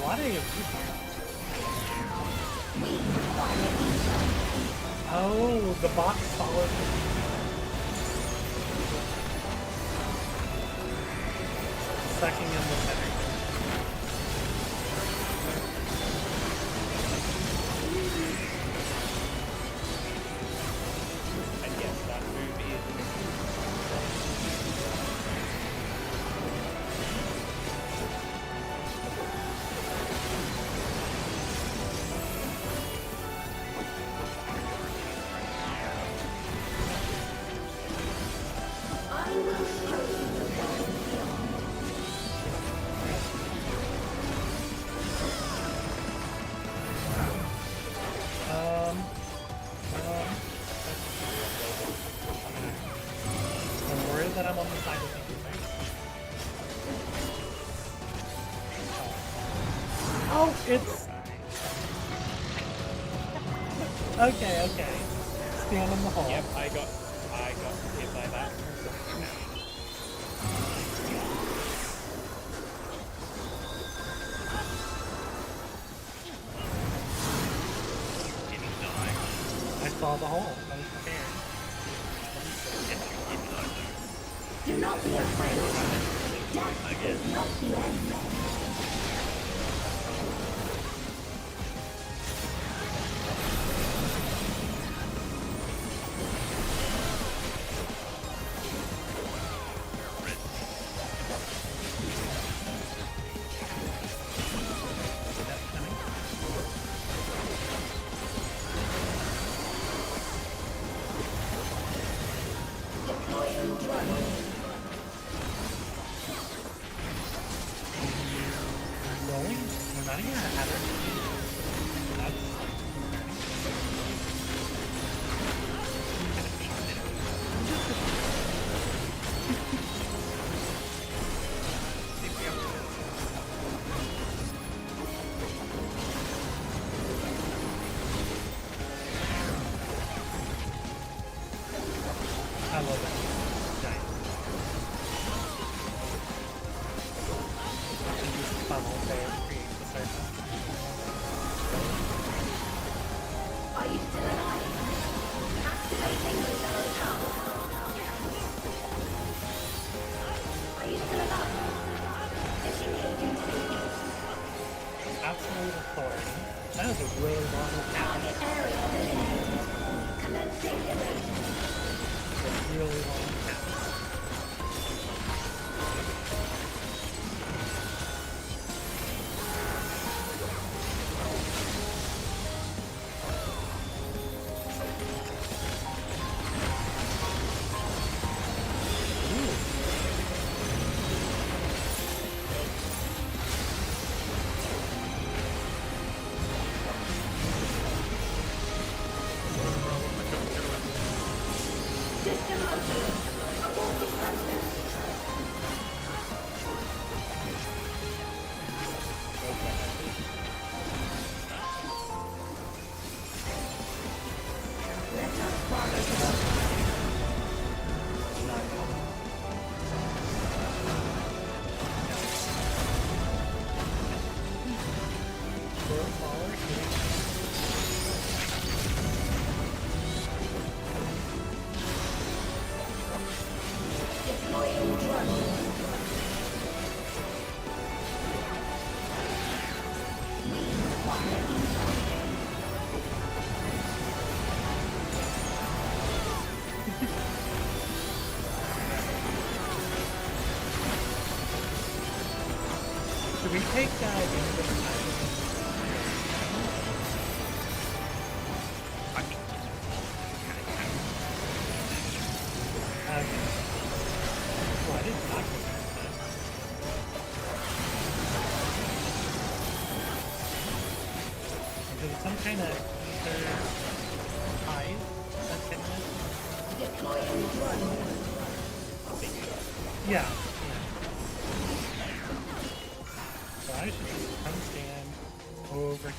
Why are you here? Oh, the box followed me. sucking in the center. And yes, that move is... I'm worried that I'm on the side of the defense. Oh, it's... Okay. Stand in the hole. Yep, I got hit by that. I saw the hole. I was prepared. Do not be afraid. Death is not the end. Rolling? We're not even gonna have it. I love it. Giant. And use the funnel to create the circle. Are you still alive? Activating the shadow tower. Are you still alive? Disengaging speed. Absolute authority. That is a really long Target area eliminated. Commencing evasion. really long cap. Should we take damage every time? Okay. Well, I didn't knock it. Is it some kind of ether hive that's hitting it? Yeah. So I should just come stand over here.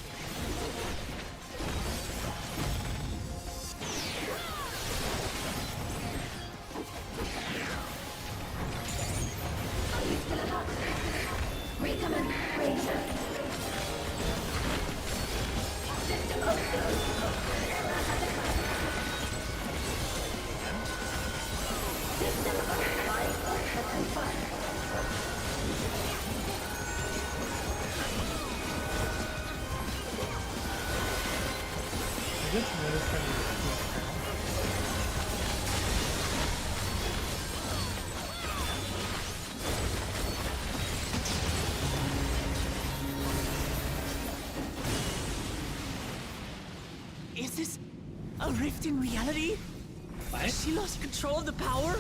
rift in reality? What? Has she lost control of the power?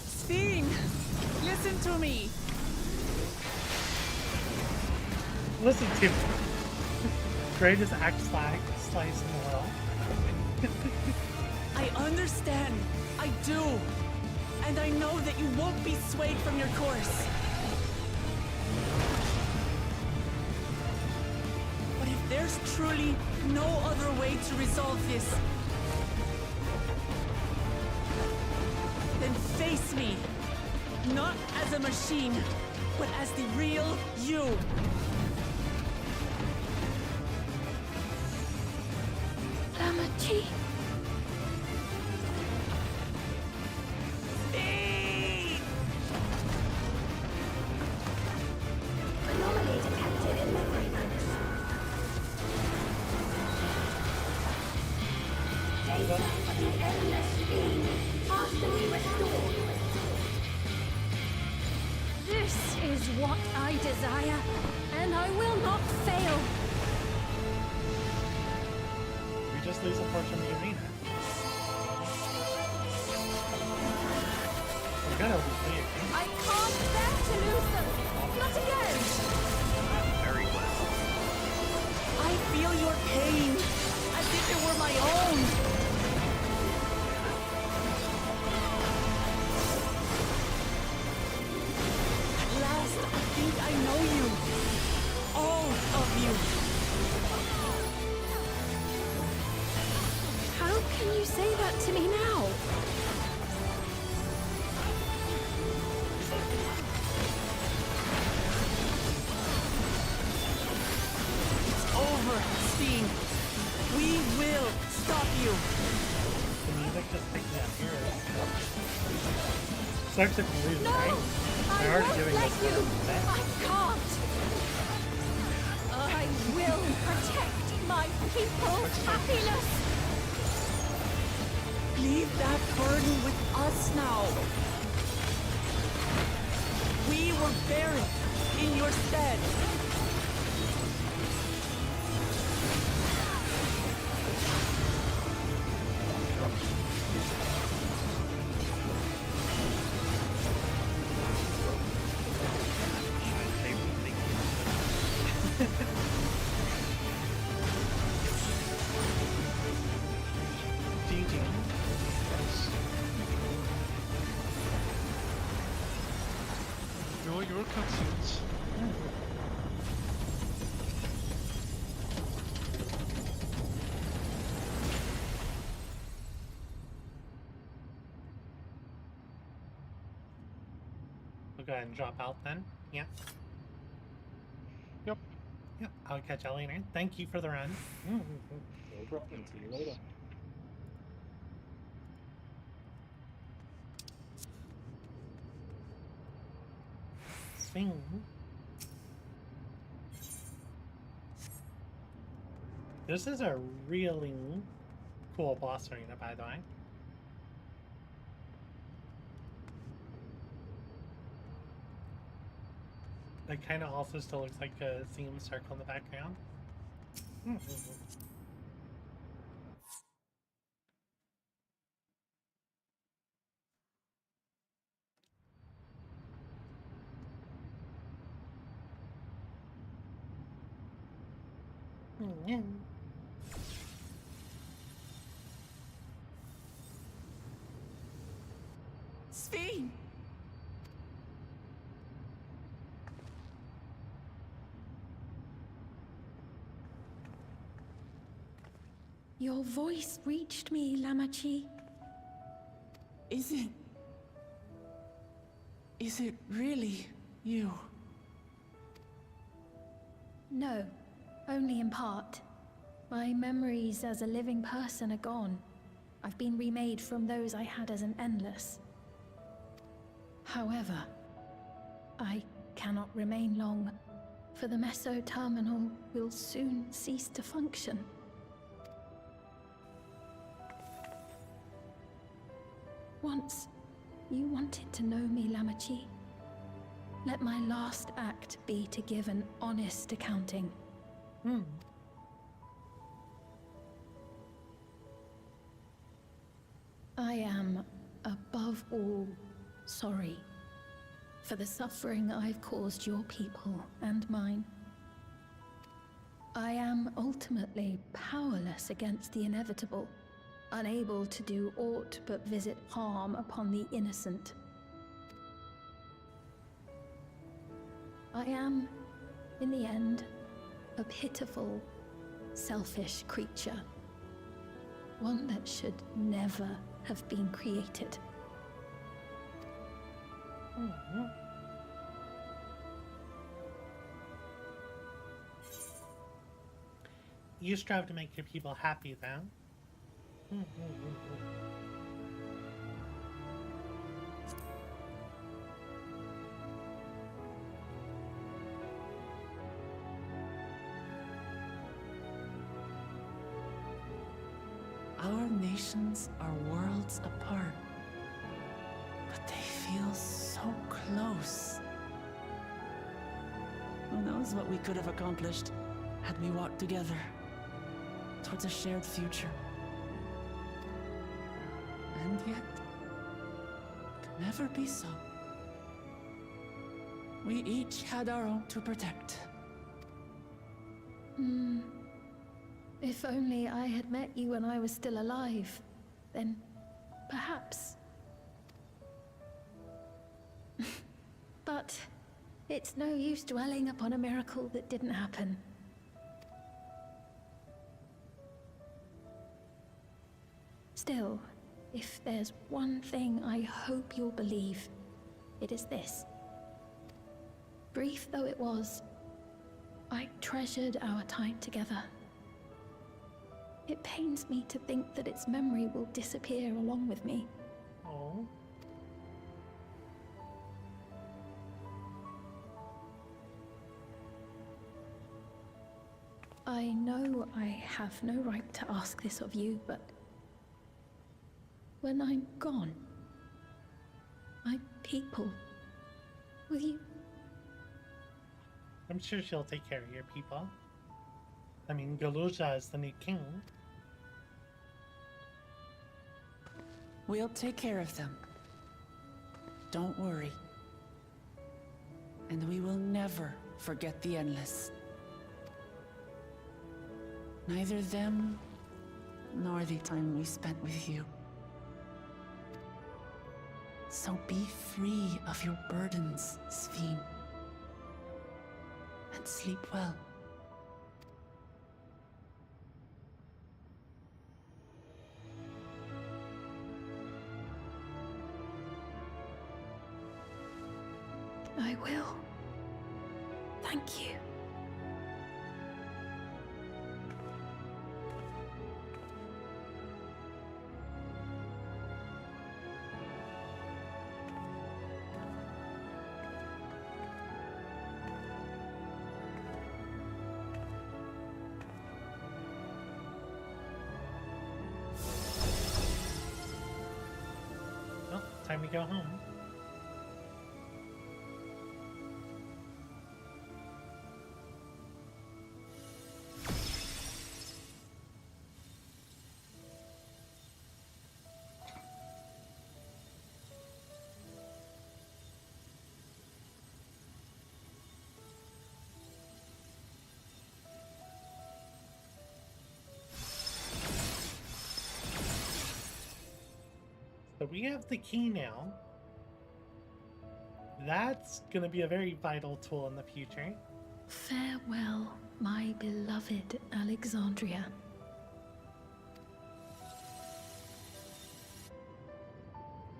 Sphene! Listen to me! Listen to me. Greatest axe slice in the world. I understand. I do. And I know that you won't be swayed from your course. But if there's truly no other way to resolve this, then face me. Not as a machine, but as the real you. Lamachi. Anomaly detected in memory banks. Data for the endless beam partially restored. This is what I desire, and I will not fail. We just lose a portion of the arena. We're gonna lose the arena. I can't bear to lose them. Not again. Very well. I feel your pain, as if it were my own. At last, I think I know you. All of you. How can you say that to me now? It's over, Sphene. We will stop you. The music just picked me up here. Sucks if you lose, right? They're already giving us I can't. I will protect my people's happiness. Leave that burden with us now. We were buried in your stead. GG. Your cutscenes. We'll go ahead and drop out then. Yeah. Yep. Yep. I'll catch you later. Thank you for the run. No problem. See you later. Swing. This is a really cool boss arena, by the way. It kind of also still looks like a theme circle in the background. Sphene! Your voice reached me, Lamachi. Is it really you? No, only in part. My memories as a living person are gone. I've been remade from those I had as an endless. However, I cannot remain long, for the Meso Terminal will soon cease to function. Once, you wanted to know me, Lamachi. Let my last act be to give an honest accounting. I am, above all, sorry for the suffering I've caused your people and mine. I am ultimately powerless against the inevitable, unable to do aught but visit harm upon the innocent. I am, in the end, a pitiful, selfish creature. One that should never have been created. You strive to make your people happy, then. Our nations are worlds apart, but they feel so close. Who knows what we could have accomplished had we walked together towards a shared future. And yet, it could never be so. We each had our own to protect. If only I had met you when I was still alive, then perhaps. But it's no use dwelling upon a miracle that didn't happen. Still, if there's one thing I hope you'll believe, it is this. Brief though it was, I treasured our time together. It pains me to think that its memory will disappear along with me. Oh. I know I have no right to ask this of you, but when I'm gone, my people, will you? I'm sure she'll take care of your people. I mean, Galuja is the new king. We'll take care of them. Don't worry. And we will never forget the Endless. Neither them, nor the time we spent with you. So be free of your burdens, Sphene. And sleep well. I will. Thank you. Well, time to go home. So we have the key now. That's going to be a very vital tool in the future. Farewell, my beloved Alexandria.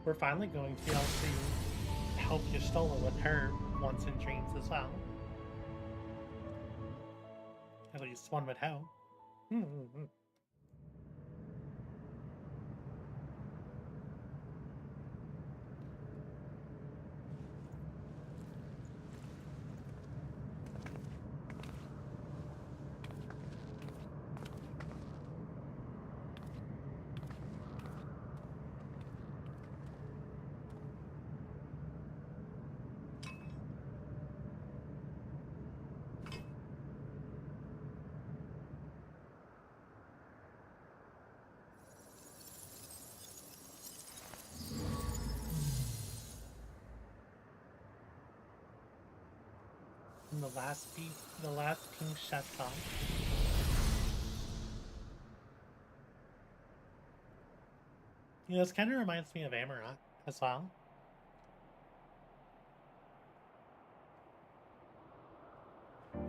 We're finally going to be able to help Y'shtola with her wants and dreams as well. At least one would hope. the last pink shuts off. You know, this kind of reminds me of Amarok as well.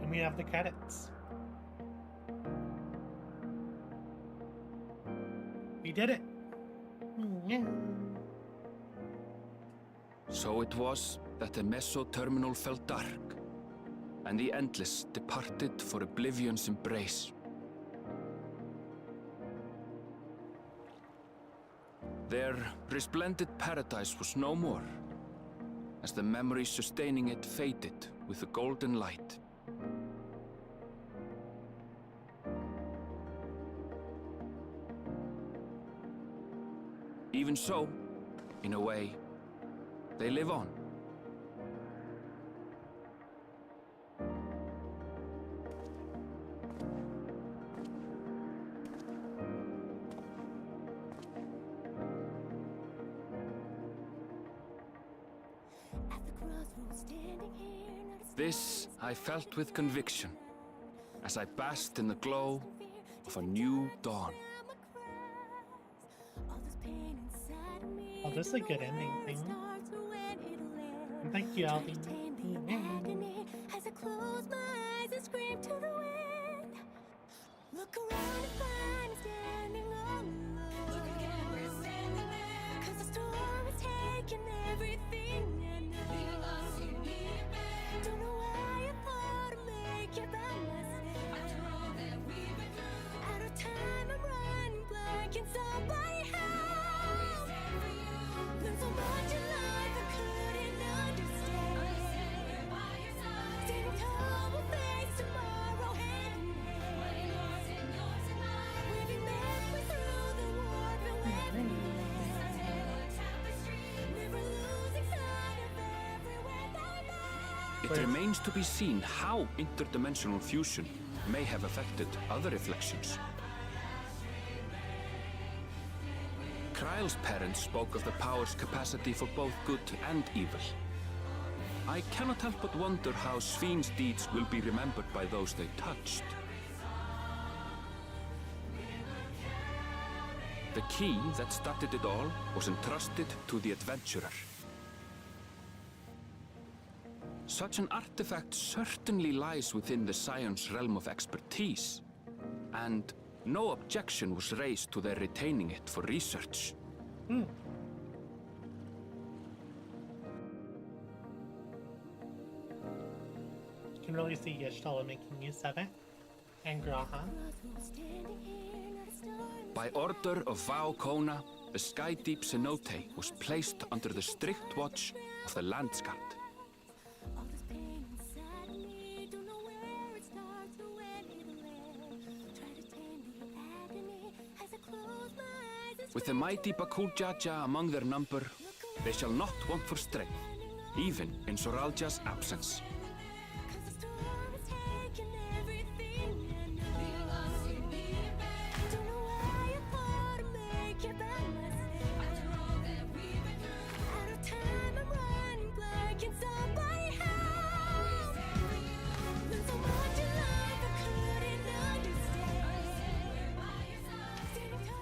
And we have the credits. We did it! So it was that the Meso terminal fell dark, and the Endless departed for Oblivion's embrace. Their resplendent paradise was no more, as the memory sustaining it faded with the golden light. Even so, in a way, they live on. This I felt with conviction, as I basked in the glow of a new dawn. Oh, this is a good ending thing. And thank you, Alvin. As I close my eyes and scream to the wind. Look around and find me standing all alone. Look again, we're standing there. 'Cause the storm is taking everything I know. Be lost, you need it back. Don't know why I thought I'd make it by myself. After all that we've been through. Out of time, I'm running blank and somebody help. Learned so much in life I couldn't understand. We're by your side. Standing tall, we'll face tomorrow hand in hand. What yours and yours and mine. We've been halfway through the war, but we're never losing sight of everywhere that It remains to be seen how interdimensional fusion may have affected other reflections. Kryle's parents spoke of the power's capacity for both good and evil. I cannot help but wonder how Svin's deeds will be remembered by those they touched. The key that started it all was entrusted to the adventurer. Such an artifact certainly lies within the Scion's realm of expertise, and no objection was raised to their retaining it for research. You can really see Y'shtola making use of it. And Graha. By order of Vau Kona, the Skydeep cenote was placed under the strict watch of the Landsguard. With the mighty Bakul Jaja among their number, they shall not want for strength, even in Soralja's absence.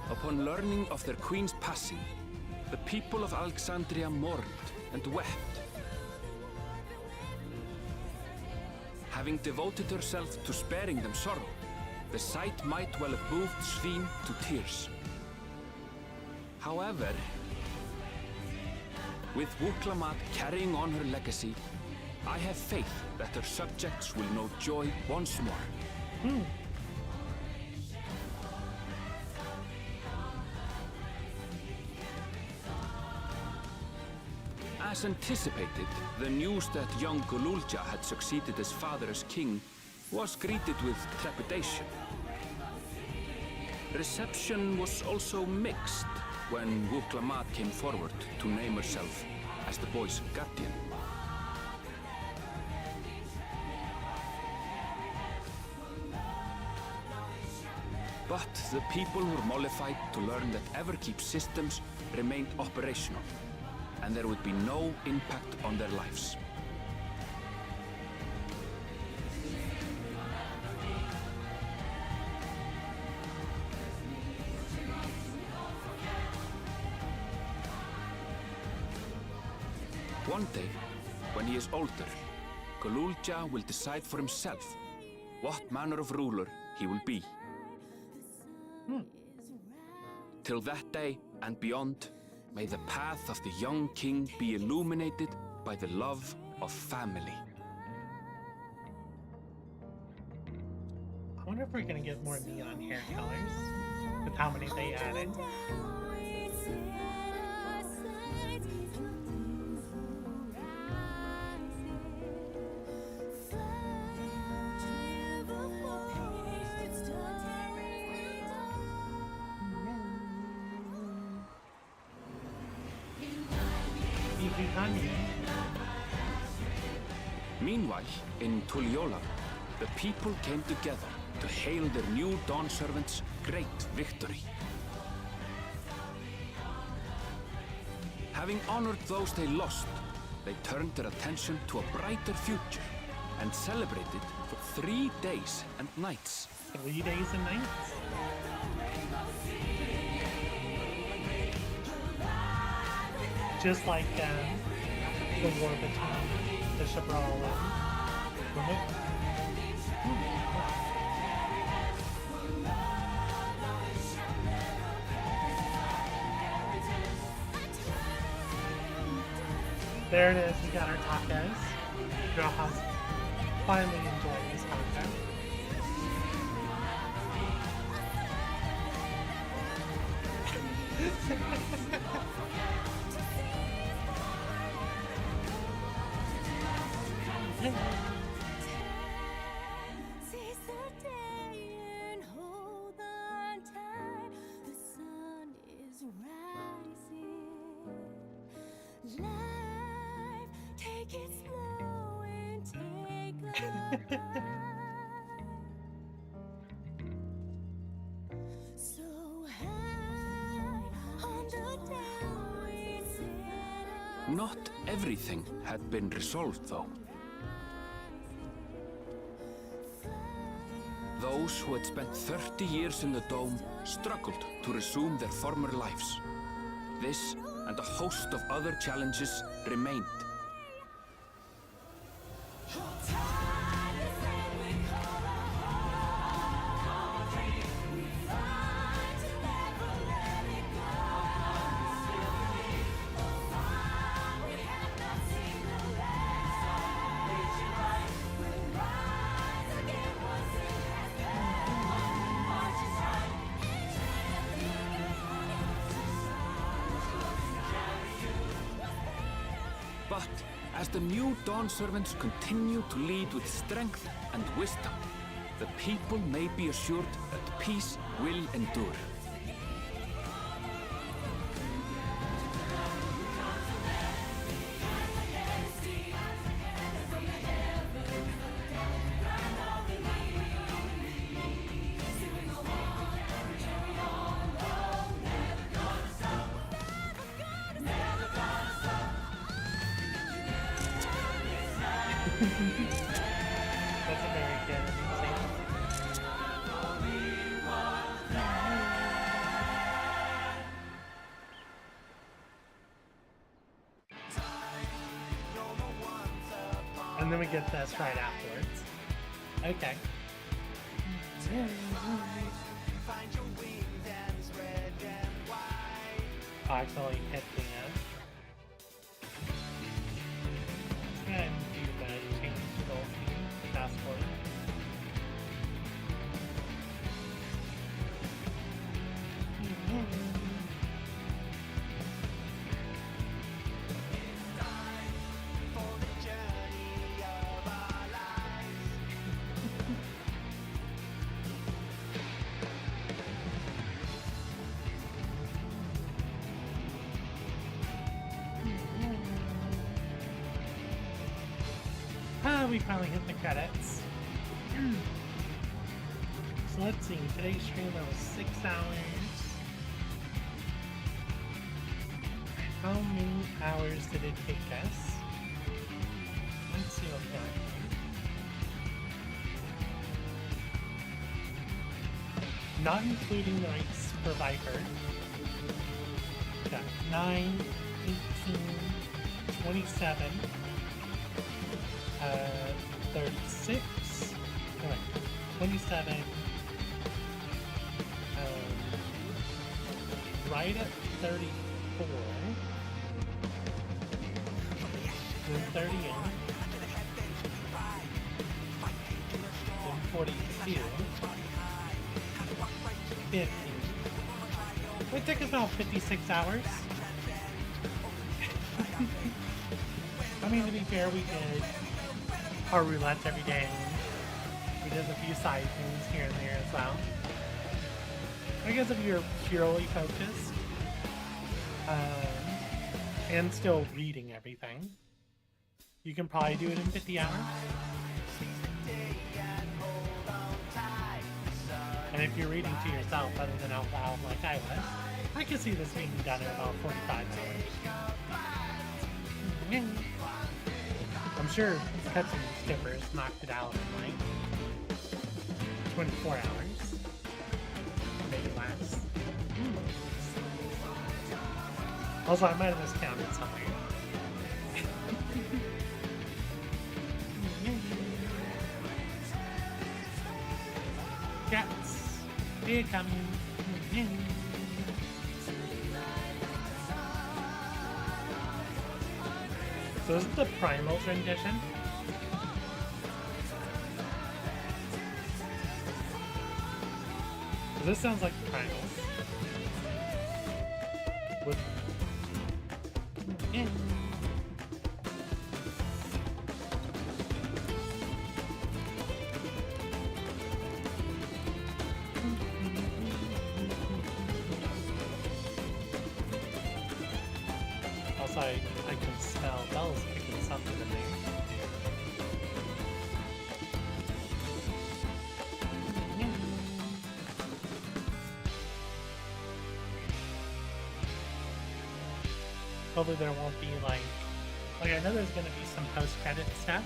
Upon learning of their queen's passing, the people of Alexandria mourned and wept. Having devoted herself to sparing them sorrow, the sight might well have moved Svin to tears. However, with Wuklamat carrying on her legacy, I have faith that her subjects will know joy once more. As anticipated, the news that young Gululja had succeeded his father as king was greeted with trepidation. Reception was also mixed when Wuklamat came forward to name herself as the boy's guardian. But the people were mollified to learn that Everkeep systems remained operational, and there would be no impact on their lives. One day, when he is older, Galulja will decide for himself what manner of ruler he will be. Till that day and beyond, may the path of the young king be illuminated by the love of family. I wonder if we're gonna get more neon hair colors with how many they added. Meanwhile, in Tuliyola, the people came together to hail their new Dawn Servant's great victory. Having honored those they lost, they turned their attention to a brighter future and celebrated for 3 days and nights. 3 days and nights? Just like the war between the Shabral and Minake. There it is, we got our tacos. Rojas finally enjoying his taco. Seize the day and hold on tight. The sun is rising. Life, take it slow and take a ride. So high on the down we sit. Not everything had been resolved, though. Those who had spent 30 years in the Dome struggled to resume their former lives. This and a host of other challenges remained. But as the new Dawn Servants continue to lead with strength and wisdom, the people may be assured that peace will endure. That's a very good example. And then we get this right afterwards. Okay. Oh, actually hit the and do the change to fast forward. We finally hit the credits. So let's see, today's stream was 6 hours. How many hours did it take us? Let's see what we got here. Not including the race for Viper. We got 9, 18, 27, 36, all right, 27, right at 34, then 38, then 42, 50. It took us about 56 hours. I mean, to be fair, we did our roulettes every day. We did a few side things here and there as well. I guess if you're purely focused, and still reading everything, you can probably do it in 50 hours. And if you're reading to yourself other than out loud like I was, I could see this being done in about 45 hours. I'm sure Cuts and Skippers knocked it out in like 24 hours. Maybe less. Also, I might have miscounted somewhere. Cats, they're coming. So this is the Primal's rendition. This sounds like the Primal's. With also, I can smell bells kicking something in there. Hopefully there won't be like I know there's gonna be some post-credit stuff,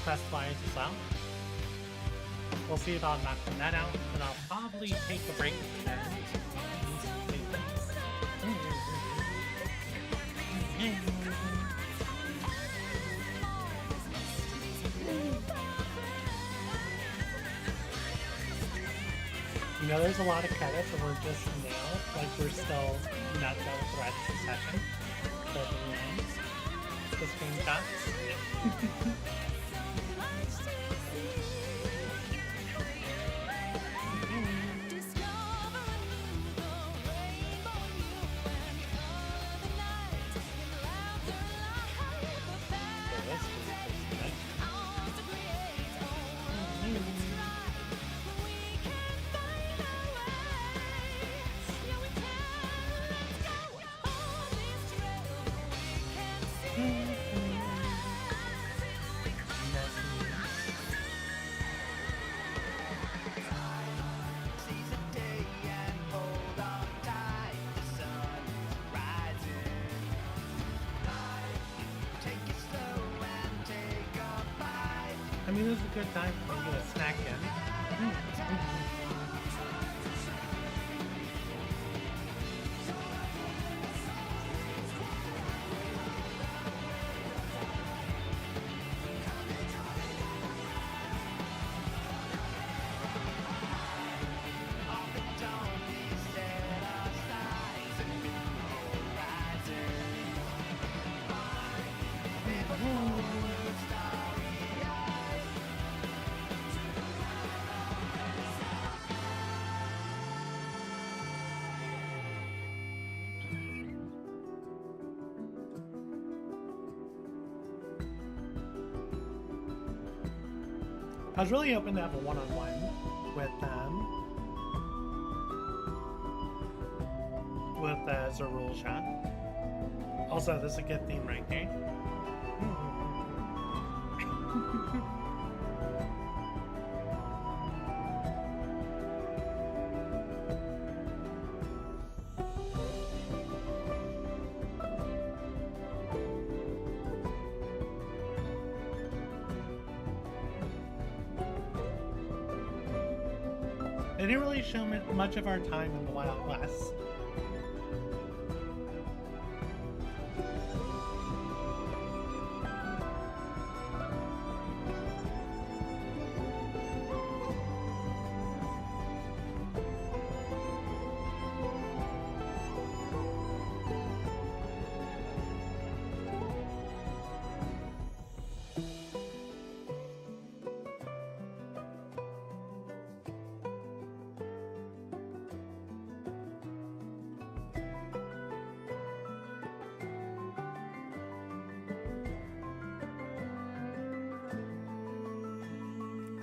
quest-wise as well. We'll see about knocking that out, but I'll probably take a break there. You know, there's a lot of credits and we're just now, like we're still not done with the rest of the session. So the screenshots. I mean, this is a good time for you to get a snack in. I was really hoping to have a one-on-one with Zerul Shot. Also, this is a good theme right there. They didn't really show much of our time in the Wild West.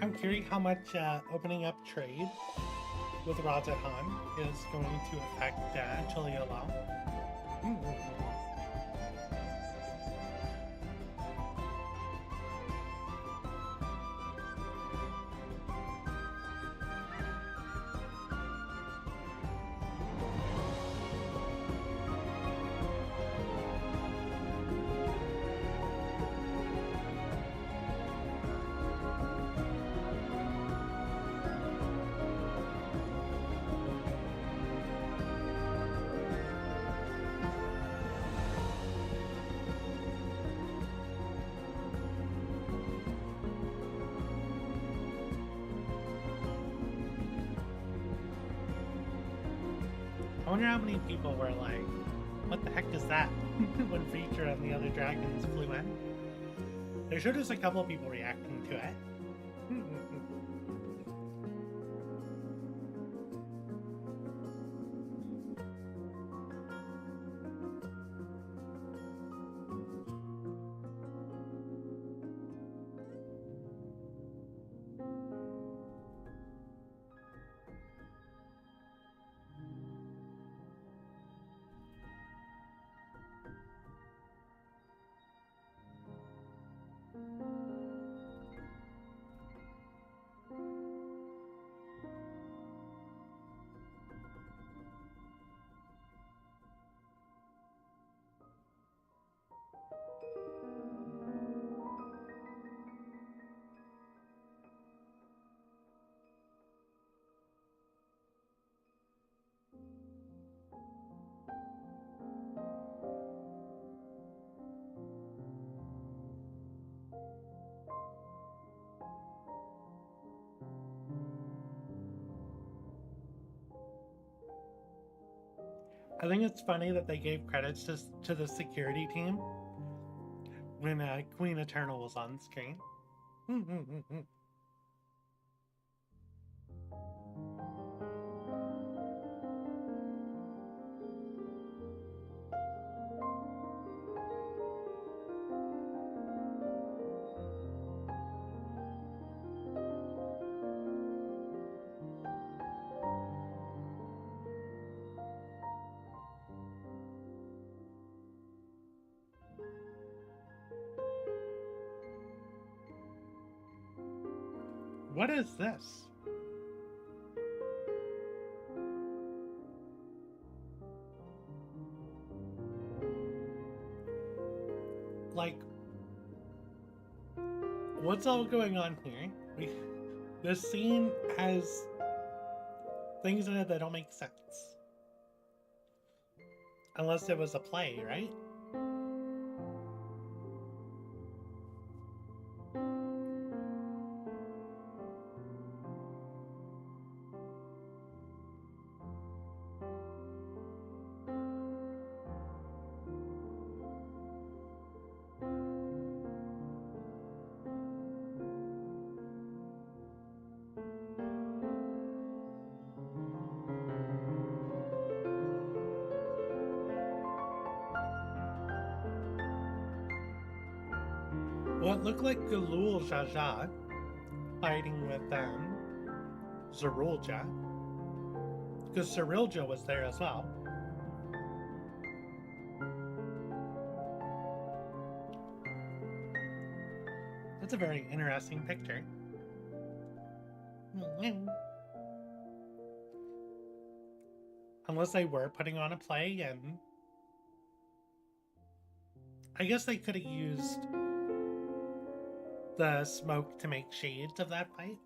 I'm curious how much opening up trade with Rajahan is going to affect Chiliolao. I wonder how many people were like, what the heck is that? When Feature and the other dragons flew in. There's sure just a couple of people reacting to it. I think it's funny that they gave credits to the security team when Queen Eternal was on screen. What is this? Like, what's all going on here? This scene has things in it that don't make sense. Unless it was a play, right? What looked like Galul Jaja fighting with Zerulja, because Zerulja was there as well. That's a very interesting picture. Unless they were putting on a play, and I guess they could have used the smoke to make shades of that fight.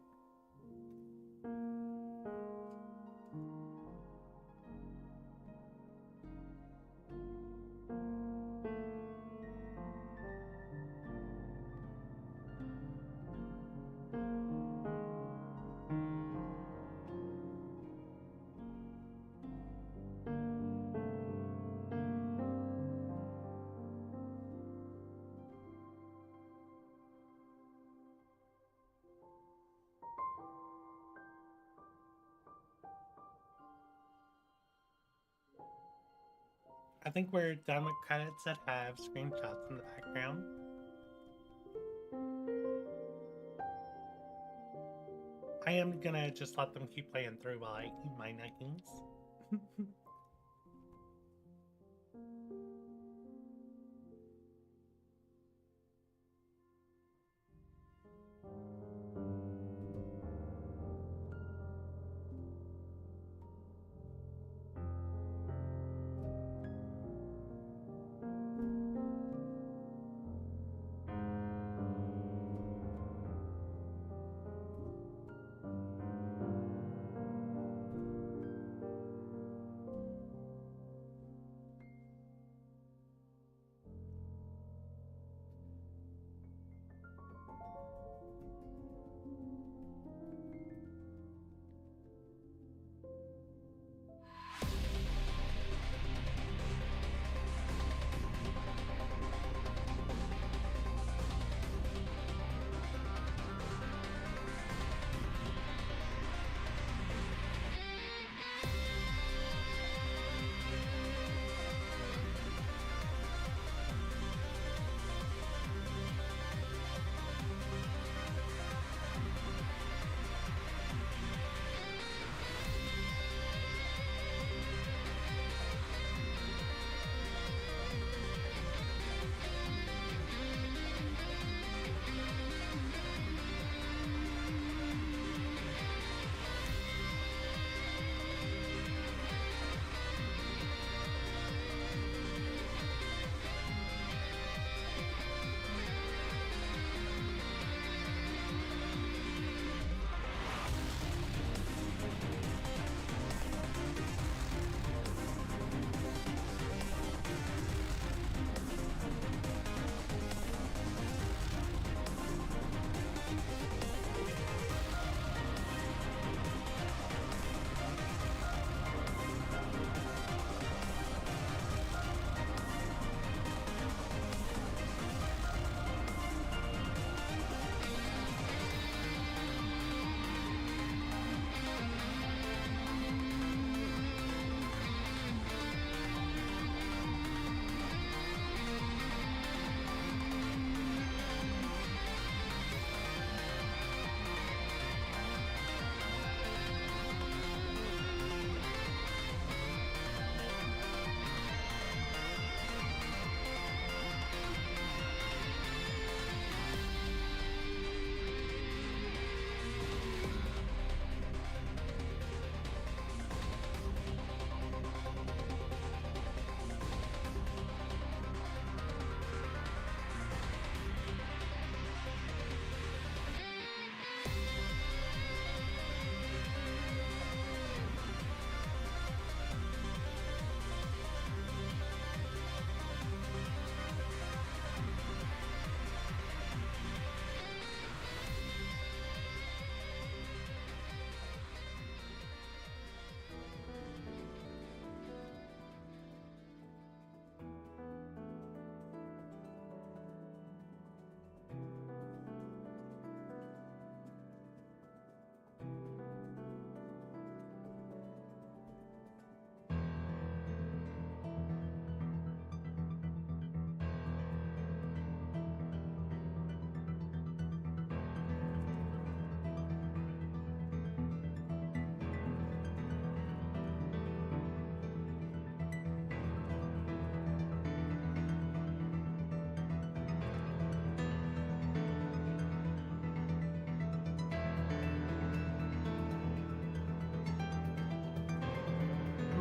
I think we're done with credits that have screenshots in the background. I am gonna just let them keep playing through while I eat my nuggets.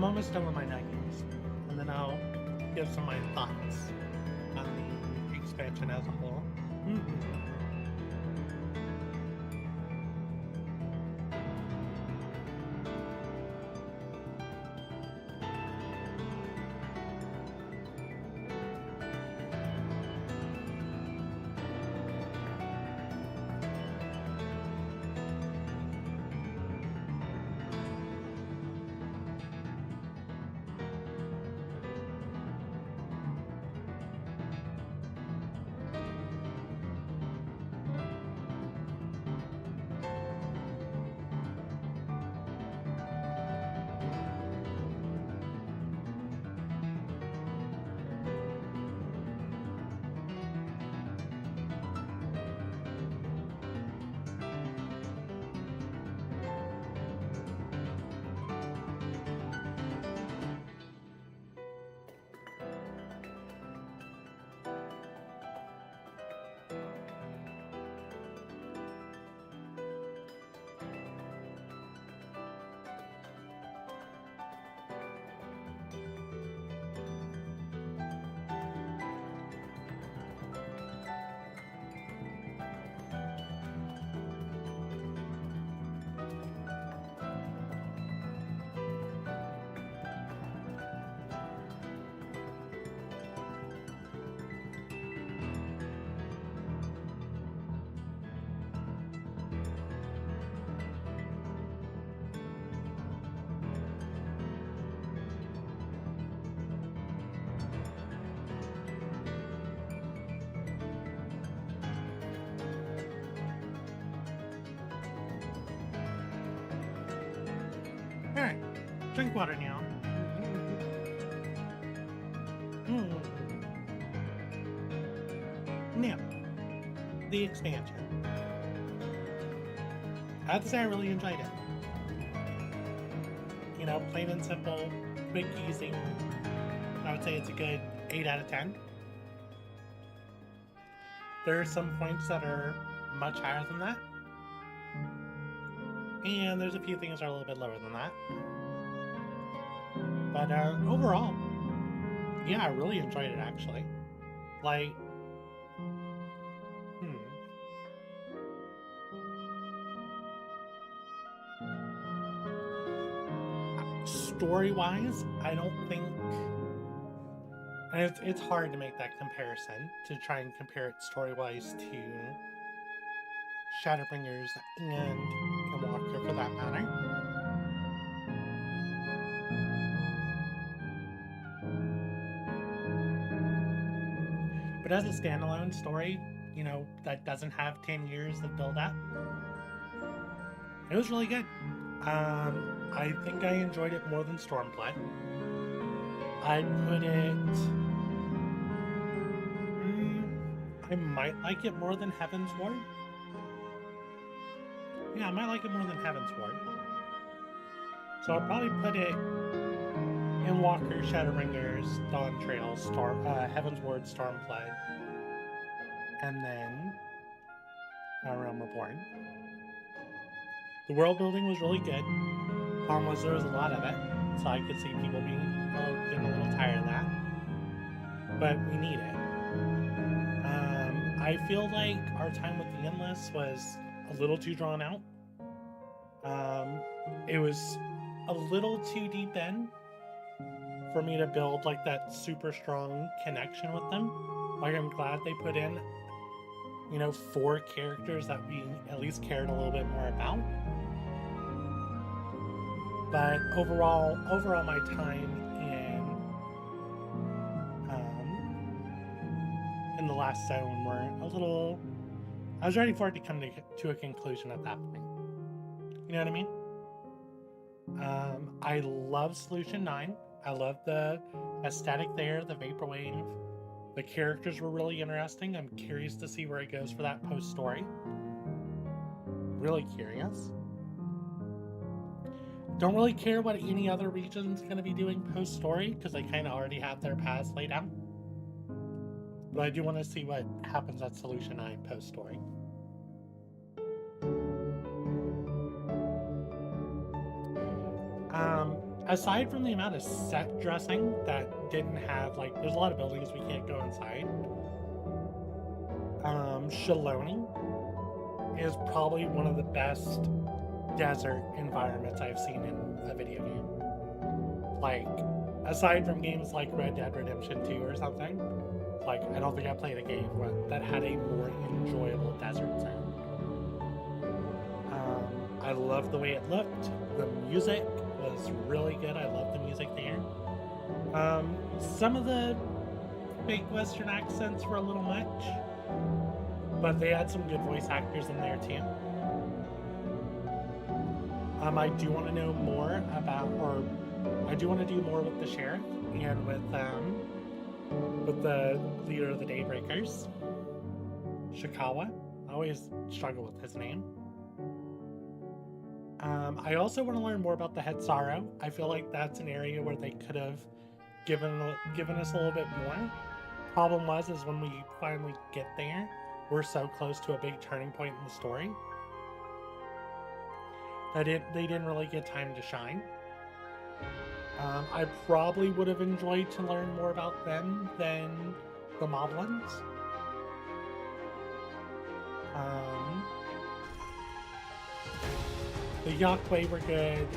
I'm almost done with my nuggets, and then I'll give some of my thoughts on the expansion as a whole. Drink water now. Now, the expansion. I have to say I really enjoyed it. You know, plain and simple, quick, easy. I would say it's a good 8 out of 10. There are some points that are much higher than that. And there's a few things that are a little bit lower than that. But overall, yeah, I really enjoyed it actually. Like, story-wise, I don't think, and it's hard to make that comparison, to try and compare it story-wise to Shadowbringers and Walker for that matter. But as a standalone story, you know, that doesn't have 10 years of build-up, it was really good. I think I enjoyed it more than Stormblood. I put it... I might like it more than Heavensward. Yeah, I might like it more than Heavensward. So I'll probably put it in Walker, Shadowbringers, Dawntrail, Heavensward, Stormblood, and then A Realm Reborn. The world building was really good. Problem was there was a lot of it, so I could see people being getting a little tired of that. But we need it. I feel like our time with the Endless was a little too drawn out. It was a little too deep in for me to build like that super strong connection with them. Like, I'm glad they put in, you know, 4 characters that we at least cared a little bit more about. But overall my time in the last zone were a little... I was ready for it to come to a conclusion at that point. You know what I mean? I love Solution 9. I love the aesthetic there, the Vaporwave. The characters were really interesting. I'm curious to see where it goes for that post-story. Really curious. Don't really care what any other region's going to be doing post-story, because they kind of already have their paths laid out. But I do want to see what happens at Solution 9 post-story. Aside from the amount of set dressing that didn't have, like, there's a lot of buildings we can't go inside. Shaloni is probably one of the best desert environments I've seen in a video game. Like, aside from games like Red Dead Redemption 2 or something, like, I don't think I played a game that had a more enjoyable desert zone. I loved the way it looked. The music was really good. I love the music there. Some of the fake Western accents were a little much, but they had some good voice actors in there too. I do want to know more about, or I do want to do more with the sheriff and with the leader of the Daybreakers, Shikawa. I always struggle with his name. I also want to learn more about the Head Sorrow. I feel like that's an area where they could have given us a little bit more. Problem is when we finally get there, we're so close to a big turning point in the story that they didn't really get time to shine. I probably would have enjoyed to learn more about them than the Moblins. The Yakway were good.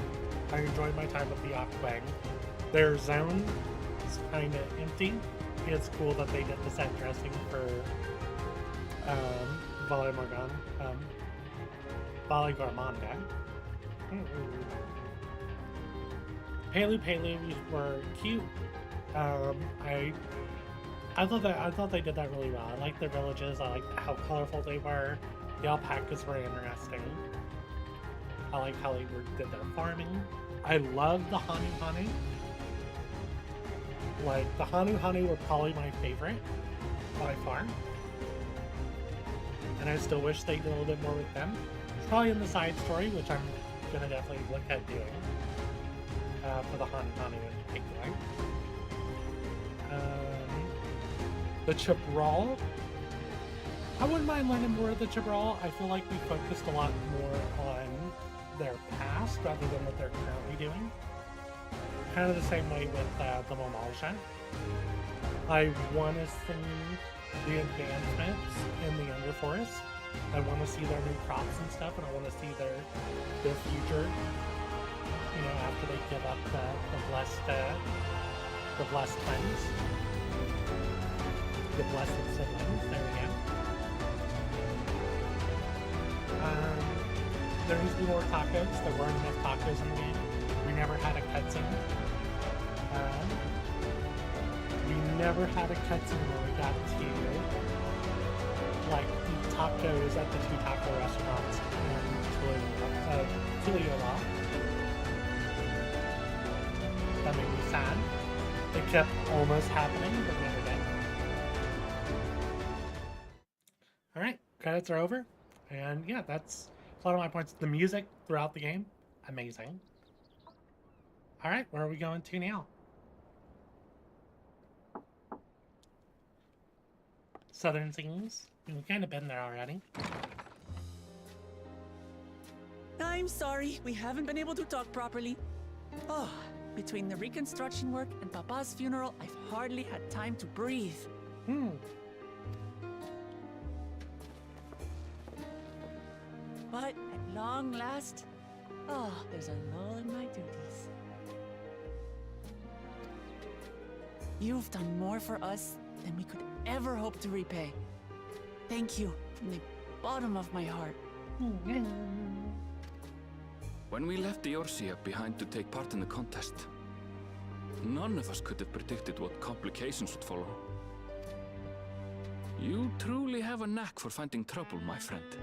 I enjoyed my time with the Yakway. Their zone is kind of empty. It's cool that they did the set dressing for Vale Garmonda. Palu were cute. I thought they did that really well. I liked their villages. I liked how colorful they were. The alpacas were interesting. I like how they did their farming. I love the Hanu Hanu. Like, the Hanu Hanu were probably my favorite by far. And I still wish they did a little bit more with them. It's probably in the side story, which I'm gonna definitely look at doing. For the Hanu Hanu in particular. The Chibral. I wouldn't mind learning more of the Chibral. I feel like we focused a lot more on their past rather than what they're currently doing. Kind of the same way with the Momalja. I want to see the advancements in the Underforest. I want to see their new crops and stuff, and I want to see their future. You know, after they give up the blessed twins, the blessed siblings. There we go. There needs to be more tacos. There weren't enough tacos in the game. We never had a cutscene. We never had a cutscene where we got to like eat tacos at the two taco restaurants in Tuliola. That made me sad. It kept almost happening, but never did. Alright, credits are over. And yeah, that's a lot of my points. The music throughout the game, amazing. Alright, where are we going to now? Southern Scenes. We've kind of been there already. I'm sorry, we haven't been able to talk properly. Oh, between the reconstruction work and Papa's funeral, I've hardly had time to breathe. But at long last, there's a lull in my duties. You've done more for us than we could ever hope to repay. Thank you from the bottom of my heart. When we left the Eorzea behind to take part in the contest, none of us could have predicted what complications would follow. You truly have a knack for finding trouble, my friend.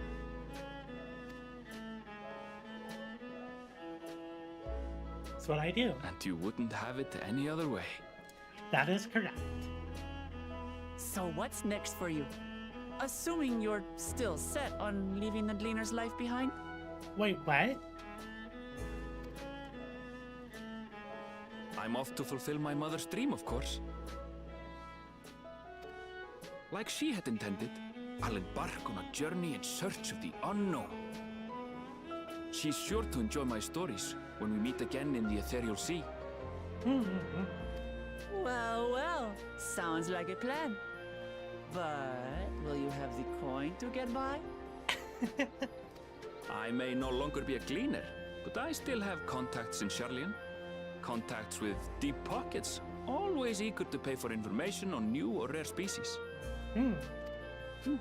That's what I do. And you wouldn't have it any other way. That is correct. So what's next for you? Assuming you're still set on leaving the Gleaner's life behind? Wait, what? I'm off to fulfill my mother's dream, of course. Like she had intended, I'll embark on a journey in search of the unknown. She's sure to enjoy my stories when we meet again in the Ethereal Sea. Well, well, sounds like a plan. But will you have the coin to get by? I may no longer be a gleaner, but I still have contacts in Sharlayan. Contacts with deep pockets, always eager to pay for information on new or rare species. You've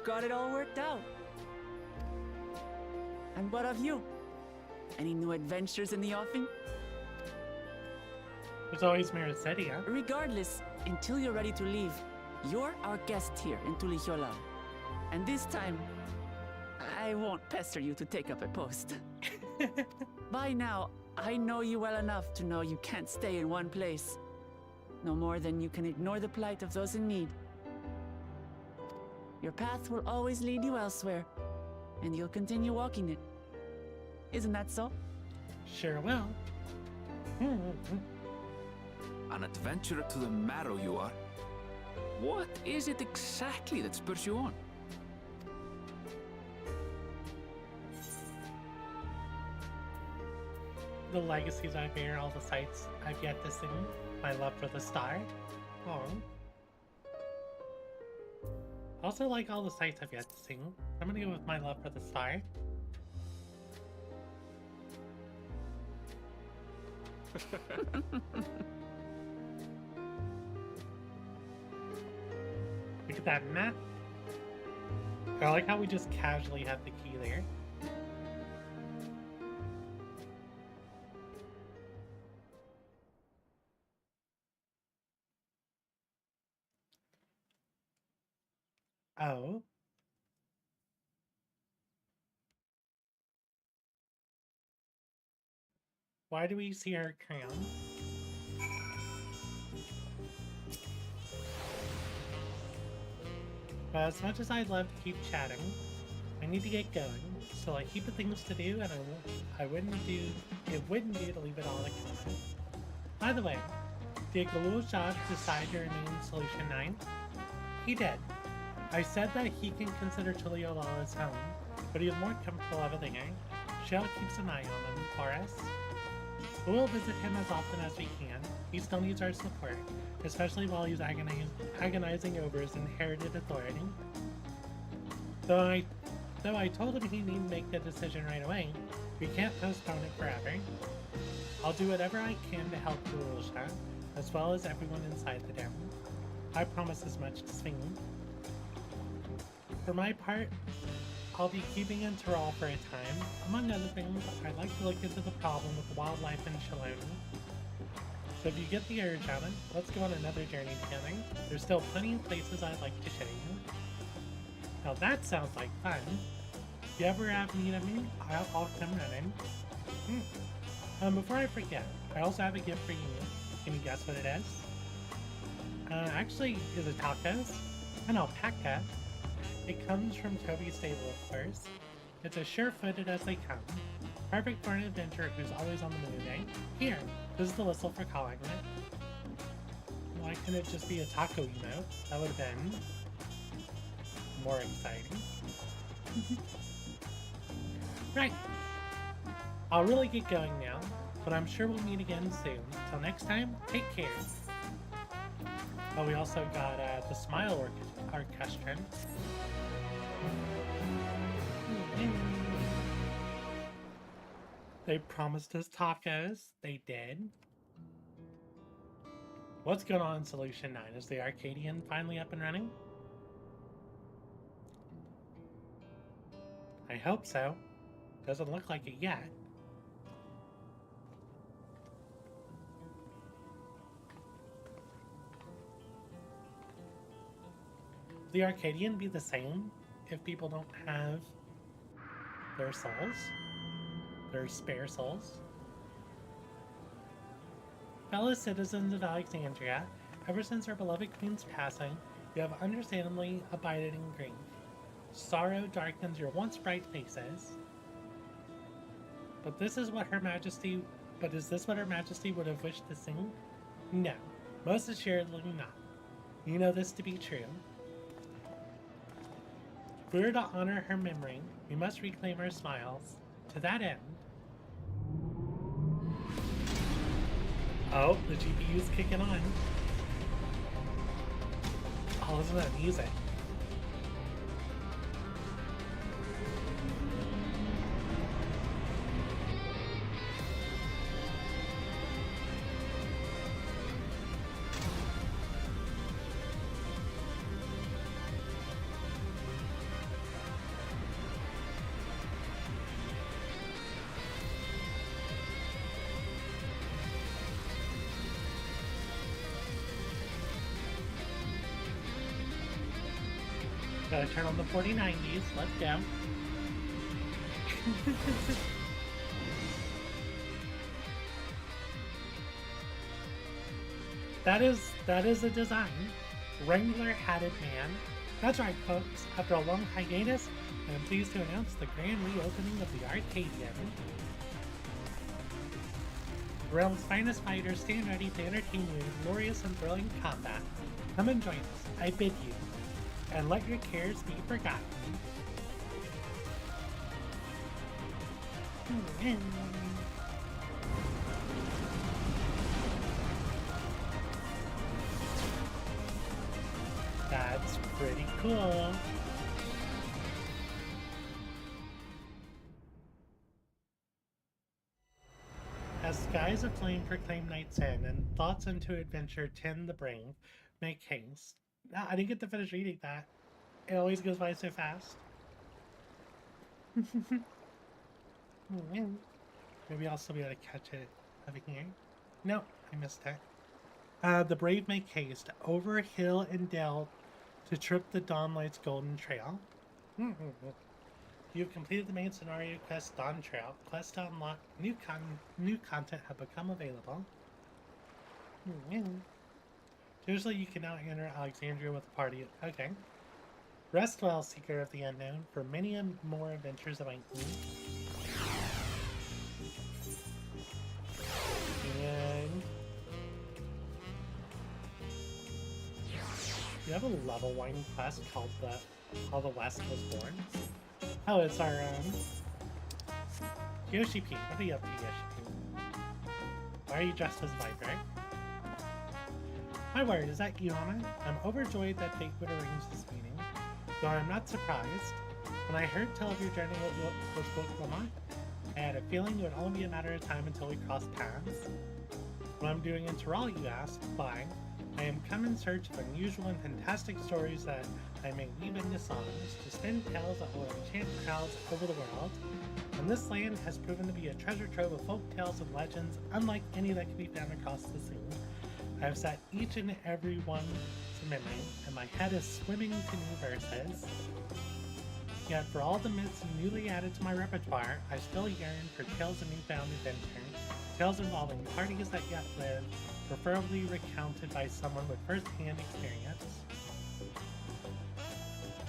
got it all worked out. And what of you? Any new adventures in the offing? There's always Mirror City, huh? Regardless, until you're ready to leave, you're our guest here in Tulihiola. And this time, I won't pester you to take up a post. By now, I know you well enough to know you can't stay in one place. No more than you can ignore the plight of those in need. Your path will always lead you elsewhere, and you'll continue walking it. Isn't that so? Sure will. An adventurer to the marrow you are. What is it exactly that spurs you on? The legacies I bear, all the sights I've yet to sing, my love for the star. Oh. Also like all the sights I've yet to sing. I'm gonna go with my love for the star. Look at that map. I like how we just casually have the key there. Oh. Why do we see her crown? But as much as I'd love to keep chatting, I need to get going. So I keep the things to do, and it wouldn't do to leave it all to comment. By the way, did Galulshad decide to remain Solution 9? He did. I said that he can consider Tuliolal his home, but he is more comfortable everything. Shell keeps an eye on him for us. We'll visit him as often as we can. He still needs our support, especially while he's agonizing over his inherited authority. Though I told him he needn't make the decision right away, we can't postpone it forever. I'll do whatever I can to help Galulshad, as well as everyone inside the dome. I promise as much to Sveen. For my part, I'll be keeping in Tyrol for a time. Among other things, I'd like to look into the problem with the wildlife in Shaloni. So if you get the urge, Alan, let's go on another journey together. There's still plenty of places I'd like to show you. Now that sounds like fun. If you ever have need of me, I'll come running. Before I forget, I also have a gift for you. Can you guess what it is? Actually, is it tacos? An alpaca. It comes from Toby's stable, of course. It's as sure-footed as they come. Perfect for an adventurer who's always on the move, eh? Here, this is the whistle for calling it. Why couldn't it just be a taco emote? That would have been more exciting. Right. I'll really get going now, but I'm sure we'll meet again soon. Till next time, take care. Oh, we also got the Smile Orchestra. They promised us tacos. They did. What's going on in Solution 9? Is the Arcadian finally up and running? I hope so. Doesn't look like it yet. Will the Arcadian be the same if people don't have their souls? Their spare souls? Fellow citizens of Alexandria, ever since our beloved queen's passing, you have understandably abided in grief. Sorrow darkens your once bright faces. But is this what Her Majesty would have wished to see? No, most assuredly not. You know this to be true. If we were to honor her memory, we must reclaim our smiles. To that end... Oh, the GPU's kicking on. Oh, isn't that music? Gotta turn on the 4090s. Let's go. That is a design. Wrangler-hatted man. That's right, folks. After a long hiatus, I'm pleased to announce the grand reopening of the Arcadian. The realm's finest fighters stand ready to entertain you in glorious and thrilling combat. Come and join us. I bid you. And let your cares be forgotten. That's pretty cool. As skies aflame proclaim night's end, and thoughts into adventure tend the brave, make haste. I didn't get to finish reading that. It always goes by so fast. Maybe I'll still be able to catch it over here. No, I missed it. The brave make haste, over hill and dale, to trip the dawnlight's golden trail. You've completed the main scenario quest Dawntrail. Quests to unlock new content have become available. Usually you can now enter Alexandria with a party. Okay. Rest well, Seeker of the Unknown, for many more adventures that I need. And you have a level 1 quest called How the West Was Born. Oh, it's our Yoshi P. What are you up to, Yoshi P? Why are you dressed as Viper? My word, is that Iona? I'm overjoyed that fate would arrange this meeting, though I'm not surprised. When I heard tell of your journey with Lamont, I had a feeling it would only be a matter of time until we crossed paths. What I'm doing in Tyrol, you ask? Why? I am come in search of unusual and fantastic stories that I may weave into songs, to spin tales that will enchant crowds over the world. And this land has proven to be a treasure trove of folk tales and legends unlike any that can be found across the sea. I have set each and every one to memory, and my head is swimming to new verses. Yet for all the myths newly added to my repertoire, I still yearn for tales of newfound adventure, tales involving parties that yet live, preferably recounted by someone with first-hand experience.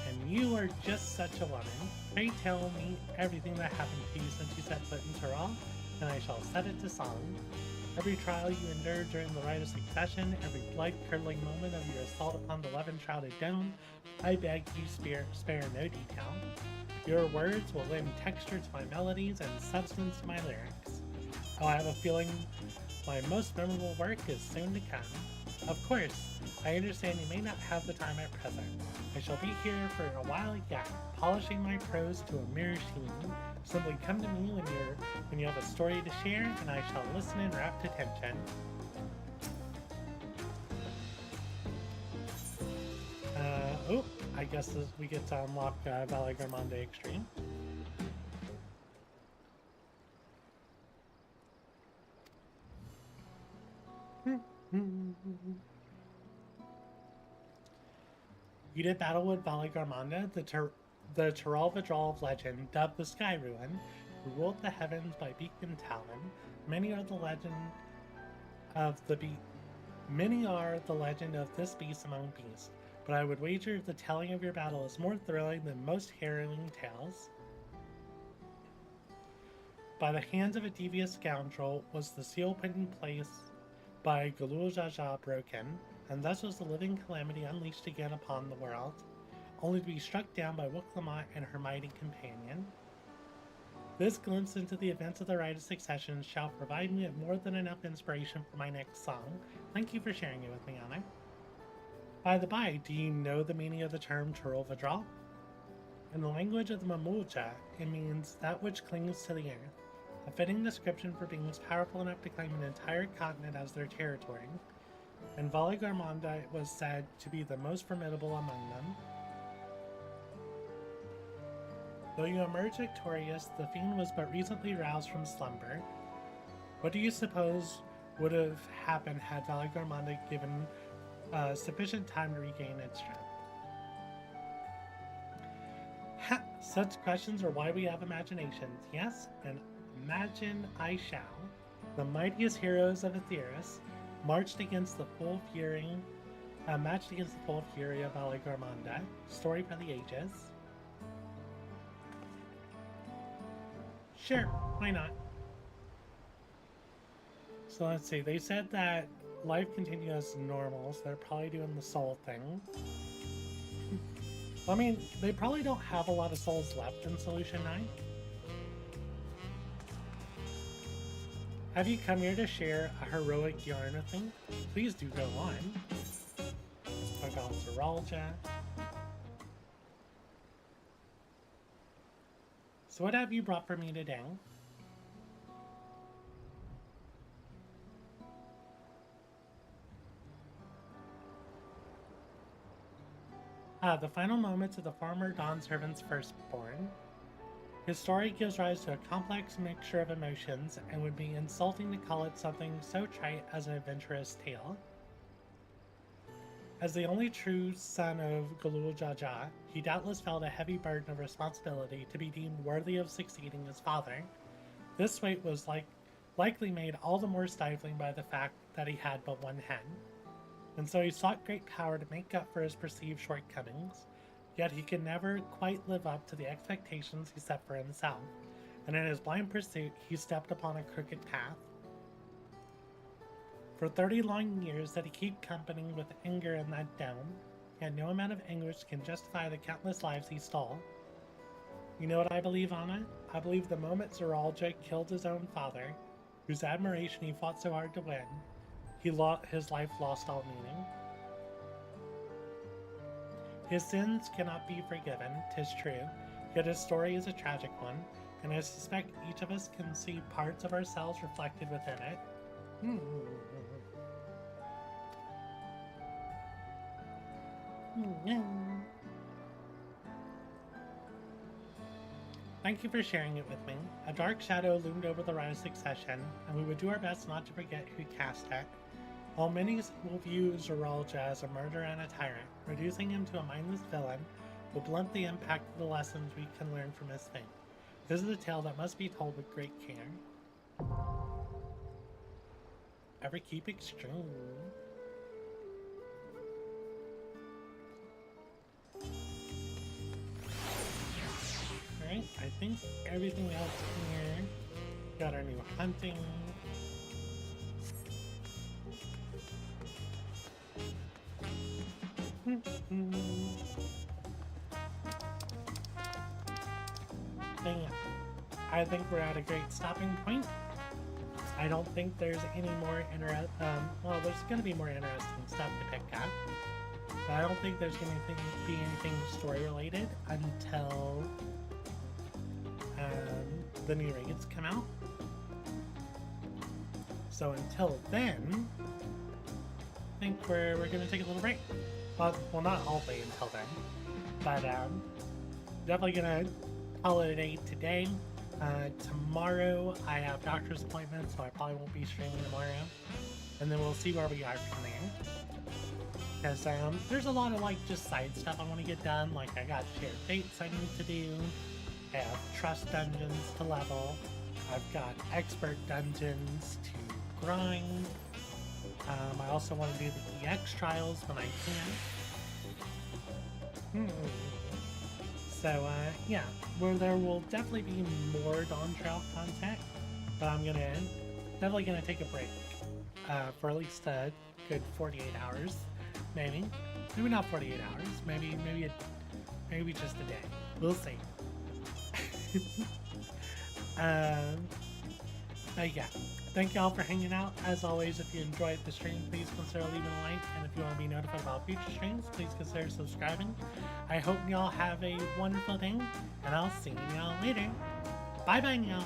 And you are just such a woman. Pray tell me everything that happened to you since you set foot in Tyrol, and I shall set it to song. Every trial you endured during the Rite of Succession, every blood-curdling moment of your assault upon the love-enshrouded dome, I beg you spare no detail. Your words will lend texture to my melodies and substance to my lyrics. Oh, I have a feeling my most memorable work is soon to come. Of course, I understand you may not have the time at present. I shall be here for a while yet, polishing my prose to a mere sheen. Simply come to me when you have a story to share, and I shall listen in rapt attention. I guess we get to unlock Valley Garmonde Extreme. You did battle with Valley Garmonde, the Tyrol Vidral of legend, dubbed the Sky Ruin, who ruled the heavens by beak and talon. Many are the legend of this beast among beasts, but I would wager the telling of your battle is more thrilling than most harrowing tales. By the hands of a devious scoundrel was the seal put in place by Galul Jaja broken, and thus was the living calamity unleashed again upon the world, only to be struck down by Wuklamont and her mighty companion. This glimpse into the events of the Rite of Succession shall provide me with more than enough inspiration for my next song. Thank you for sharing it with me, Anna. By the by, do you know the meaning of the term Tyrol Vidral? In the language of the Mamulja, it means that which clings to the earth, a fitting description for beings powerful enough to claim an entire continent as their territory, and Valley Garmonde was said to be the most formidable among them. Though you emerged victorious, the fiend was but recently roused from slumber. What do you suppose would have happened had Valley Garmonde given sufficient time to regain its strength? Ha! Such questions are why we have imaginations, yes? And imagine I shall. The mightiest heroes of Aetheris matched against the full fury of Valley Garmonde, story for the ages. Sure, why not? So let's see, they said that life continues as normal, so they're probably doing the soul thing. I mean, they probably don't have a lot of souls left in Solution 9. Have you come here to share a heroic yarn with me? Please do go on. Let's talk about Zeralja. So what have you brought for me today? The final moments of the former Dawn Servant's firstborn. His story gives rise to a complex mixture of emotions, and would be insulting to call it something so trite as an adventurous tale. As the only true son of Galul Jaja, he doubtless felt a heavy burden of responsibility to be deemed worthy of succeeding his father. This weight was likely made all the more stifling by the fact that he had but one hand. And so he sought great power to make up for his perceived shortcomings, yet he could never quite live up to the expectations he set for himself, and in his blind pursuit he stepped upon a crooked path. For 30 long years did he keep company with anger in that dome, yet no amount of anguish can justify the countless lives he stole. You know what I believe, Anna? I believe the moment Zeralja killed his own father, whose admiration he fought so hard to win, his life lost all meaning. His sins cannot be forgiven, 'tis true, yet his story is a tragic one, and I suspect each of us can see parts of ourselves reflected within it. Thank you for sharing it with me. A dark shadow loomed over the Rise of Succession, and we would do our best not to forget who cast it. While many will view Zeralja as a murderer and a tyrant, reducing him to a mindless villain will blunt the impact of the lessons we can learn from his fate. This is a tale that must be told with great care. Ever keep extreme. Alright, I think everything else here. Got our new hunting. I think we're at a great stopping point. I don't think there's any more well, there's going to be more interesting stuff to pick up. But I don't think there's going to be anything story related until the new raids come out. So until then, I think we're going to take a little break. Well, not all day until then, but definitely going to call it a day today. Tomorrow I have doctor's appointment, so I probably won't be streaming tomorrow, and then we'll see where we are from there. Because there's a lot of just side stuff I want to get done. Like I got shared fates I need to do, I have trust dungeons to level, I've got expert dungeons to grind. I also want to do the EX trials when I can. So yeah, there will definitely be more Dawntrail content, but I'm definitely gonna take a break for at least a good 48 hours, maybe not 48 hours, maybe just a day. We'll see. But yeah, thank y'all for hanging out. As always, if you enjoyed the stream, please consider leaving a like, and if you want to be notified about future streams, please consider subscribing. I hope y'all have a wonderful day, and I'll see y'all later. Bye bye y'all.